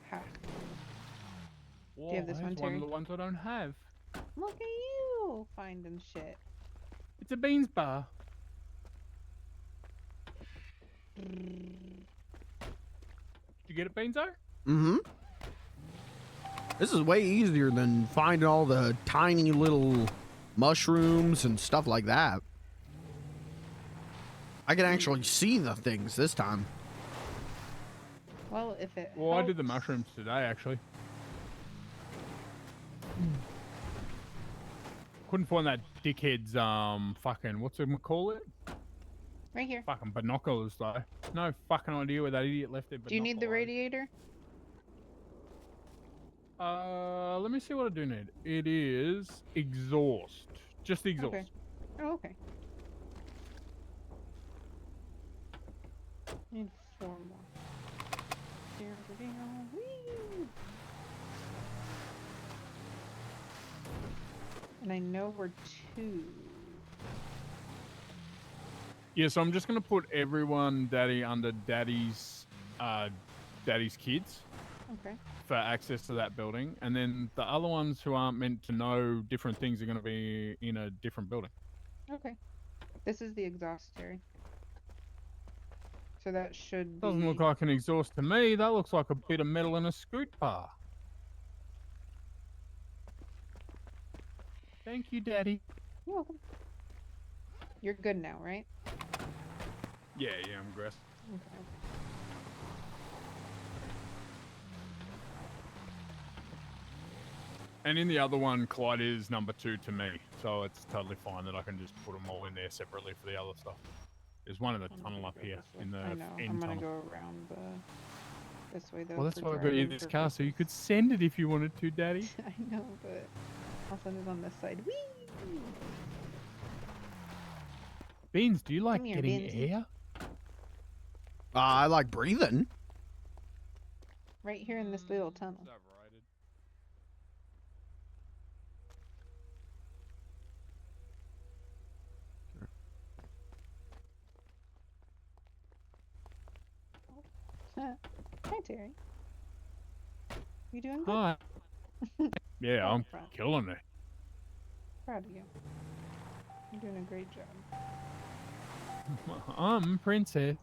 Ha. Whoa, Do you have this one, that's one Terry? of the ones I don't have. Look at you finding shit. It's a beans bar. Did you get it, Beanzo? Mm-hmm. This is way easier than finding all the tiny little mushrooms and stuff like that. I can actually see the things this time. Well, if it Well, I did the helps- mushrooms today, actually. Couldn't find that dickhead's, fucking, what's it call it? Right here. Fucking binoculars, though. No fucking idea where that idiot left their Do you need the radiator? Let me see what I do need. It is exhaust. Just the exhaust. Okay. Oh, okay. Need 4 more. Whee! And I know we're 2. Yeah, so I'm just gonna put everyone, Daddy, under Daddy's kids Okay. for access to that building, and then the other ones who aren't meant to know different things are gonna be in a different building. Okay. This is the exhaust, Terry. So that should Doesn't be... look like an exhaust to me. That looks like a bit of metal in a scoot bar. Thank you, Daddy. You're welcome. You're good now, right? Yeah, I'm aggressive. Okay. And in the other one, Clyde is number 2 to me, so it's totally fine that I can just put them all in there separately for the other stuff. There's one in the tunnel up here, in the I know. end I'm gonna tunnel. go around this way though. Well, that's for why I got you driving this car, so you purposes. could send it if you wanted to, Daddy. I know, but I'll send it on this side. Whee! Beans, do you like Come here, getting Beansy. air? I like breathing. Right here in this little tunnel. Hi, Terry. You doing good? Hi. Yeah, Oh, I'm proud. killing it. Proud of you. You're doing a great job. I'm princess.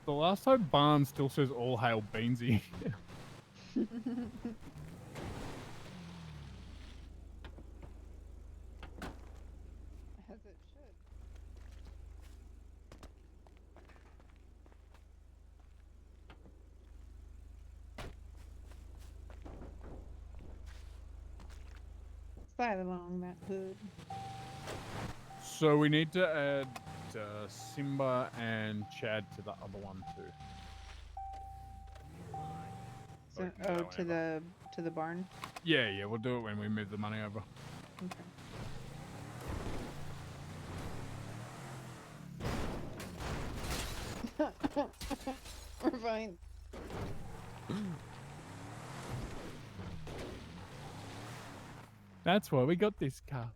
The last time barn still says all hail Beansy. As it should. Slide along that hood. So we need to add Simba and Chad to the other one too. So, we can do that whenever. to the barn. Yeah, we'll do it when we move the money over. Okay. We're fine. That's why we got this car.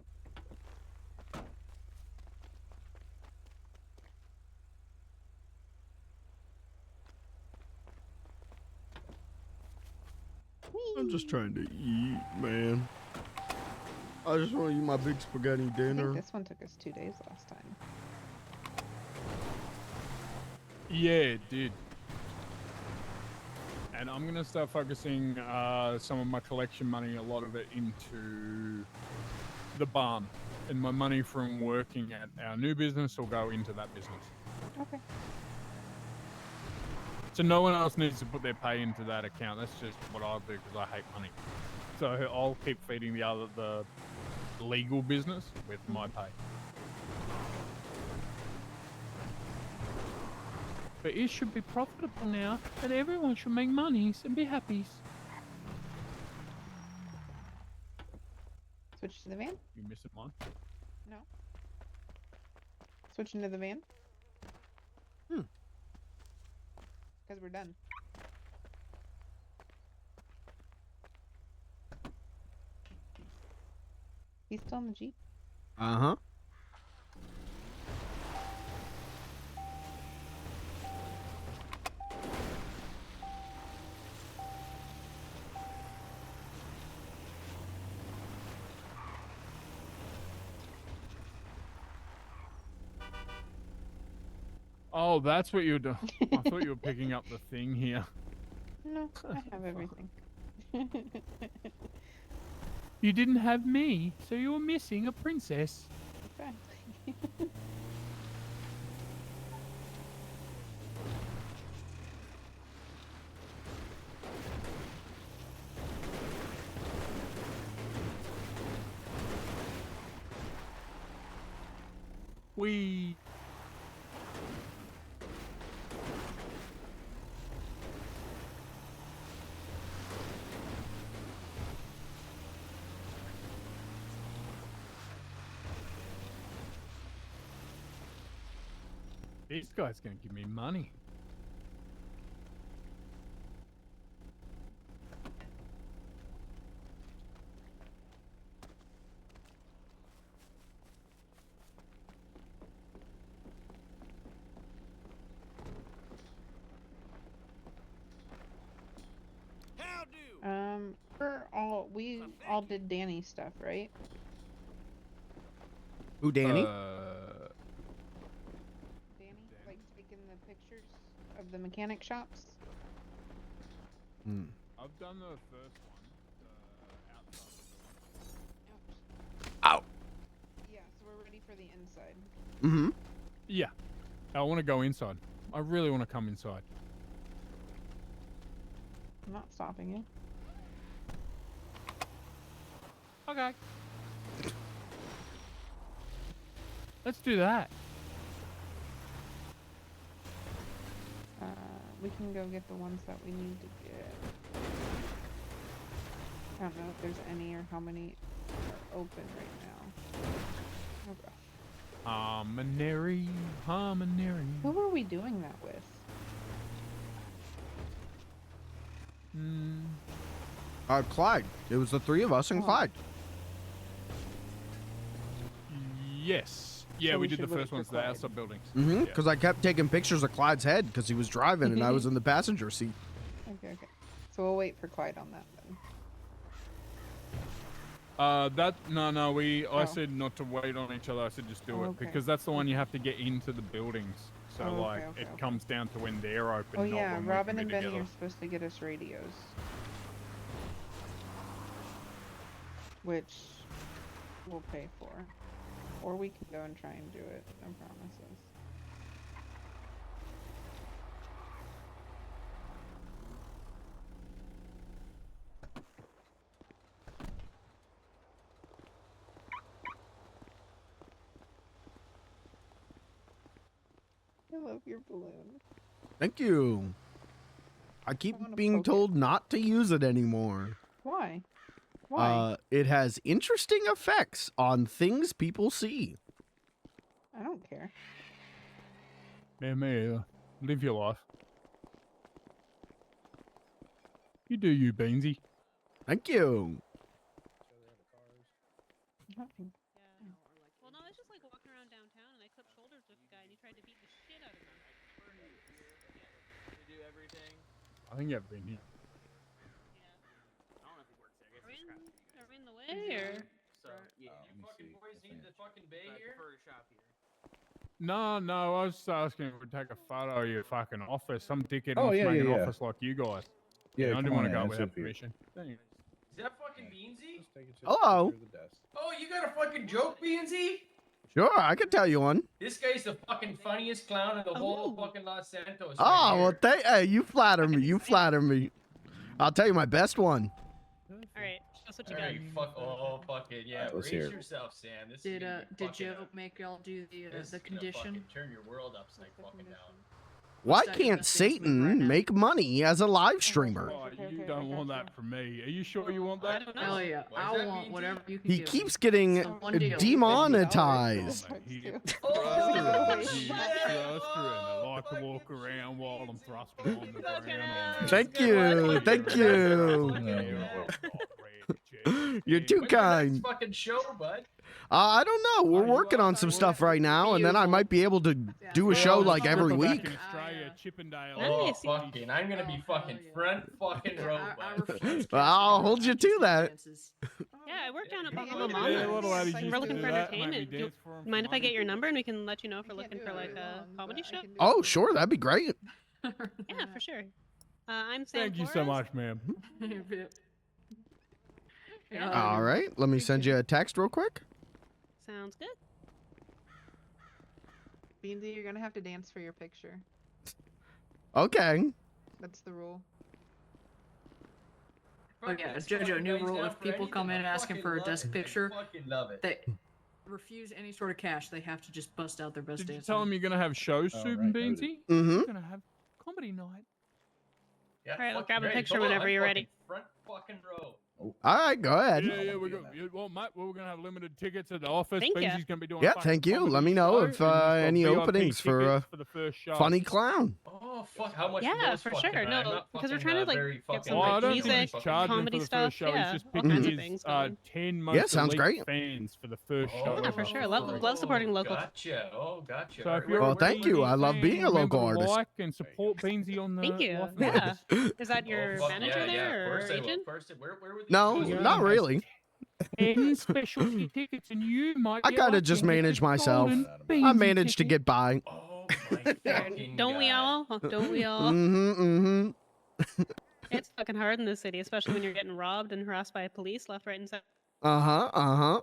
I'm just trying to eat, man. I just want to eat my big spaghetti I dinner. think this one took us 2 days last time. Yeah, it did. And I'm gonna start focusing some of my collection money, a lot of it, into the barn, and my money from working at our new business will go into that business. Okay. So no one else needs to put their pay into that account. That's just what I'll do because I hate money. So I'll keep feeding the legal business with my pay. But it should be profitable now, and everyone should make monies and be happy. Switch to the van? You missing one? No. Switch into the van? Because we're done. He's still in the Jeep? Uh-huh. Oh, that's what you're doing. I thought you were picking up the thing here. No, I have everything. You didn't have me, so you were missing a princess. Exactly. We. This guy's gonna give me money. We all did Danny stuff, right? Who, Danny? Danny, like taking the pictures of the mechanic shops. I've done the first one. Ow. Yeah, so we're ready for the inside. Mm-hmm. Yeah. I want to go inside. I really want to come inside. I'm not stopping you. Okay. Let's do that. We can go get the ones that we need to get. I don't know if there's any or how many are open right now. Okay. Harmonary. Who were we doing that with? Clyde. It was the three of us and Clyde. Yes. Yeah, So we we did the should look first for ones, the Clyde. outside buildings. Mm-hmm. Yeah. Because I kept taking pictures of Clyde's head because he was driving and I was in the passenger seat. Okay. So we'll wait for Clyde on that then. No, I Oh. said not to wait on each other. I said just do Oh, it okay. because that's the one you have to get into the buildings. So Oh, okay, like okay, it okay. comes down to when they're open. Oh not yeah, when Robin we and can be Benny together. are supposed to get us radios. Which we'll pay for. Or we can go and try and do it. No promises. I love your balloon. Thank you. I keep wanna being poke it. told not to use it anymore. Why? Why? It has interesting effects on things people see. I don't care. Yeah, me either. Live your life. You do you, Beansy. Thank you. Nothing. Well, no, I was just like walking around downtown and I clipped shoulders with a guy and he tried to beat the shit out of me. We do everything. I think you've been here. I don't know if he works there. I guess Are we in the way or? So yeah. You fucking boys need the fucking bay here? For a shop here. No, I was just asking if we'd take a photo of your fucking office. Some dickhead Oh, wants yeah, to make yeah, an yeah. office like you guys. Yeah, I come didn't on want to in, go have without a seat. permission. Thanks. Is that fucking Beansy? Hello. Oh, you got a fucking joke, Beansy? Sure, I can tell you one. This guy's the fucking funniest clown in the whole fucking Los Santos. Oh, well, hey, you flatter me. You flatter me. I'll tell you my best one. All right, show us what you got. Alright, fucking yeah. Alright, let's brace hear it. yourself, Sam. This Did is gonna be did fucking, Joe make y'all do this the is gonna condition? fucking turn your world upside fucking down. Why that your can't best guess move right Satan now? make money as a live streamer? Oh, you don't want that from me. Are you sure you want that? Hell yeah, I want whatever you can He give keeps me. getting One deal. demonetized. He's thruster and I like to walk around while I'm thrusting on the ground. Thank you. Thank you. You're too kind. Fucking show, bud. I don't know. We're working on some stuff right now, and then I might be able to do a show like every week. Australia, Chippendale. Oh, fucking! I'm gonna be fucking front fucking row, bud. I'll hold you to that. Yeah, I work down at Yeah, Bahama yeah, a lot of ladies Mama. used We're to looking do for that, make me entertainment. dance for 'em for Mind if I money. get your number and we can let you know if we're You can't looking do for it like very a long, comedy but I show? can do Oh, it. sure. That'd be great. Yeah, for sure. I'm Sam Thank you so Flores. much, ma'am. All right. Let me send you a text real quick. Sounds good. Beansy, you're gonna have to dance for your picture. Okay. That's the rule. Oh yeah, JoJo, new rule: if people come in asking for a desk picture, they refuse any sort of cash. They have to just bust out their best Did you dance. tell him you're gonna have shows Oh, soon, right, Beansy? Mm-hmm. You're gonna have comedy night. Yeah, All right, I'll fucking grab a ready. picture Come on, whenever I'm you're ready. fucking Front fucking row. All right. Go ahead. Yeah, we're gonna. Well, mate, we're gonna have limited tickets at the office. Thank ya. Beansy's gonna be doing. Yeah. a fucking Thank you. Let comedy me know show, if and he's got any VIP openings for tickets the first show. funny clown. Oh fuck! How much? Yeah, are those for fucking, sure. I'm No, not because we're fucking, trying to like very get fucking some Well, I like don't think music, he's charging comedy for the stuff. first show. Yeah, He's just all picking kinds of his things going. 10 most Yeah, sounds elite great. fans for the first show. Yeah, for sure. Love supporting local. Gotcha. Oh, gotcha. So if Alright, you're Well, a thank you. I love being a Beansy local fan, remember to artist. Like and support Beansy on the. Thank you. live Yeah. events. Is that your fuck, manager yeah, there of or course I will. agent? Where were these No, people? not really. 10 specialty tickets, and you might. I get gotta lucky just and get manage the myself. golden I Beansy managed to ticket. get by. Oh my fucking Don't we God. all? Don't we all? Mm-hmm. It's fucking hard in this city, especially when you're getting robbed and harassed by police left, right, and center. Uh-huh.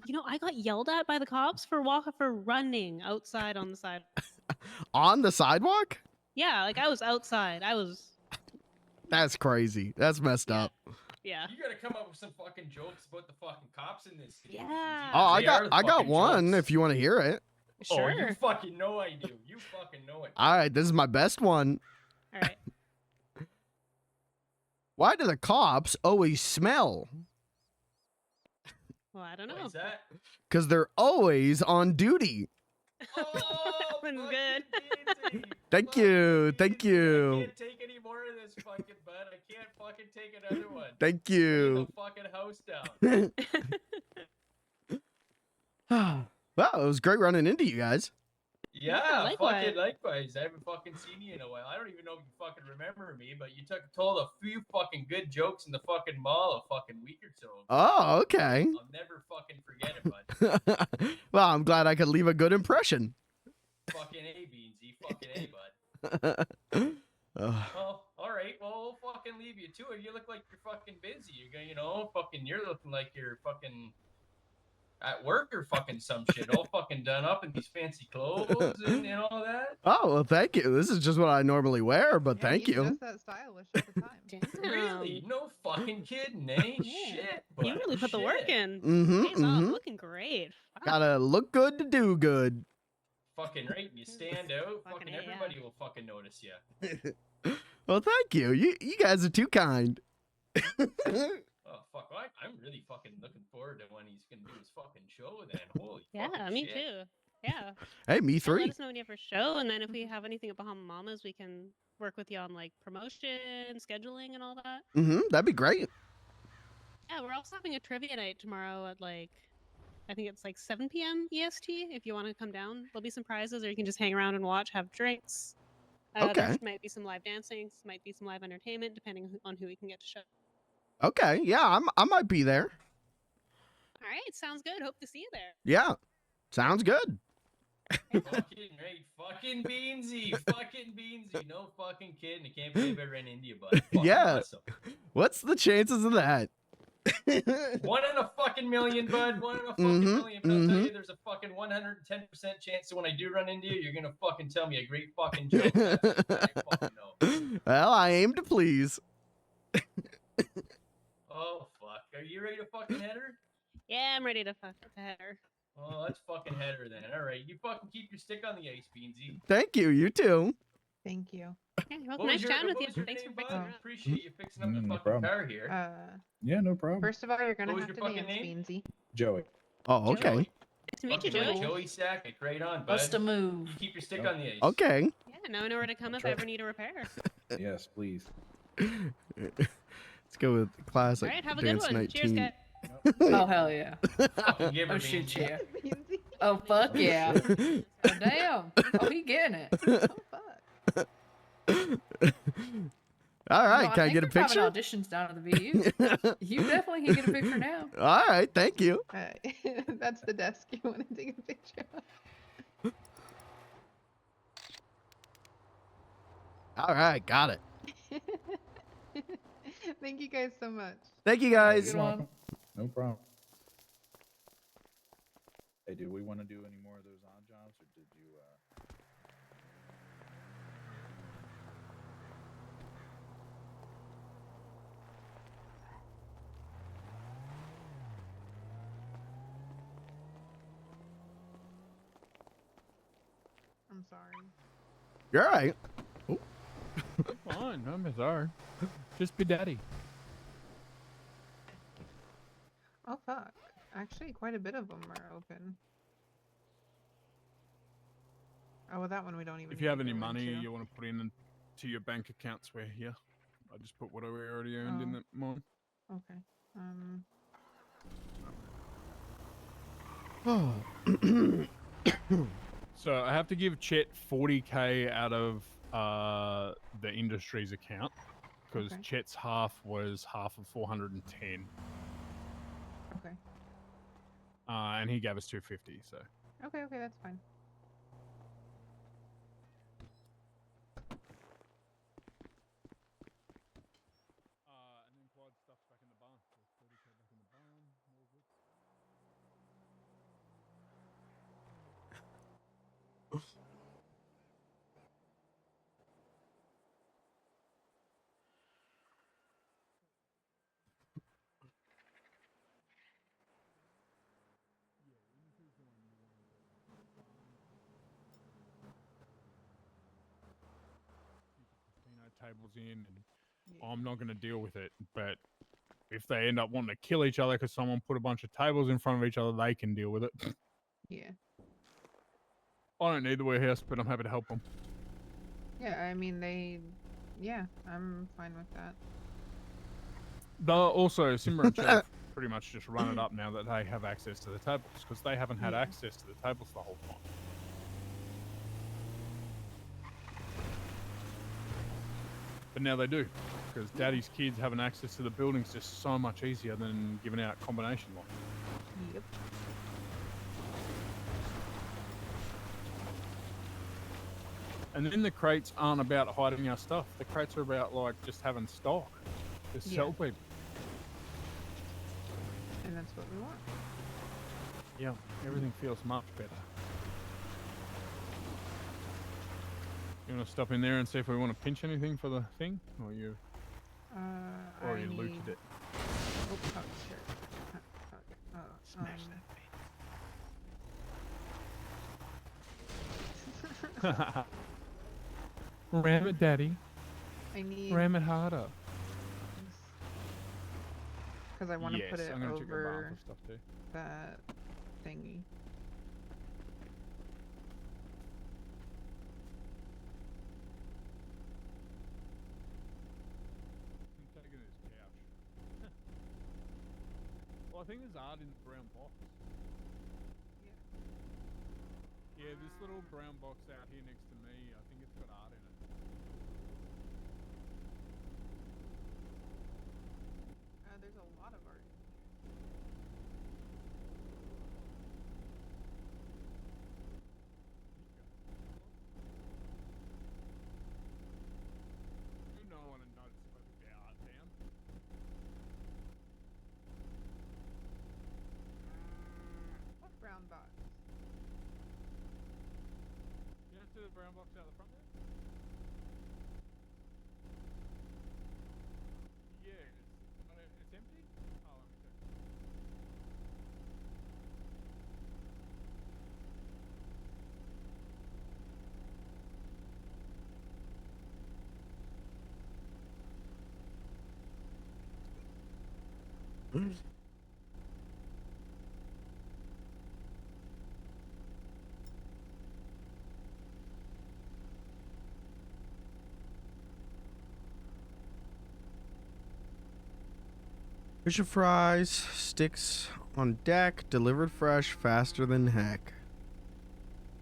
You know, I got yelled at by the cops for running outside on the side. On the sidewalk? Yeah, like I was outside. That's crazy. That's messed up. Yeah. You gotta come up with some fucking jokes about the fucking cops in this city. Yeah. Oh, They are the I got fucking one jokes. if you want to hear it. Sure. Oh, you fucking know I do. You fucking know it. All right, this is my best one. All right. Why do the cops always smell? Well, I don't What know. is that? Because they're always on duty. That one's good. Thank you. Thank I you. can't take any more of this fucking bud. I can't fucking take another one. Thank Bring you. the fucking house down. Well, it was great running into you guys. Yeah, likewise. fucking likewise. I haven't fucking seen you in a while. I don't even know if you fucking remember me, but you told a few fucking good jokes in the fucking mall a fucking week or so ago. Oh, okay. I'll never fucking forget it, bud. Well, I'm glad I could leave a good impression. Fucking A, Beansy. Fucking A, bud. Ugh. Well, all right. Well, we'll fucking leave you to it. You look like you're fucking busy. You're going, you're looking like you're fucking at work or fucking some shit, all fucking done up in these fancy clothes and all that. Oh, well, thank you. This is just what I normally wear, but thank you. Just that stylish at the time. Really? No fucking kidding, eh? Shit. You really put the work in. Mhm, Pays off, mhm. looking great. Gotta look good to do good. Fucking right. You stand out. Fucking everybody will fucking notice you. Well, thank you. You guys are too kind. Oh, fuck. I'm really fucking looking forward to when he's gonna do his fucking show then. Holy Yeah, fucking me shit. too. Yeah. Hey, me Yeah, three. let us know when you have a show, and then if we have anything at Bahama Mamas, we can work with you on like promotion, scheduling, and all that. That'd be great. Yeah, we're also having a trivia night tomorrow at like, I think it's like 7 p.m. EST. If you want to come down, there'll be some prizes, or you can just hang around and watch, have drinks. Okay. There might be some live dancing, might be some live entertainment, depending on who we can get to show. Okay, yeah, I might be there. All right, sounds good. Hope to see you there. Yeah, sounds good. Fucking right. Fucking Beansy. Fucking Beansy. No fucking kidding. I can't believe I ran into you, bud. Fucking Yeah. awesome. What's the chances of that? 1 in a fucking million, bud. 1 in a fucking million. But I'll tell you, there's a fucking 110% chance that when I do run into you, you're gonna fucking tell me a great fucking joke. That's what I fucking know. Well, I aim to please. Oh fuck. Are you ready to fucking head her? Yeah, I'm ready to fuck with the header. Oh, let's fucking head her then. All right, you fucking keep your stick on the ice, Beansy. Thank you. You too. Thank you. Yeah, well, What nice was chatting with what you. was your Thanks name, for fixing bud? it up. Appreciate you fixing up the no fucking problem. car here. Yeah, no problem. First of all, you're gonna What was have your to fucking dance, name? Beansy. Joey. Oh, okay. Nice to meet you, Fucking Joey. Joey Sackett, right on, bud. Bust a move. You keep your stick on the ice. Okay. Yeah, now I know where to come if I ever need a repair. Yes, please. Let's go with the classic All right, have a good dance one. 19. Cheers, guys. Oh, hell yeah. Fucking give her Oh, shoot, Beansy. yeah. Oh, fuck yeah. Oh, damn. Oh, he getting it. All right, Well, can I get a think we're picture? having auditions down at the VU. You definitely can get a picture now. All right, thank you. That's the desk you want to take a picture of. All right, got it. Thank you guys so much. Thank you guys. No problem. Hey, do we want to do any more of those odd jobs, or did you? I'm sorry. You're all right. Fine, I'm bizarre. Just be daddy. Oh fuck. Actually, quite a bit of them are open. Oh, well, that one we don't even. If you have need to any go money into. you want to put in to your bank accounts, we're here. I just put what I already earned in Oh. that mine. Okay. So I have to give Chet 40k out of the industry's account because Okay. Chet's half was half of 410, Okay. and he gave us 250. So Okay. Okay, that's fine. and then Quad stuff's back in the barn. So 40k back in the barn. All good. Tables in, and I'm not going to deal with it. But if they end up wanting to kill each other because someone put a bunch of tables in front of each other, they can deal with it. Yeah. I don't need the warehouse, but I'm happy to help them. Yeah, I mean yeah, I'm fine with that. Also, Simba and Chef pretty much just run it up now that they have access to the tables because they haven't had access to the tables the whole time. But now they do, because Daddy's kids having access to the buildings just so much easier than giving out combination locks. Yep. And then the crates aren't about hiding our stuff. The crates are about like just having stock to sell people. And that's what we want. Yeah, everything feels much better. You want to stop in there and see if we want to pinch anything for the thing, or you already looted it? Oh, sure. Ram it, Daddy. I need. Ram it harder. Because I want to put Yes, it I'm gonna check your barn over for stuff too. that thingy. I'm taking this couch. Well, I think there's art in the brown box. Yeah, this little brown box out here next to me, I think it's got art in it. There's a lot of art. No one would notice if I took the art down. What brown box? You don't see the brown box out the front there? Yeah, it's empty? Oh, let me check. Fish and fries, sticks on deck, delivered fresh, faster than heck.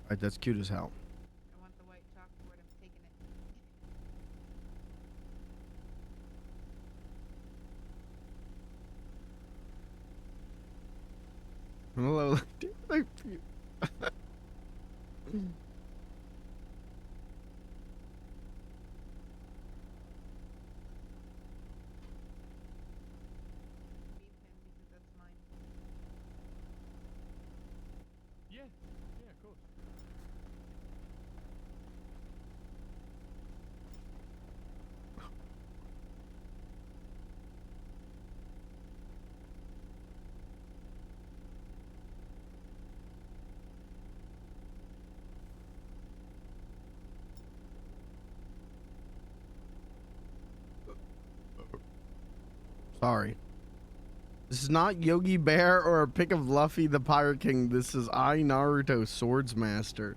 Alright, that's cute as hell. I want the white chalkboard. I'm taking it. Hello. Yeah, yeah, of course. Sorry. This is not Yogi Bear or a pic of Luffy the Pirate King. This is I, Naruto, Swordsmaster.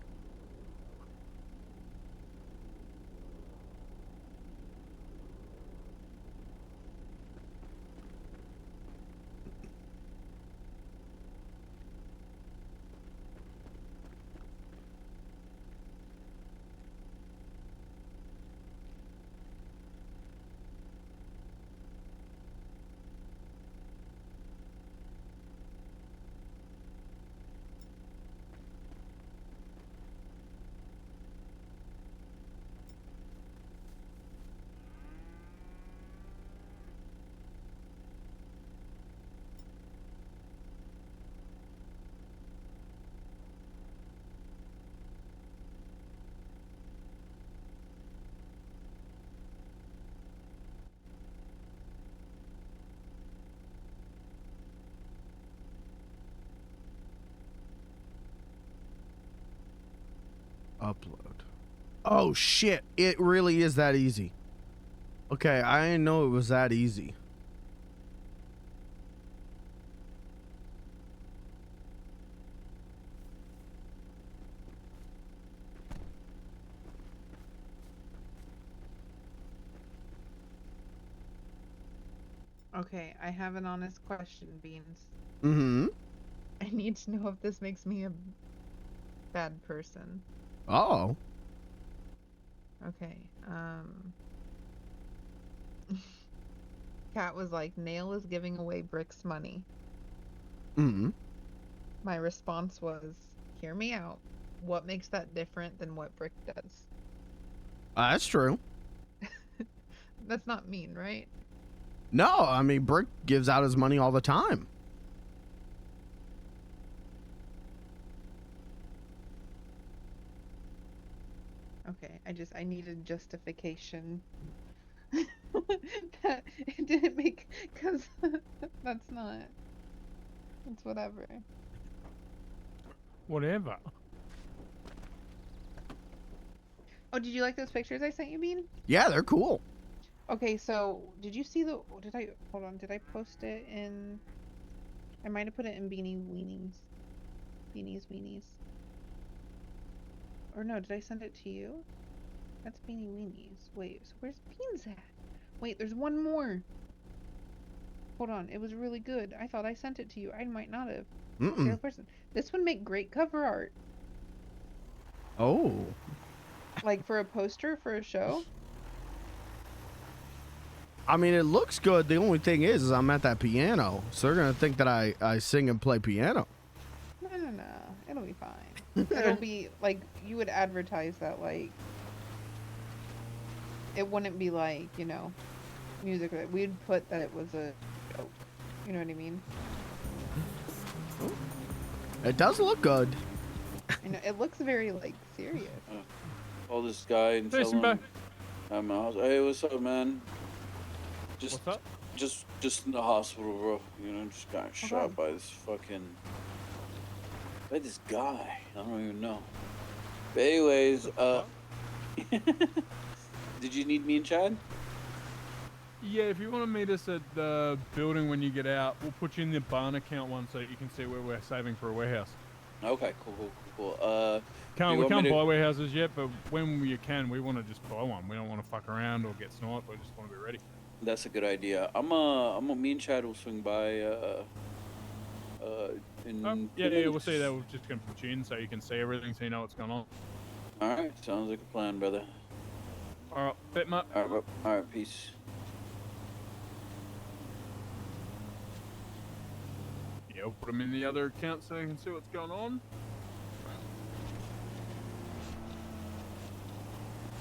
Upload. Oh shit, it really is that easy. Okay, I didn't know it was that easy. Okay, I have an honest question, Beans. Mm-hmm. I need to know if this makes me a bad person. Oh. Okay, Kat was like, Nail is giving away Brick's money. Mm-hmm. My response was, hear me out. What makes that different than what Brick does? That's true. That's not mean, right? No, I mean, Brick gives out his money all the time. Okay, I needed justification. That it didn't make, because that's not, it's whatever. Whatever. Oh, did you like those pictures I sent you, Bean? Yeah, they're cool. Okay, so did you see hold on, did I post it in, I might have put it in Beanies Weenies. Or no, did I send it to you? That's Beanie Weenies. Wait, so where's Beans at? Wait, there's one more. Hold on, it was really good. I thought I sent it to you. I might not have. Mm-mm. The other person. This would make great cover art. Oh. Like for a poster for a show. I mean, it looks good. The only thing is I'm at that piano, so they're gonna think that I sing and play piano. No. It'll be fine. It'll be like, you would advertise that, like, it wouldn't be like, you know, music. We'd put that it was a joke. You know what I mean? It does look good. You know, it looks very, like, serious. Call this guy and tell him I'm out. Hey, what's up, man? Just, what's up? Just in the hospital, bro. You know, just got shot by this guy. I don't even know. But anyways, did you need me and Chad? Yeah, if you want to meet us at the building when you get out, we'll put you in the barn account one so you can see where we're saving for a warehouse. Okay, cool. We can't buy warehouses yet, but when you can, we want to just buy one. We don't want to fuck around or get sniped. We just want to be ready. That's a good idea. Me and Chad will swing by in Yeah, we'll see that. We're just gonna put you in so you can see everything, so you know what's going on. All right, sounds like a plan, brother. All right, bet, mate. All right, peace. Yeah, we'll put them in the other account so you can see what's going on.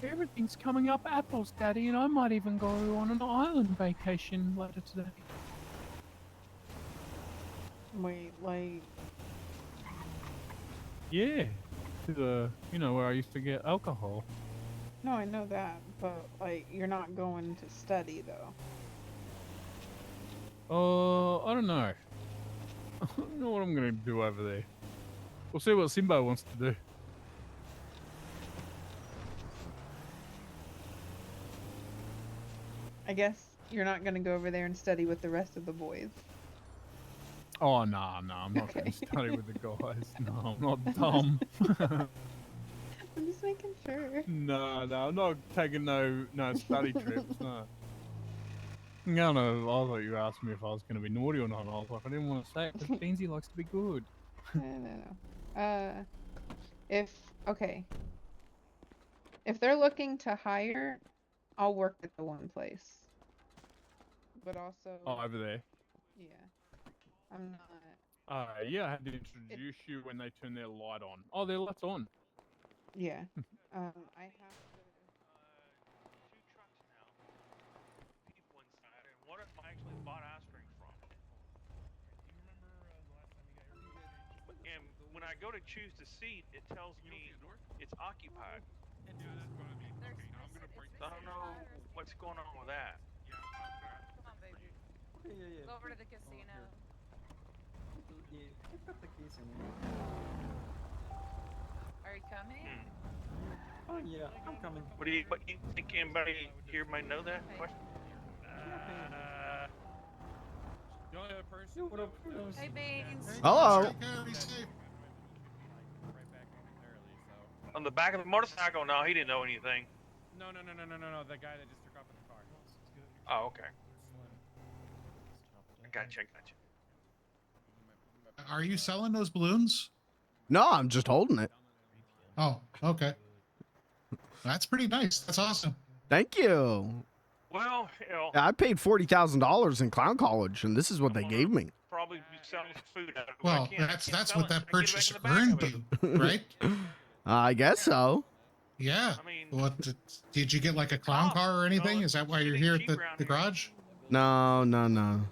Everything's coming up apples, Daddy, and I might even go on an island vacation later today. Wait, like... Yeah, to the, where I used to get alcohol. No, I know that, but, like, you're not going to study, though. I don't know. I don't know what I'm going to do over there. We'll see what Simba wants to do. I guess you're not going to go over there and study with the rest of the boys. Oh, no, I'm not going to study with the guys. No, I'm not dumb. I'm just making sure. No, I'm not taking no study trips, no. I thought you asked me if I was going to be naughty or not. I was like, I didn't want to say it because Beansy likes to be good. No. If they're looking to hire, I'll work at the one place. But also... Oh, over there? Yeah. I'm not... Yeah, I had to introduce you when they turn their light on. Oh, their light's on. Yeah. I have to... What if I actually bought aspirin from? Do you remember the last time you got your And when I go to choose the seat, it tells me it's occupied. Yeah, that's gonna be okay. I'm gonna break. I don't know what's going on with that. Come on, baby. Yeah. Go over to the casino. Yeah, I've got the keys in there. Are you coming? Oh yeah, I'm coming. What do you think anybody here might know that question? The only other person. Hey, Beans. Hello. On the back of the motorcycle? No, he didn't know anything. No. The guy that just took off in the car. Oh, okay. I gotcha. Are you selling those balloons? No, I'm just holding it. Oh, okay. That's pretty nice. That's awesome. Thank you. Well, you know, I paid $40,000 in clown college, and this is what they gave me. probably be selling some food out of it. Well, that's what that purchase earned you, right? I guess so. Yeah. What did you get like a clown car or anything? Is that why you're here at the garage? No.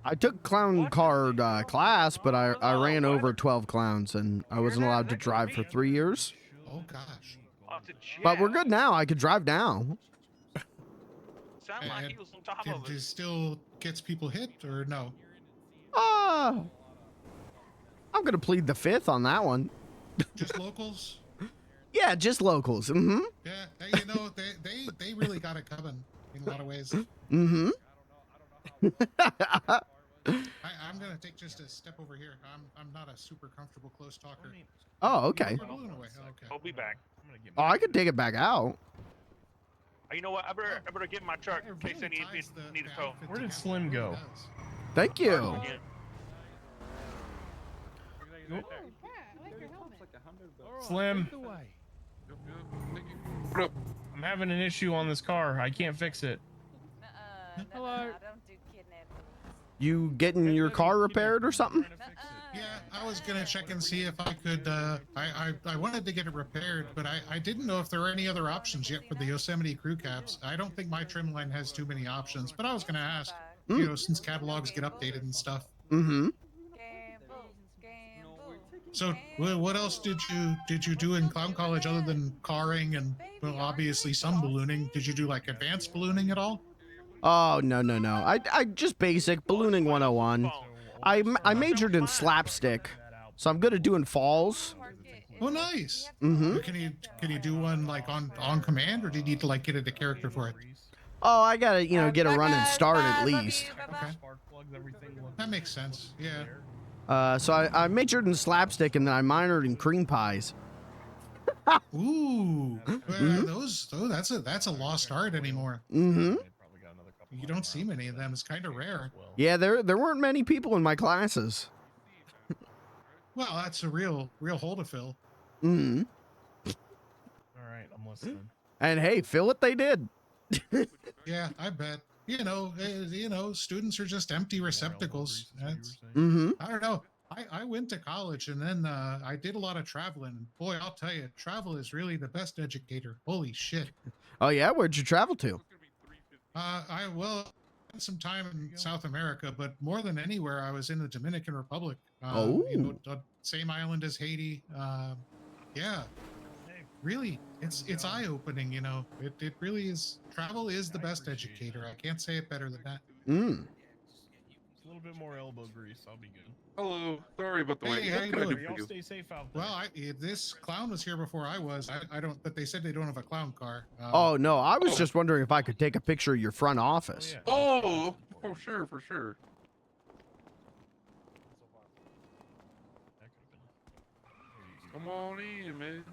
I took clown card class, but I ran over 12 clowns, and I wasn't allowed to drive for 3 years. Oh gosh. But we're good now. I could drive now. Sound like he was on top of It it. still gets people hit or no? I'm gonna plead the fifth on that one. Just locals? Yeah, just locals. Mm-hmm. Yeah, you know, they really got it coming in a lot of ways. Mm-hmm. I'm gonna take just a step over here. I'm not a super comfortable close talker. Oh, okay. You're blown away. Okay. I'll be back. Oh, I could take it back out. You know what? I better get in my truck in case I need a tow. Where did Slim go? Thank you. Yeah. Slim. I'm having an issue on this car. I can't fix it. Hello. I don't do kidnapping. You getting your car repaired or something? Yeah, I was gonna check and see if I could. I wanted to get it repaired, but I didn't know if there were any other options yet for the Yosemite crew cabs. I don't think my trim line has too many options, but I was gonna ask. You know, since catalogs get updated and stuff. Mm-hmm. So, what else did you do in clown college other than carring and, well, obviously some ballooning? Did you do like advanced ballooning at all? Oh, no. I just basic ballooning 101. I majored in slapstick, so I'm good at doing falls. Oh, nice. Mm-hmm. Can you do one like on command, or do you need to like get into character for it? Oh, I gotta get a running start at least. Okay. That makes sense. Yeah. So I majored in slapstick and then I minored in cream pies. Ooh, that's a lost art anymore. Mm-hmm. You don't see many of them. It's kind of rare. Yeah, there weren't many people in my classes. Well, that's a real hole to fill. Mm-hmm. All right, I'm listening. And hey, fill it they did. Yeah, I bet. You know, students are just empty receptacles. Mm-hmm. I don't know. I went to college and then I did a lot of traveling. Boy, I'll tell you, travel is really the best educator. Holy shit. Oh yeah, where'd you travel to? I spent some time in South America, but more than anywhere, I was in the Dominican Republic. You know, the same island as Haiti. Yeah. Really, it's eye-opening, you know. It really is. Travel is the best educator. I can't say it better than that. Mm. A little bit more elbow grease, I'll be good. Hello, sorry about the wait. Hey, how you doing? Y'all stay safe out there. Well, this clown was here before I was. I don't, but they said they don't have a clown car. Oh no, I was just wondering if I could take a picture of your front office. Oh, sure, for sure. Come on in, man.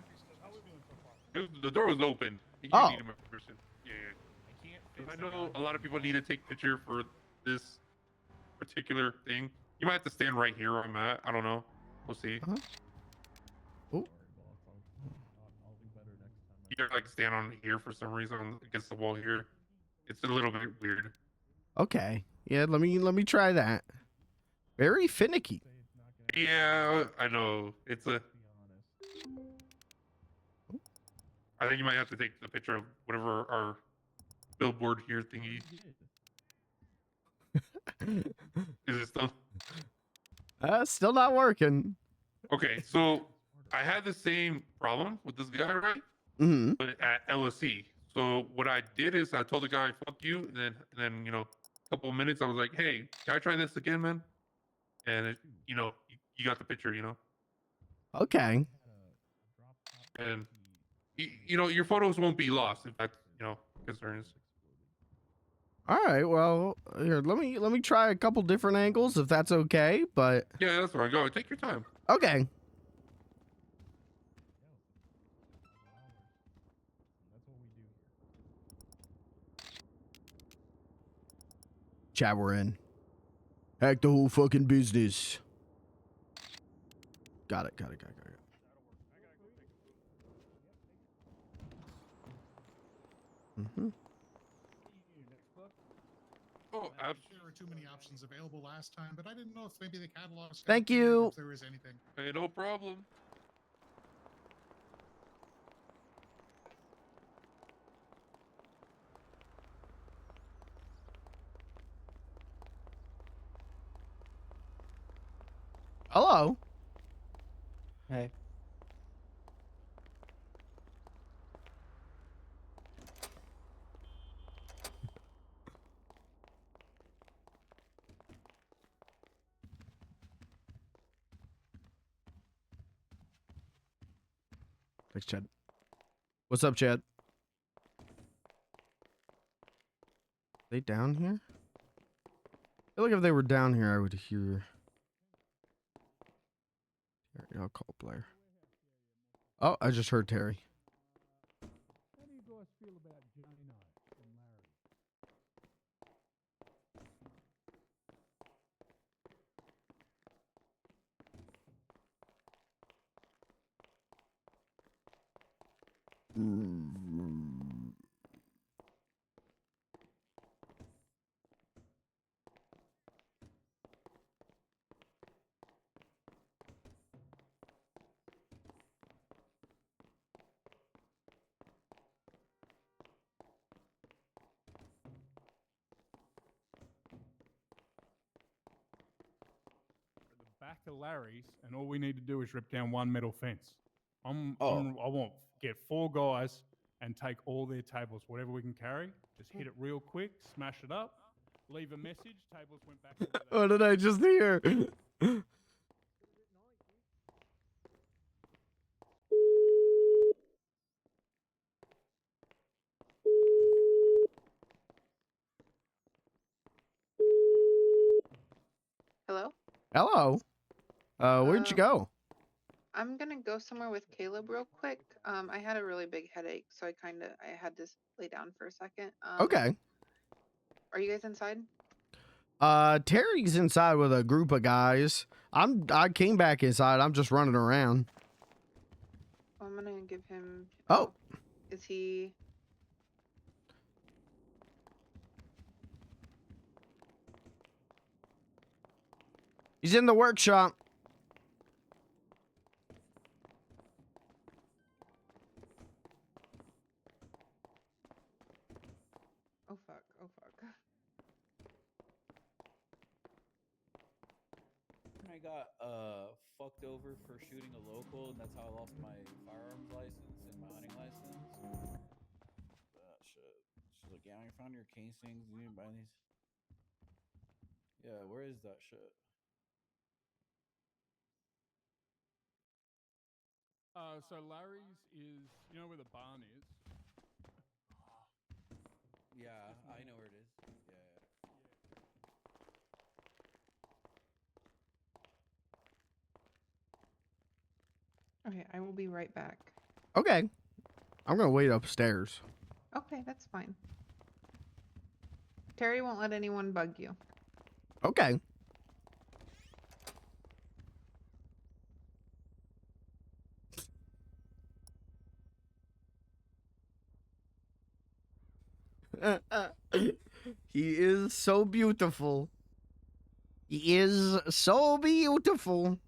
The door was open. You Oh. need him in person. Yeah. 'Cause I know a lot of people need to take picture for this particular thing. You might have to stand right here where I'm at. I don't know. We'll see. Oh. You gotta like stand on here for some reason against the wall here. It's a little bit weird. Okay. Yeah, let me try that. Very finicky. Yeah, I know. It's a. I think you might have to take the picture of whatever our billboard here thingy. Is it still? Still not working. Okay, so I had the same problem with this guy, right? Mm-hmm. But at LSC. So what I did is I told the guy, "Fuck you," and then you know, a couple of minutes, I was like, "Hey, can I try this again, man?" And you know, you got the picture, you know. Okay. And you know, your photos won't be lost if that's concerns. All right. Well, here, let me try a couple different angles if that's okay. But yeah, that's fine. Go, take your time. Okay. Chat, we're in. Hack the whole fucking business. Got it. Mm-hmm. Oh, There were too many options available last time, but I didn't know if maybe the catalog's Thank outdated or you. if there was anything. Hey, no problem. Hello. Hey. Thanks, Chad. What's up, Chad? They down here? I feel like if they were down here, I would hear. Terry, I'll call Blair. Oh, I just heard Terry. How do you guys feel about Gino and Larry? The back of Larry's, and all we need to do is rip down one metal fence. I want get 4 guys and take all their tables, whatever we can carry. Just hit it real quick, smash it up, leave a message. Tables went back. To where they What did I just hear? Hello? Hello. Where'd you go? I'm gonna go somewhere with Caleb real quick. I had a really big headache, so I had to lay down for a second. Okay. Are you guys inside? Terry's inside with a group of guys. I came back inside. I'm just running around. I'm gonna give him. Oh. Is he? He's in the workshop. Oh fuck! Oh fuck! I got fucked over for shooting a local, and that's how I lost my firearms license and my hunting license. Shit. She's like, yeah, I found your casings. You didn't buy these. Yeah, where is that shit? So Larry's is, you know where the barn is? Yeah, I know where it is. Yeah. Okay, I will be right back. Okay. I'm gonna wait upstairs. Okay, that's fine. Terry won't let anyone bug you. Okay. He is so beautiful. He is so beautiful.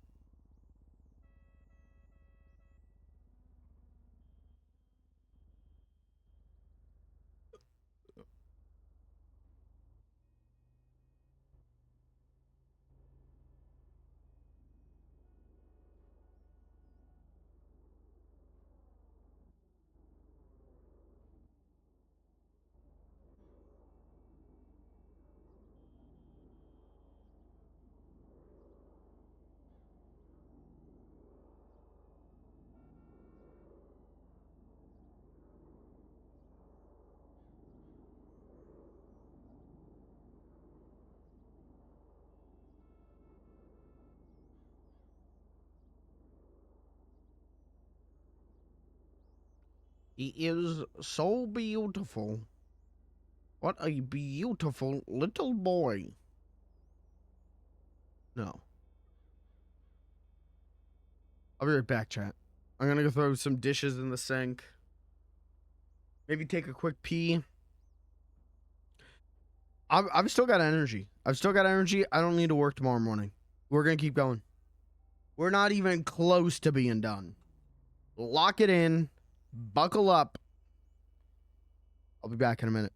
He is so beautiful. What a beautiful little boy. No. I'll be right back, chat. I'm gonna go throw some dishes in the sink. Maybe take a quick pee. I've still got energy. I've still got energy. I don't need to work tomorrow morning. We're gonna keep going. We're not even close to being done. Lock it in. Buckle up. I'll be back in a minute.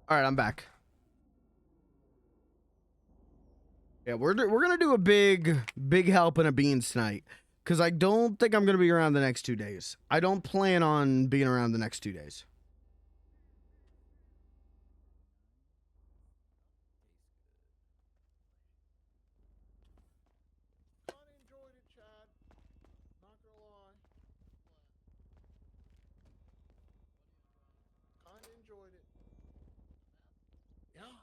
All right, I'm back. Yeah, we're gonna do a big help and a beans tonight, because I don't think I'm gonna be around the next 2 days. I don't plan on being around the next 2 days. Enjoyed it, Chad. Not gonna lie. Kinda enjoyed it. Yeah.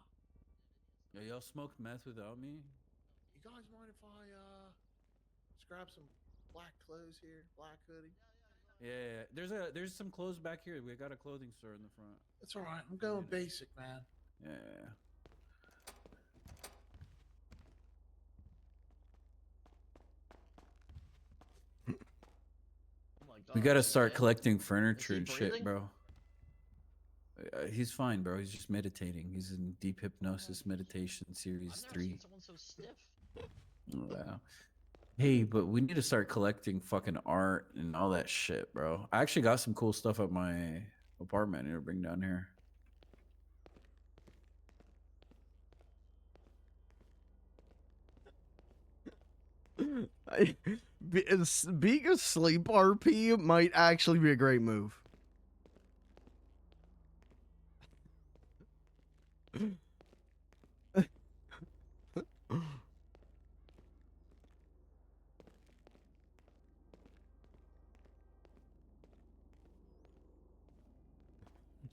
Yeah, y'all smoked meth without me? You guys mind if I just grab some black clothes here, black hoodie? Yeah, there's some clothes back here. We got a clothing store in the front. That's all right. I'm going basic, man. Yeah. We gotta start collecting furniture and shit, bro. He's fine, bro. He's just meditating. He's in deep hypnosis meditation series 3. Someone so stiff. Wow. Hey, but we need to start collecting fucking art and all that shit, bro. I actually got some cool stuff at my apartment I need to bring down here. Being a sleep RP might actually be a great move.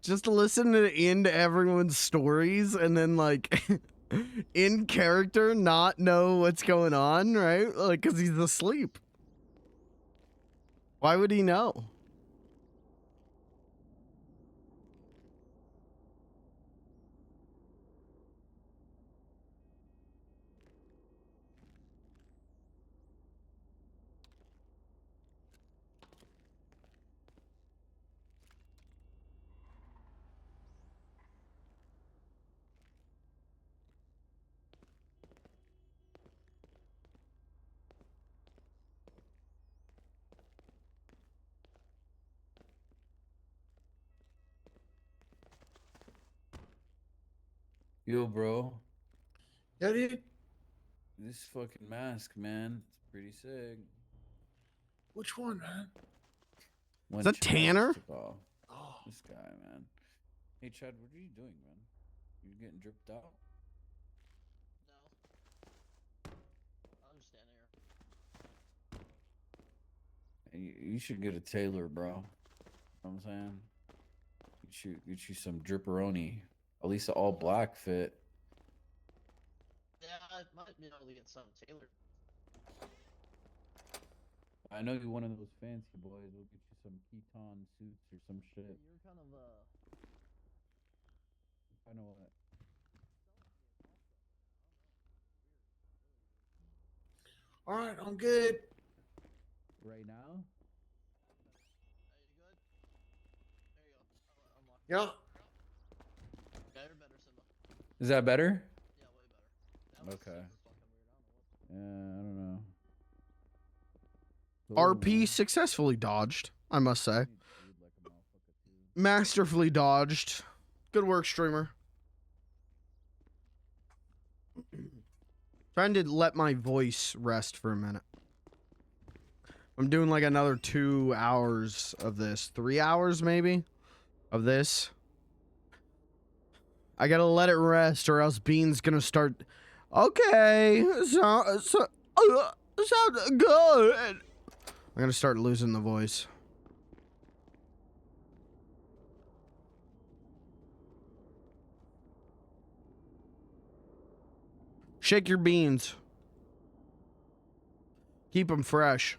Just listen to everyone's stories and then like in character not know what's going on, right? Like, because he's asleep. Why would he know? Yo, bro. Yeah, dude. This fucking mask, man. It's pretty sick. Which one, man? When that Chad Tanner? took off. Oh. This guy, man. Hey, Chad, what are you doing, man? You getting dripped out? I'm just standing here. Hey, you should get a tailor, bro. You know what I'm saying? Get you some dripperoni. At least an all black fit. Yeah, I might be able to get some tailored. I know you're one of those fancy boys. We'll get you some Keaton suits or some shit. You're kind of All right, I'm good. Right now? Yeah. Is that better? Okay. Yeah, I don't know. RP successfully dodged, I must say. Masterfully dodged. Good work, streamer. Trying to let my voice rest for a minute. I'm doing like another 2 hours of this. 3 hours maybe of this. I gotta let it rest or else Bean's gonna start. Okay, sound good. I'm gonna start losing the voice. Shake your beans. Keep them fresh.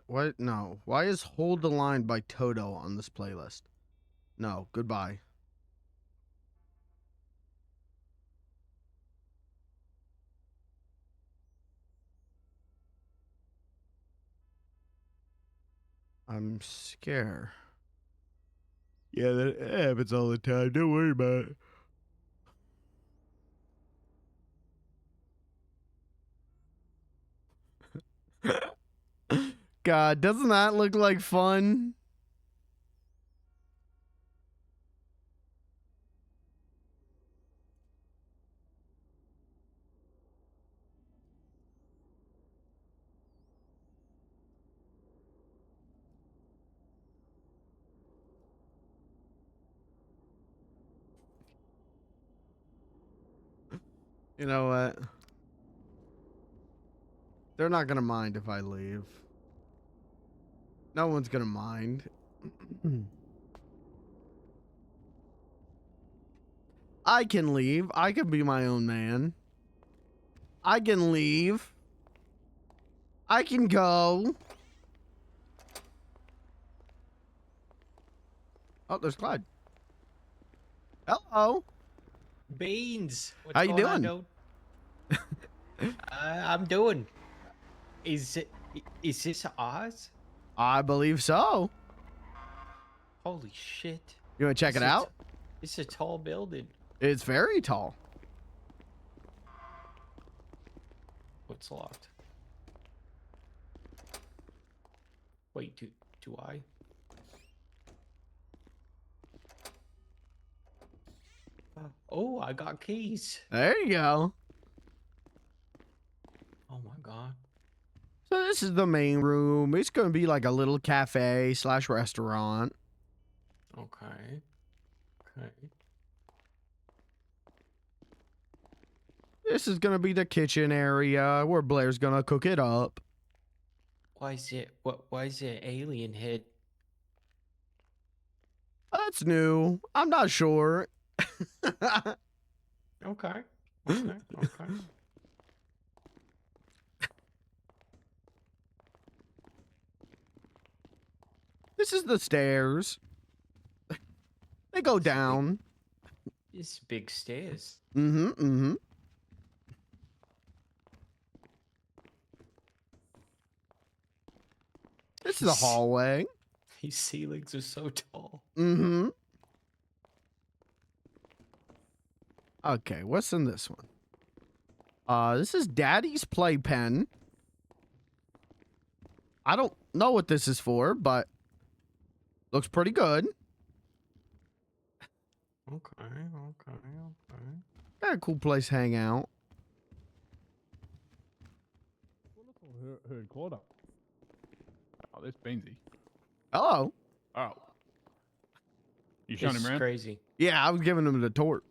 What? No. Why is Hold the Line by Toto on this playlist? No. Goodbye. I'm scared. Yeah, that happens all the time. Don't worry about it. God, doesn't that look like fun? You know what? They're not gonna mind if I leave. No one's gonna mind. I can leave. I can be my own man. I can leave. I can go. Oh, there's Clyde. Hello. Beans. What's How you going on, doing? dude? I'm doing. Is this Oz? I believe so. Holy shit! You want to check it out? It's a tall building. It's very tall. What's locked? Wait, do I? Oh, I got keys. There you go. Oh my god. So this is the main room. It's going to be like a little cafe / restaurant. Okay. Okay. This is going to be the kitchen area where Blair's going to cook it up. Why is it? Why is it alien head? That's new. I'm not sure. Okay. Okay. Okay. This is the stairs. They go down. It's big stairs. Mm-hmm. Mm-hmm. This is the hallway. These ceilings are so tall. Mm-hmm. Okay, what's in this one? This is Daddy's playpen. I don't know what this is for, but looks pretty good. Okay. Okay. Okay. Got a cool place to hang out. Beansy. Hello. Oh. You showing This him is around? crazy. Yeah, I was giving him the tour.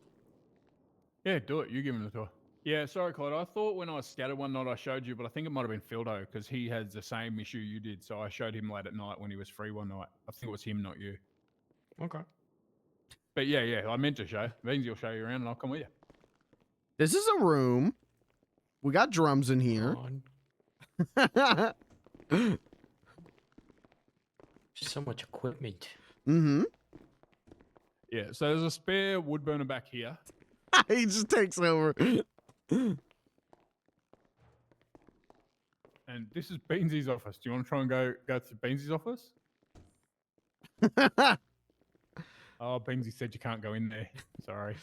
Yeah, do it. You give him the tour. Yeah, sorry, Claude. I thought when I was scattered one night I showed you, but I think it might have been Fildo because he has the same issue you did. So I showed him late at night when he was free one night. I think it was him, not you. Okay. But yeah, I meant to show. Beansy will show you around and I'll come with you. This is a room. We got drums in here. So much equipment. Mm-hmm. Yeah, so there's a spare wood burner back here. He just takes over. And this is Beansy's office. Do you want to try and go to Beansy's office? Oh, Beansy said you can't go in there. Sorry.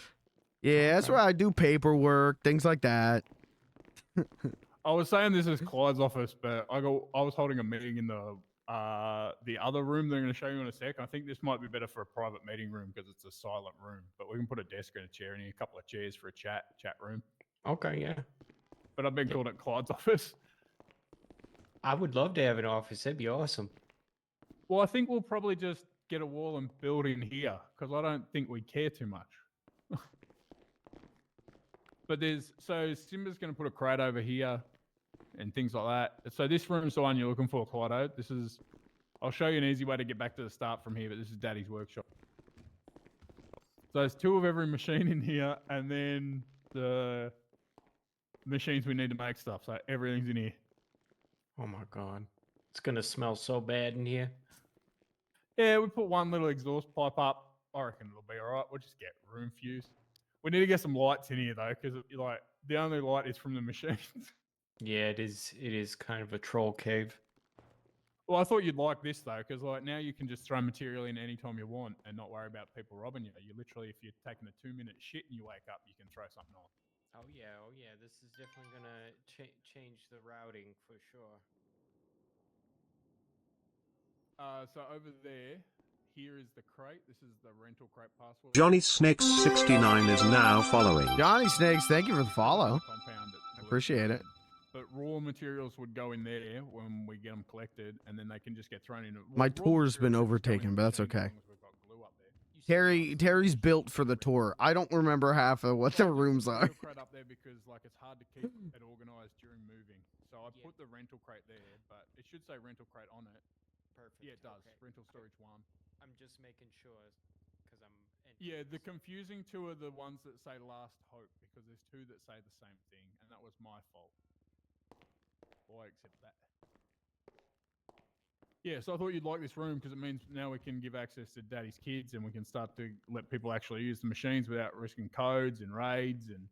Yeah, that's where I do paperwork, things like that. I was saying this is Clyde's office, but I was holding a meeting in the other room they're going to show you in a sec. I think this might be better for a private meeting room because it's a silent room. But we can put a desk and a chair in here, a couple of chairs for a chat room. Okay, yeah. But I've been called it Clyde's office. I would love to have an office. That'd be awesome. Well, I think we'll probably just get a wall and build in here because I don't think we care too much. But Simba's going to put a crate over here and things like that. So this room's the one you're looking for, Clyde. I'll show you an easy way to get back to the start from here, but this is Daddy's workshop. So there's 2 of every machine in here, and then the machines we need to make stuff. So everything's in here. Oh my god. It's gonna smell so bad in here. Yeah, we put one little exhaust pipe up. I reckon it'll be all right. We'll just get room fuse. We need to get some lights in here though, because the only light is from the machines. Yeah, it is kind of a troll cave. Well, I thought you'd like this though, because now you can just throw material in anytime you want and not worry about people robbing you. You literally, if you're taking a 2-minute shit and you wake up, you can throw something on. Oh yeah. This is definitely gonna change the routing for sure. So over there, here is the crate. This is the rental crate password. Johnny Snakes 69 is now following. Johnny Snakes, thank you for the follow. Compound I appreciate it. But raw materials would go in there when we get them collected, and then they can just get thrown in. My tour's been overtaken, but that's okay. Terry's built for the tour. I don't remember half of what the rooms are. Crate up there because it's hard to keep it organized during moving. So I put the rental crate there, but it should say rental crate on it. Perfect. Yeah, it does. Okay. Rental storage 1. I'm just making sure because I'm. Yeah, the confusing 2 are the ones that say Last Hope because there's 2 that say the same thing, and that was my fault. Well, I accept that. Yeah, so I thought you'd like this room because it means now we can give access to Daddy's kids and we can start to let people actually use the machines without risking codes and raids and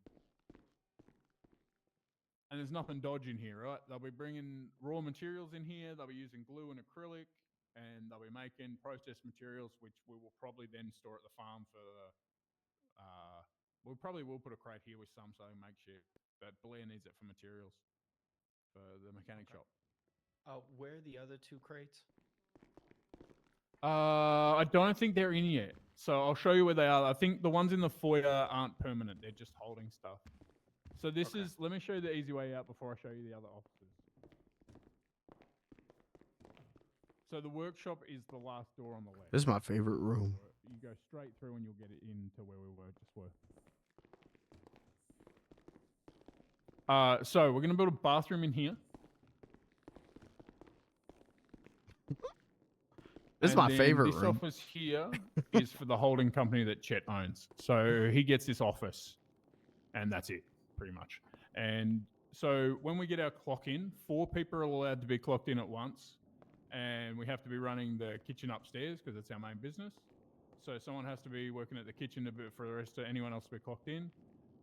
there's nothing dodgy in here, right? They'll be bringing raw materials in here. They'll be using glue and acrylic, and they'll be making processed materials, which we will probably then store at the farm for. We probably will put a crate here with some so they make shit, but Blair needs it for materials for the mechanic shop. Where are the other 2 crates? I don't think they're in yet, so I'll show you where they are. I think the ones in the foyer aren't permanent; they're just holding stuff. So this is. Let me show you the easy way out before I show you the other offices. So the workshop is the last door on the left. This is my favorite room. You go straight through and you'll get it into where we were. So we're going to build a bathroom in here. This is my favorite This room. office here is for the holding company that Chet owns. So he gets this office, and that's it, pretty much. And so when we get our clock in, 4 people are allowed to be clocked in at once, and we have to be running the kitchen upstairs because it's our main business. So someone has to be working at the kitchen a bit for the rest of anyone else to be clocked in.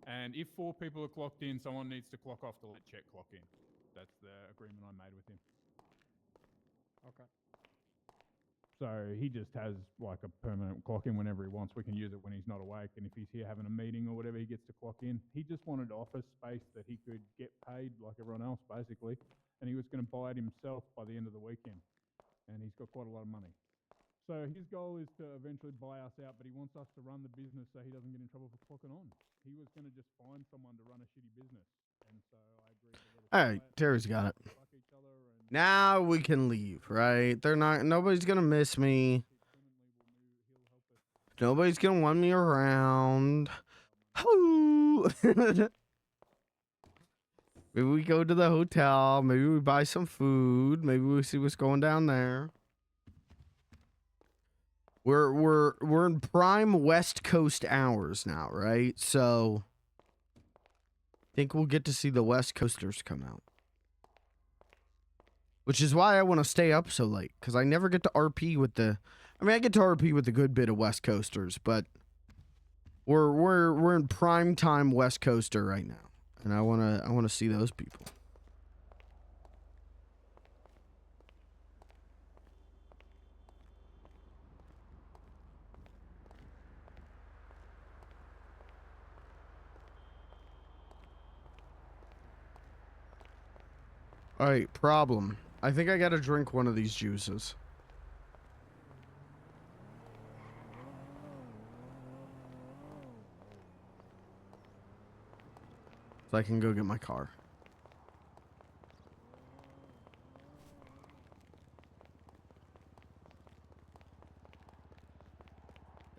And if 4 people are clocked in, someone needs to clock off to let Chet clock in. That's the agreement I made with him. Okay. So he just has like a permanent clock in whenever he wants. We can use it when he's not awake. And if he's here having a meeting or whatever, he gets to clock in. He just wanted office space that he could get paid like everyone else, basically. And he was going to buy it himself by the end of the weekend. And he's got quite a lot of money. So his goal is to eventually buy us out, but he wants us to run the business so he doesn't get in trouble for clocking on. He was going to just find someone to run a shitty business. And so I agreed to let us All right, Terry's got it. fuck each other and Now we can leave, right? Nobody's gonna miss me. Nobody's gonna want me around. Hoo! Maybe we go to the hotel. Maybe we buy some food. Maybe we see what's going down there. We're in prime West Coast hours now, right? So I think we'll get to see the West Coasters come out. Which is why I want to stay up so late, because I never get to RP with the I get to RP with a good bit of West Coasters, but we're in prime time West Coaster right now. And I wanna see those people. Alright, problem. I think I gotta drink one of these juices. So I can go get my car.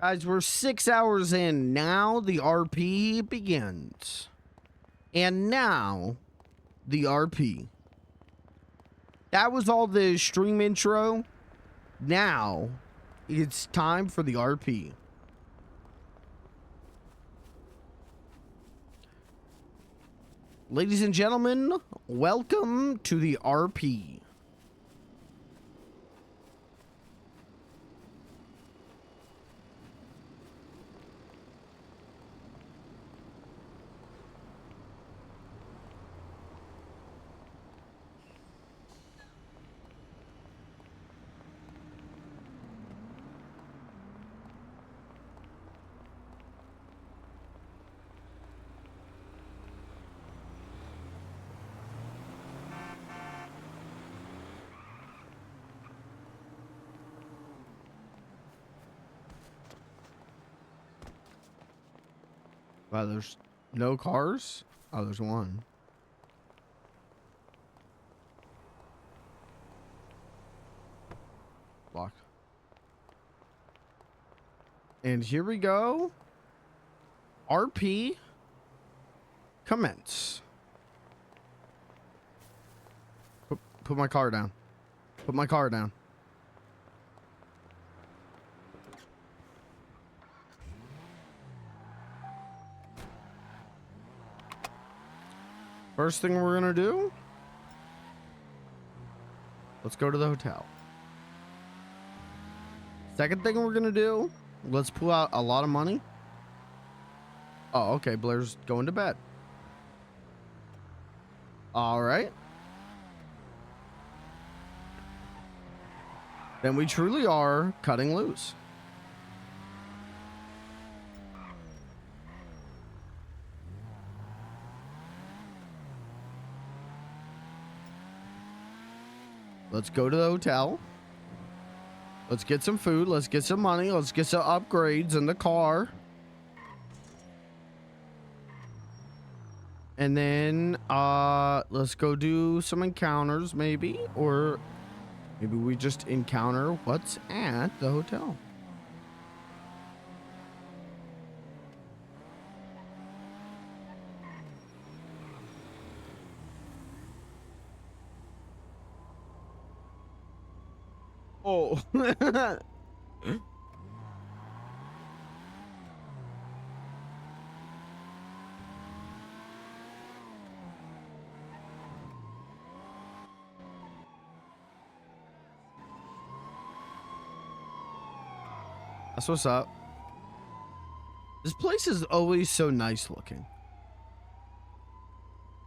Guys, we're 6 hours in. Now the RP begins. And now the RP. That was all the stream intro. Now it's time for the RP. Ladies and gentlemen, welcome to the RP. Wow, there's no cars? Oh, there's one. Block. And here we go. RP. Commence. Put my car down. Put my car down. First thing we're gonna do, let's go to the hotel. Second thing we're gonna do, let's pull out a lot of money. Oh, okay, Blair's going to bed. All right. Then we truly are cutting loose. Let's go to the hotel. Let's get some food. Let's get some money. Let's get some upgrades in the car. And then let's go do some encounters maybe. Or maybe we just encounter what's at the hotel. Oh. That's what's up. This place is always so nice looking.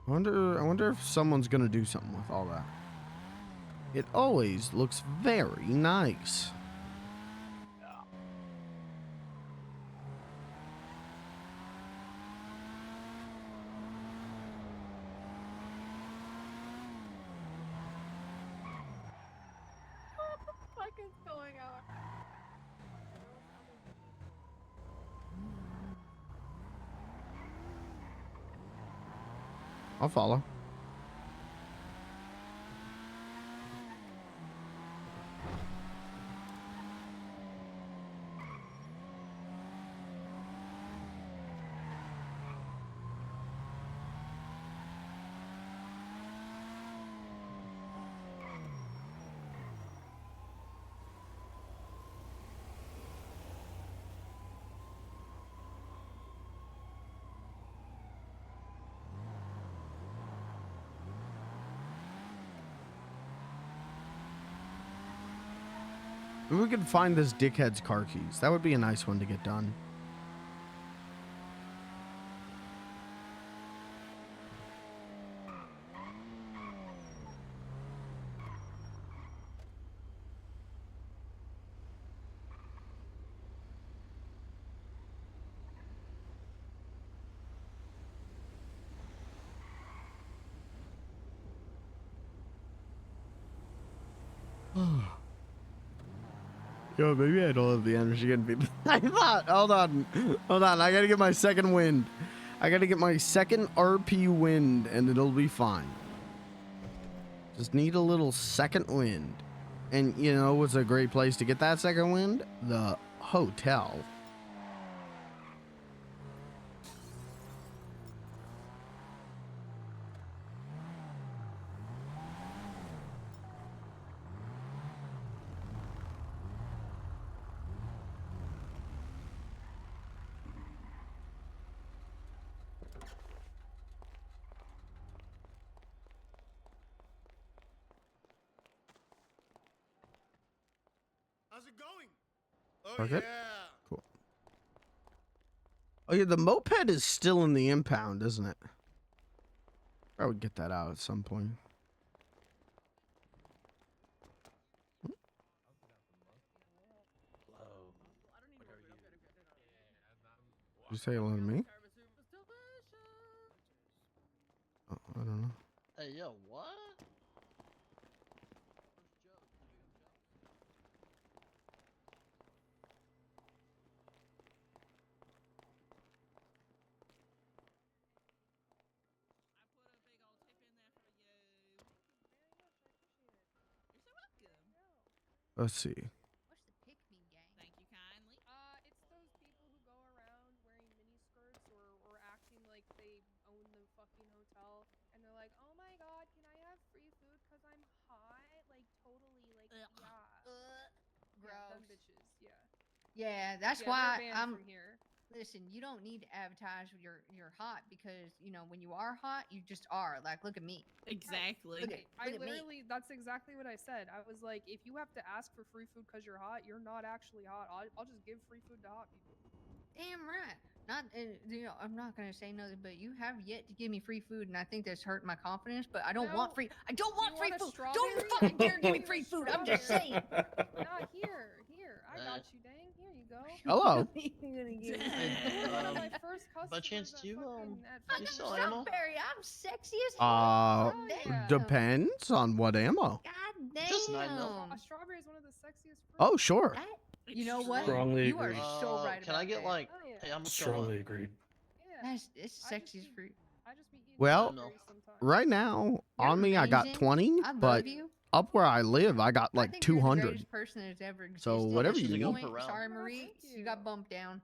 I wonder if someone's gonna do something with all that. It always looks very nice. What the fuck is going on? I'll follow. If we could find this dickhead's car keys, that would be a nice one to get done. Yo, maybe I don't have the energy to be. I thought, hold on, I gotta get my second wind. I gotta get my second RP wind, and it'll be fine. Just need a little second wind. And you know what's a great place to get that second wind? The hotel. How's it going? Oh Okay. yeah. Cool. Oh yeah, the moped is still in the impound, isn't it? I would get that out at some point. Did you say hello to me? Oh, I don't know. Hey, yo, what? Let's see. What's the pick me gang? Thank you kindly. It's those people who go around wearing mini skirts or acting like they own the fucking hotel, and they're like, "Oh my god, can I have free food because I'm hot?" Like totally, like yeah. Yeah, them Gross. bitches. Yeah. Yeah, that's Yeah, why they're banned I'm. from here. Listen, you don't need to advertise you're hot because you know when you are hot, you just are. Like, look at me. Exactly. Look at I me. literally, that's exactly what I said. I was like, if you have to ask for free food because you're hot, you're not actually hot. I'll just give free food to hot people. Damn right. Not, you know, I'm not gonna say nothing, but you have yet to give me free food, and I think that's hurting my confidence. But I don't want No. free. I don't want free want a food. Don't you strawberry? fucking dare I'll give me give you a free food. I'm just strawberry. saying. Not here. Here. I got you, dang. Here you go. Hello. You're gonna give me You're one of my first customers. By chance, do you fucking sell ammo? strawberry. I'm sexy as hell. Damn. Depends on what ammo. God damn. Just 9 mil. A strawberry is one of the sexiest fruits. Oh, sure. You know what? Strongly You are agree. so right Can about I get that. like? Oh, yeah. Hey, I'm Strongly agreed. That's it's sexiest fruit. I just be eating Well, strawberries sometimes. right now You're on me I got amazing. 20, I love but you. up where I live I got I like think you're the 200. greatest person that's ever existed. So whatever much you does it go need. per round? Sorry, Marie. You got bumped down.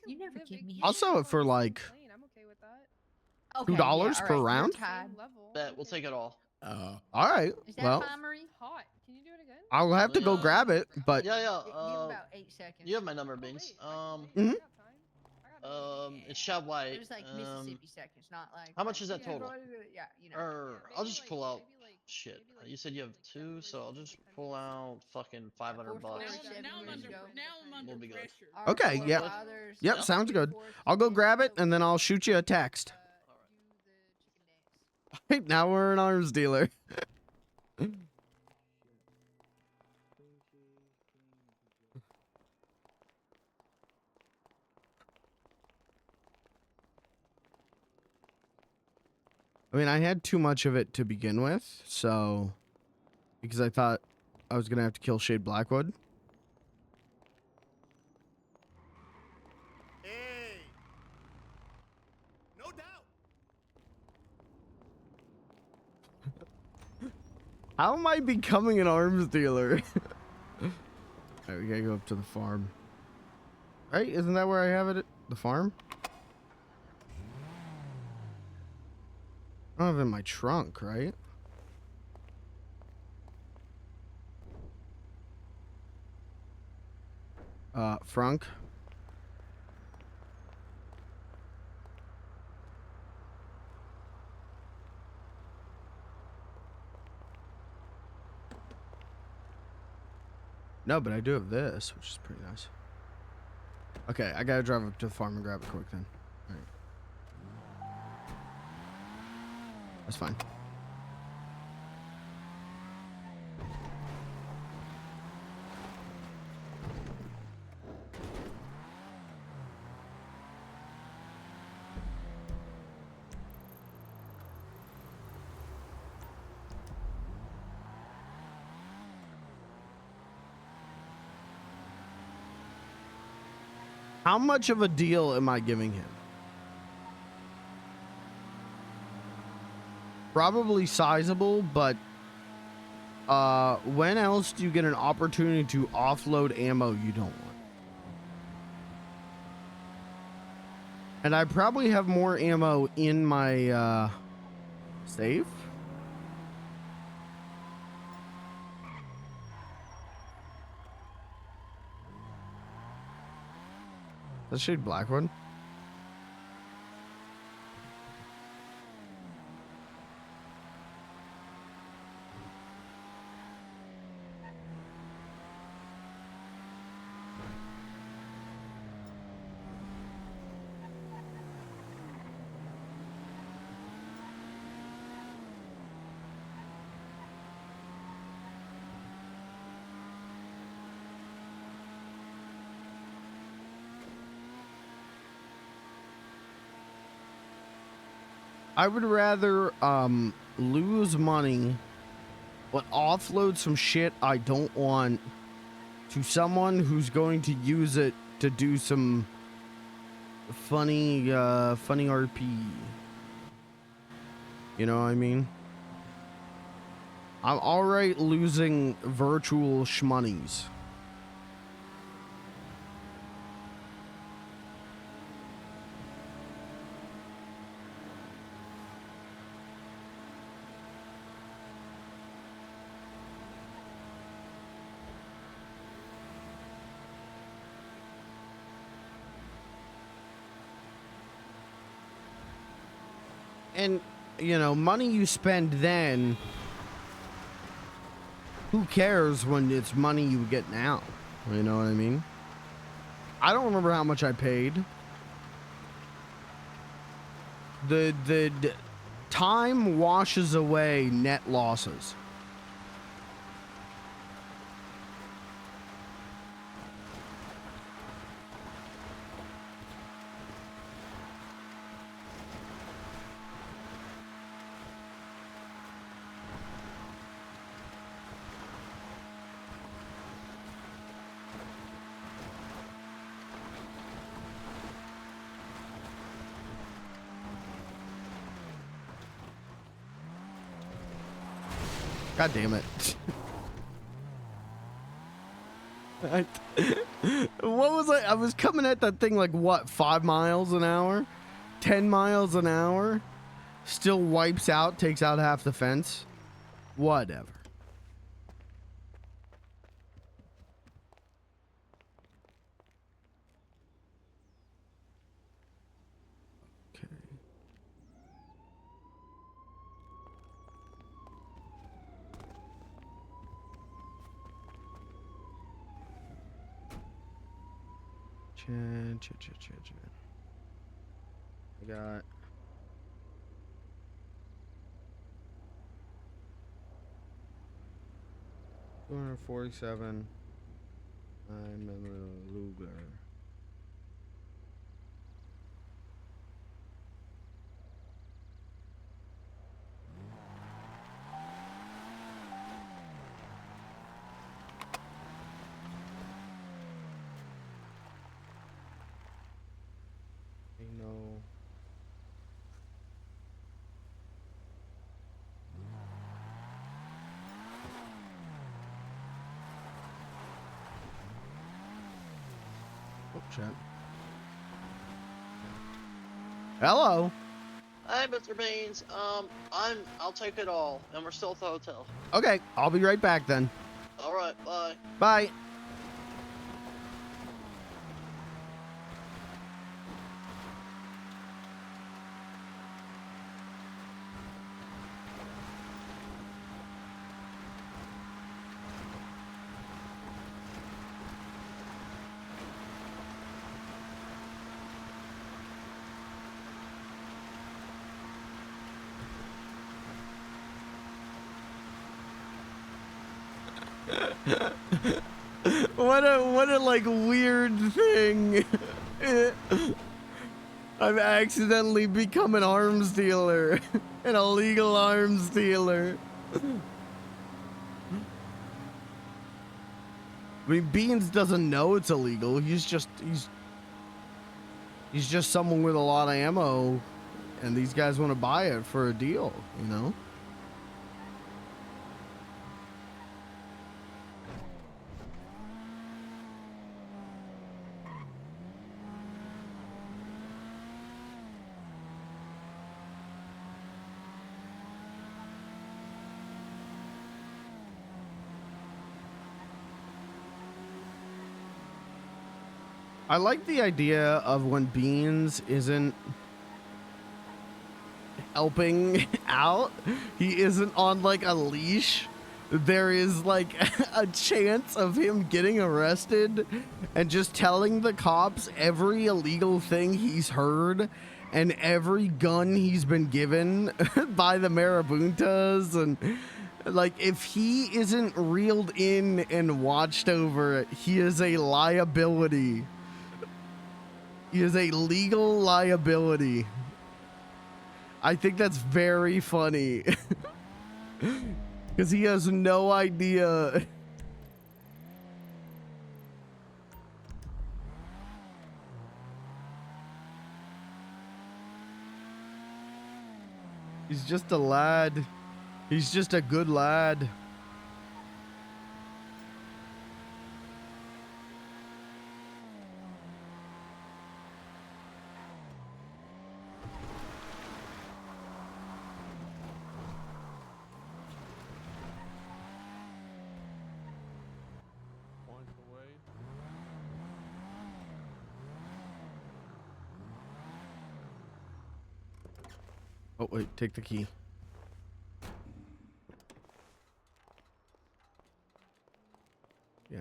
You never give me. I'll sell it for like I'm okay with that. Okay, $2 yeah, all per right, you're round. tied. Bet we'll take it all. All right. Is that Well, fine, Marie? Hot. Can you do it again? I'll have to go grab it, but Yeah, yeah. Give about 8 seconds. You have my number, Beans. Mhm. It's Shad White. It was like Mississippi seconds, not like. How much is that total? Yeah, you know. Or I'll just pull out. Shit, you said you have 2, so I'll just pull out fucking $500. We'll be good. okay, yeah. Yep, sounds good. I'll go grab it and then I'll shoot you a text. Right now we're an arms dealer. I mean, I had too much of it to begin with, so because I thought I was gonna have to kill Shade Blackwood. Hey. No doubt. How am I becoming an arms dealer? Alright, we gotta go up to the farm. Right? Isn't that where I have it? At the farm? I don't have it in my trunk, right? Frunk. No, but I do have this, which is pretty nice. Okay, I gotta drive up to the farm and grab it quick then. All right. That's fine. How much of a deal am I giving him? Probably sizable, but when else do you get an opportunity to offload ammo you don't want? And I probably have more ammo in my safe. That shade black one. I would rather lose money but offload some shit I don't want to someone who's going to use it to do some funny RP. You know what I mean? I'm alright losing virtual shmonies. And, you know, money you spend then, who cares when it's money you get now? You know what I mean? I don't remember how much I paid. The time washes away net losses. God damn it. What was I was coming at that thing like what, 5 miles an hour? 10 miles an hour? Still wipes out, takes out half the fence. Whatever. Chan. I got 247. I'm a Luger. No. Oh, chat. Hello. Hi, Mr. Beans. I'll take it all, and we're still at the hotel. Okay, I'll be right back then. All right, bye. Bye. What a like weird thing. I've accidentally become an arms dealer, an illegal arms dealer. I mean, Beans doesn't know it's illegal. He's just someone with a lot of ammo, and these guys want to buy it for a deal, you know? I like the idea of when Beans isn't helping out, he isn't on like a leash. There is like a chance of him getting arrested and just telling the cops every illegal thing he's heard and every gun he's been given by the Marabuntas. And like, if he isn't reeled in and watched over, he is a liability. He is a legal liability. I think that's very funny. Because he has no idea. He's just a lad. He's just a good lad. Oh, wait, take the key. Yeah.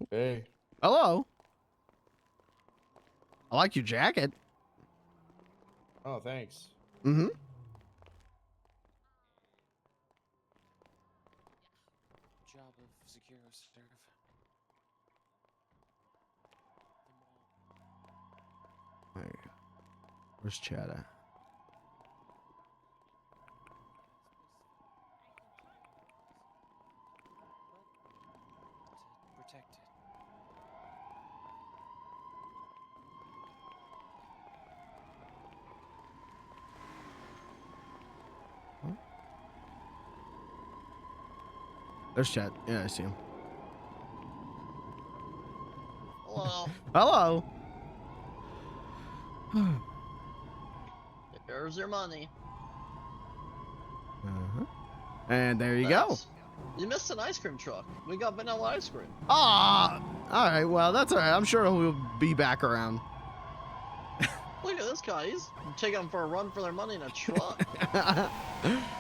Hey. Hello. I like your jacket. Oh, thanks. Mm-hmm. Job of Secure Serve. All right. Where's Chad at? Protect it. There's Chad. Yeah, I see him. Hello. Hello. There's your money. Uh-huh. And there you Thanks. You missed an ice cream truck. We got vanilla ice cream. go. Ah. All right. Well, that's all right. I'm sure he'll be back around. Look at this guy. He's taking them for a run for their money in a truck.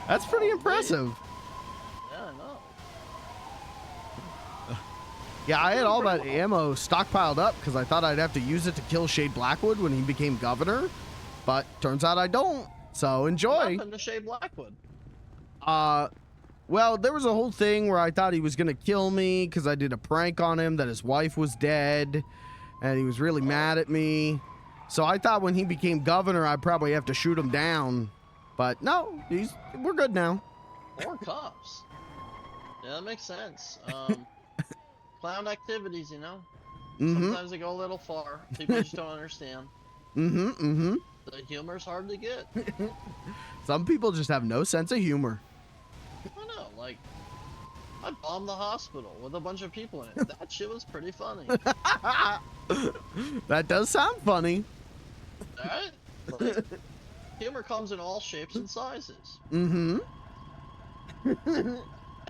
That's pretty impressive. Yeah, I know. Yeah, I had all that ammo stockpiled up because I thought I'd have to use it to kill Shade Blackwood when he became governor, but turns out I don't. So enjoy. What happened to Shea Blackwood? Well, there was a whole thing where I thought he was gonna kill me because I did a prank on him that his wife was dead, and he was really mad at me. So I thought when he became governor, I'd probably have to shoot him down, but no, we're good now. More cops. Yeah, that makes sense. Clown activities, you know. Sometimes they go a little far. People just don't understand. The humor's hard to get. Some people just have no sense of humor. I know, like, I bombed the hospital with a bunch of people in it. That shit was pretty funny. That does sound funny. Alright? Like, humor comes in all shapes and sizes.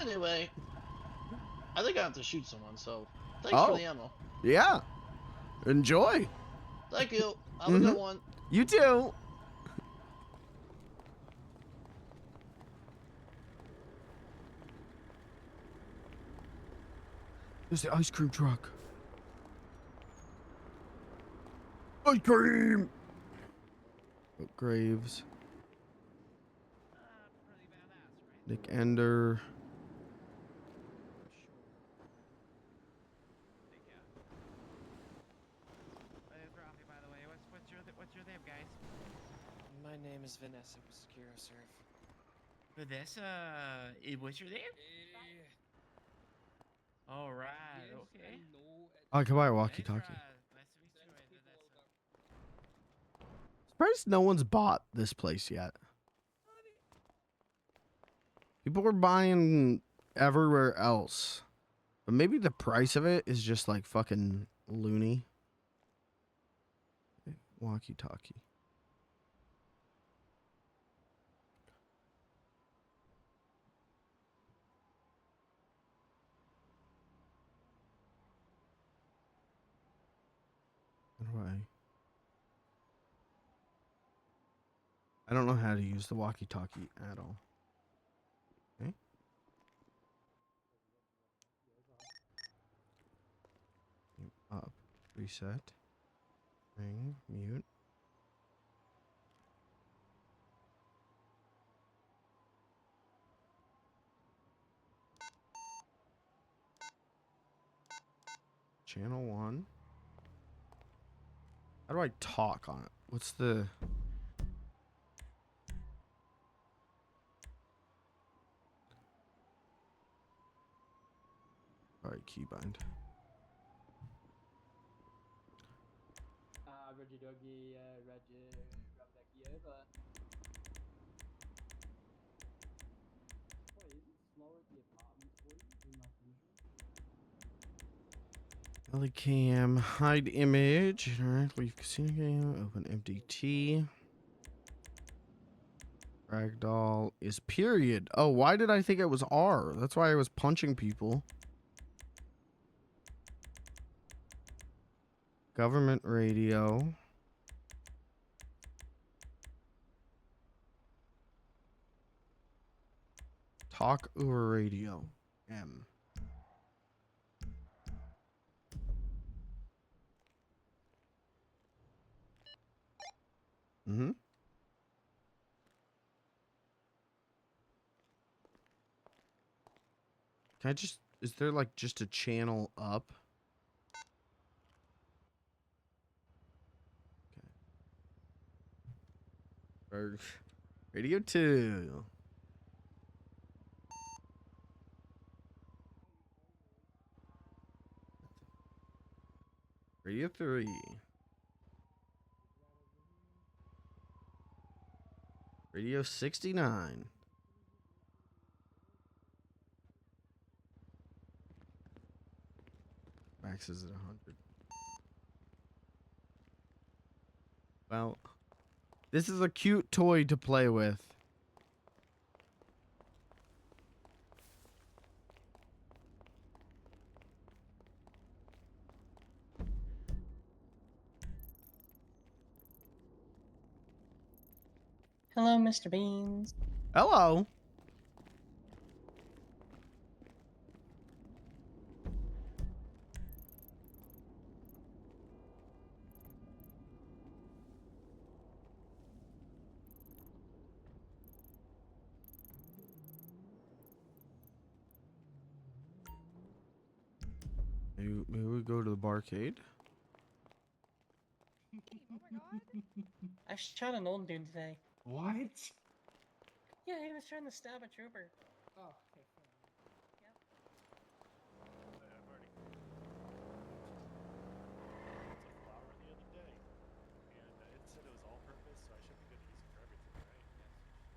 Anyway, I think I have to shoot someone, so thanks for the ammo. Yeah. Enjoy. Thank you. Have a good one. You too. There's the ice cream truck. Ice cream! Graves. Nick Ender. What's your name, guys? My name is Vanessa Obscuro, sir. Vanessa, what's your name? All right, okay. Oh, come by walkie-talkie. Surprised no one's bought this place yet. People were buying everywhere else. But maybe the price of it is just like fucking loony. Walkie-talkie. I don't know how to use the walkie-talkie at all. Okay. Up. Reset. Ring. Mute. Channel 1. How do I talk on it? What's the... Alright, keybind. Reggie Doggy, Reggie, Rabdaki over. Boy, is it small at the apartments for you? Like usual? Cam, hide image. Alright, leave casino game. Open MDT. Ragdoll is period. Oh, why did I think it was R? That's why I was punching people. Government radio. Talk over radio. M. Mm-hmm. Can I just... Is there like just a channel up? Okay. Or radio 2. Radio 3. Radio 69. Max is at 100. Well, this is a cute toy to play with. Hello, Mr. Beans. Hello. Maybe we go to the barcade. I shot an old dude today. What? Yeah, he was trying to stab a trooper. Oh, okay.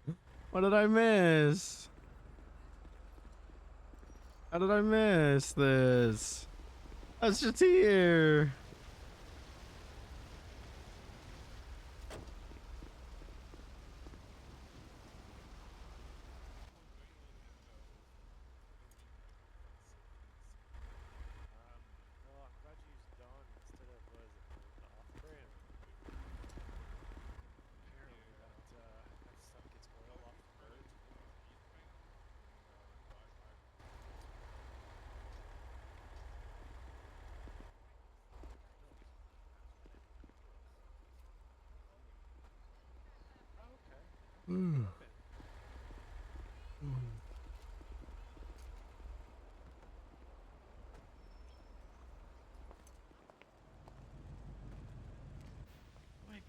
Yep. What did I miss? How did I miss this? I was just here. my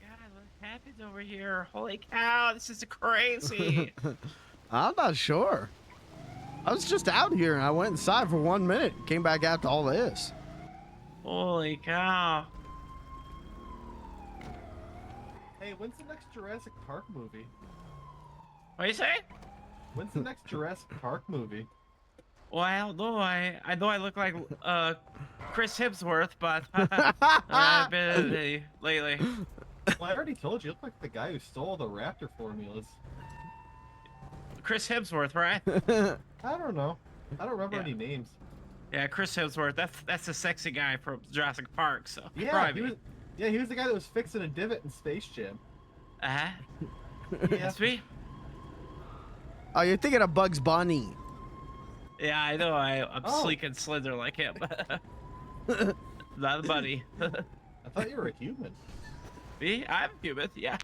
god, what happened over here? Holy cow, this is crazy. I'm not sure. I was just out here and I went inside for 1 minute. Came back after all this. Holy cow. Hey, when's the next Jurassic Park movie? What do you say? When's the next Jurassic Park movie? Well, I don't know. I know I look like Chris Hemsworth, but I've been busy lately. Well, I already told you look like the guy who stole the Raptor formulas. Chris Hemsworth, right? I don't know. I don't remember any names. Yeah, Chris Hemsworth. That's the sexy guy from Jurassic Park. So Yeah, probably. he was the guy that was fixing a divot in Space Jam. Yeah. That's me. Oh, you're thinking of Bugs Bunny. Yeah, I know. I'm sleek and slender like him. Not a bunny. I thought you were a human. Me? I'm human. Yeah.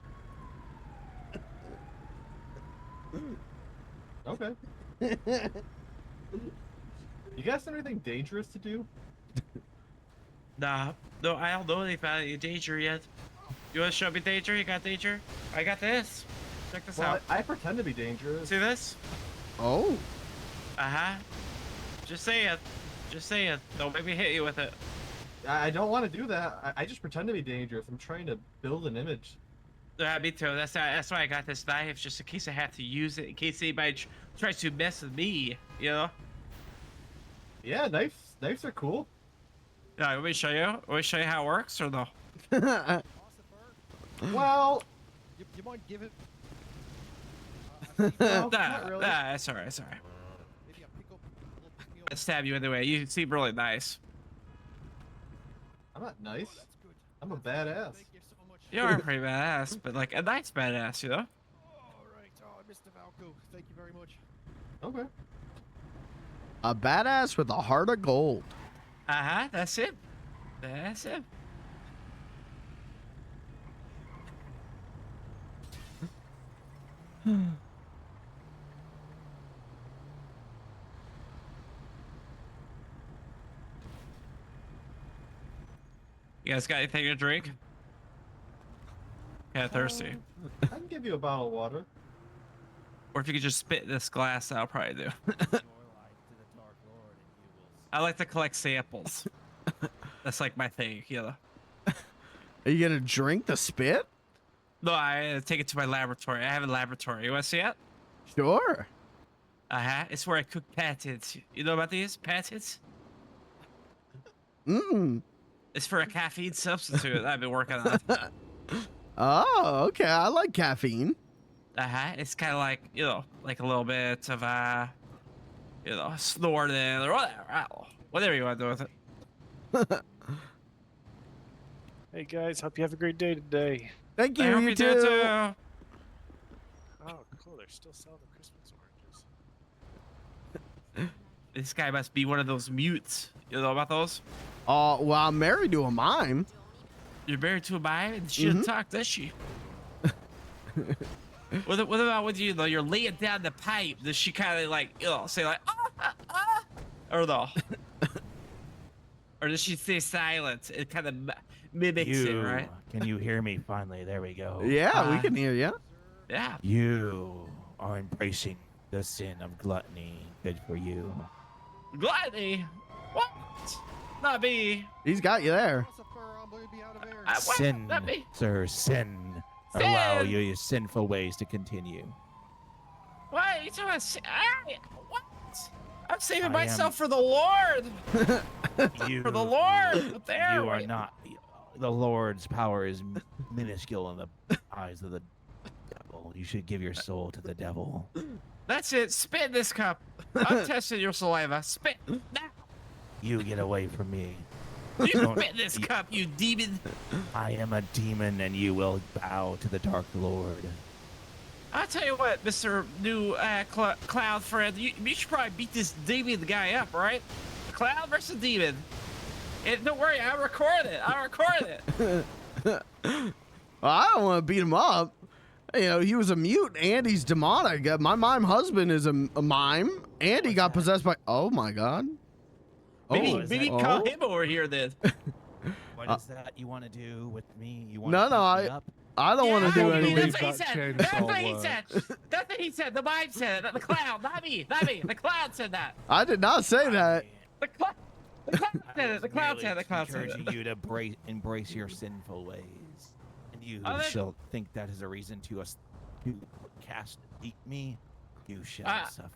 Okay. You guys have anything dangerous to do? Nah, no, I don't know anything about any danger yet. You want to show me danger? You got danger? I got this. Check this out. I pretend to be dangerous. See this? Oh. Just say it. Just say it. Don't make me hit you with it. I don't want to do that. I just pretend to be dangerous. I'm trying to build an image. Me too. That's why I got this knife, just in case I have to use it, in case anybody tries to mess with me, you know? Yeah, knives are cool. Yeah, let me show you. Let me show you how it works, or no? Well, you might give it. No, Nah, not really. that's alright, it's alright. I'll stab you anyway. You seem really nice. I'm not nice. I'm a badass. You are pretty badass, but like a nice badass, you know? Alright, Mr. Valco, thank you very much. Okay. A badass with a heart of gold. That's it. That's it. You guys got anything to drink? Yeah, thirsty. I can give you a bottle of water. Or if you could just spit in this glass, that'll probably do. I like to collect samples. That's like my thing, you know. Are you gonna drink the spit? No, I take it to my laboratory. I have a laboratory. You want to see it? Sure. It's where I cook patents. You know about these patents? It's for a caffeine substitute that I've been working on. Oh, okay. I like caffeine. It's kind of like, you know, like a little bit of, you know, snorting or whatever. I don't know. Whatever you want to do with it. Hey guys, hope you have a great day today. Thank you. I hope You you do too. too. Oh, cool. They're still selling the Christmas oranges. This guy must be one of those mutes. You know about those? Oh, well, I'm married to a mime. You're married to a mime, and she doesn't talk, does she? What about when you know you're laying down the pipe? Does she kind of like, you know, say like, or no? Or does she stay silent? It kind of mimics it, right? Can you hear me finally? There we go. Yeah, we can hear you. Yeah. You are embracing the sin of gluttony. Good for you. Gluttony? What? Not me. He's got you there. What? Sin, Not me. sir, sin. Allow your sinful ways to continue. What are you talking about? What? I'm saving I am- myself for the Lord. You, For the Lord. Up there. You are not. The Lord's power is minuscule in the eyes of the devil. You should give your soul to the devil. That's it. Spit in this cup. I'm testing your saliva. Spit. Now. You get away from me. You Don't- spit in this cup, you demon. I am a demon, and you will bow to the Dark Lord. I'll tell you what, Mr. New Cloud friend, you should probably beat this demon guy up, right? Cloud versus demon. And don't worry, I'll record it. I'll record it. Well, I don't want to beat him up. You know, he was a mute and he's demonic. My mime husband is a mime and he got possessed by. Oh my god. Maybe call him over here then. What is that you want to do with me? You want No, to no, beat me up? I don't want to do That's anything. what he said. That's what he said. That's what he said. The mind said it. The clown, not me. Not me. The clown said that. I did not say that. The clown said it. The clown said it. The clown said Encouraging it. you to embrace your sinful ways, and you Oh, that- shall think that is a reason to eat me. You shall suffer.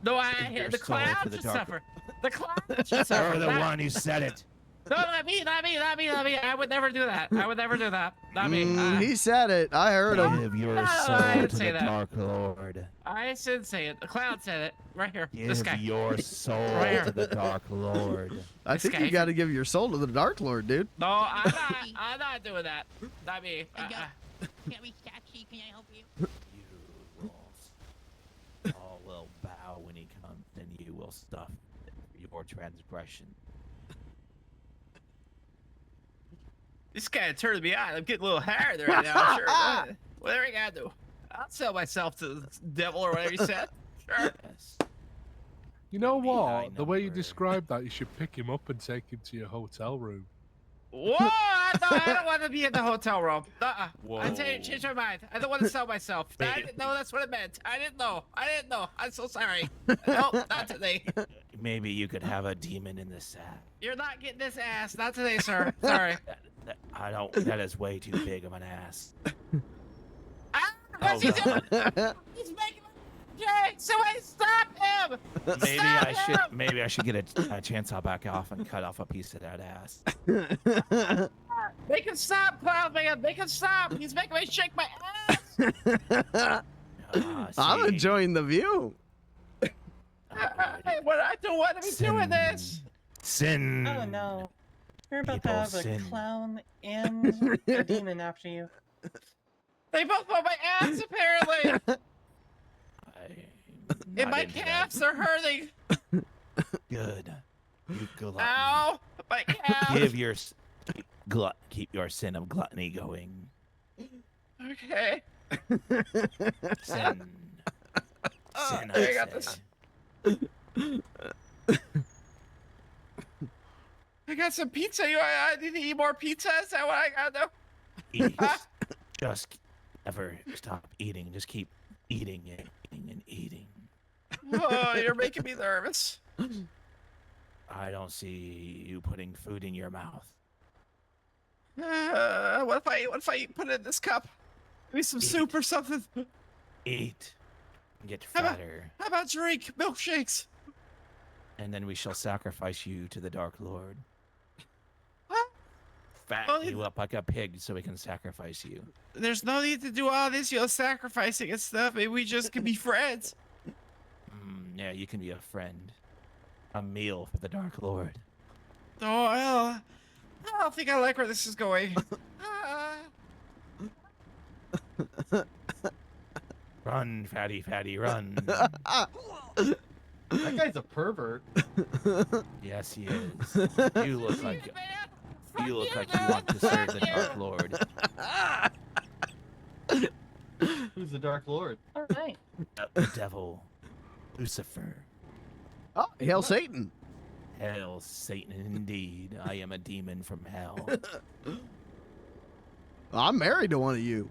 No, Your the soul clown to the should dark- suffer. The clown should suffer. You're the not- one who said it. No, not me. I would never do that. I would never do that. Not me. He said it. I heard him. Give your No, soul I didn't to say the that. Dark Lord. I didn't say it. The clown said it. Right here. Give This guy. your soul Right here. to the Dark Lord. I think guy. you got to give your soul to the Dark Lord, dude. No, I'm not. I'm not doing that. Not me. Can't we Sachi? Can I help you? All will bow when he comes, and you will stuff your transgression. This guy turned me on. I'm getting a little hard there right now. Sure. Whatever you gotta do. I'll sell myself to the devil or whatever you said. Sure. You know what? The way you described that, you should pick him up and take him to your hotel room. Whoa! I don't want to be in the hotel room. I Whoa. changed my mind. I don't want to sell myself. I didn't know that's what it meant. I didn't know. I'm so sorry. No, not today. Maybe you could have a demon in the sack. You're not getting this ass. Not today, sir. Sorry. I don't. That is way too big of an ass. What's he God. doing? He's making Jay, somebody stop him! Maybe I should get a chance. I'll back off and cut off a piece of that ass. Make him stop, Cloud Man! Make him stop! He's making me shake my ass! I'm enjoying the view. What I don't want to be doing this! Sin. Oh no. You're about People to have sin. a clown and a demon after you. They both want my ass, apparently! And my calves are hurting! Good. You glutton. Ow! My calves! Give your keep your sin of gluttony going. Okay. Sin. Sin. I got this. I got some pizza. I need to eat more pizza. Is that what I gotta do? Eat. Just never stop eating. Just keep eating and eating and eating. Oh, you're making me nervous. I don't see you putting food in your mouth. What if I put it in this cup? Maybe some soup or something. Eat. And get How about- fatter. How about drink milkshakes? And then we shall sacrifice you to the Dark Lord. What? Fatten you up like a pig so we can sacrifice you. There's no need to do all this, sacrificing and stuff. Maybe we just can be friends. Yeah, you can be a friend. A meal for the Dark Lord. Oh, I don't think I like where this is going. Run, fatty, run. That guy's a pervert. Yes, he is. You look like you want to serve the Dark Lord. Who's the Dark Lord? All right. The devil, Lucifer. Oh, hail Satan. Hail Satan indeed. I am a demon from hell. I'm married to one of you.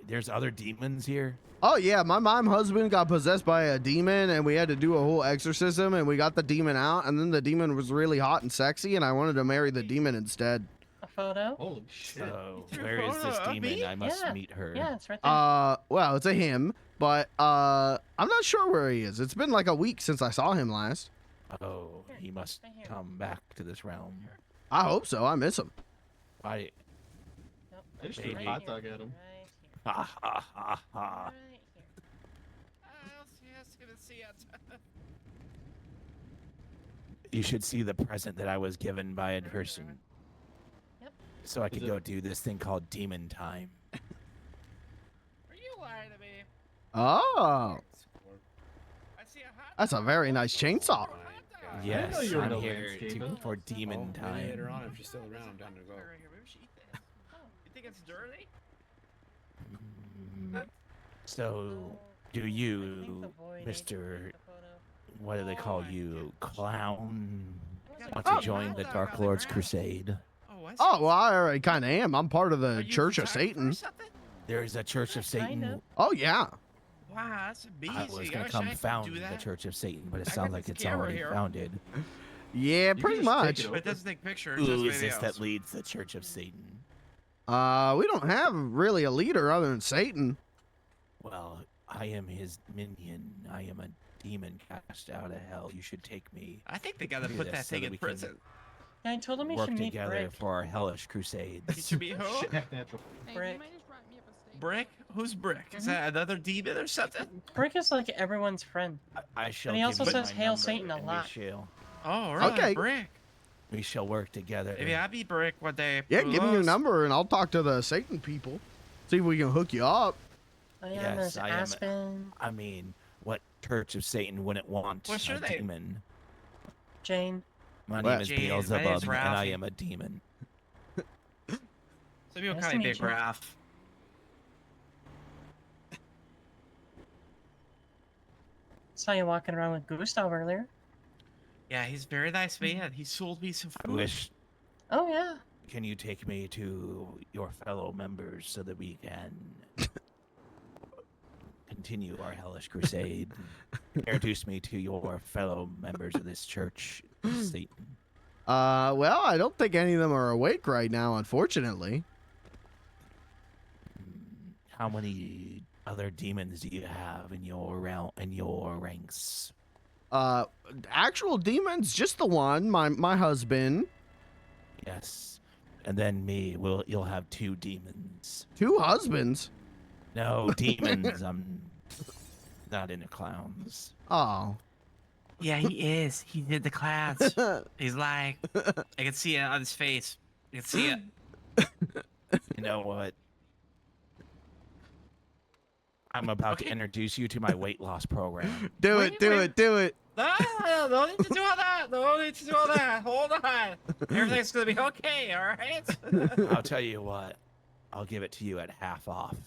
There's other demons here? Oh yeah, my mom husband got possessed by a demon and we had to do a whole exorcism and we got the demon out and then the demon was really hot and sexy and I wanted to marry the demon instead. A photo? Holy shit. So, where is this demon? I must meet her. Yeah, it's right there. Well, it's a him, but I'm not sure where he is. It's been like a week since I saw him last. Oh, he must come back to this realm. I hope so. I miss him. Why? I just threw a hot dog at him. Ha ha ha ha. You should see the present that I was given by a person. Yep. So I could go do this thing called demon time. Are you lying to me? Oh, I see a hot that's a very nice chainsaw. Yes, know you were I'm no here landscaper. for demon time. Later on, if you're still around, I'm down to go. You think it's dirty? So, do you, Mr. What do they call you? Clown? Want to join the Dark Lord's crusade? Oh, well, I already kind of am. I'm part of the Church of Satan. There's a Church of Satan. Oh, yeah. Wow, that's busy. I was going to come found the Church of Satan, but it sounds like it's already founded. Yeah, pretty much. But it doesn't take pictures. Who is this that leads the Church of Satan? We don't have really a leader other than Satan. Well, I am his minion. I am a demon cast out of hell. You should take me. I think they gotta do put this that so thing that in we can prison. I told him he work should meet together Brick. for our hellish crusades. He should be who? Brick. Brick? Who's Brick? Is that another demon or something? Brick is like everyone's friend. I shall And he give also you says my Hail number, Satan a and lot. We shall, Oh, really? Okay. Brick. we shall work together. Maybe I'll be Brick one day. Yeah, give me your Pulos. number and I'll talk to the Satan people. See if we can hook you up. I am Yes, as I am. Aspen. I mean, what Church of Satan wouldn't want What's a your name? demon? Jane. My Well, name is Jane, my name's Beelzebub, and I Ralphie. am a demon. Some people Nice call to me meet Big you. Ralph. Saw you walking around with Gustav earlier. Yeah, he's a very nice man. He sold me some I food. wish. Oh yeah. Can you take me to your fellow members so that we can continue our hellish crusade? Introduce me to your fellow members of this church, Satan. Well, I don't think any of them are awake right now, unfortunately. How many other demons do you have in your ranks? Actual demons, just the one, my husband. Yes. And then me. You'll have 2 demons. 2 husbands? No, demons. I'm not into clowns. Oh. Yeah, he is. He did the clowns. He's like, I can see it on his face. I can see it. You know what? I'm about to introduce you to my weight loss program. Do it. No, no need to do all that. No need to do all that. Hold on. Everything's gonna be okay. All right. I'll tell you what. I'll give it to you at half off.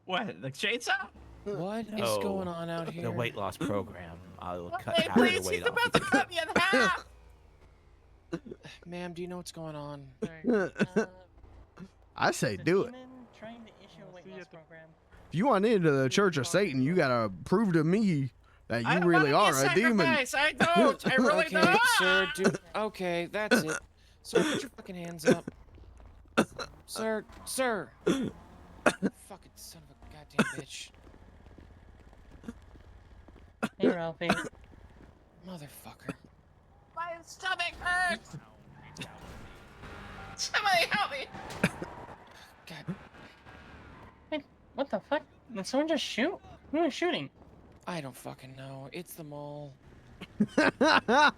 What? The chainsaw? What is No, going on out here? The weight loss program. I'll cut Hey, half of please, the he's weight off. about to cut me in half. Ma'am, do you know what's going on? I say do it. Demon trying to issue a weight loss program. If you want into the Church of Satan, you gotta prove to me that you really are a demon. I don't. I really Okay, don't. sir, okay, that's it. Sir, put your fucking hands up. Sir. Fucking son of a goddamn bitch. Hey, Ralphie. Motherfucker. My stomach hurts. Somebody help me. God. Hey, what the fuck? Did someone just shoot? Who was shooting? I don't fucking know. It's the mall. I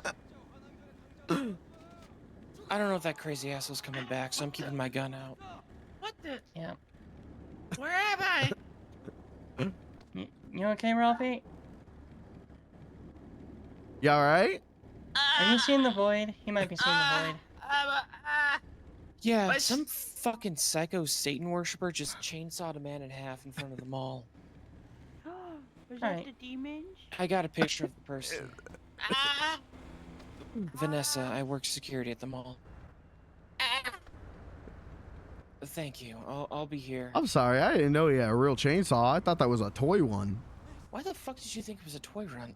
don't know if that crazy asshole's coming back, so I'm keeping my gun out. What the? Yeah. Where am I? You okay, Ralphie? You alright? Are you seeing the void? He might be seeing the void. Yeah, some fucking psycho Satan worshiper just chainsawed a man in half in front of the mall. Was Alright. that the demons? I got a picture of the person. Vanessa, I work security at the mall. Thank you. I'll be here. I'm sorry, I didn't know he had a real chainsaw. I thought that was a toy one. Why the fuck did you think it was a toy run? It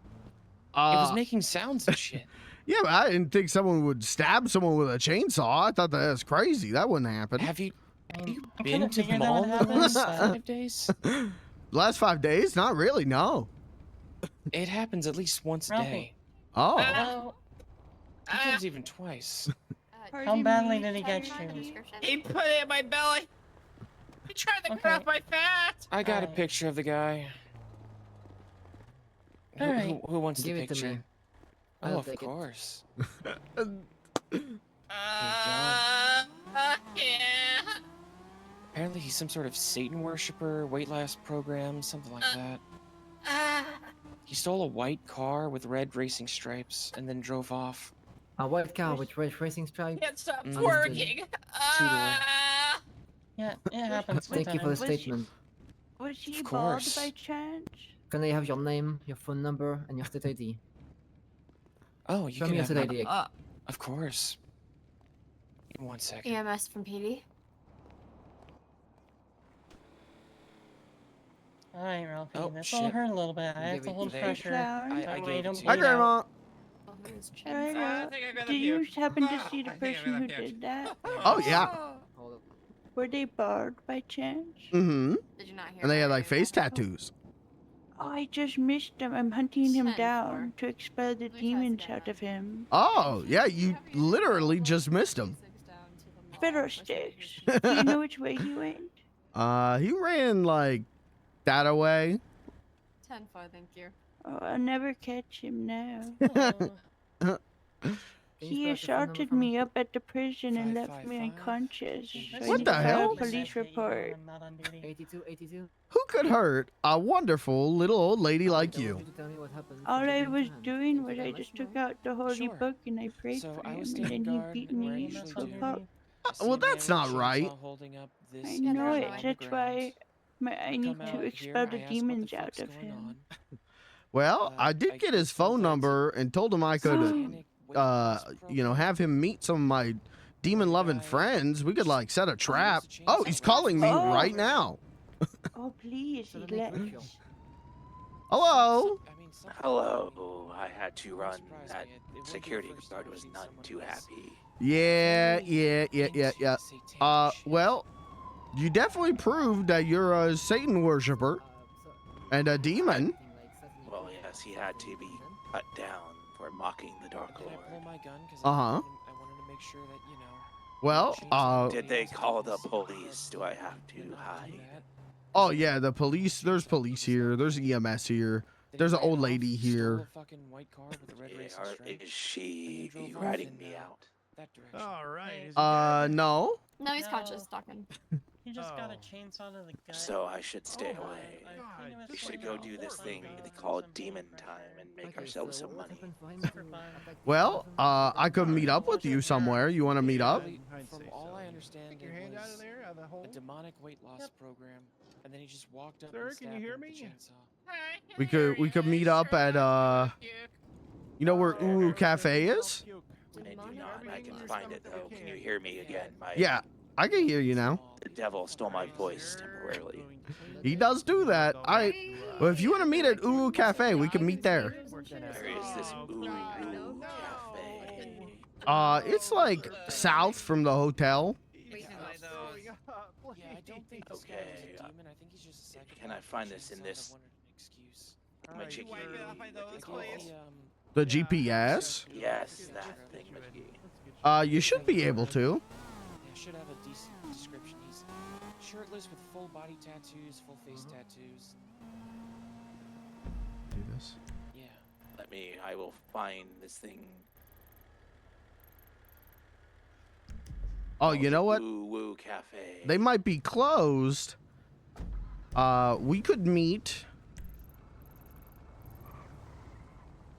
Uh, was making sounds and shit. Yeah, but I didn't think someone would stab someone with a chainsaw. I thought that was crazy. That wouldn't happen. Have you I been couldn't to the figure that mall would in the last happen. 5 days? Last 5 days? Not really, no. It happens at least once a Ralphie. day. Oh. Hello? Sometimes even twice. How badly did he get you? He put it in my belly. He tried to cut off my fat. I got a picture of the guy. Alright. Who wants Give the it to picture? me. Oh, I'll of take it. course. Yeah. Apparently he's some sort of Satan worshiper, weight loss program, something like that. He stole a white car with red racing stripes and then drove off. A white car with red racing stripe. Can't stop Mm. twerking. Two-door. Yeah, it happens Thank you for the sometimes. statement. Was he Of bald course. by chance? Can I have your name, your phone number, and your state ID? Oh, you Show can me your have state my- ID. Of course. Give me 1 second. EMS from PD. Alright, Ralphie. Oh, This shit. will hurt a little bit. I have Give a it little to pressure. Clown. I Don't worry, gave it don't to Hi, you. bleed out. Grandma. Alright, I think I'm gonna did you puke. happen to see the I think I'm person gonna who puke. did that? Oh yeah. Hold up. Were they bald by chance? Mm-hmm. Did you not hear? And they that had or like you face got- tattoos. Oh, I just missed him. I'm hunting him 10-4. down to expel the me try demons to get out of him. Oh yeah, you literally just missed him. Fiddlesticks. Do you know which way he went? He ran like that away. 10-4, thank you. Oh, I'll never catch him now. Oh, Can He you spell your phone number assaulted for me up at the prison and left me 555. unconscious. So I What need the to file hell? a police report. I'm not on duty. 8282. Who could hurt a wonderful little old lady like I want you? you to tell me what happened. All from I beginning to was end. doing Can was you I let just us took know? out the holy Sure. book and I prayed So for I him, was and standing then he guard beat where I me. usually So do. pop. I see Well, a man that's with a not right. chainsaw holding up this I know line it. on the That's ground. why I need Come to out expel here, the I ask what demons the out fuck's of going him. on. Well, I did I get his get phone invited number and told him I could, satanic weight loss program. have him meet some of my demon-loving Guy friends. We could like set a holds trap. a chainsaw Oh, he's right calling me Oh. right now. Oh, please, So he let me let quick me. show. Hello. I mean, some- Hello, I had to Don't run. surprise That me. It wouldn't be the security first time guard I've was seen not someone too who's happy. Yeah. into satanic shit. Well, you definitely proved that you're a Satan worshiper and a demon. Well, yes, he had to be cut down for mocking the Dark Did I Lord. pull my gun? 'Cause Uh-huh. I wanted to make sure that, you know. Well, Did they call the police? Do I have to hide? oh yeah, the police. There's police here. There's EMS here. There's an old lady here. Fucking white car with the red Yeah, racing stripes. is she drove off ratting in, me out? That direction. All right. No. No, he's No. conscious, talking. He just got a chainsaw to the gut. So I should stay Oh, away. I think it was We should like go a do this horror thing movie they with call some demon blood time pressure. and make Okay, ourselves so some what money. happened for him Super to fun. attack Well, the person? I could meet up with you somewhere. You want to meet up? From all I understand, Stick your it hand out was of there, out of the hole. a demonic weight loss program, and then he just walked up Sir, and can you stabbed hear him with the me? chainsaw. We could meet up at you know where Uru Cafe is? I do not. I can find it though. Can you hear me again? Yeah, I can hear you now. The devil stole my voice temporarily. He does do that. Well, if you want to meet at Uru Cafe, we can meet there. Where is this Ooh Cafe? It's like south from the hotel. Yeah, I don't think this guy was a demon. I think he's just a psychopath. Can I find with a this in chainsaw this? that wanted an excuse. My chicky. They call it The GPS. Yes, that thing, McGee. You should be able to. Yeah, should have a decent description. He's shirtless with full body tattoos, full face tattoos. Do this. Yeah. I will find this thing. Oh, you know what? Woo Woo Cafe. They might be closed. We could meet.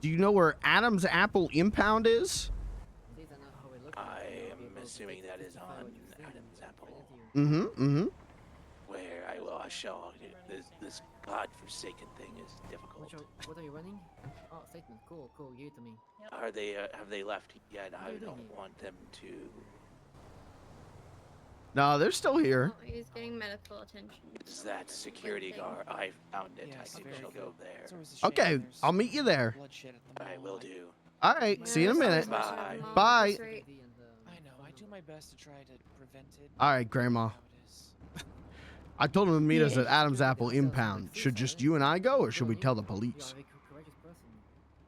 Do you know where Adam's Apple Impound is? I am assuming that is on Adam's Apple. Where I shall. This godforsaken thing is difficult. What are you running? Oh, statement. Cool. Give it to me. Are they? Have they left yet? What are I you doing don't here? want them to. No, they're still here. Oh, he's getting medical attention. Is that security guard? I found it. I think we shall go there. Okay, I'll meet you there. I will do. All right, see you in a minute. Bye. Bye. I know. I do my best to try to prevent it. All right, Grandma. I told him to meet us at Adam's Apple Impound. Should just you and I go, or should we tell the police?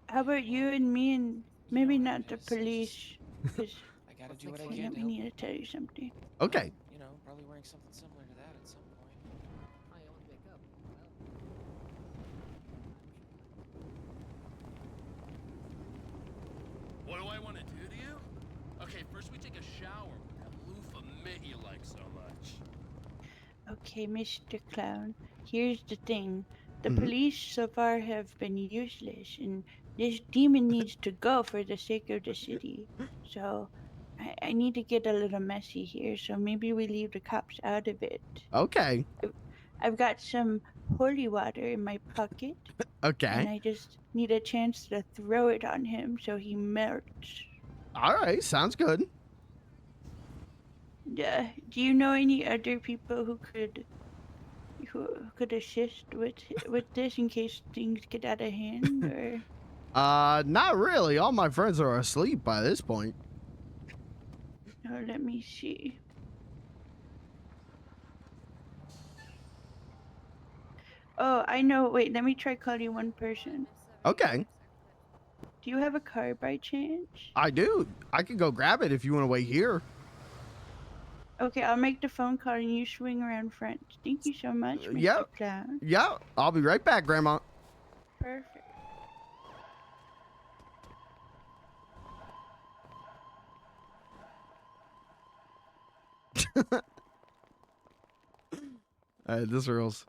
How about you and me and maybe not the police? Because I gotta do what I we can to help. need to tell you something. Okay. You know, probably wearing something similar to that at some point. What do I want to do to you? Okay, first we take a shower with that loofah mitt you like so much. Okay, Mr. Clown, here's the thing. The Mhm. police so far have been useless, and this demon needs to go for the sake of the city. So, I need to get a little messy here, so maybe we leave the cops out of it. Okay. I've got some holy water in my pocket, and Okay. I just need a chance to throw it on him so he melts. All right. Sounds good. Yeah. Do you know any other people who could assist with this in case things get out of hand? Or Not really. All my friends are asleep by this point. oh, let me see. Oh, I know. Wait, let me try calling one person. Okay. Do you have a car by chance? I do. I can go grab it if you want to wait here. Okay, I'll make the phone call and you swing around front. Thank you so much, Mr. Yep. Clown. Yeah. I'll be right back, Grandma. Perfect. All right, this rules.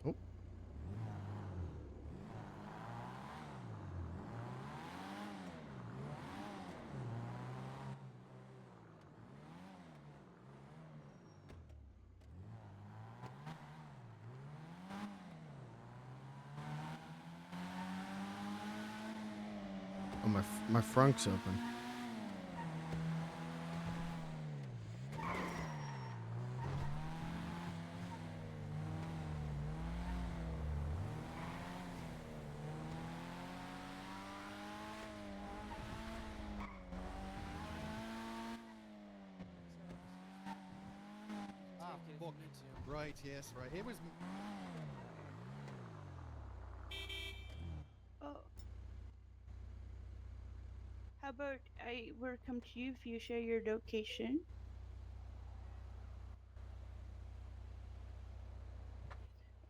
Oh. Oh, my frunk's open. Book. Right, yes, right. It was. Oh. How about I will come to you if you share your location?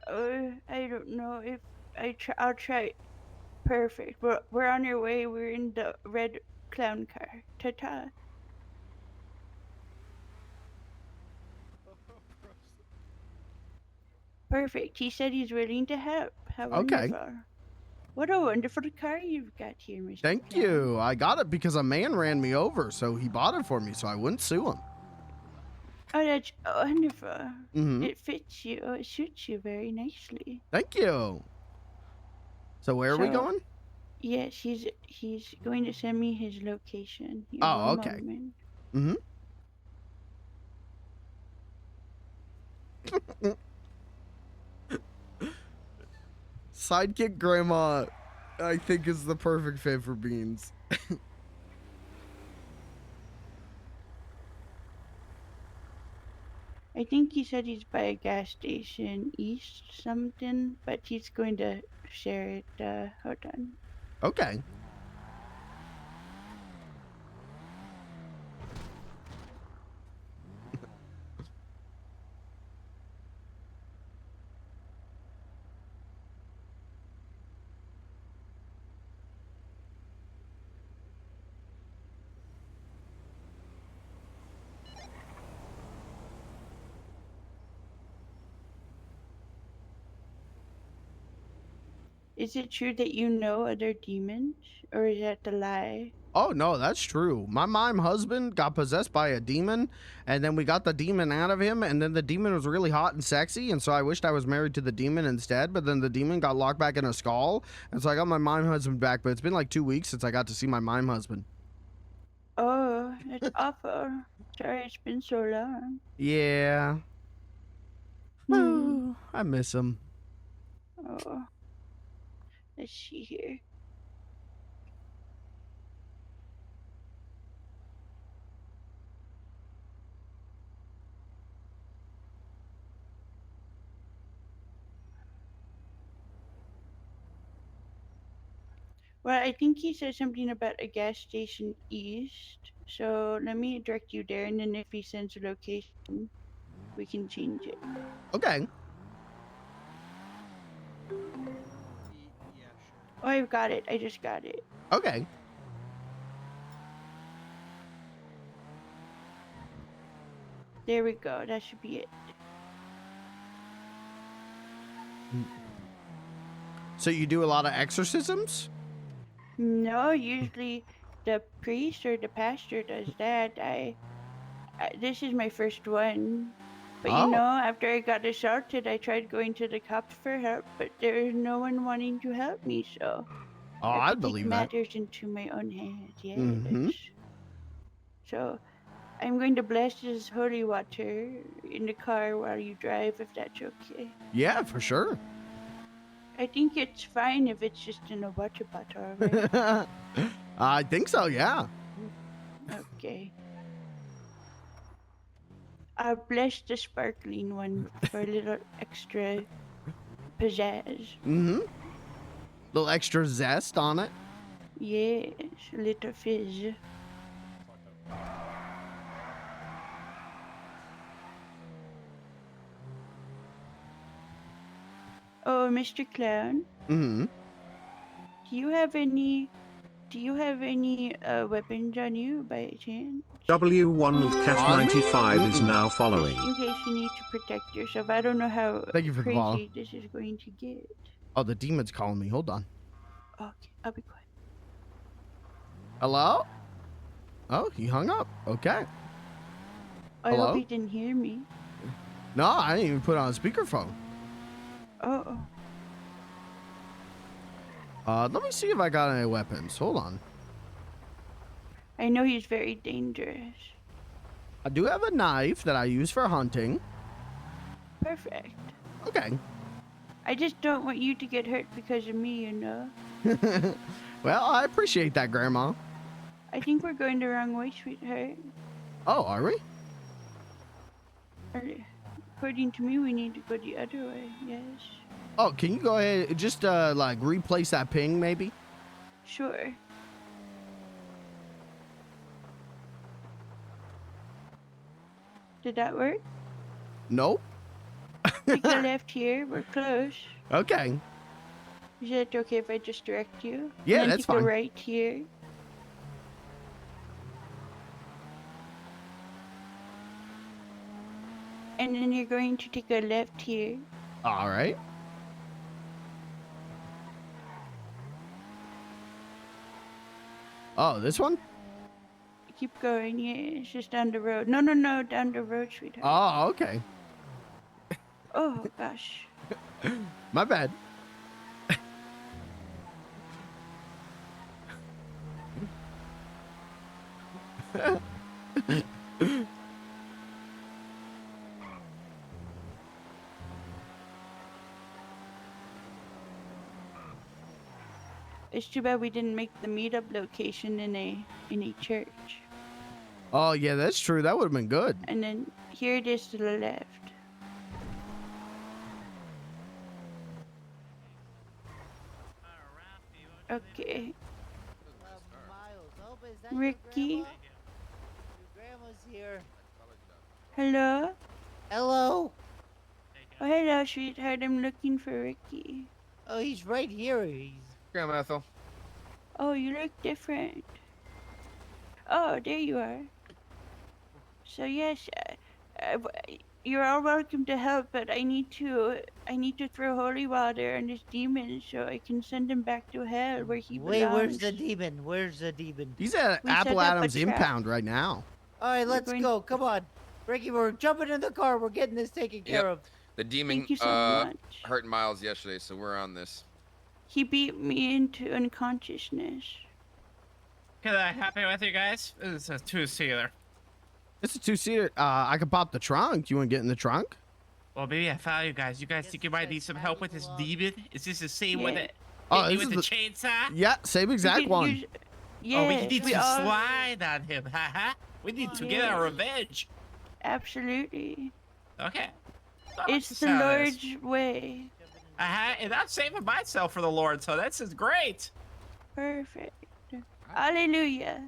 I don't know if I'll try. Perfect. We're on your way. We're in the red clown car. Ta-ta. Perfect. He said he's willing to help. How Okay. wonderful. What a wonderful car you've got here, Mr. Thank Clown. you. I got it because a man ran me over, so he bought it for me, so I wouldn't sue him. Oh, that's wonderful. Mhm. It fits you. It suits you very nicely. Thank you. So where are we So, going? Yes, he's going to send me his location. Here, Oh, one okay. moment. Mm-hmm. Sidekick Grandma, I think, is the perfect fit for Beans. I think he said he's by a gas station east something, but he's going to share it. Hold on. Okay. Is it true that you know other demons, or is that the lie? Oh, no, that's true. My mime husband got possessed by a demon, and then we got the demon out of him, and then the demon was really hot and sexy, and so I wished I was married to the demon instead, but then the demon got locked back in a skull, and so I got my mime husband back, but it's been like 2 weeks since I got to see my mime husband. Oh, that's awful. Sorry it's been so long. Yeah. Oh, I miss him. Oh. Let's see here. Well, I think he said something about a gas station east. So let me direct you there, and then if he sends a location, we can change it. Okay. Oh, I've got it. I just got it. Okay. There we go. That should be it. So you do a lot of exorcisms? No, usually the priest or the pastor does that. This is my first one. But Oh. you know, after I got assaulted, I tried going to the cops for help, but there is no one wanting to help me, so Oh, I I have to believe take that. matters into my own hands. Yes. Mhm. So I'm going to bless this holy water in the car while you drive, if that's okay. Yeah, for sure. I think it's fine if it's just in a water bottle, right? I think so, yeah. Okay. I'll bless the sparkling one for a little extra pizzazz. Mm-hmm. Little extra zest on it. Yes, a little fizz. Oh, Mr. Clown, Mm-hmm. do you have any weapons on you by chance? W1 Cat 95 is now following. Just in case you need to protect yourself. I don't know how Thank you for the follow. crazy this is going to get. Oh, the demon's calling me. Hold on. Okay, I'll be quiet. Hello? Oh, he hung up. Okay. I Hello? hope he didn't hear me. No, I didn't even put it on speakerphone. Oh. Let me see if I got any weapons. Hold on. I know he's very dangerous. I do have a knife that I use for hunting. Perfect. Okay. I just don't want you to get hurt because of me, you know. Well, I appreciate that, Grandma. I think we're going the wrong way, sweetheart. Oh, are we? According to me, we need to go the other way, yes. Oh, can you go ahead and just like replace that ping, maybe? Sure. Did that work? Nope. Take a left here. We're close. Okay. Is that okay if I just direct you? Yeah, and then that's take fine. a right here. And then you're going to take a left here. All right. Oh, this one? Keep going, yeah, it's just down the road. No, no, no, down the road, sweetheart. Oh, okay. Oh, gosh. My bad. It's too bad we didn't make the meetup location in a church. Oh, yeah, that's true. That would have been good. And then here it is to the left. Okay. Ricky? Grandma's here. Hello? Hello? Oh, hello, sweetheart. I'm looking for Ricky. Oh, he's right here. He's... Grandma Ethel. Oh, you look different. Oh, there you are. So yes, you're all welcome to help, but I need to throw holy water on this demon so I can send him back to hell where he belongs. Wait, where's the demon? Where's the demon? He's at We set Apple up a Adams trap. impound right now. All right, let's going- go. Come on. Ricky, we're jumping in the car. We're getting this taken care of. The demon Thank you so much. hurt Miles yesterday, so we're on this. He beat me into unconsciousness. Can I happy with you guys? It's a two-seater. It's a two-seater. I could pop the trunk. You want to get in the trunk? Well, maybe I found you guys. You guys think you might need some help with this demon? Is this the same with Yeah. it? Oh, Hit me this with is the chainsaw? Yeah, same exact one. Oh, we need we to all- slide on him, haha. We need to get our revenge. Absolutely. Okay. It's the Lord's way. And I'm saving myself for the Lord, so this is great. Perfect. Hallelujah.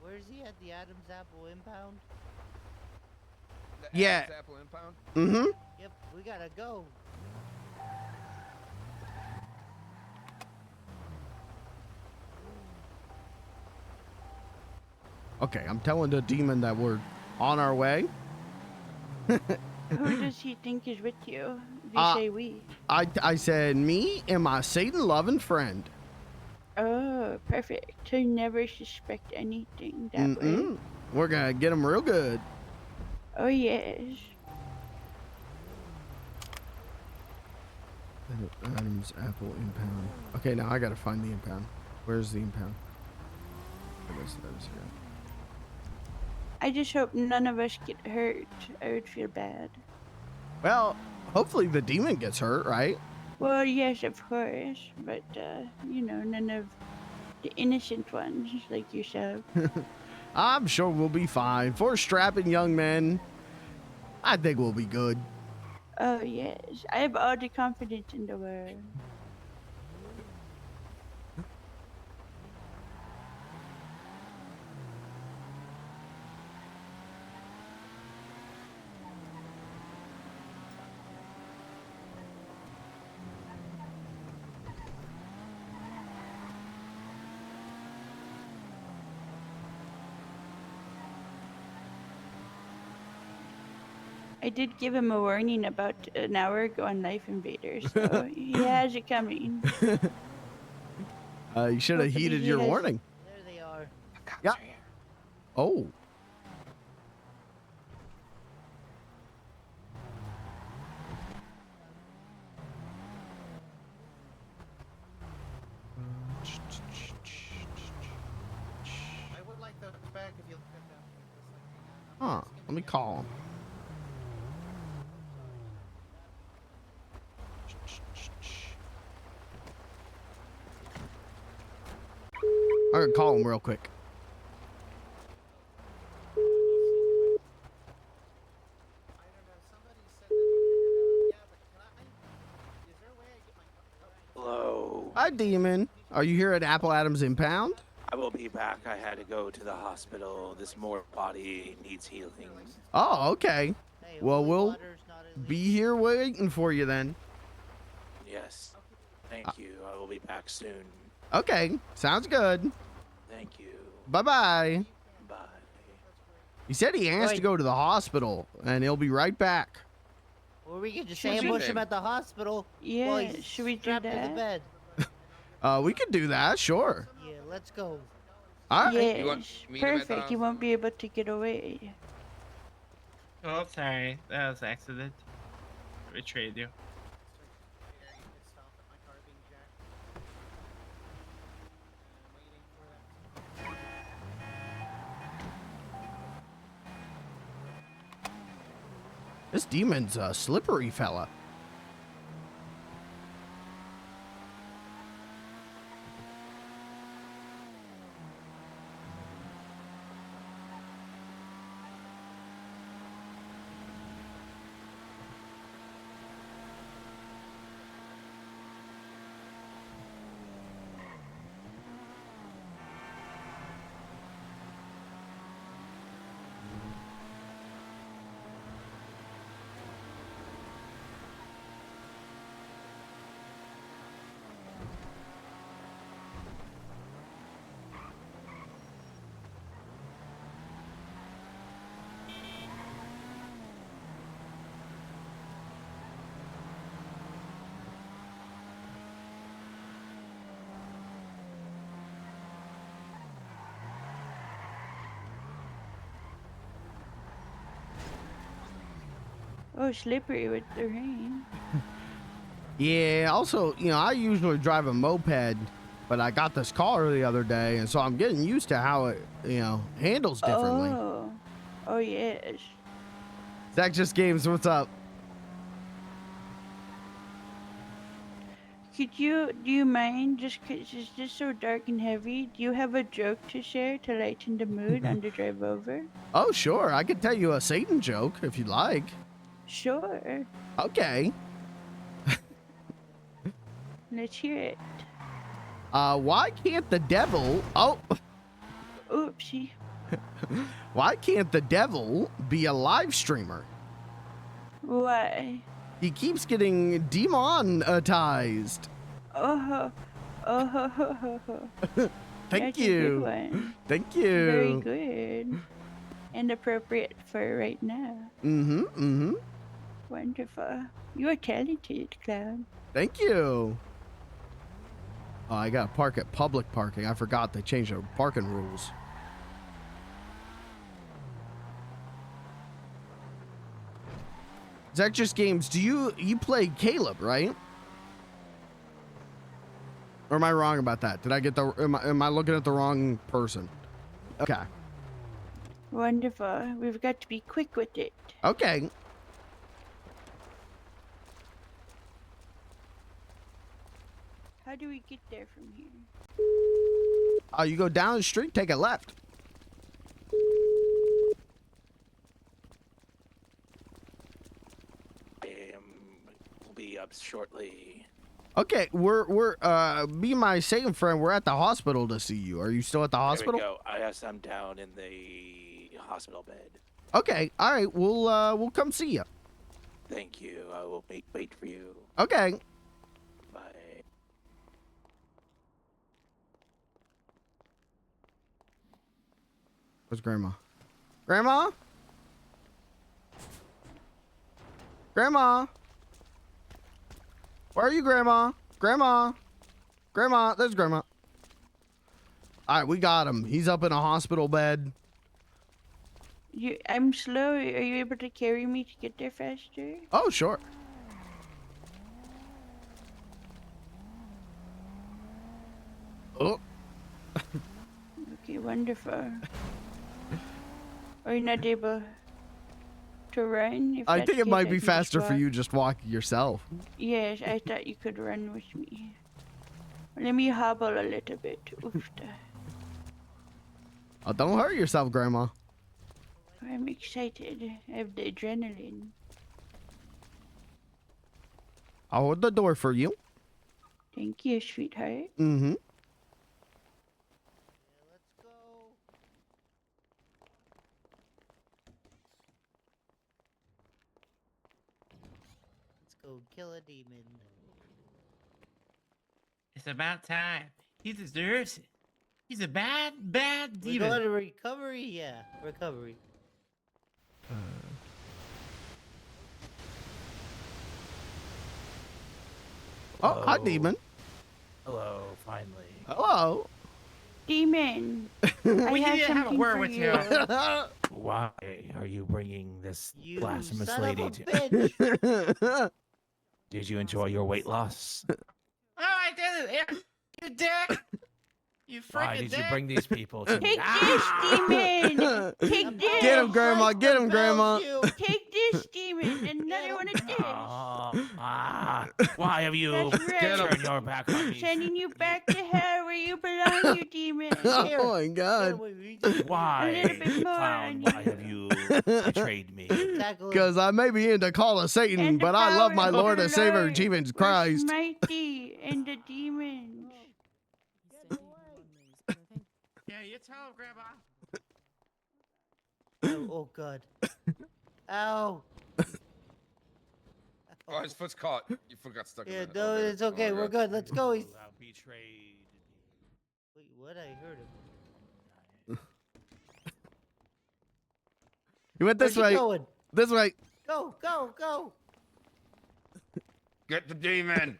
Where's he at? The Adam's Apple impound? Yeah. Apple impound? Mm-hmm. Yep, we gotta go. Okay, I'm telling the demon that we're on our way. Who does he think is with you? If you Uh, say we. I said me and my Satan-loving friend. Oh, perfect. To never suspect anything that way. We're gonna get him real good. Oh, yes. Adam's Apple impound. Okay, now I gotta find the impound. Where's the impound? There it is here. I just hope none of us get hurt. I would feel bad. Well, hopefully the demon gets hurt, right? Well, yes, of course. But, you know, none of the innocent ones like yourself. I'm sure we'll be fine. For strapping young men, I think we'll be good. Oh, yes. I have all the confidence in the world. I did give him a warning about an hour ago on Life Invaders, so he has it coming. You should have heeded your warning. There they are. Yeah. Oh. I would like the bag if you look at that. Huh. Let me call him. I'm gonna call him real quick. Hello. Hi, Demon. Are you here at Apple Adams Impound? I will be back. I had to go to the hospital. This mortal body needs healing. Oh, okay. Well, we'll be here waiting for you then. Yes. Thank you. I will be back soon. Okay, sounds good. Thank you. Bye-bye. Bye. He said he has to go to the hospital, and he'll be right back. Or we could just What's your ambush him name? at the hospital. Yeah, while he's should we do strapped to that? the bed. We could do that, sure. Yeah, let's go. All right. Yes, perfect. You won't be able to get away. Oh, sorry. That was an accident. I betrayed you. This demon's a slippery fella. Oh, slippery with the rain. Yeah, also, you know, I usually drive a moped, but I got this car the other day, and so I'm getting used to how it, you know, handles differently. Oh, oh yes. Zach Just Games, what's up? Do you mind, just 'cause it's just so dark and heavy, do you have a joke to share to lighten the mood on the drive over? Oh, sure. I could tell you a Satan joke if you'd like. Sure. Okay. Let's hear it. Why can't the devil... Oh. Oopsie. Why can't the devil be a live streamer? Why? He keeps getting demonetized. Oh, Thank That's a you. good one. Thank you. Very good. and appropriate for right now. Wonderful. You are talented, clown. Thank you. Oh, I gotta park at public parking. I forgot they changed their parking rules. Zexus Games, do you play Caleb, right? Or am I wrong about that? Did I get the am I looking at the wrong person? Okay. Wonderful. We've got to be quick with it. Okay. How do we get there from here? Oh, you go down the street, take a left. We'll be up shortly. Okay, we're me and my second friend, we're at the hospital to see you. Are you still at the hospital? There we go. Yes, I'm down in the hospital bed. Okay, all right, we'll come see you. Thank you. I will wait for you. Okay. Bye. Where's Grandma? Grandma? Grandma? Where are you, Grandma? Grandma? Grandma? There's Grandma. All right, we got him. He's up in a hospital bed. I'm slow. Are you able to carry me to get there faster? Oh, sure. Oh. Okay, wonderful. Are you not able to run? If I that's think it the might case, be I can faster just for walk. you just walking yourself. Yes, I thought you could run with me. Let me hobble a little bit. Oofta. Oh, don't hurt yourself, Grandma. I'm excited. I have the adrenaline. I'll hold the door for you. Thank you, sweetheart. Mm-hmm. Let's go kill a demon. It's about time. He deserves it. He's a bad, bad We're demon. going to recovery? Yeah, recovery. Oh, hi, demon. Hello, finally. Hello. Demon. I We have need to have a something word for with you. Why are you bringing this You blasphemous son lady of a to? bitch. Did you enjoy your weight loss? Oh, I did it. You dick. You freaking Why did dick. you bring these people to me? Take this, demon. Take this. Get him, Grandma. Get him, Grandma. Take this, demon. Another one of this. Why have you That's right. turned your back on me? Sending you back to hell where you belong, you demon. Oh my God. Why, A little bit more clown? on Why have you betrayed me? Because I may be into Call of Satan, And the but I love power my of Lord the and Savior, Lord Jesus will Christ. smite thee and the demons. Yeah, you tell him, Grandma. Oh God. Ow. Oh, his foot's caught. Your foot got stuck. Yeah, in the no, elevator. it's okay. Oh, We're God. good. Let's go. He's... Betrayed. Wait, what? I heard him. He went this Where's he way. going? This way. Go, go, go. Get the demon.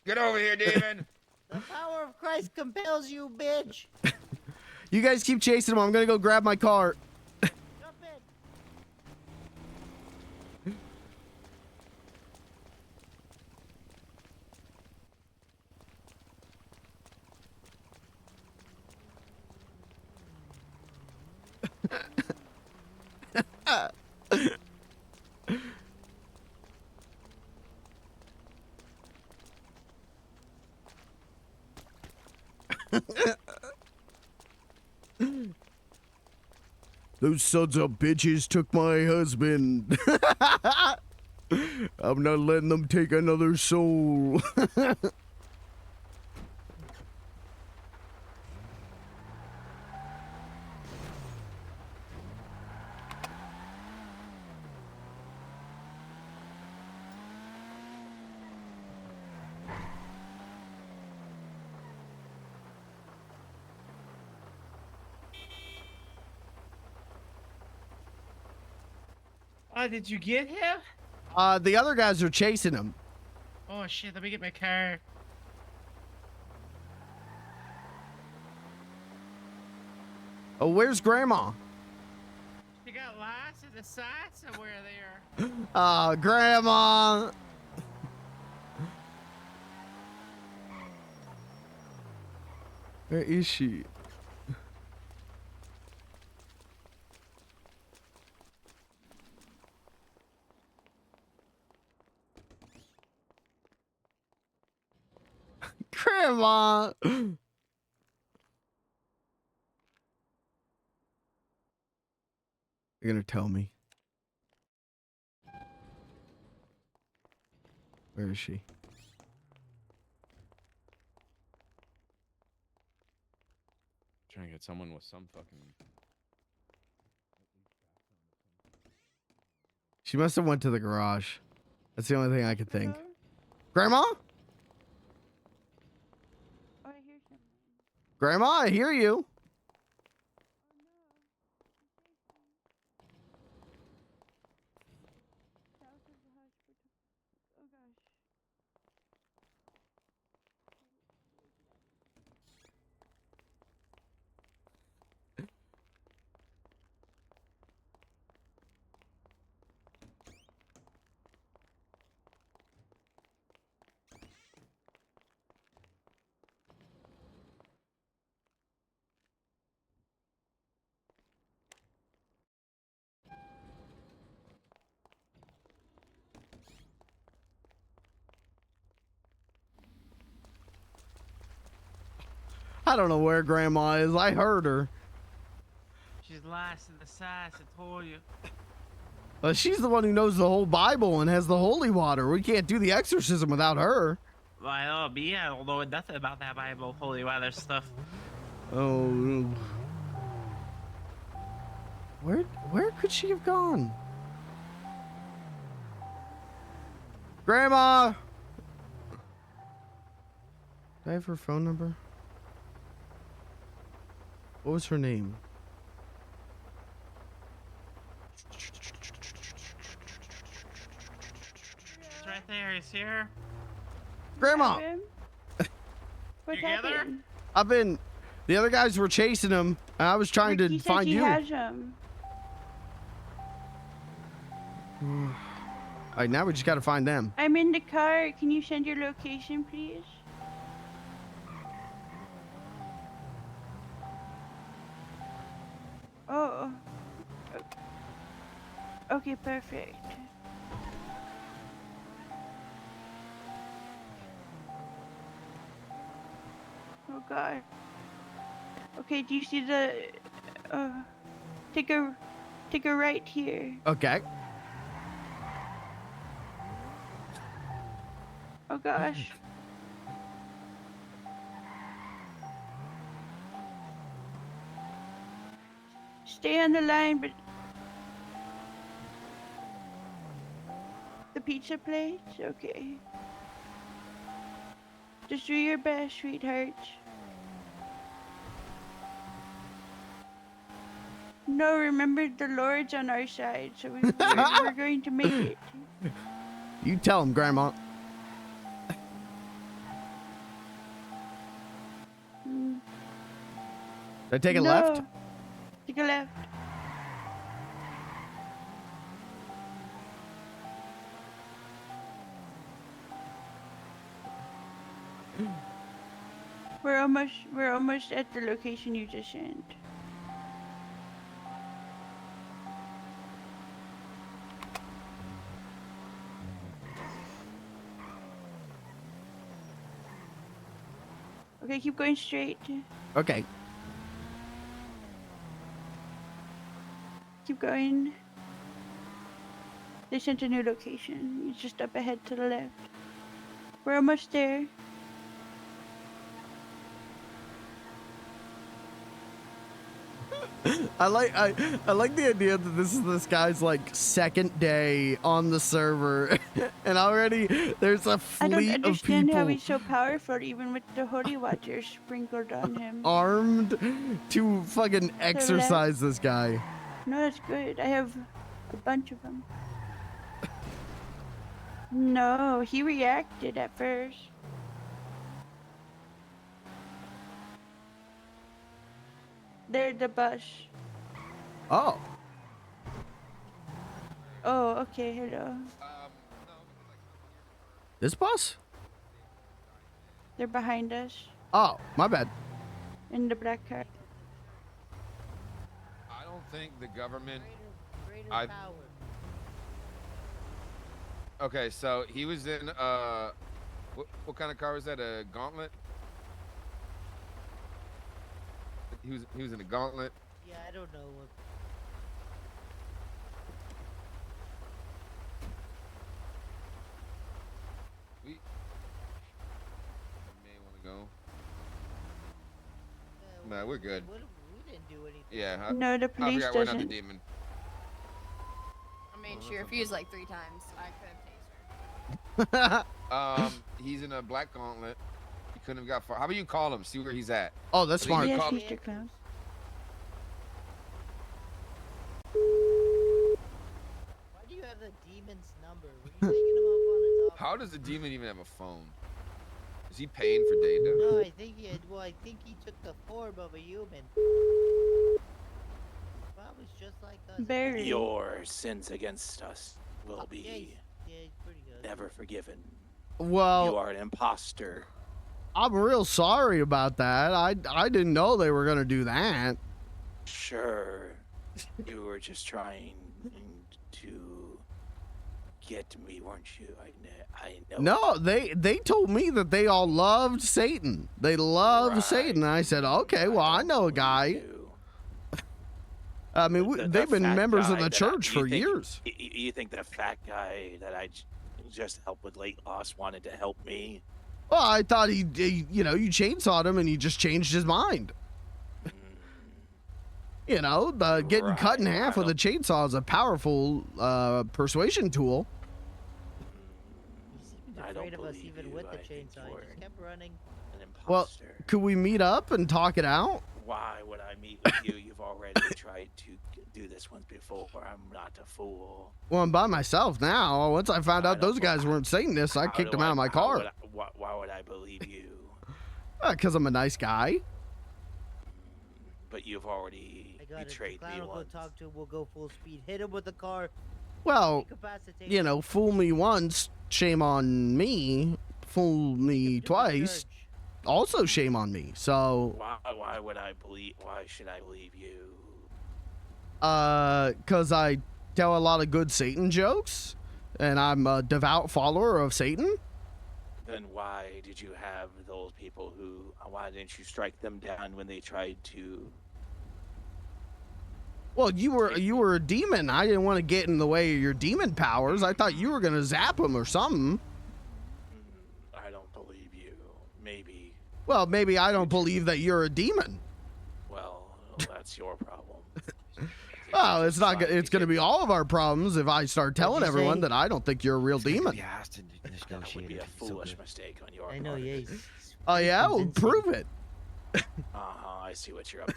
Get over here, demon. The power of Christ compels you, bitch. You guys keep chasing him. I'm going to go grab my car. Jump in. Those sons of bitches took my husband. I'm not letting them take another soul. Oh, did you get him? The other guys are chasing him. Oh shit, let me get my car. Oh, where's Grandma? She got lost in the side somewhere there. Grandma. Where is she? Grandma. You're gonna tell me. Where is she? Trying to get someone with some fucking. She must have went to the garage. That's the only thing I could think. Grandma? Oh, I hear something. Grandma, I hear you. South of the hospital. Oh gosh. I don't know where Grandma is. I heard her. She's lost in the sides, I told you. But she's the one who knows the whole Bible and has the holy water. We can't do the exorcism without her. Well, I know me, I don't know nothing about that Bible, holy weather stuff. Oh. Where could she have gone? Grandma! Do I have her phone number? What was her name? It's right there, he's here. Grandma! What Together? happened? I've been... The other guys were chasing him. And I was trying to He said find he you. has him. Alright, now we just gotta find them. I'm in the car. Can you send your location, please? Oh. Okay, perfect. Oh God. Okay, do you see the? Take a right here. Okay. Oh gosh. Stay on the line, but the pizza place? Okay. Just do your best, sweetheart. No, remember the Lord's on our side, so we're going to make it. You tell him, Grandma. Mm. Did I take a No. left? Take a left. We're almost at the location you just sent. Okay, keep going straight. Okay. Keep going. They sent a new location. It's just up ahead to the left. We're almost there. I like the idea that this is this guy's like second day on the server, and already there's a I fleet don't of understand people how he's so powerful, even with the holy water sprinkled on him. armed to fucking exercise this guy. No, that's good. I have a bunch of them. No, he reacted at first. They're the bus. Oh. Oh, okay, hello. This bus? They're behind us Oh, my bad. in the black car. I don't think the government. Greater I- power. Okay, so he was in what kind of car was that? A Gauntlet? He was in a Gauntlet. Yeah, I don't know what. We may want to go. Nah, we're good. We didn't do anything. Yeah. No, the I police forgot we're not the doesn't. demon. I mean, she refused like 3 times. I could have tased her. He's in a black Gauntlet. He couldn't have got far. How about you call him? See where he's at. Oh, that's So smart. you Yes, call- Mr. Clown. Why do you have the demon's number? Were you taking him up on his offer? How does the demon even have a phone? Is he paying for data? No, I think he had. Well, I think he took the form of a human. Bob was just like us. Barry. Your sins against us will Yeah, be yeah, he's pretty good. never forgiven. Well, You are an imposter. I'm real sorry about that. I didn't know they were gonna do that. Sure, you were just trying to get me, weren't you? I know. No, they told me that they all loved Satan. They loved Satan. And I said, okay, well, I know a guy. I mean, The they've been fat members of guy the that church you for think- years. You think the fat guy that I just helped with late loss wanted to help me? Well, I thought he you chainsawed him and he just changed his mind. You know, the getting cut in half with a chainsaw is a powerful persuasion tool. He seemed I afraid don't of us believe even you. with the I think chainsaw. you're He just kept running. An Well, imposter. could we meet up and talk it out? Why would I meet with you? You've already tried to do this once before. I'm not a fool. Well, I'm by myself now. Once I found out those guys weren't Satanists, I How kicked do them out of my how car. would why would I believe you? Because I'm a nice guy. But you've already I got it. betrayed The me clown will go once. talk to him. We'll go full speed. Hit him with the car. Well, Incapacitate you him. know, fool me once, shame on me. Fool me twice, also shame on me. So, Why would I believe? Why should I believe you? because I tell a lot of good Satan jokes, and I'm a devout follower of Satan. Then why did you have those people who? Why didn't you strike them down when they tried to? Well, you were a demon. I didn't want to get in the way of your demon powers. I thought you were gonna zap them or something. I don't believe you. Maybe. Well, maybe I don't believe that you're a demon. Well, that's your problem. Well, it's not. It's going to be all of our problems if I start telling you everyone say? that I don't think you're a real demon. That would be a foolish mistake on your I know, part. yeah. Oh yeah, well, prove it. I see what you're up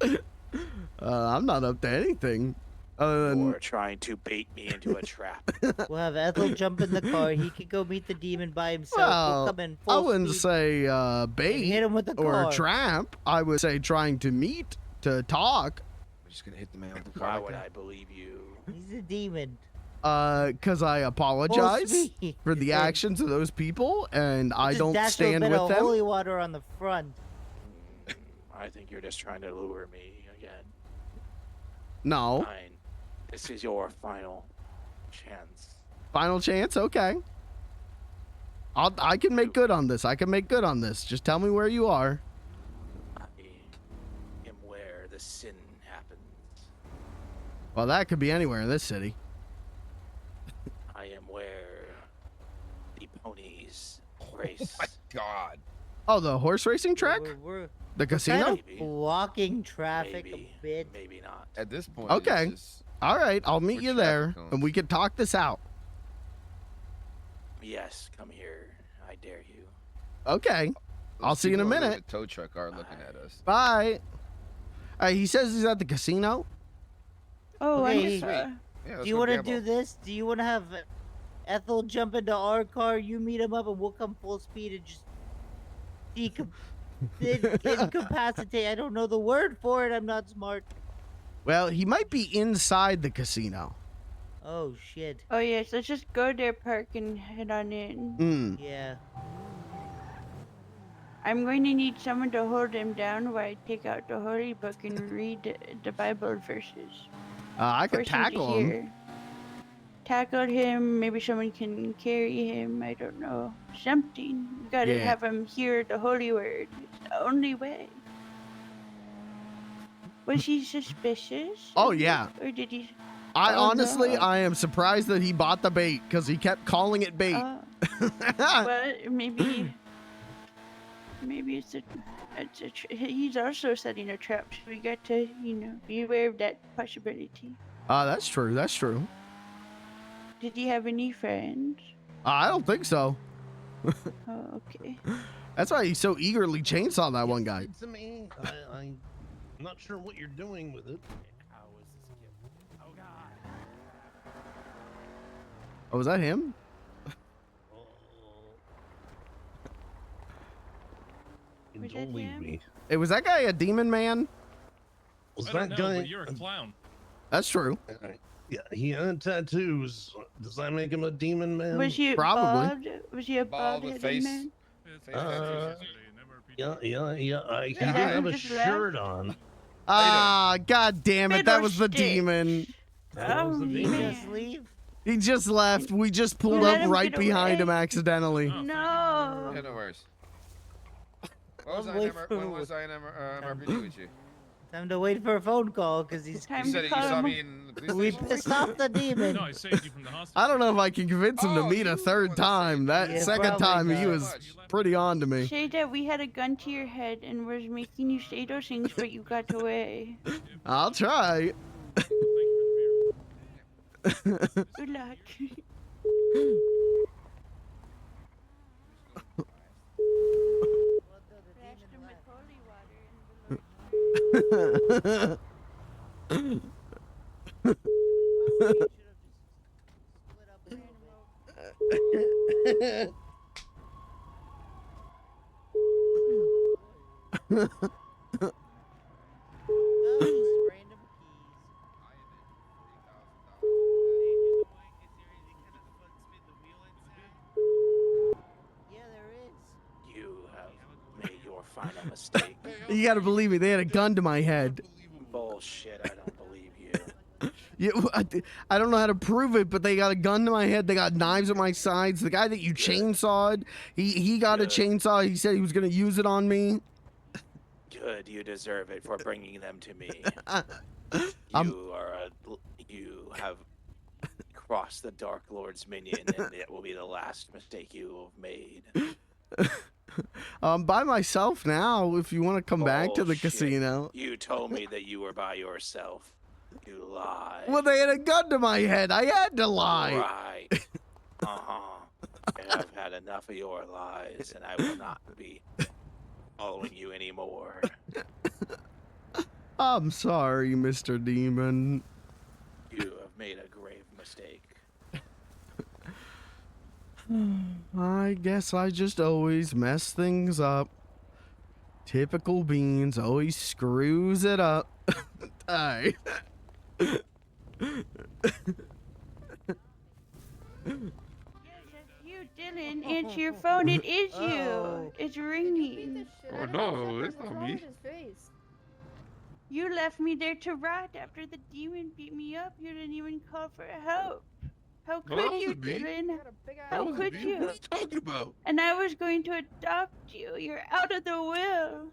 to. I'm not up to anything. Other than You're trying to bait me into a trap. We'll have Ethel jump in the car. He can go meet the demon by himself. We'll well, come in I full wouldn't speed. say and bait hit him with the or car. trap. I would say trying to meet to talk. We're just gonna hit the man with the Why car. would I believe you? He's a demon. Because I apologize speed. for the actions of those people, and I Just don't dash a stand bit with of them. holy water on the front. I think you're just trying to lure me again. No. Fine. This is your final chance. Final chance? Okay. I can make good on this. I can make good on this. Just tell me where you are. I am where the sin happens. Well, that could be anywhere in this city. I am where the ponies race. My God. Oh, the horse racing track? We're The casino? kind of blocking traffic Maybe. a bit. Maybe not. At this point. Okay. It's just, All right. I'll meet Where you traffic there, cones. and we can talk this out. Yes, come here. I dare you. Okay. I'll see you in a people with minute. The tow truck are looking at us. Bye. He says he's at the casino. Oh, Okay, wonderful. do you want to do this? Do you want to have Ethel jump into our car, you meet him up, and we'll come full speed and just incapacitate? I don't know the word for it. I'm not smart. Well, he might be inside the casino. Oh shit. Oh yes, let's just go there, park, and head on in. Yeah. I'm going to need someone to hold him down while I take out the holy book and read the Bible verses. I could Force him to tackle him. hear. Tackle him. Maybe someone can carry him. I don't know. Something. We gotta Yeah. have him hear the holy word. It's the only way. Was he suspicious? Oh yeah. Or did he? I Oh, honestly, no. I am surprised that he bought the bait because he kept calling it bait. Well, maybe it's a he's also setting a trap. So we got to, be aware of that possibility. That's true. That's true. Did he have any friends? I don't think so. Oh, okay. That's why he's so eagerly chainsawed that one guy. To me, I'm not sure what you're doing with it. Oh, was that him? Don't leave me. Hey, was that guy a demon man? Was I that don't know, guy? but you're a clown. That's true. Yeah, he had tattoos. Does that make him a demon man? Was he Probably. bald? Was he a bald-headed man? Yeah. He Yeah, didn't have a just shirt left. on. Ah, god damn it! That was the Fiddlesticks. demon. That was the demon. Just leave. He just left. We just pulled Let up him right get behind him away. accidentally. No. Yeah, no worries. When was Wait I, for- when was I in MRPG with you? Time to wait for a phone call because he's. Time You to said you call saw him. me in the police We station? pissed off the demon. No, I saved you from the hostage. I don't know if I can convince him to meet a third time. That Yeah, second probably time he not. was pretty on to me. Say that we had a gun to your head and was making you say those things, but you got away. I'll try. Good luck. Flashed him with holy water and You have made your final mistake. You gotta believe me, they had a gun to my head. Bullshit, I don't believe you. Yeah, I don't know how to prove it, but they got a gun to my head. They got knives at my sides. The guy that you chainsawed, he got a chainsaw. He said he was gonna use it on me. Good, you deserve it for bringing them to me. You have crossed the Dark Lord's minion, and it will be the last mistake you have made. I'm by myself now. If you want to come back to the Bullshit. casino. You told me that you were by yourself. You lied. Well, they had a gun to my head. I had to lie. Right. And I've had enough of your lies, and I will not be following you anymore. I'm sorry, Mr. Demon. You have made a grave mistake. I guess I just always mess things up. Typical Beans always screws it up. Alright. you, Dylan. Answer your phone. It is you. It's ringing. Oh no, it's not me. You left me there to rot after the demon beat me up. You didn't even call for help. How Well, that could you, wasn't me. Dylan? That How wasn't could me. you? What are you talking about? And I was going to adopt you. You're out of the will.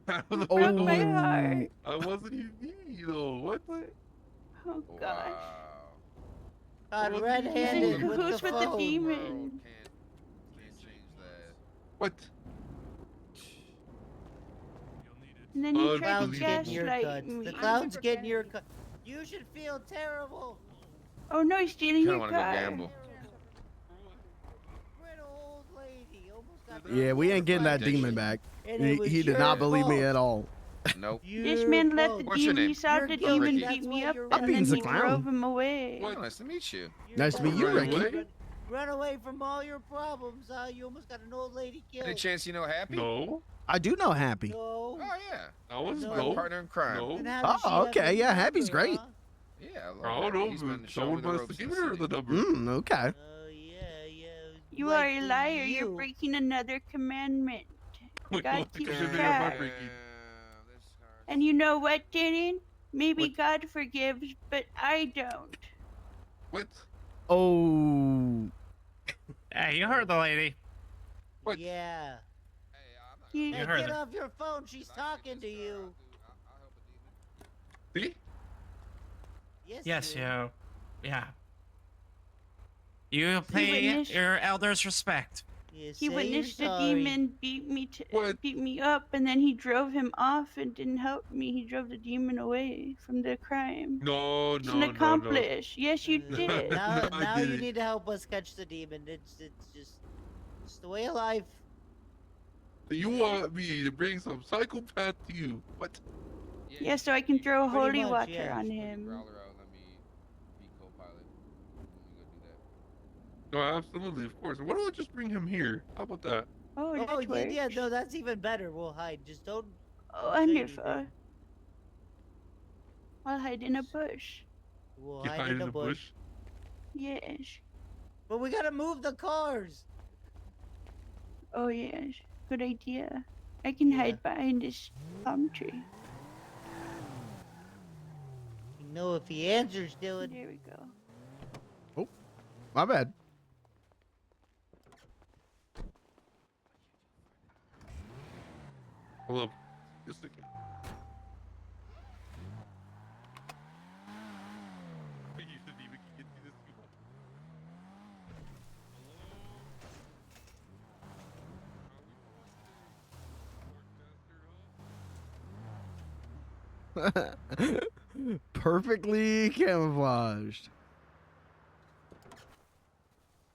Oh, Broke my heart. I wasn't even me though. What the? Oh gosh. God, Well, red-handed He's in with cahoots the with the phone. demon. Can't change that. What? And then you The tried to clown's getting your gaslight cut. me. The clown's getting your cut. You should feel terrible. Oh no, he's stealing Kinda your wanna go car. gamble. Little old lady almost got Yeah, we ain't getting that fired. demon back. And it was He did your not believe me fault. at all. Nope. This man let the What's your demon. He name? saw You're the guilty, demon that's beat why me up, you're and running then Beans the he clown. drove him away. Oh, nice to meet you. Nice to meet you, Right Ricky. away? Run away from all your problems. You almost got an old lady killed. Any chance you know Happy? No. I do know Happy. No. Oh yeah. That was No. My no. partner in crime. No. Then how does she have Okay, your yeah, Happy's number, great. huh? Yeah, I love I don't Happy. know. He's been But showing me someone the must ropes have in the given her city. the number. Okay. Yeah. You like are a liar. you. You're breaking another commandment. Wait, God what keeps commandment am I track. breaking? And you know what, Dylan? Maybe What? God forgives, but I don't. What? Oh. Hey, you heard the lady. What? Yeah. You Hey, heard get her. off your phone. She's talking to you. See? Yes, you. you. Yeah. You pay witnessed- your elders respect. You He say witnessed you're the sorry. demon beat me up, and then he drove him off and didn't help me. He drove the demon away from the crime. No, He's an accomplice. Yes, you did. Now, No, I now you didn't. need to help us catch the demon. It's just the way of life. You want me to bring some psychopath to you? What? Yeah, so I can throw Pretty holy much, water yeah. on Put your him. growler out and let me be co-pilot when we go do that. No, absolutely, of course. Why don't I just bring him here? How about that? Oh, that Oh, works. yeah, no, that's even better. We'll hide. Just don't. Oh, say wonderful. anything. I'll hide in a bush. We'll You hide in the bush. Yes. But we gotta move the cars. Oh, yes. Good idea. I can hide behind this palm tree. You know, if he answers, Dylan. There we go. Oh, my bad. Hold up. Just a second. You shouldn't even get to this too much. Perfectly camouflaged.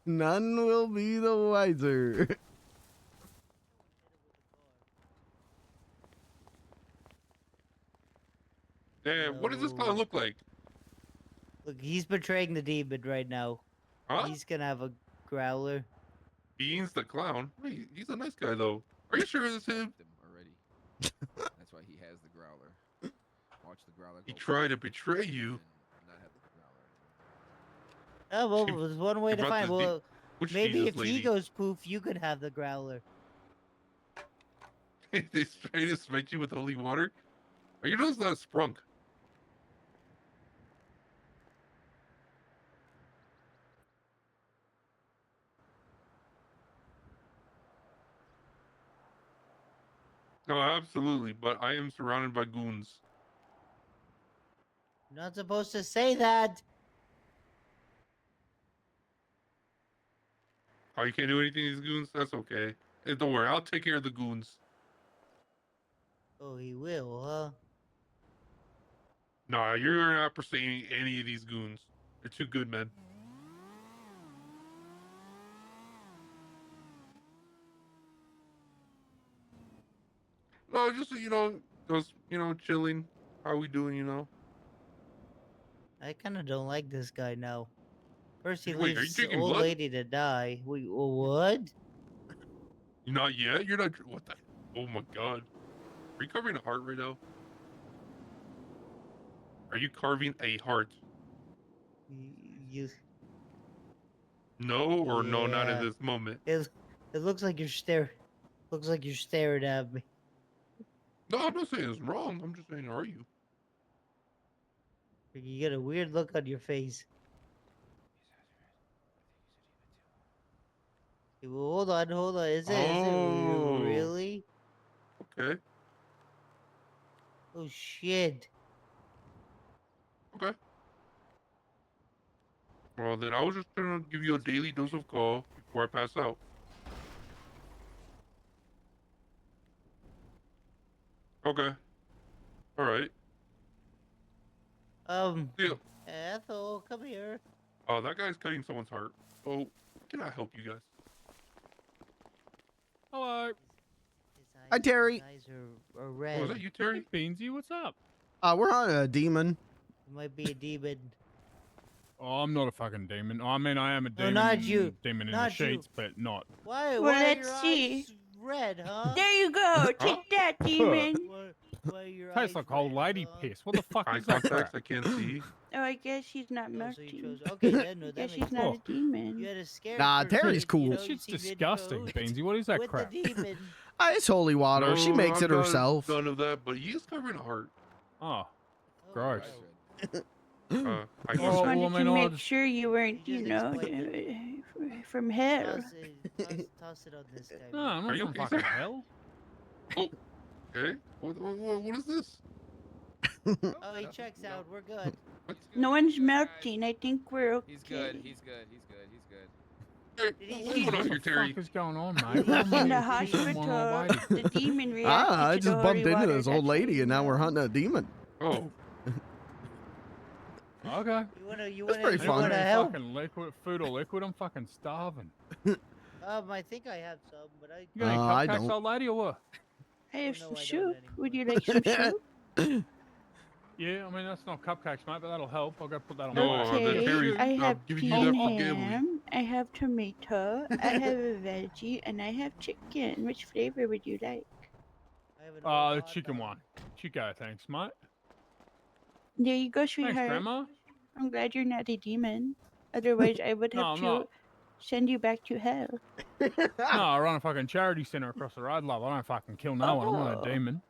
None will be the wiser. Damn, what does this clown look like? Look, he's betraying the demon right now. Huh? He's gonna have a growler. Beans the clown? Wait, he's a nice guy though. Are you sure it's him? Already. That's why he has the growler. Watch the growler. He tried to betray you. Not have the growler. Oh, well, there's one way he to brought find. this Well, which maybe Jesus if lady? he goes poof, you could have the growler. They trying to smite you with holy water? Are you just not sprunk? No, absolutely, but I am surrounded by goons. You're not supposed to say that. Oh, you can't do anything to these goons? That's okay. Hey, don't worry, I'll take care of the goons. Oh, he will, huh? Nah, you're not pursuing any of these goons. They're too good, man. No, just chilling. How we doing? I kind of don't like this guy now. First, he Wait, are you leaves drinking old blood? lady to die. Wait, what? Not yet. You're not. What the? Oh my god. Are you carving a heart right now? Are you carving a heart? You. No or no, not at Yeah. this moment. It looks like you're staring. Looks like you're staring at me. No, I'm not saying it's wrong. I'm just saying, are you? You get a weird look on your face. Okay, well, hold on. Is it really? Okay. Oh shit. Okay. Well, then I was just trying to give you a daily dose of call before I pass out. Okay. All right. Yeah. Ethel, come here. Oh, that guy's cutting someone's heart. Oh, can I help you guys? Hello. His Hi, Terry. Eyes are red. Oh, is that you, Terry? Beansy, what's up? We're on a demon. You might be a demon. Oh, I'm not a fucking demon. I mean, I am a No, demon. not you. Demon in the Not you. sheets, but not. Why? Well, why let's are your see. eyes red, huh? There you go. Take that, demon. Why are your Tastes eyes like old red, lady huh? piss. What the fuck Eye is that contacts, crap? I can't see. Oh, I guess she's not Oh, so milk you tea. chose. Okay, then no, I that guess makes she's not a sense. demon. You had a scare. Nah, for a Terry's second, cool. You know, That you shit's seemed disgusting, intrigued Beansy. What is that with crap? the demon. It's holy water. she No, makes I've it done herself. None of that, but he is covering a heart. Oh, gross. I Oh, Just well, I wanted mean, to I'll make just- sure you weren't, You you just know, explained from hell. Toss it on this guy. No, I'm Are not you from okay, fucking sir? hell. Okay. What is this? Oh, he checks out. We're good. No one's melting. I think we're okay. He's good. He's good. He's good. He's good. What's going on What here, the Terry? fuck is going on, mate? In Why am I In the getting pissed on one old hospital, lady? the demon reacted I to just the bumped holy into water. this old That's how lady, you and now we're know. hunting a demon. Oh. Okay. You That's wanna, pretty you fun. wanna Any help? fucking liquid, food or liquid? I'm fucking starving. I think I have some, but I. You got any I cupcakes, don't. old lady, or what? I have no, some I don't soup. anymore. Would you like some soup? Yeah, I mean, that's not cupcakes, mate, but that'll help. I'll go put that on No, my the Terry, I have I'm giving pea you that for gambling. ham. I have tomato. I have a veggie, and I have chicken. Which flavor would you like? I have an The old chicken hot one. Chico, thanks, mate. There you go, Thanks, sweetheart. Grandma. I'm glad you're not a demon. Otherwise, I would No, have I'm to not. send you back to hell. No, I run a fucking charity center across the road, love. I don't fucking kill no one. I'm not a Oh. demon.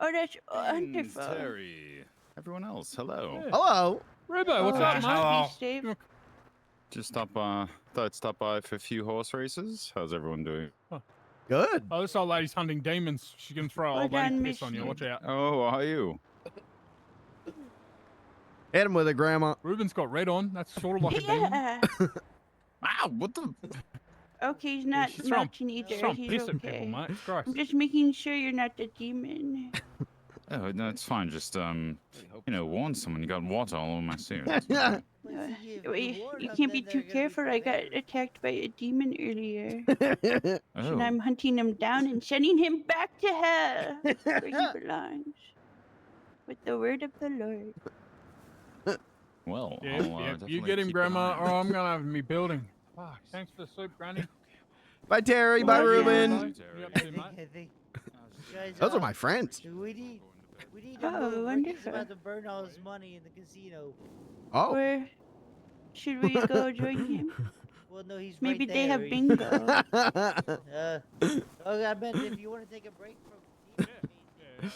Oh, that's wonderful. Terry. Everyone else, hello. Yeah. Hello. Rubo, what's Oh, up, just mate? to be safe. Just thought I'd stop by for a few horse races. How's everyone doing? Good. Oh, this old lady's hunting demons. She's gonna throw Well old lady done, piss on you. Watch monsieur. out. Oh, how are you? Hit him with it, Grandma. Ruben's got red on. That's sort of like a demon. Yeah. Wow, what the? Okay, he's not She's throwing, melting either. she's throwing He's piss at okay. people, mate. It's gross. I'm just making sure you're not the demon. Oh, no, it's fine. Just warn someone. You got water all over my suit. Yeah. You can't be too careful. I got attacked by a demon earlier. Oh, And I'm hunting him down and sending him back to hell, where he belongs. With the word of the Lord. well, Yeah, I'll, yeah. You definitely get him, keep an Grandma, eye on or it. I'm gonna have me building. Fuck, thanks for the soup, Granny. Bye, Terry. Bye, Well, Ruben. What you up to, mate? I think. Guys, Those are my friends. We need to Oh, move. Ricky's wonderful. about to burn all his money in the casino. Oh. Where should we go join him? Well, no, he's Maybe right they there. have He's- bingo. I meant if you want to take a break from.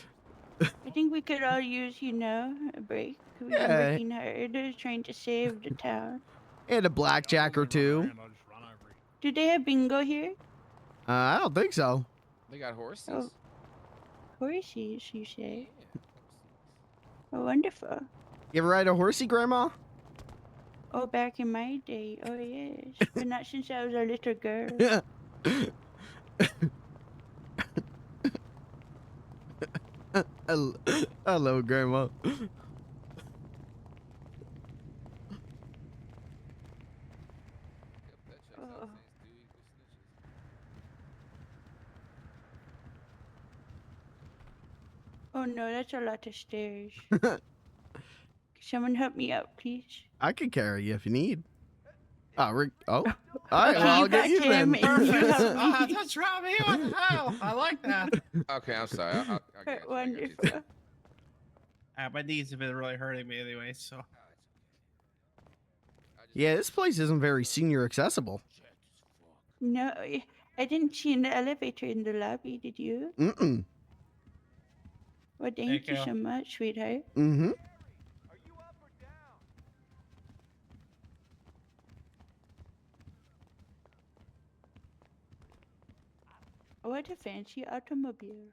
I think we could all use, a break. We've been Yeah. working hard, trying to save the town. And a blackjack or two. I'll just run over it. Do they have bingo here? I don't think so. They got horses. Oh. Horses, you say? Oh, wonderful. You ever ride a horsey, Grandma? Oh, back in my day. Oh, yes. But not since I was a little girl. Hello, Grandma. Oh. Oh no, that's a lot of stairs. Someone help me out, please. I can carry you if you need. Oh, Rick. Oh. All right, Okay, well, you I'll get got you then. him and you help Ah, me. that's right, me. What the hell? I like that. Okay, I'm sorry. I got you, I got you. Wonderful. My knees have been really hurting me anyway, so. Yeah, this place isn't very senior accessible. No, I didn't see an elevator in the lobby, did you? Mm-mm. Well, thank you so much, sweetheart. Mm-hmm. What a fancy automobile.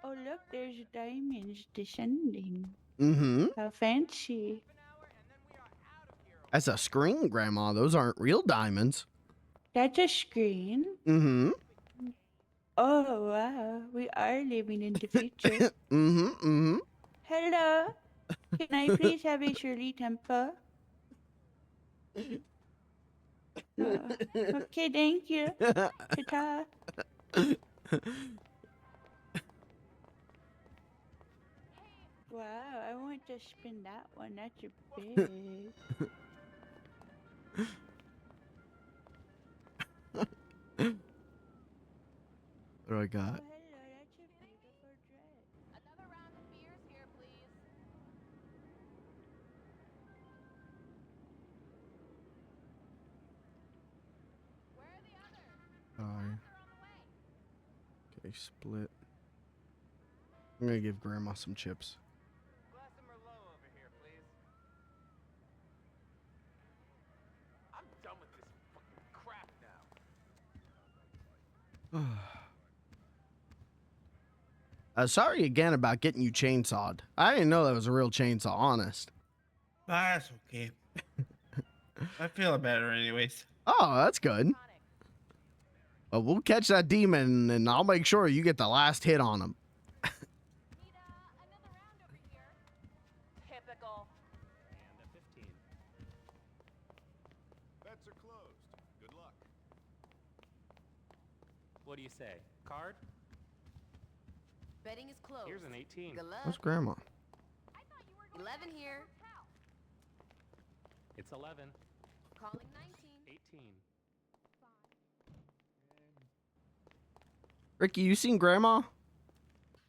Oh, look, there's diamonds descending. Mm-hmm. How fancy. That's a screen, Grandma. Those aren't real diamonds. That's a screen. Mm-hmm. Oh, wow. We are living in the future. Mm-hmm. Mm-hmm. Hello. Can I please have a Shirley Temple? Okay, thank you. Ta-ta. Wow, I want to spin that one. That's a big. What do I got? Oh, hello, that's a beautiful dress. Another round of beers here, please. Where are the others? Alright. Okay, split. I'm gonna give Grandma some chips. Glass of Merlot over here, please. I'm done with this fucking crap now. Sorry again about getting you chainsawed. I didn't know that was a real chainsaw, honest. That's okay. I feel better anyways. Oh, that's good. Well, we'll catch that demon, and I'll make sure you get the last hit on him. Typical. And a 15. Bets are closed. Good luck. What do you say? Card? Betting is closed. Here's an 18. Good luck. Where's Grandma? 11 here. It's 11. Calling 19. 18. Ricky, you seen Grandma?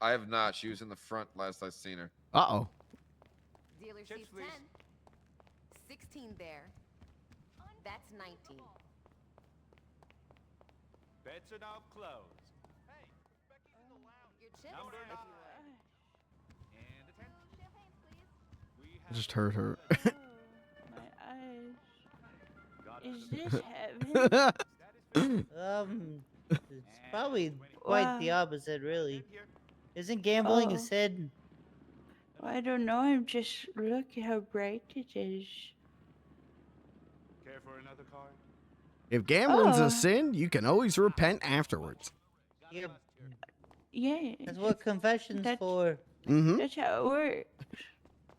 I have not. She was in the front last I seen her. Uh-oh. Dealer Chips, sees please. 10. 16 there. That's 19. Bets are now closed. Hey, Becky's in the lounge. Your chips. Number if 9. you And a 10. Champagne, please. We I have just heard her. My eyes. Is this heaven? It's probably quite the Wow. opposite, really. Isn't gambling a Oh. sin? I don't know. I'm just look at how bright it is. Care for another card? If gambling's Oh. a sin, you can always repent afterwards. Yeah, Yeah. that's what confession's That- for. Mm-hmm. That's how it works.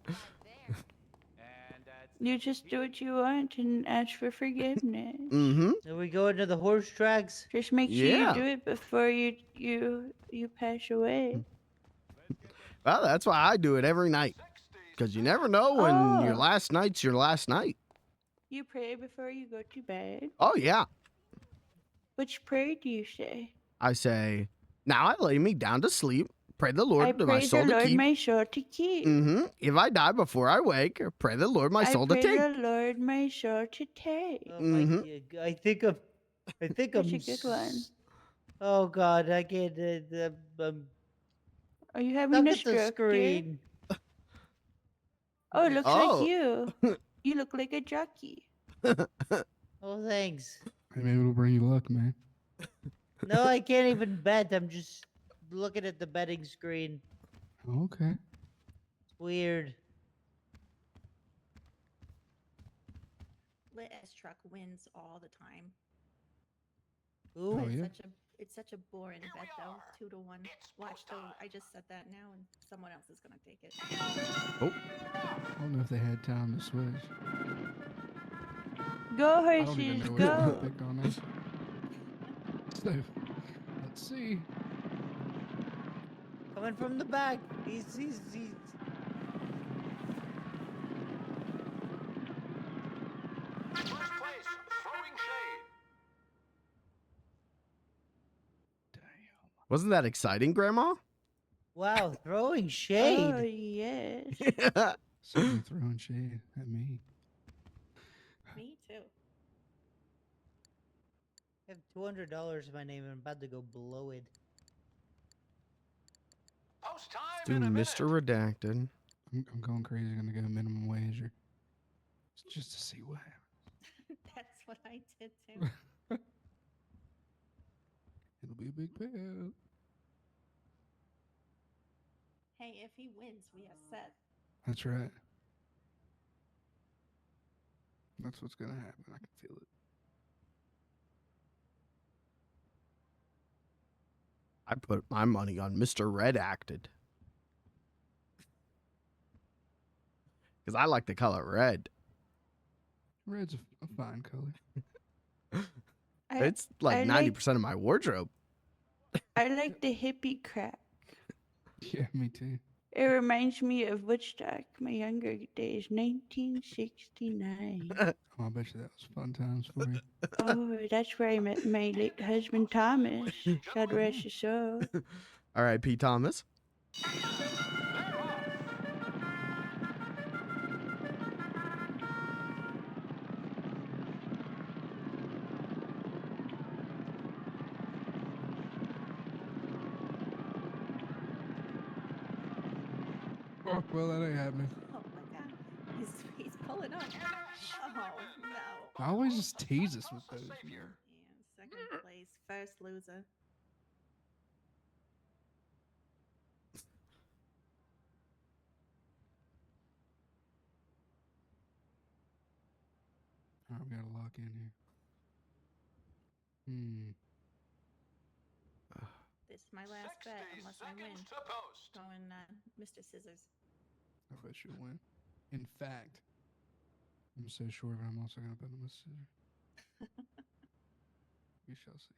And that's You just do what you want and ask for forgiveness. Mm-hmm. Are we going to the horse tracks? Just make sure Yeah. you do it before you pass away. Well, that's why I do it every night. Because you never know when your Oh. last night's your last night. You pray before you go to bed. Oh, yeah. Which prayer do you say? I say, now I lay me down to sleep. Pray the Lord I to my pray soul the to Lord keep. my soul to keep. Mm-hmm. If I die before I wake, pray the Lord my soul to I take. pray the Lord my soul to take. Oh my Mhm. g- I think I'm. That's I'm. a good one. Oh God, I can't. I'm Are you having stuck a at the stroke, dear? screen. Oh, it looks Oh. like you. You look like a jockey. Oh, thanks. Hey, maybe it'll bring you luck, man. No, I can't even bet. I'm just looking at the betting screen. Okay. It's weird. Lit S truck wins all the time. Ooh. Oh, yeah? It's such a boring bet though. 2-1. Watch though. I just said that now, and someone else is gonna take it. Oh. I don't know if they had time to switch. Go I don't even horses, know which one I go. picked on this. So, let's see. Coming from the back. He's First place, throwing shade. Wasn't that exciting, Grandma? wow, throwing Oh, shade. yes. Someone throwing shade at me. Me too. I have $200 in my name and I'm about to go blow it. Post time Dude, in a minute. Mr. Redacted. I'm going crazy. Gonna go minimum wage or just to see what happens. That's what I did too. It'll be a big payout. Hey, if he wins, we are set. That's right. That's what's gonna happen. I can feel it. I put my money on Mr. Redacted. Because I like the color red. Red's a fine color. It's like I 90% of my wardrobe. I like the hippie crack. Yeah, me too. It reminds me of Woodstock, my younger days, 1969. Oh, I bet you that was fun times for you. Oh, that's where I met my late husband Thomas. God rest his soul. All right, P. Thomas. Oh, well, that ain't happening. Oh my god. He's pulling up. Oh no. I always just tease us with those. You know? Yeah, second place, first loser. All right, we gotta lock in here. Hmm. This is my last bet unless I win. Going Mr. Scissors. I bet you'll win. In fact, I'm so sure of it, I'm also gonna bet on Miss Scissor. We shall see.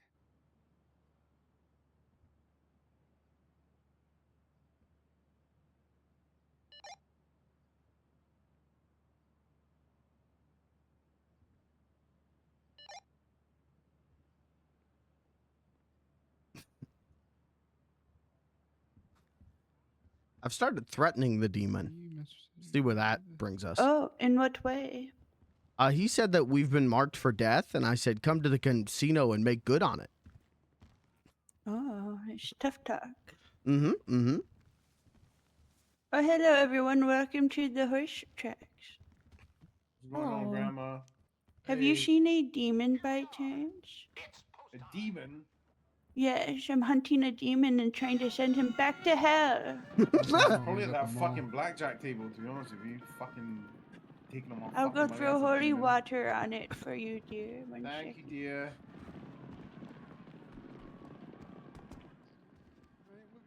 I've started threatening the demon. See where that brings us. Oh, in what way? He said that we've been marked for death, and I said, come to the casino and make good on it. Oh, it's tough talk. Mm-hmm, mm-hmm. Oh, hello, everyone. Welcome to the horse tracks. What's going on, Grandma? Have you seen a demon by chance? A demon? Yes, I'm hunting a demon and trying to send him back to hell. Probably at that fucking blackjack table, to be honest with you. Fucking taking them off. I'll go throw holy water on it for you, dear. One Thank you, second. dear.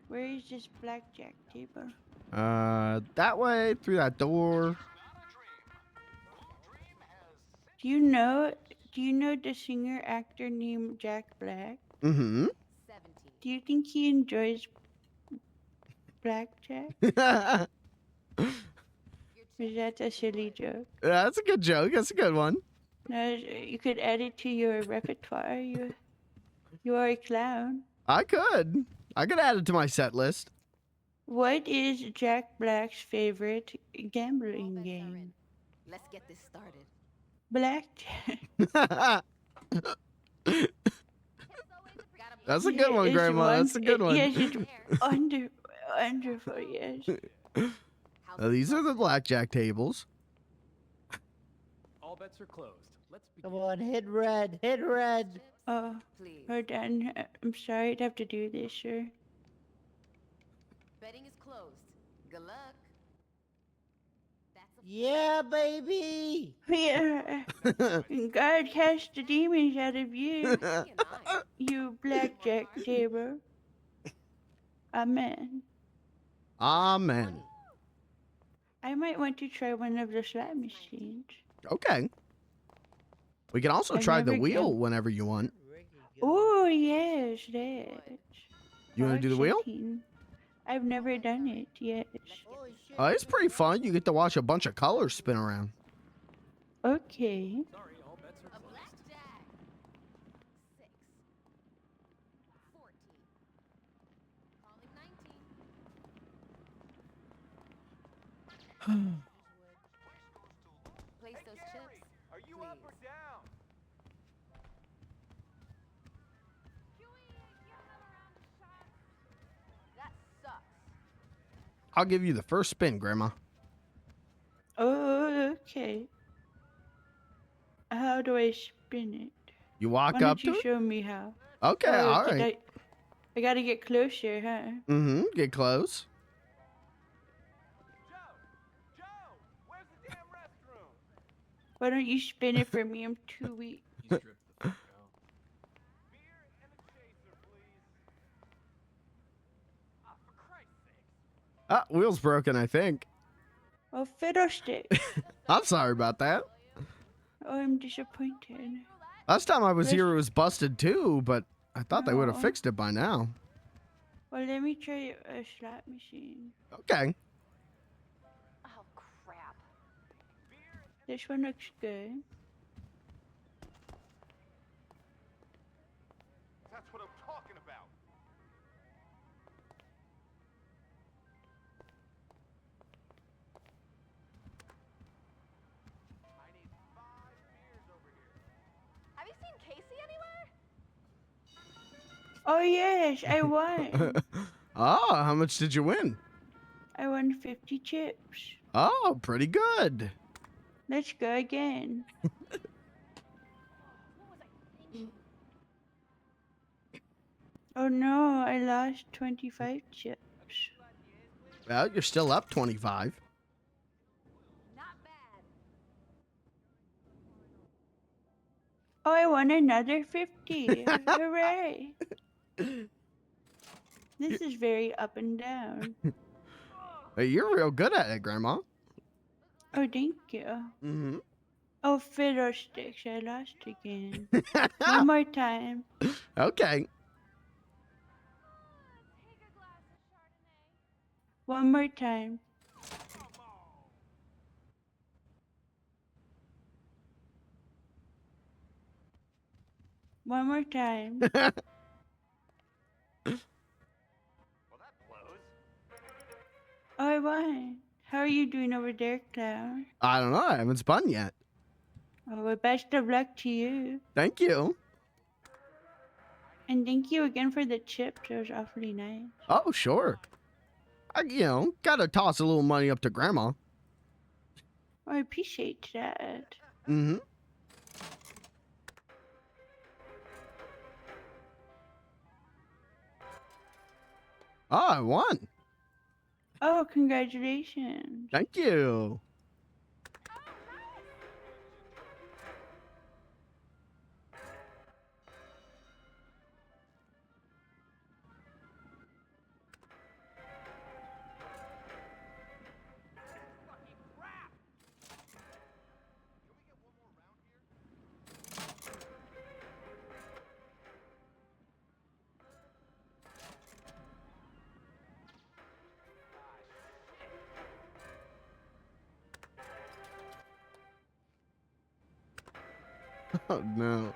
Where is this blackjack table? That way, through that door. Do you know the singer actor named Jack Black? Mm-hmm. Do you think he enjoys blackjack? Is that a silly joke? Yeah, that's a good joke. That's a good one. No, you could add it to your repertoire. You are a clown. I could add it to my set list. What is Jack Black's favorite gambling game? Let's get this started. Blackjack. That's a good one, It's Grandma. That's a good one. Yes, it's wonderful, yes. These are the blackjack tables. All bets are closed. Let's begin. Come on, hit red, hit red. Oh, hold on. I'm sorry I'd have to do this, sir. Betting is closed. Good luck. Yeah, baby. Yeah. God cast the demons out of you, you blackjack table. Amen. Amen. I might want to try one of the slot machines. Okay. We can also I've try the never wheel gam- whenever you want. Oh, yes, that. You want to do the wheel? I've never done it yet. It's pretty fun. You get to watch a bunch of colors spin around. Okay. Sorry, all bets are closed. Blackjack. 6. 14. Calling 19. Place those chips. Are you up or down? That sucks. I'll give you the first spin, Grandma. Oh, okay. How do I spin it? You walk Why up don't you to it? show me how? Okay, Oh, all did right. I gotta get closer, huh? Mm-hmm. Get close. Joe, where's the damn restroom? Why don't you spin it for me? I'm too weak. Beer and a chaser, please. Ah, for Christ's sake. Ah, wheel's broken, I think. Oh, fiddlestick. I'm sorry about that. Oh, I'm disappointed. Last time I was Let's- here, it was busted too, but I thought they would have Oh. fixed it by now. Well, let me try a slot machine. Okay. Oh, crap. This one looks good. That's what I'm talking about. I need 5 beers over here. Have you seen Casey anywhere? Oh yes, I won. Oh, how much did you win? I won 50 chips. Oh, pretty good. Let's go again. Oh no, I lost 25 chips. Well, you're still up 25. Oh, I won another 50. Hooray. This is very up and down. Hey, you're real good at it, Grandma. Oh, thank you. Mm-hmm. Oh, fiddlesticks, I lost again. One more time. Okay. One more time. One more time. Oh, I won. How are you doing over there, Clown? I don't know. I haven't spun yet. Oh, well, best of luck to you. Thank you. And thank you again for the chips. It was awfully nice. Oh, sure. Gotta toss a little money up to Grandma. Oh, I appreciate that. Mm-hmm. Oh, I won. Oh, congratulations. Thank you. Oh, no.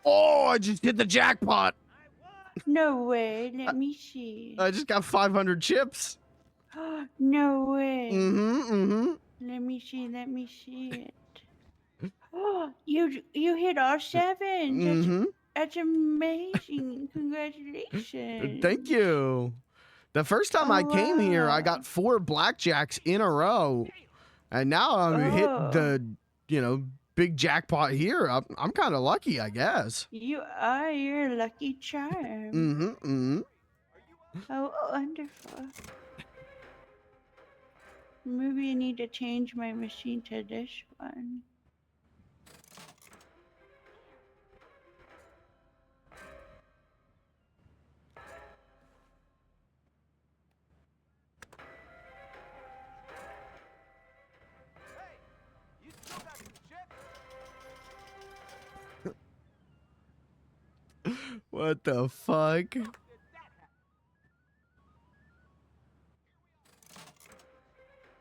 Oh, I just hit the jackpot. No way. Let me see. I just got 500 chips. No way. Mm-hmm. Let me see. Let me see it. Oh, you hit all 7. Mm-hmm. That's amazing. Congratulations. Thank you. The first time I came here, I got 4 blackjacks in a row. And now I'm hit the, big jackpot here. I'm kind of lucky, I guess. You are your lucky charm. Mm-hmm. Mm-hmm. Oh, wonderful. Maybe I need to change my machine to this one. What the fuck?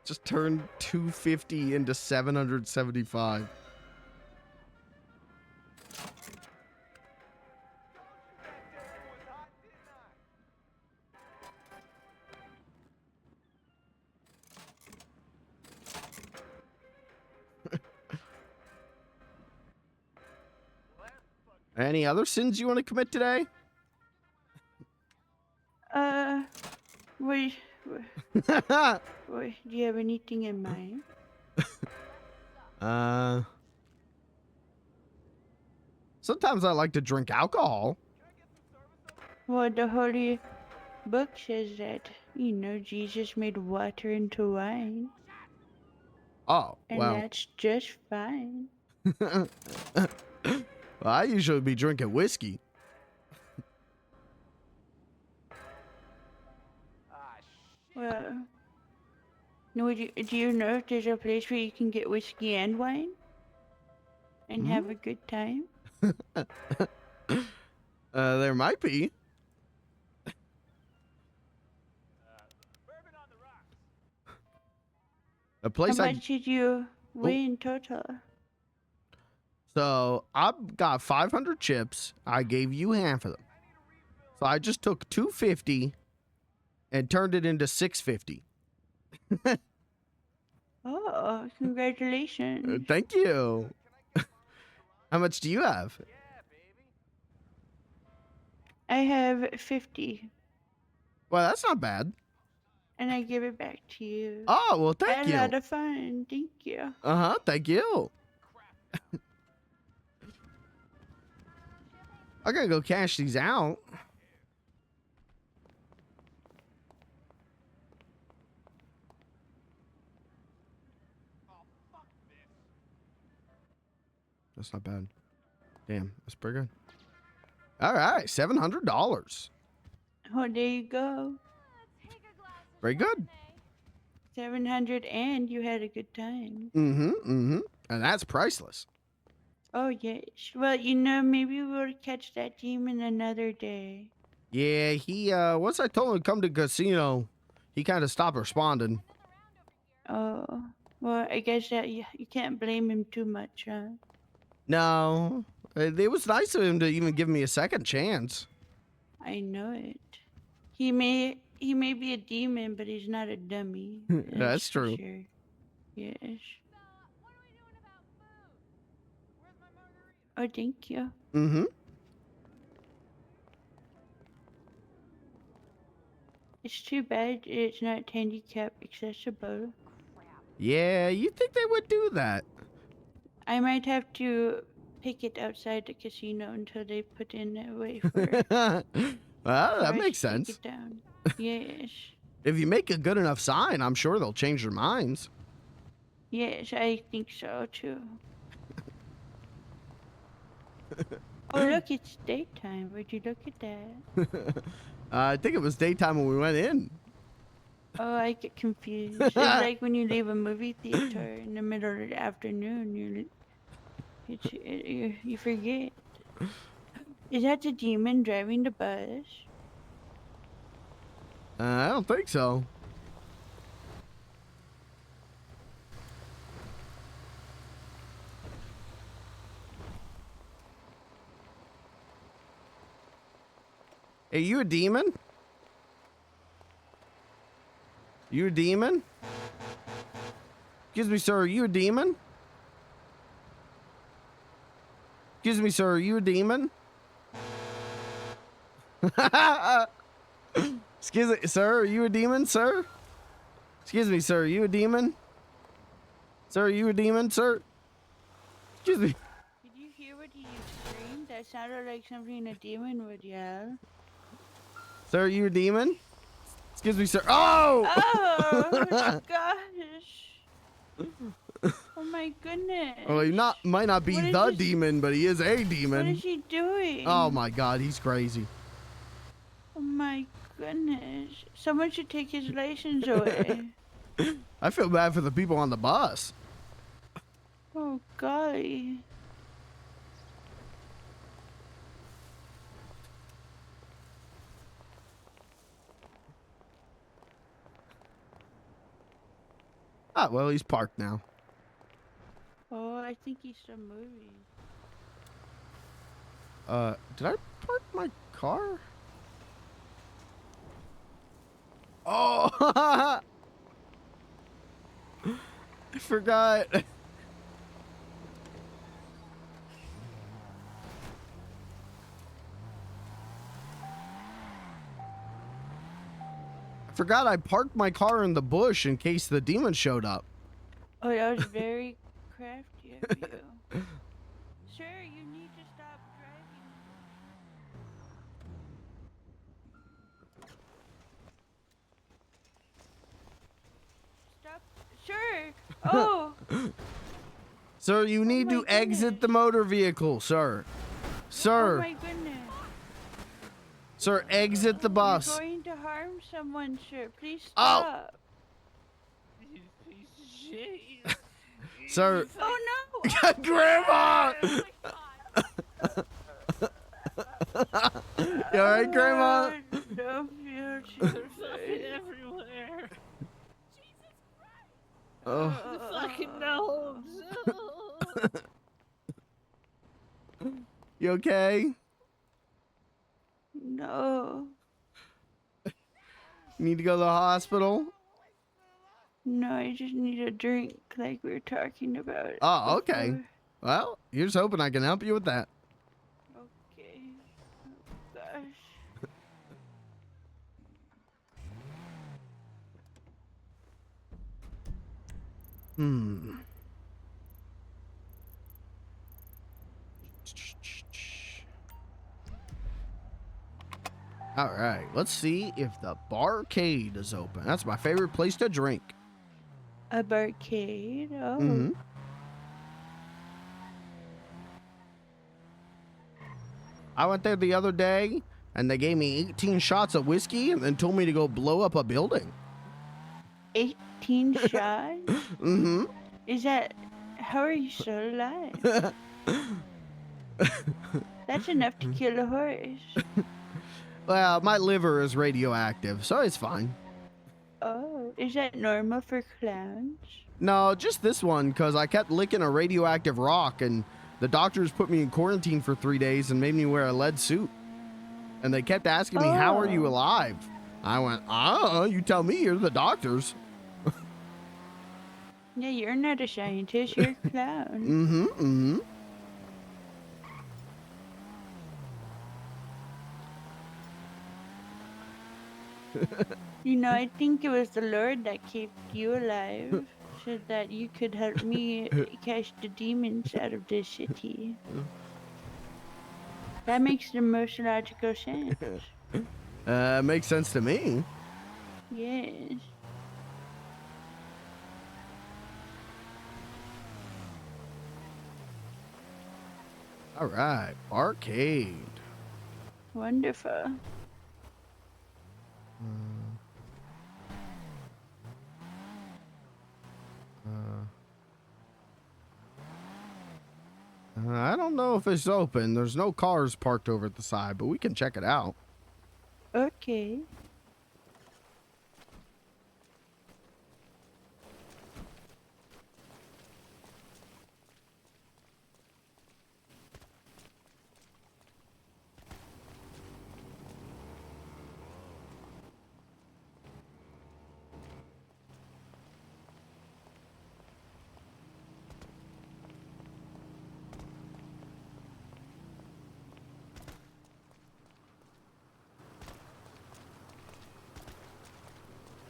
Just turned 250 into 775. Any other sins you want to commit today? Wait, do you have anything in mind? Sometimes I like to drink alcohol. Well, the Holy Book says that, Jesus made water into wine. Oh, And well. that's just fine. Well, I usually be drinking whiskey. Well, No, do you know if there's a place where you can get whiskey and wine? And have a good time? There might be. A place How much did you win total? So I've got 500 chips. I gave you half of them. So I just took 250 and turned it into 650. Oh, congratulations. Thank you. How much do you have? I have 50. Well, that's not bad. And I give it back to you. Oh, well, thank I had you. a lot of fun. Thank you. Uh-huh, thank you. I gotta go cash these out. That's not bad. Damn, that's pretty good. All right, $700. Oh, there you go. Very good. 700 and you had a good time. And that's priceless. Oh, yes. Well, you know, maybe we'll catch that demon another day. Yeah, he, once I told him to come to the casino, he kind of stopped responding. Oh, well, I guess that you can't blame him too much, huh? No, it was nice of him to even give me a second chance. I know it. He may be a demon, but he's not a dummy. That's for true. Sure. Yes. Oh, thank you. It's too bad it's not handicap accessible. Yeah, you think they would do that? I might have to pick it outside the casino until they put in a way for it. Well, that for us makes to take sense. it down. Yes. If you make a good enough sign, I'm sure they'll change their minds. Yes, I think so too. Oh, look, it's daytime. Would you look at that? I think it was daytime when we went in. Oh, I get confused. It's like when you leave a movie theater in the middle of the afternoon. You forget. Is that the demon driving the bus? I don't think so. Hey, you a demon? You a demon? Excuse me, sir, are you a demon? Excuse me, sir, are you a demon? Excuse me, sir, are you a demon, sir? Excuse me, sir, are you a demon? Sir, are you a demon, sir? Excuse me. Did you hear what he screamed? That sounded like something a demon would yell. Sir, are you a demon? Excuse me, sir. Oh! Oh, gosh. Oh, my goodness. Well, he might not be the demon, but he is a demon. What is he doing? Oh my God, he's crazy. Oh, my goodness. Someone should take his license away. I feel bad for the people on the bus. Oh, golly. Ah, well, he's parked now. Oh, I think he's still moving. Did I park my car? Oh, I forgot. I forgot I parked my car in the bush in case the demon showed up. Oh, that was very crafty of you. Sir, you need to stop driving. Stop. Sir! Oh! Sir, you need to exit the motor vehicle, sir. Sir. Oh my goodness. Sir, exit the bus. You're going to harm someone, sir. Please Oh. stop. Sir. Oh no! Grandma! You alright, Grandma? No future. everywhere. Oh. The fucking gnomes. You okay? No. Need to go to the hospital? No, I just need a drink like we were talking about. Oh, okay. before. Well, here's hoping I can help you with that. Okay. Oh, gosh. All right, let's see if the barcade is open. That's my favorite place to drink. A barcade? Oh. Mm-hmm. I went there the other day, and they gave me 18 shots of whiskey and then told me to go blow up a building. 18 shots? Mm-hmm. Is that... How are you still alive? That's enough to kill a horse. Well, my liver is radioactive, so it's fine. Oh, is that normal for clowns? No, just this one, because I kept licking a radioactive rock, and the doctors put me in quarantine for 3 days and made me wear a lead suit. And they kept asking me, how are you alive? I went, you tell me, you're the doctors. Yeah, you're not a scientist, you're a clown. Mm-hmm, mm-hmm. You know, I think it was the Lord that kept you alive, so that you could help me catch the demons out of this city. That makes the most logical sense. Makes sense to me. Yes. All right, arcade. Wonderful. I don't know if it's open. There's no cars parked over at the side, but we can check it out. Okay.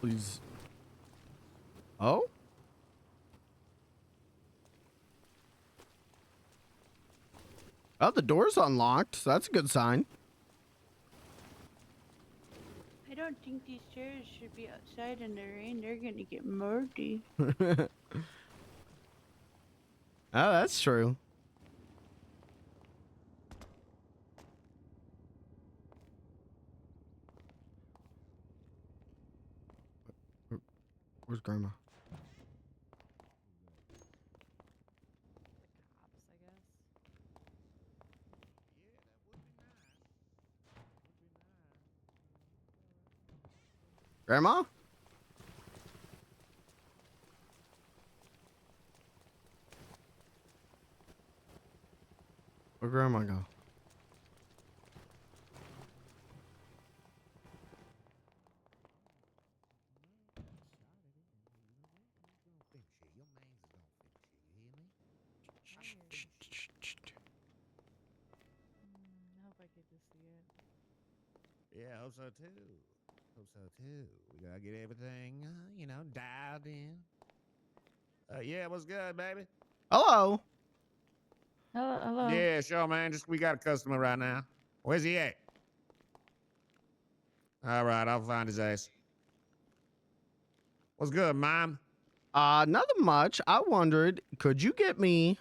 Please. Oh? Oh, the door's unlocked. So that's a good sign. I don't think these chairs should be outside in the rain. They're gonna get moldy. Oh, that's true. Where's Grandma? Grandma? Where'd Grandma go? I hope I get to see it. Yeah, I hope so too. Hope so too. We gotta get everything, dialed in. Yeah, what's good, baby? Hello. Hello. Yeah, sure, man. We got a customer right now. Where's he at? All right, I'll find his ass. What's good, Mom? Nothing much. I wondered, could you get me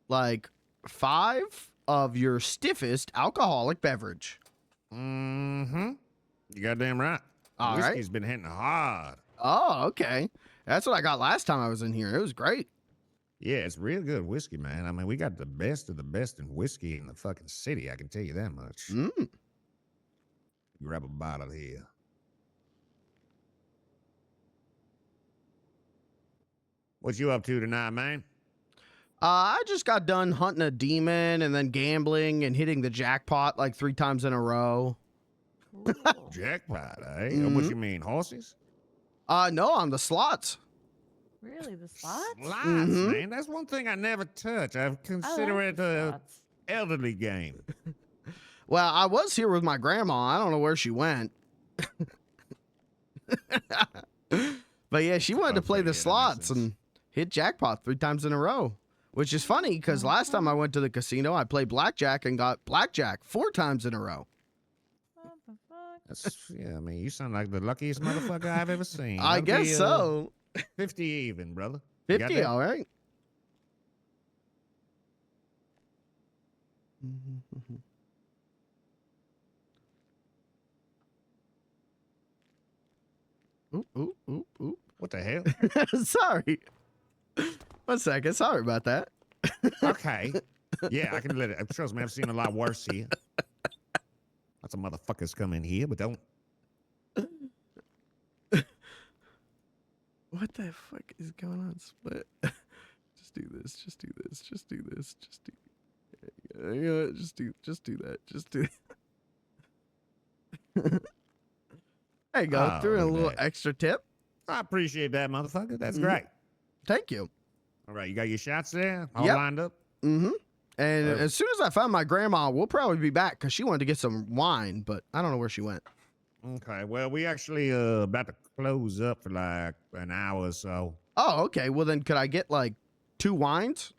like 5 of your stiffest alcoholic beverage? Mm-hmm. You goddamn right. All right. Whiskey's been hitting hard. Oh, okay. That's what I got last time I was in here. It was great. Yeah, it's real good whiskey, man. I mean, we got the best of the best in whiskey in the fucking city. I can tell you that much. Mm. Grab a bottle here. What you up to tonight, man? I just got done hunting a demon and then gambling and hitting the jackpot like 3 times in a row. Jackpot, eh? Mhm. What you mean, horses? No, on the slots. Really, the slots? Slots, Mhm. man. That's one thing I never touch. I consider it a elderly game. Well, I was here with my grandma. I don't know where she went. But yeah, she wanted to play the slots and hit jackpot 3 times in a row, which is funny because last time I went to the casino, I played blackjack and got blackjack 4 times in a row. That's, yeah, I mean, you sound like the luckiest motherfucker I've ever seen. I That'll guess be, so. 50 even, brother. You got 50, that? all right. Oop, oop, oop, oop. What the hell? Sorry. 1 second. Sorry about that. Okay. Yeah, I can let it. Trust me, I've seen a lot worse here. Lots of motherfuckers come in here, but don't. What the fuck is going on, Split? Just do this. Just do this. Just do this. Just do. You know what? Just do that. Just do. There you go. Oh, Threw in a look at little that. extra tip. I appreciate that, motherfucker. That's Mhm. great. Thank you. All right, you got your shots there? All Yep. lined up? Mm-hmm. And Perfect. as soon as I found my grandma, we'll probably be back because she wanted to get some wine, but I don't know where she went. Okay, well, we actually about to close up for like an hour or so. Oh, okay. Well, then could I get like 2 wines?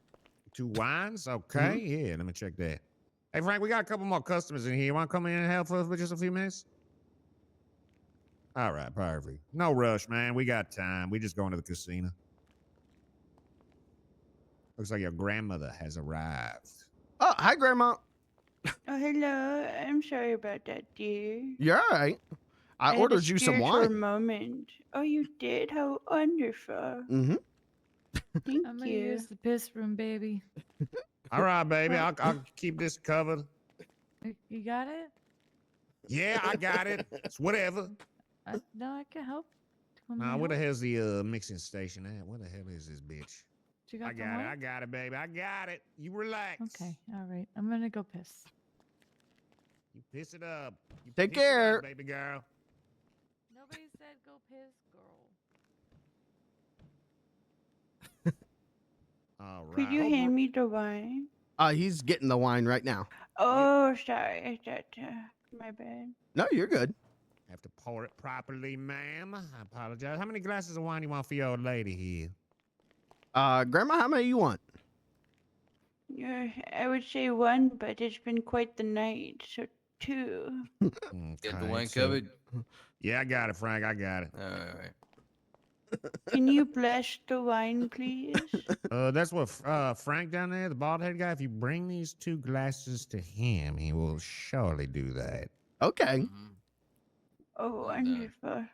2 wines? Okay, yeah, let me check that. Hey, Frank, we got a couple more customers in here. You want to come in and help us for just a few minutes? All right, perfect. No rush, man. We got time. We just going to the casino. Looks like your grandmother has arrived. Oh, hi, Grandma. Oh, hello. I'm sorry about that, dear. You're all right. I had a ordered you some spiritual wine. moment. Oh, you did? How wonderful. Mm-hmm. Thank I'm gonna you. use the piss room, baby. All right, baby. I'll keep this covered. You got it? Yeah, I got it. It's whatever. No, I can help. Want me Now, to where the help? hell's the mixing station at? Where the hell is this bitch? You got I the got it. wine? I got it, baby. I got it. You relax. Okay, all right. I'm gonna go piss. You piss it up. You Take piss it up, care. baby girl. Nobody said go piss, girl. All right. Could you hand me the wine? He's getting the wine right now. Oh, sorry. I thought, my bad. No, you're good. Have to pour it properly, ma'am. I apologize. How many glasses of wine you want for your old lady here? Grandma, how many you want? Yeah, I would say 1, but it's been quite the night, so 2. Get the wine so- covered? Yeah, I got it, Frank. I got it. All right. Can you bless the wine, please? That's what Frank down there, the bald head guy. If you bring these 2 glasses to him, he will surely do that. Okay. Oh, wonderful.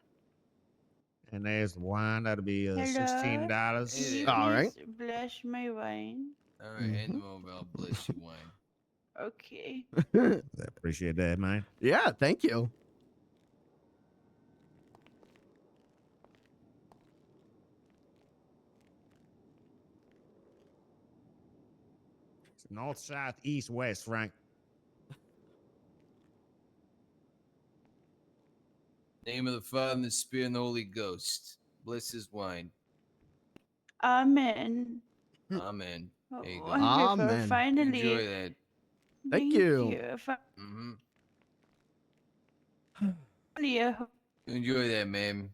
And there's the wine. That'll be Hello? $16. Can you All right. please bless my wine? All right, hand them over. I'll bless you wine. Okay. I appreciate that, man. Yeah, thank you. It's north, south, east, west, Frank. Name of the Father, and the Spirit, and the Holy Ghost. Bless his wine. Amen. Amen. Oh, There you go. wonderful. Amen. Finally. Enjoy that. Thank you. Mm-hmm. Finally, Enjoy that, ma'am.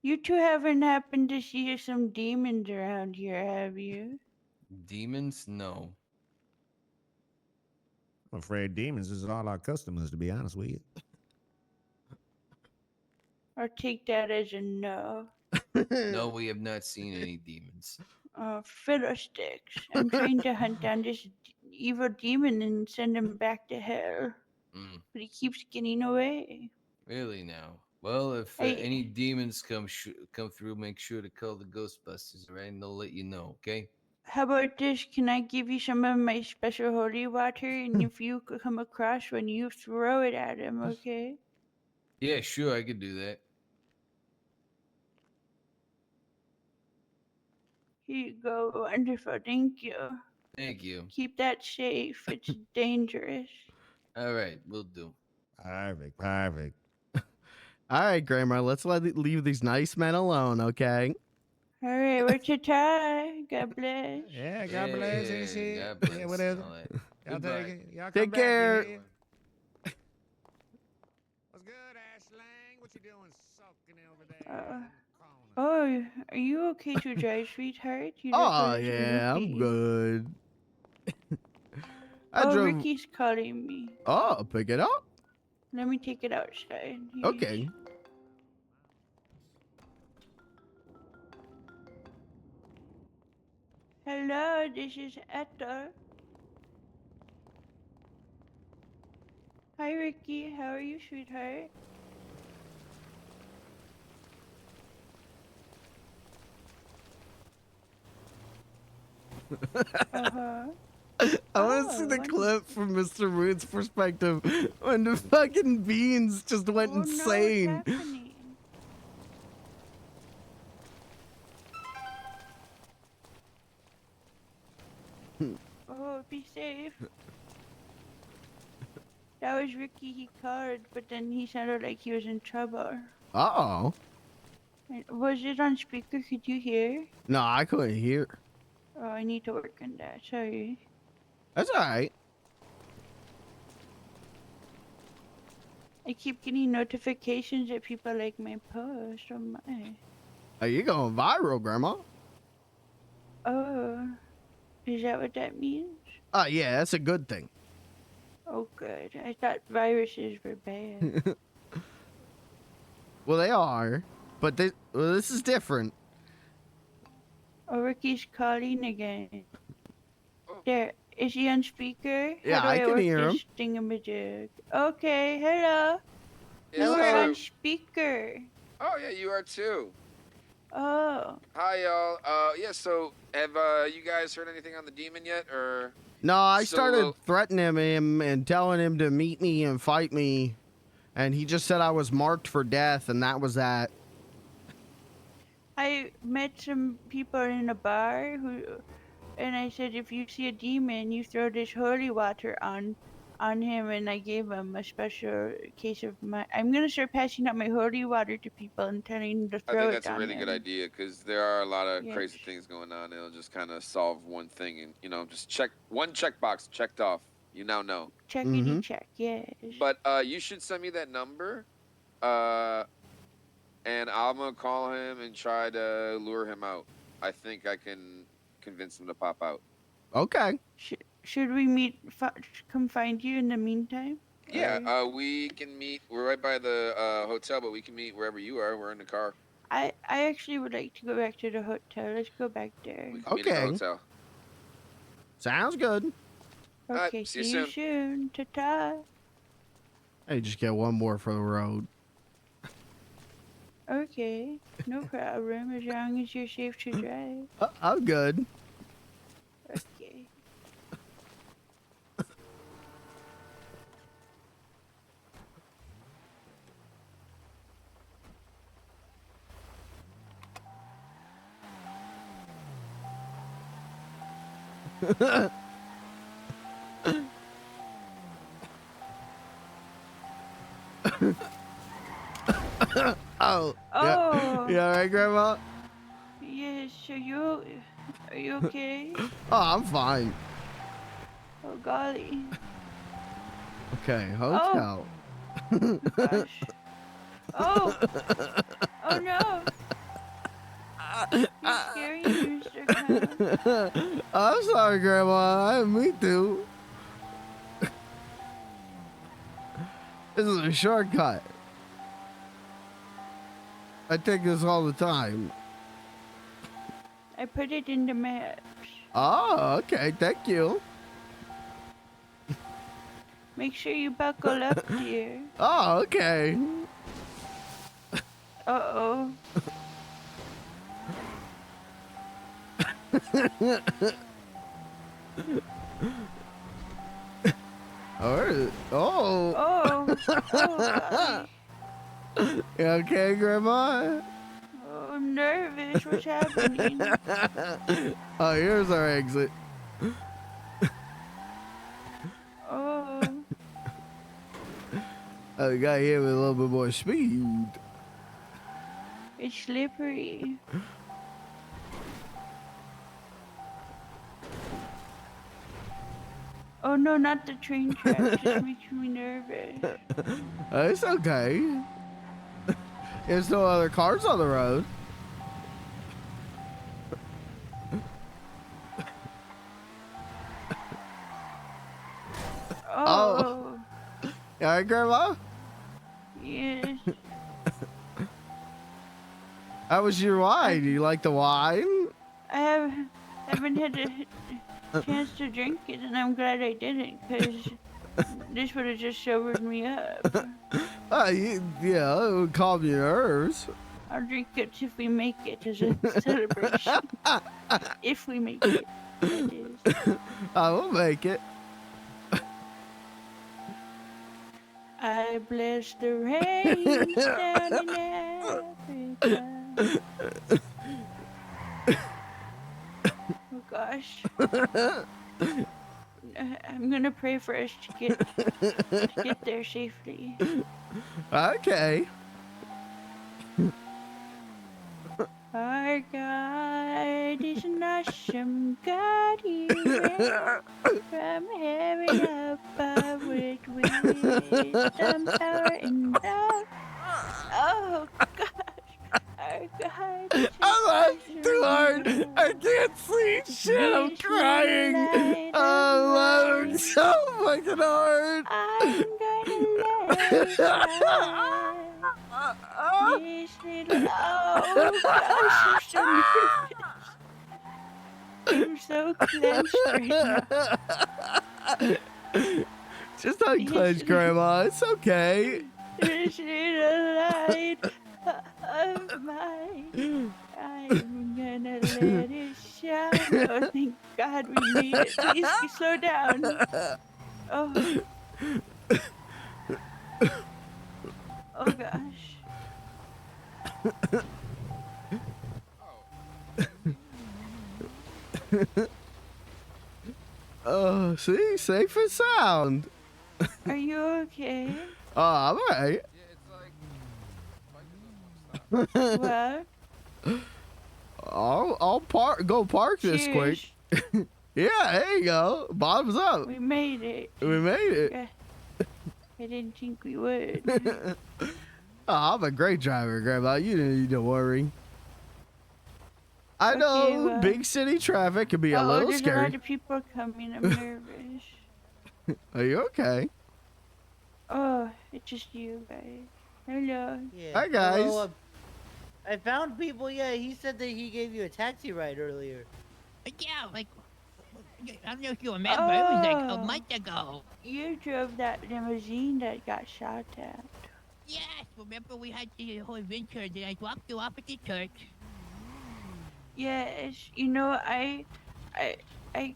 you 2 haven't happened to see some demons around here, have you? Demons? No. I'm afraid demons is all our customers, to be honest with you. Or take that as a no. No, we have not seen any demons. Oh, fiddlesticks. I'm trying to hunt down this evil demon and send him back to hell. Mm. But he keeps getting away. Really now? Well, if I- any demons come through, make sure to call the Ghostbusters, all right? And they'll let you know, okay? How about this? Can I give you some of my special holy water, and if you come across one, you throw it at him, okay? Yeah, sure, I could do that. Here you go. Wonderful. Thank you. Thank you. Keep that safe. It's dangerous. All right, we'll do. Perfect, perfect. All right, Grandma, let's leave these nice men alone, okay? All right, what's your tie? God bless. Yeah, God bless and shit. God bless. Yeah, whatever. All right. Y'all Goodbye. take it. Y'all come Take back, you care. hear? What's good, Ashlang? What you doing soaking over there? Oh, are you okay to drive, sweetheart? You look Oh, a little yeah, I'm loopy. good. I Oh, drove. Ricky's calling me. Oh, pick it up. Let me take it outside. Yes. Okay. Hello, this is Ethel. Hi, Ricky. How are you, sweetheart? Uh-huh. I want to see the clip from Mr. Moon's perspective when the fucking beans just went insane. Oh, be safe. That was Ricky. He called, but then he sounded like he was in trouble. Uh-oh. Was it on speaker? Could you hear? No, I couldn't hear. Oh, I need to work on that. Sorry. That's all right. I keep getting notifications that people like my post. Oh my. Are you going viral, Grandma? Oh, is that what that means? Oh, yeah, that's a good thing. Oh, good. I thought viruses were bad. Well, they are, but this is different. Oh, Ricky's calling again. There. Is he on speaker? Yeah, How do I can work hear this thingamajig? Okay, hello. Yes, You are sir. on speaker. Oh yeah, you are too. Oh. Hi y'all. Yeah. So have you guys heard anything on the demon yet, or? No, I Still a started little- threatening him and telling him to meet me and fight me, and he just said I was marked for death, and that was that. I met some people in a bar and I said, if you see a demon, you throw this holy water on him, and I gave him a special case of my. I'm gonna start passing out my holy water to people and telling them to I throw think it that's a on really them. good idea because there are a lot of Yes. crazy things going on. It'll just kind of solve one thing, and just check one checkbox checked off. You now know. Checkity check, yes. But you should send me that number, and I'm gonna call him and try to lure him out. I think I can convince him to pop out. Okay. Should we meet? Come find you in the meantime. Yeah, we can meet. We're right by the hotel, but we can meet wherever you are. We're in the car. I actually would like to go back to the hotel. Let's go back there. We can meet at the hotel. Sounds good. Okay, right, see see you you soon. Ta-ta. Hey, just get one more for the road. Okay, no problem, as long as you're safe to drive. I'm good. Okay. Oh. Oh. Yeah, all right, Grandma? Yes, are you okay? Oh, I'm fine. Oh, golly. Okay, hotel. Gosh. Oh! Oh no! You're scaring me, Mr. Clown. I'm sorry, Grandma. I didn't mean to. This is a shortcut. I take this all the time. I put it in the maps. Oh, okay. Thank you. Make sure you buckle up, dear. Oh, okay. Uh-oh. Oh. Oh. Oh, golly. You okay, Grandma? Oh, I'm nervous. What's happening? Oh, here's our exit. Oh. Oh, we got here with a little bit more speed. It's slippery. Oh no, not the train track. Just makes me nervous. It's okay. There's no other cars on the road. Oh. You all right, Grandma? Yes. How was your wine? Do you like the wine? I haven't had a chance to drink it, and I'm glad I didn't, because this would have just sobered me up. Yeah, it would calm your nerves. I'll drink it if we make it as a celebration. If we make it, that is. I will make it. I bless the rain down in Africa. Oh gosh. I'm gonna pray for us to get there safely. Okay. Our God is an awesome God. He reigns from heaven above with wisdom, power, and love. Oh gosh. Our God is I'm laughing too hard. I can't sleep. Shit, I'm crying. I'm laughing so fucking hard. I'm gonna let it shine. This little, oh gosh, I'm so nervous. I'm so clenched right now. Just unclench, Grandma. It's okay. This little light of mine, I'm gonna let it shine. Oh, thank God we made it. Please slow down. Oh. Oh gosh. Oh, see? Safe and sound. Are you okay? Oh, I'm alright. What? I'll go park this quick. Yeah, there you go. Bottoms up. We made it. We made it. I didn't think we would. Oh, I'm a great driver, Grandma. You don't need to worry. I know well, big city traffic can be a little there's scary. a lot of people coming. I'm nervous. Are you okay? Oh, it's just you guys. Hello. Yeah. Hi, guys. Hello, I found people. Yeah, he said that he gave you a taxi ride earlier. Yeah, like, I don't know if you remember, it was like a Oh. month ago. You drove that limousine that got shot at. Yes, remember we had the whole adventure that I walked you off at the church. Yes, you know, I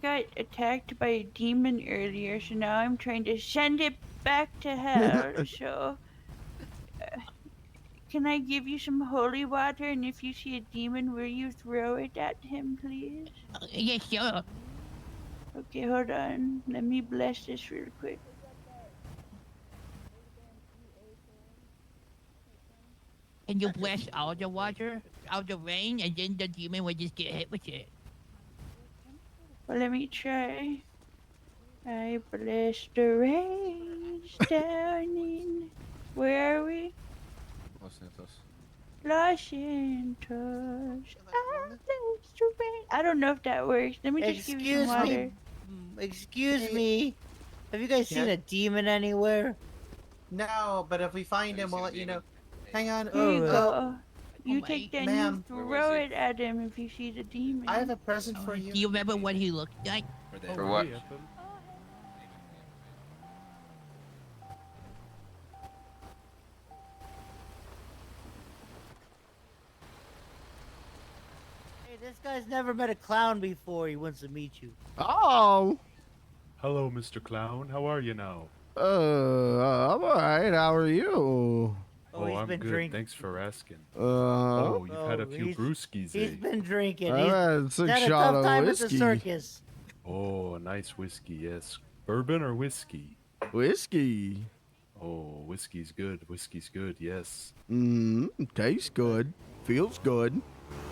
got attacked by a demon earlier, so now I'm trying to send it back to hell. So, can I give you some holy water? And if you see a demon, will you throw it at him, please? Yes, sure. Okay, hold on. Let me bless this real quick. And you bless all the water, all the rain, and then the demon would just get hit with it. Well, let me try. I bless the rains down in. Where are we? Los Santos. Los Santos. I bless the rain. I don't know if that works. Let me just give you some water. Excuse me. Have you guys seen a demon anywhere? No, but if we find him, we'll let you know. Hang on. Here you go. You wait, take that and ma'am. you throw it at him if you see the demon. I have a present for you. Do you remember what he looked like? For what? This guy's never met a clown before. He wants to meet you. Oh. Hello, Mr. Clown. How are you now? I'm alright. How are you? Oh, he's I'm been good. drinking. Thanks for asking. Oh, you've had a few brewskis, He's eh? been drinking. I've had He's 6 had a shot tough of time at whiskey. the circus. Oh, a nice whiskey, yes. Bourbon or whiskey? Whiskey. Oh, whiskey's good. Whiskey's good, yes. Tastes good. Feels good.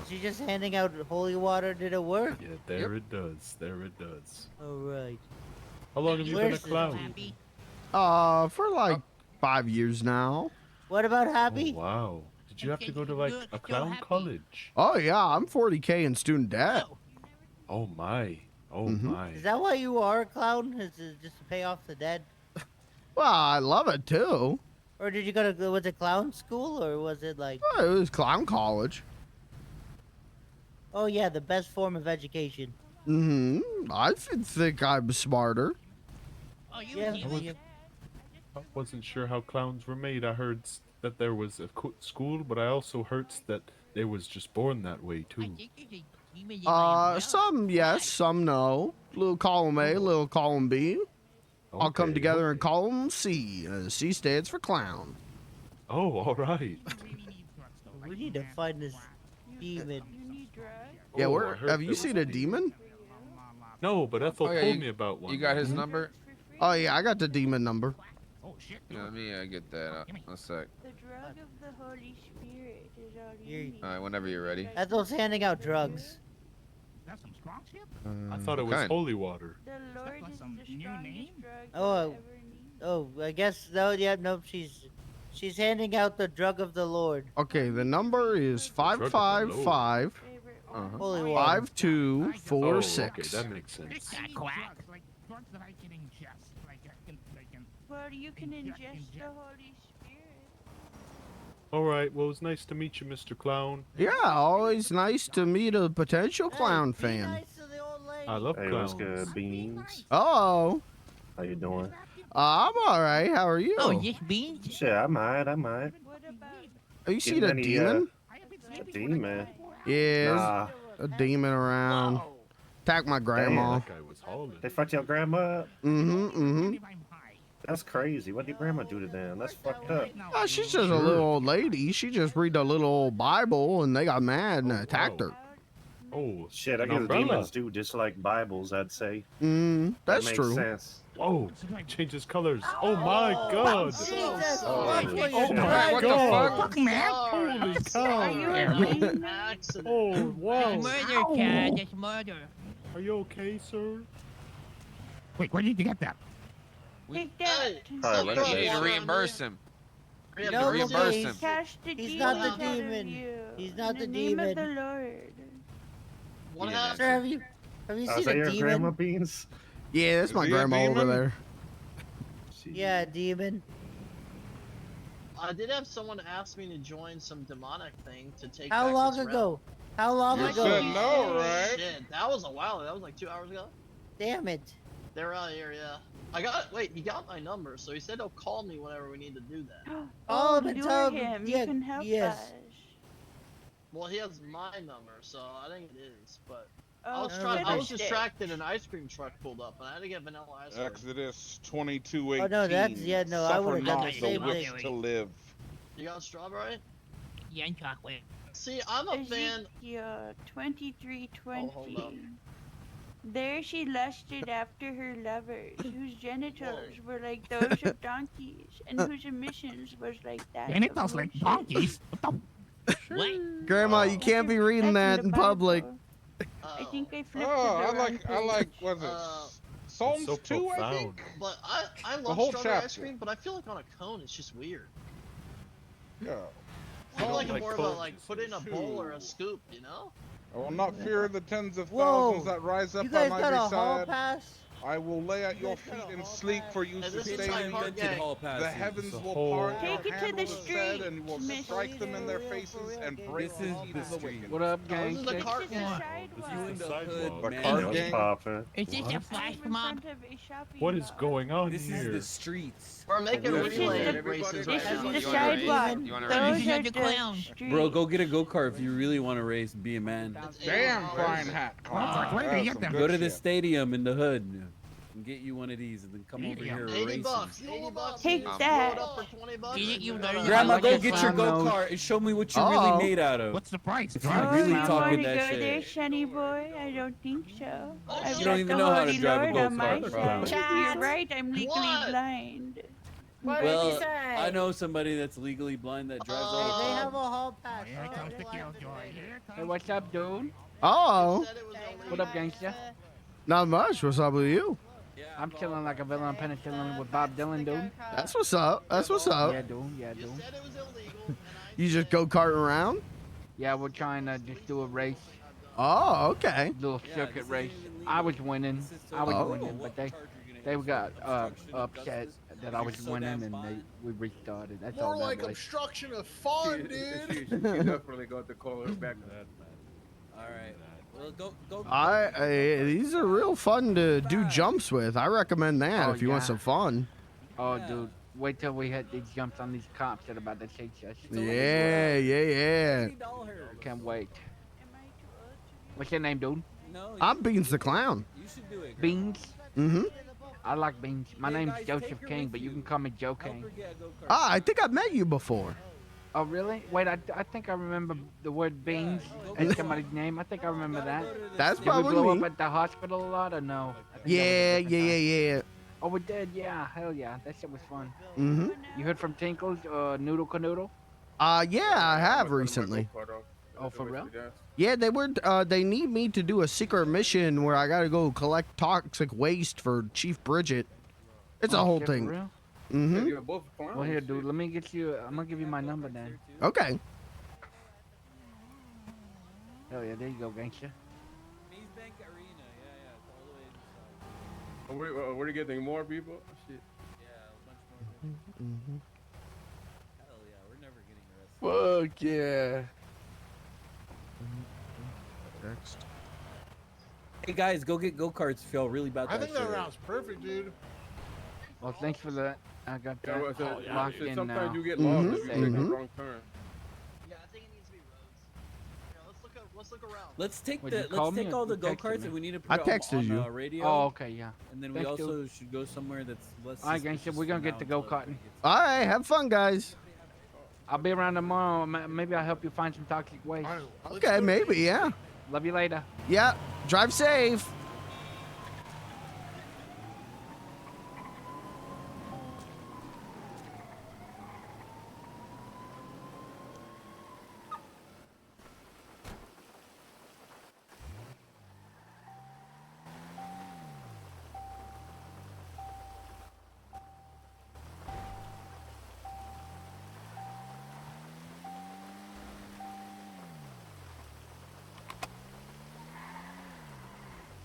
Is she just handing out holy water? Did it work? Yeah, there it does. There it does. All right. How long have you been a Where's the clown? For like 5 years now. What about Happy? Oh, wow. Did you have to go to like a clown college? Oh yeah, I'm 40K in student debt. Oh my. Oh my. Is that why you are a clown? Is it just to pay off the debt? Well, I love it too. Or did you go to, was it clown school or was it like? It was clown college. Oh yeah, the best form of education. I think I'm smarter. Oh, you Yeah. I wasn't sure how clowns were made. I heard that there was a school, but I also heard that they was just born that way too. Some yes, some no. Little column A, little column B. All come Okay, together in column C. C stands for clown. Oh, all right. We need to find this demon. Yeah, Oh, I heard have you there was seen a demon? No, but Ethel Oh, yeah, told you- me about one. You got his number? Oh yeah, I got the demon number. Yeah, let me get that. A sec. The drug of the Holy Spirit is all you need. All right, whenever you're ready. Ethel's handing out drugs. I thought it was kind? holy water. The Lord is the strongest drug Oh, you'll ever need. oh, I guess no. Yeah, no. She's handing out the drug of the Lord. Okay, the number is 555 Holy water. 5246. Okay, that makes sense. Well, you can ingest the Holy Spirit. All right. Well, it was nice to meet you, Mr. Clown. Yeah, always nice to meet a potential clown fan. I love Hey, clowns. what's good, Beans? Oh, How you doing? I'm all right. How are you? Oh, yes, Beans? Shit, I might. Have you seen a Getting any, demon? A demon? Yeah, Nah. a demon around. Attack my grandma. That guy was hauling. They fucked your grandma up? Mm-hmm. That's crazy. What did your grandma do to them? That's fucked up. Oh, she's just a little old lady. She just read the little old Bible and they got mad and attacked her. Oh, Shit, I an guess umbrella. demons do just like Bibles, I'd say. That's that makes true. sense. Whoa, changes colors. Oh my god. Jesus, Oh, watch what you're shit. trying What to the do. fuck? Holy Are you cow. a demon? Oh, wow. Murder, Chad. That's murder. Are you okay, sir? Wait, where did you get that? Take that. Alright, You need to reimburse him. You need to No, reimburse please. him. Cast the He's demons not the out of demon. you. He's not In the name of the demon. Lord. What Sir, have you Is seen that a your grandma, demon? Beans? Yeah, that's my he a grandma over demon? there. Yeah, a demon. I did have someone ask me to join some demonic thing to take. How back long this ago? How long You ago? said no, right? Shit, that was a while. That was like 2 hours ago. Damn it. They were out here, yeah. He got my number, so he said he'll call me whenever we need to do that. Oh, but lure tell him. yeah, You can help yes. us. Well, he has my number, so I think it is. But Oh, I was finish it. distracted. An ice cream truck pulled up, and I had to get vanilla ice cream. Exodus 22:18. Oh, no, that's- yeah, no, I Suffer would've done not the the same wish thing. to live. You got strawberry? Yeah, and chocolate. See, I'm a fan. Ezekiel 23:20. Oh, hold up. There she lusted after her lovers, whose genitals were like those of donkeys, and whose emissions was like that. Genitals of like horses. donkeys? What? Grandma, you can't be reading that in public. I think I flipped Oh, to I the like, wrong page. was it Psalms so 2, I profound. think? But I The love whole strawberry ice chapter. cream, but I feel like on a cone it's just weird. Yeah. I feel like Like more of a cones like is put in a bowl or a too. scoop, you know? I will not fear the tens of Whoa. thousands that rise up You guys on got every a hall side. pass? I will lay at your feet and sleep for you Hey, to this is stay my in card your gang. The heavens It's a will whole- part, your Take it to hand the will be fed, street, and will mister. strike them in their faces and break This the is teeth the of the street. wicked. What up, Oh, this is the gangsta? cart It's just a gang. sidewalk. This is the the hood, sidewalk. The man. cart What's gang? poppin'? Is this a What? flash I'm in mob? front of a shopping What is mall. going on This here? is the streets. We're making real relay shit. races This right is now. the You wanna race? sidewalk. You wanna Those race? These are are the the clowns. streets. Bro, go get a go-kart if you really want to race and be a man. It's Damn $80. fine hat, Clown. where do you That's get some them? good Go to the shit. stadium in the hood and get you one of these and then come over Medium. here 80 racing. bucks. 80 bucks. Take you that. Blow it up for 20 bucks. Didn't you learn that Grandma, like go your get your clown nose. go-kart and show me what you're Oh. really made out of. What's the price? If you Oh, really you talking want to that go there, shit. Shunny boy? I don't think so. I've You got don't even the know how to Holy drive a Lord on my go-kart, bro. side. You're right, I'm legally What? blind. What did he Well, say? I know somebody that's legally blind that drives all Hey, the they time. have a hall pass. Here comes the killjoy. Here comes Hey, what's up, dude? Oh, Said it was illegal. What up, gangsta? not much. What's up with you? I'm chilling like a villain penicillin with Bob Dylan, dude. That's what's up. That's what's up. Yeah, dude. Yeah, You dude. said it was illegal. and I You said just go karting around? Yeah, we're trying to just do a race, Oh, okay. little Yeah, circuit this isn't race. even legal. I was winning. This is I was Oh. winning, but they got upset that I was winning and we restarted. That's all that was. obstruction of fun, She definitely got the collar back. All right. Well, go. These are real fun to do jumps with. I recommend that Oh, if you want yeah. some fun. Oh, dude. Wait till we hit these jumps on these cops that are about to chase us. Yeah, yeah. Can't wait. What's your name, dude? No, I'm Beans the Clown. you should do it. Beans? Mm-hmm. I like Beans. My Hey, name's guys, Joseph take her King, with but you you. can call me Joe Help King. her get a go-kart. Ah, I think I've met you before. Oh, really? Wait, I think I remember the word beans and somebody's name. I think I remember that. That's Did we blow probably up me. at the hospital a lot or no? I think that was a Yeah, different yeah, time. yeah, yeah. Oh, we did? Yeah, hell yeah. That shit was fun. Mm-hmm. You heard from Tinkles or Noodle Canoodle? Yeah, I have recently. Oh, for real? Yeah, they need me to do a secret mission where I gotta go collect toxic waste for Chief Bridget. It's a Oh, whole shit, for thing. real? Mm-hmm. You're both clowns. Well, here, dude, let me get you. I'm gonna give you my number then. Okay. Hell yeah, there you go, gangster. Maze Bank Arena. Yeah, it's all the way inside. Where are you getting more people? Shit. Yeah, a bunch more. People. Hell yeah, we're never getting arrested. Fuck yeah. Next. Hey guys, go get go-karts if y'all really about I that think that shit. round's perfect, dude. Well, thanks for that. I got Yeah, that well, so- locked in sometimes now. you get lost Mhm, if you take the mhm. wrong turn. Yeah, I think it needs to be roads. Yeah, let's look around. Let's take Would you the call let's me take or all the you texted go-karts me? and we need to I put them texted on you. radio. Oh, okay, yeah. And then we Thanks, dude. also should go somewhere that's less. All right, gangster, suspicious we're gonna for get now to until go-karting. everybody gets- All right, have fun, guys. I'll be around tomorrow. Maybe I'll help you find some toxic waste. All right, let's Okay, go. maybe, yeah. Love you later. Yeah, drive safe.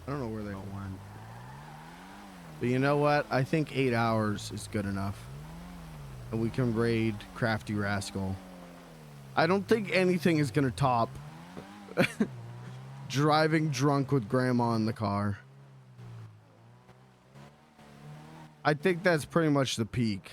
I don't know where they all went. But you know what? I think 8 hours is good enough. And we can raid Crafty Rascal. I don't think anything is going to top driving drunk with Grandma in the car. I think that's pretty much the peak.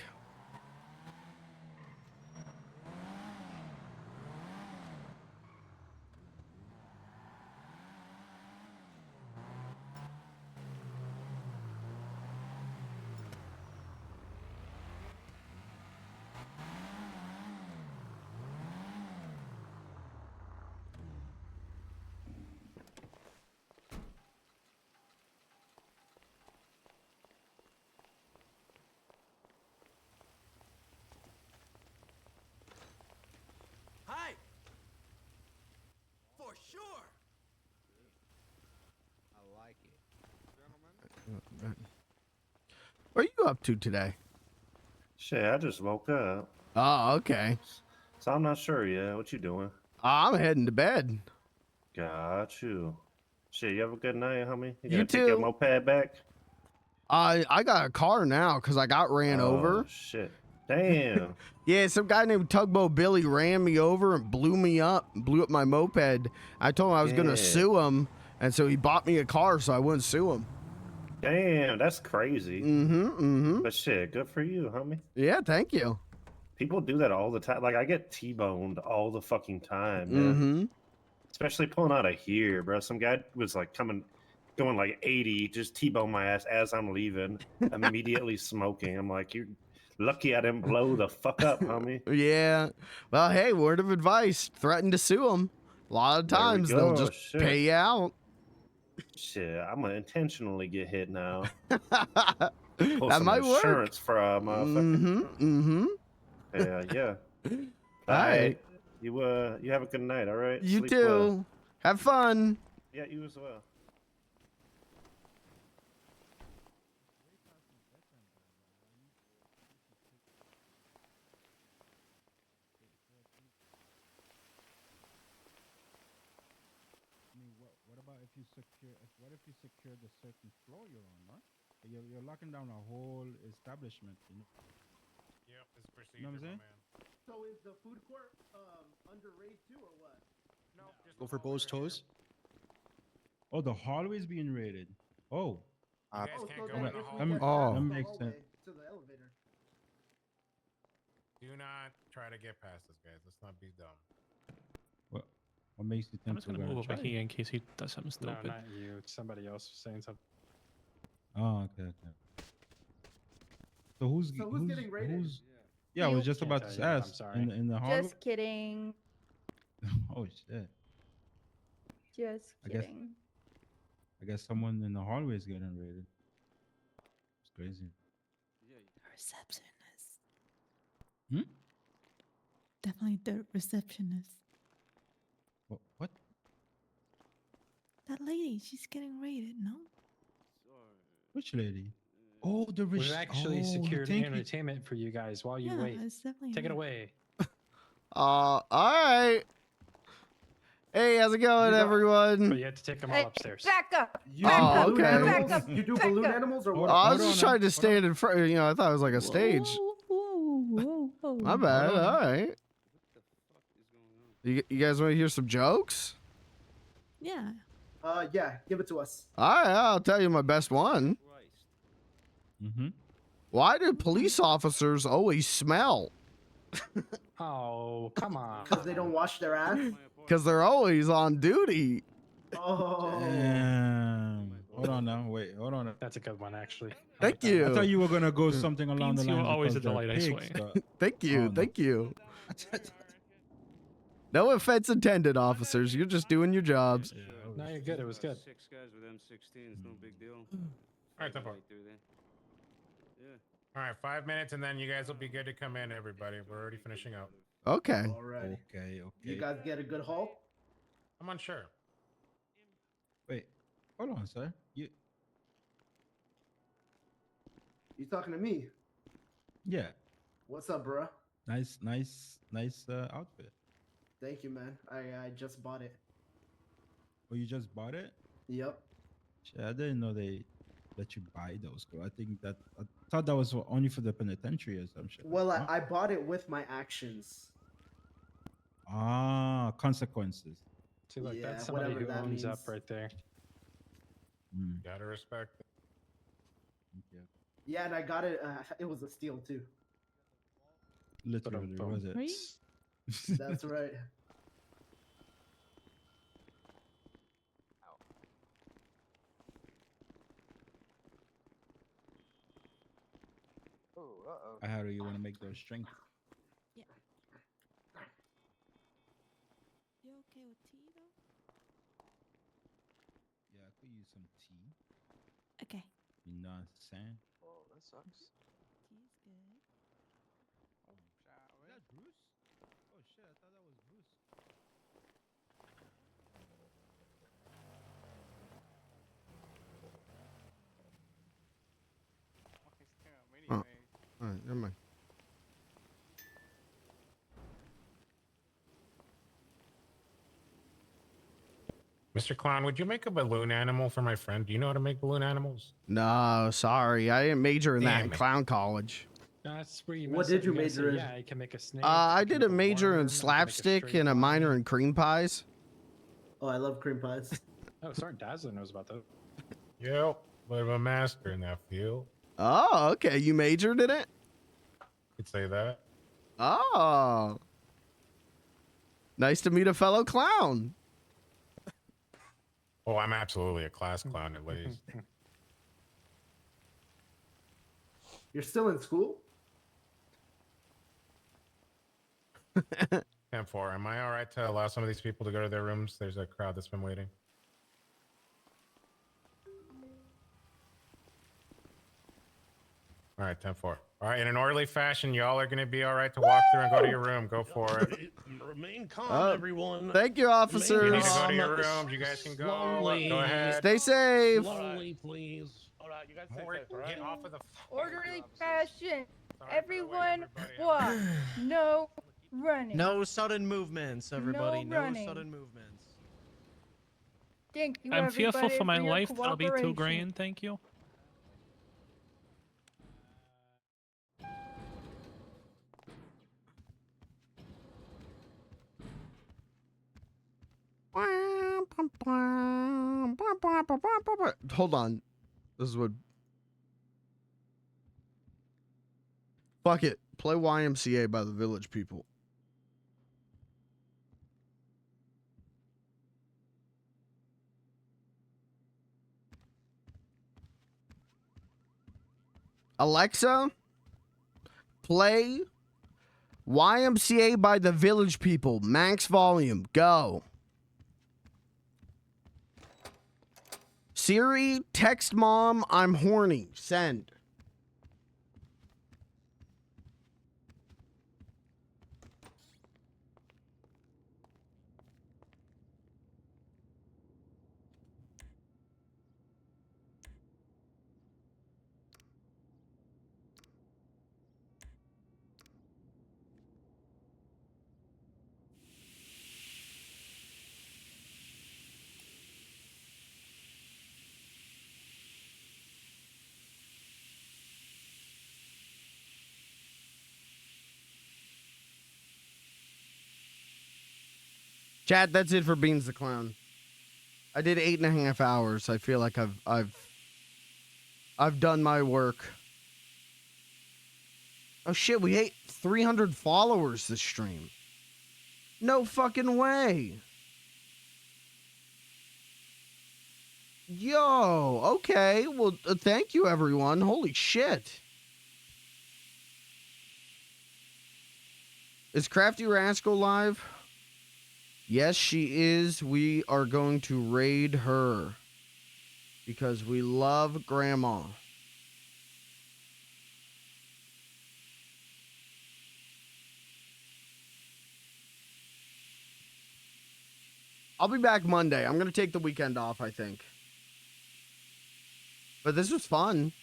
Hi. For sure. I like it. What are you up to today? Shit, I just woke up. Oh, okay. So I'm not sure yet. What you doing? I'm heading to bed. Got you. Shit, you have a good night, homie. You gotta take your too. moped back? I got a car now because I got ran over. Shit. Damn. Yeah, some guy named Tugboat Billy ran me over and blew up my moped. I told him I was gonna Yeah. sue him, and so he bought me a car so I wouldn't sue him. Damn, that's crazy. Mm-hmm. But shit, good for you, homie. Yeah, thank you. People do that all the time. Like I get T-boned all the fucking time, man. Mm-hmm. Especially pulling out of here, bro. Some guy was like going like 80, just T-bone my ass as I'm leaving, immediately smoking. I'm like, you're lucky I didn't blow the fuck up, homie. Yeah. Well, hey, word of advice: threaten to sue them. A lot of There we times they'll go, just shit. pay you out. Shit, I'm gonna intentionally get hit now. Pull That some might work. insurance for a motherfucker. Mm-hmm. Yeah. All right. You have a good night, all right? You Sleep too. well. Have fun. Yeah, you as well. I mean, what about if you secure? What if you secure the certain floor you're on, right? You're locking down a whole establishment. You know? Yep, it's procedure, You know what I'm saying? man. So is the food court under raid too, or what? No, just Go for Bo's toes. Oh, the hallway's being raided. Oh. You guys can't go in the That hallway. makes sense. To the elevator. Do not try to get past this, guys. Let's not be dumb. What makes you think I'm just gonna we're move over try? here in case he does something stupid. No, not you. Somebody else was saying something. Oh, okay. So who's getting raided? Yeah, I was just Can't about tell to you, I'm ask. sorry. In the hallway. Just kidding. Oh shit. Just I guess- kidding. I guess someone in the hallway is getting raided. It's crazy. Receptionist. Hmm? Definitely the receptionist. What? That lady, she's getting raided, no? Which lady? Oh, the We've actually you secured think entertainment for you guys while you Yeah, wait. it's definitely Take it her. away. All right. Hey, how's it going, everyone? But you have to take them all upstairs. Back up. You Oh, do balloon okay. animals? You do balloon animals or what? Oh, I was just trying to stand in front. You know, I thought it was like a stage. Whoa. My bad. Hold on. All right. You guys want to hear some jokes? Yeah. Yeah, give it to us. All right, I'll tell you my best one. Mm-hmm. Why do police officers always smell? Oh, come on. Because they don't wash their ass. Because they're always on duty. Oh. Damn. Hold on now. Wait. Hold on. That's a good one, actually. Thank you. I thought you were gonna go something along Beans, the you lines. were always because a delight, they're I pigs, swear. but- Thank you. Oh, no. Thank you. No offense intended, officers. You're just doing your jobs. No, you're good. It was good. 6 guys with M16s, no big deal. All right, so far. Yeah. All right, 5 minutes, and then you guys will be good to come in, everybody. We're already finishing up. Okay. Alrighty. Okay. You guys get a good haul? I'm unsure. Wait. Hold on, sir. You talking to me? Yeah. What's up, bro? Nice outfit. Thank you, man. I just bought it. Oh, you just bought it? Yep. Shit, I didn't know they let you buy those. I thought that was only for the penitentiary or some shit. Well, I bought it with my actions. Ah, consequences. See, look, Yeah, that's somebody whatever who that owns up means. right there. Gotta respect it. Yeah, and I got it. It was a steal too. Literally, was it? That's right. How do you want to make those drinks? Yeah. You okay with tea though? Yeah, I could use some tea. Okay. You know what I'm saying? Oh, that sucks. Tea's good. Is that Bruce? Oh shit, I thought that was Bruce. Oh. All right, never mind. Mr. Clown, would you make a balloon animal for my friend? Do you know how to make balloon animals? No, sorry. I didn't major in that in Damn it. clown college. That's where you What mess did up. you gotta major say, in? Yeah, I can make a snake. I can did make a major worm, I in can make a slapstick straight and a minor line. in cream pies. Oh, I love cream pies. Oh, sorry, Dazzler knows about that. Yep, but I'm a master in that field. Oh, okay. You majored in it? Could say that. Oh. Nice to meet a fellow clown. Oh, I'm absolutely a class clown at least. You're still in school? 10-4. Am I all right to allow some of these people to go to their rooms? There's a crowd that's been waiting. All right, 10-4. All right, in an orderly fashion, y'all are going to be all right to walk through and go to your room. Go for it. Remain calm, everyone. Thank you, officers. You need to go to your rooms. You guys can go. Slowly. Go ahead. Stay safe. Slowly, please. All right, you guys stay safe, all right? Get off of the Orderly fashion. Sorry, Everyone everybody. walk. No running. No sudden movements, everybody. No No, running. sudden movements. Thank you, I'm fearful everybody, for my your life. That'll be 2 cooperation. grand. Thank you. Hold on. This is what. Fuck it. Play YMCA by the Village People. Alexa, play YMCA by the Village People. Max volume. Go. Siri, text mom, I'm horny. Send. Chat, that's it for Beans the Clown. I did 8.5 hours. I feel like I've done my work. Oh shit, we hit 300 followers this stream. No fucking way. Yo, okay. Well, thank you everyone. Holy shit. Is Crafty Rascal live? Yes, she is. We are going to raid her because we love Grandma. I'll be back Monday. I'm going to take the weekend off, I think. But this was fun.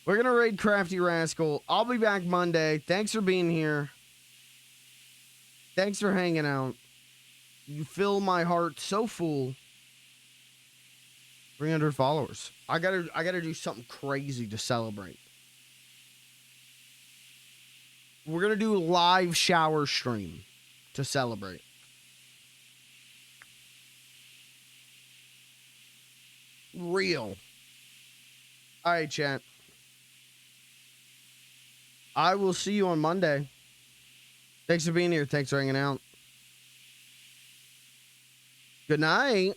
We're going to raid Crafty Rascal. I'll be back Monday. Thanks for being here. Thanks for hanging out. You fill my heart so full. 300 followers. I gotta do something crazy to celebrate. We're going to do a live shower stream to celebrate. Real. All right, chat. I will see you on Monday. Thanks for being here. Thanks for hanging out. Good night.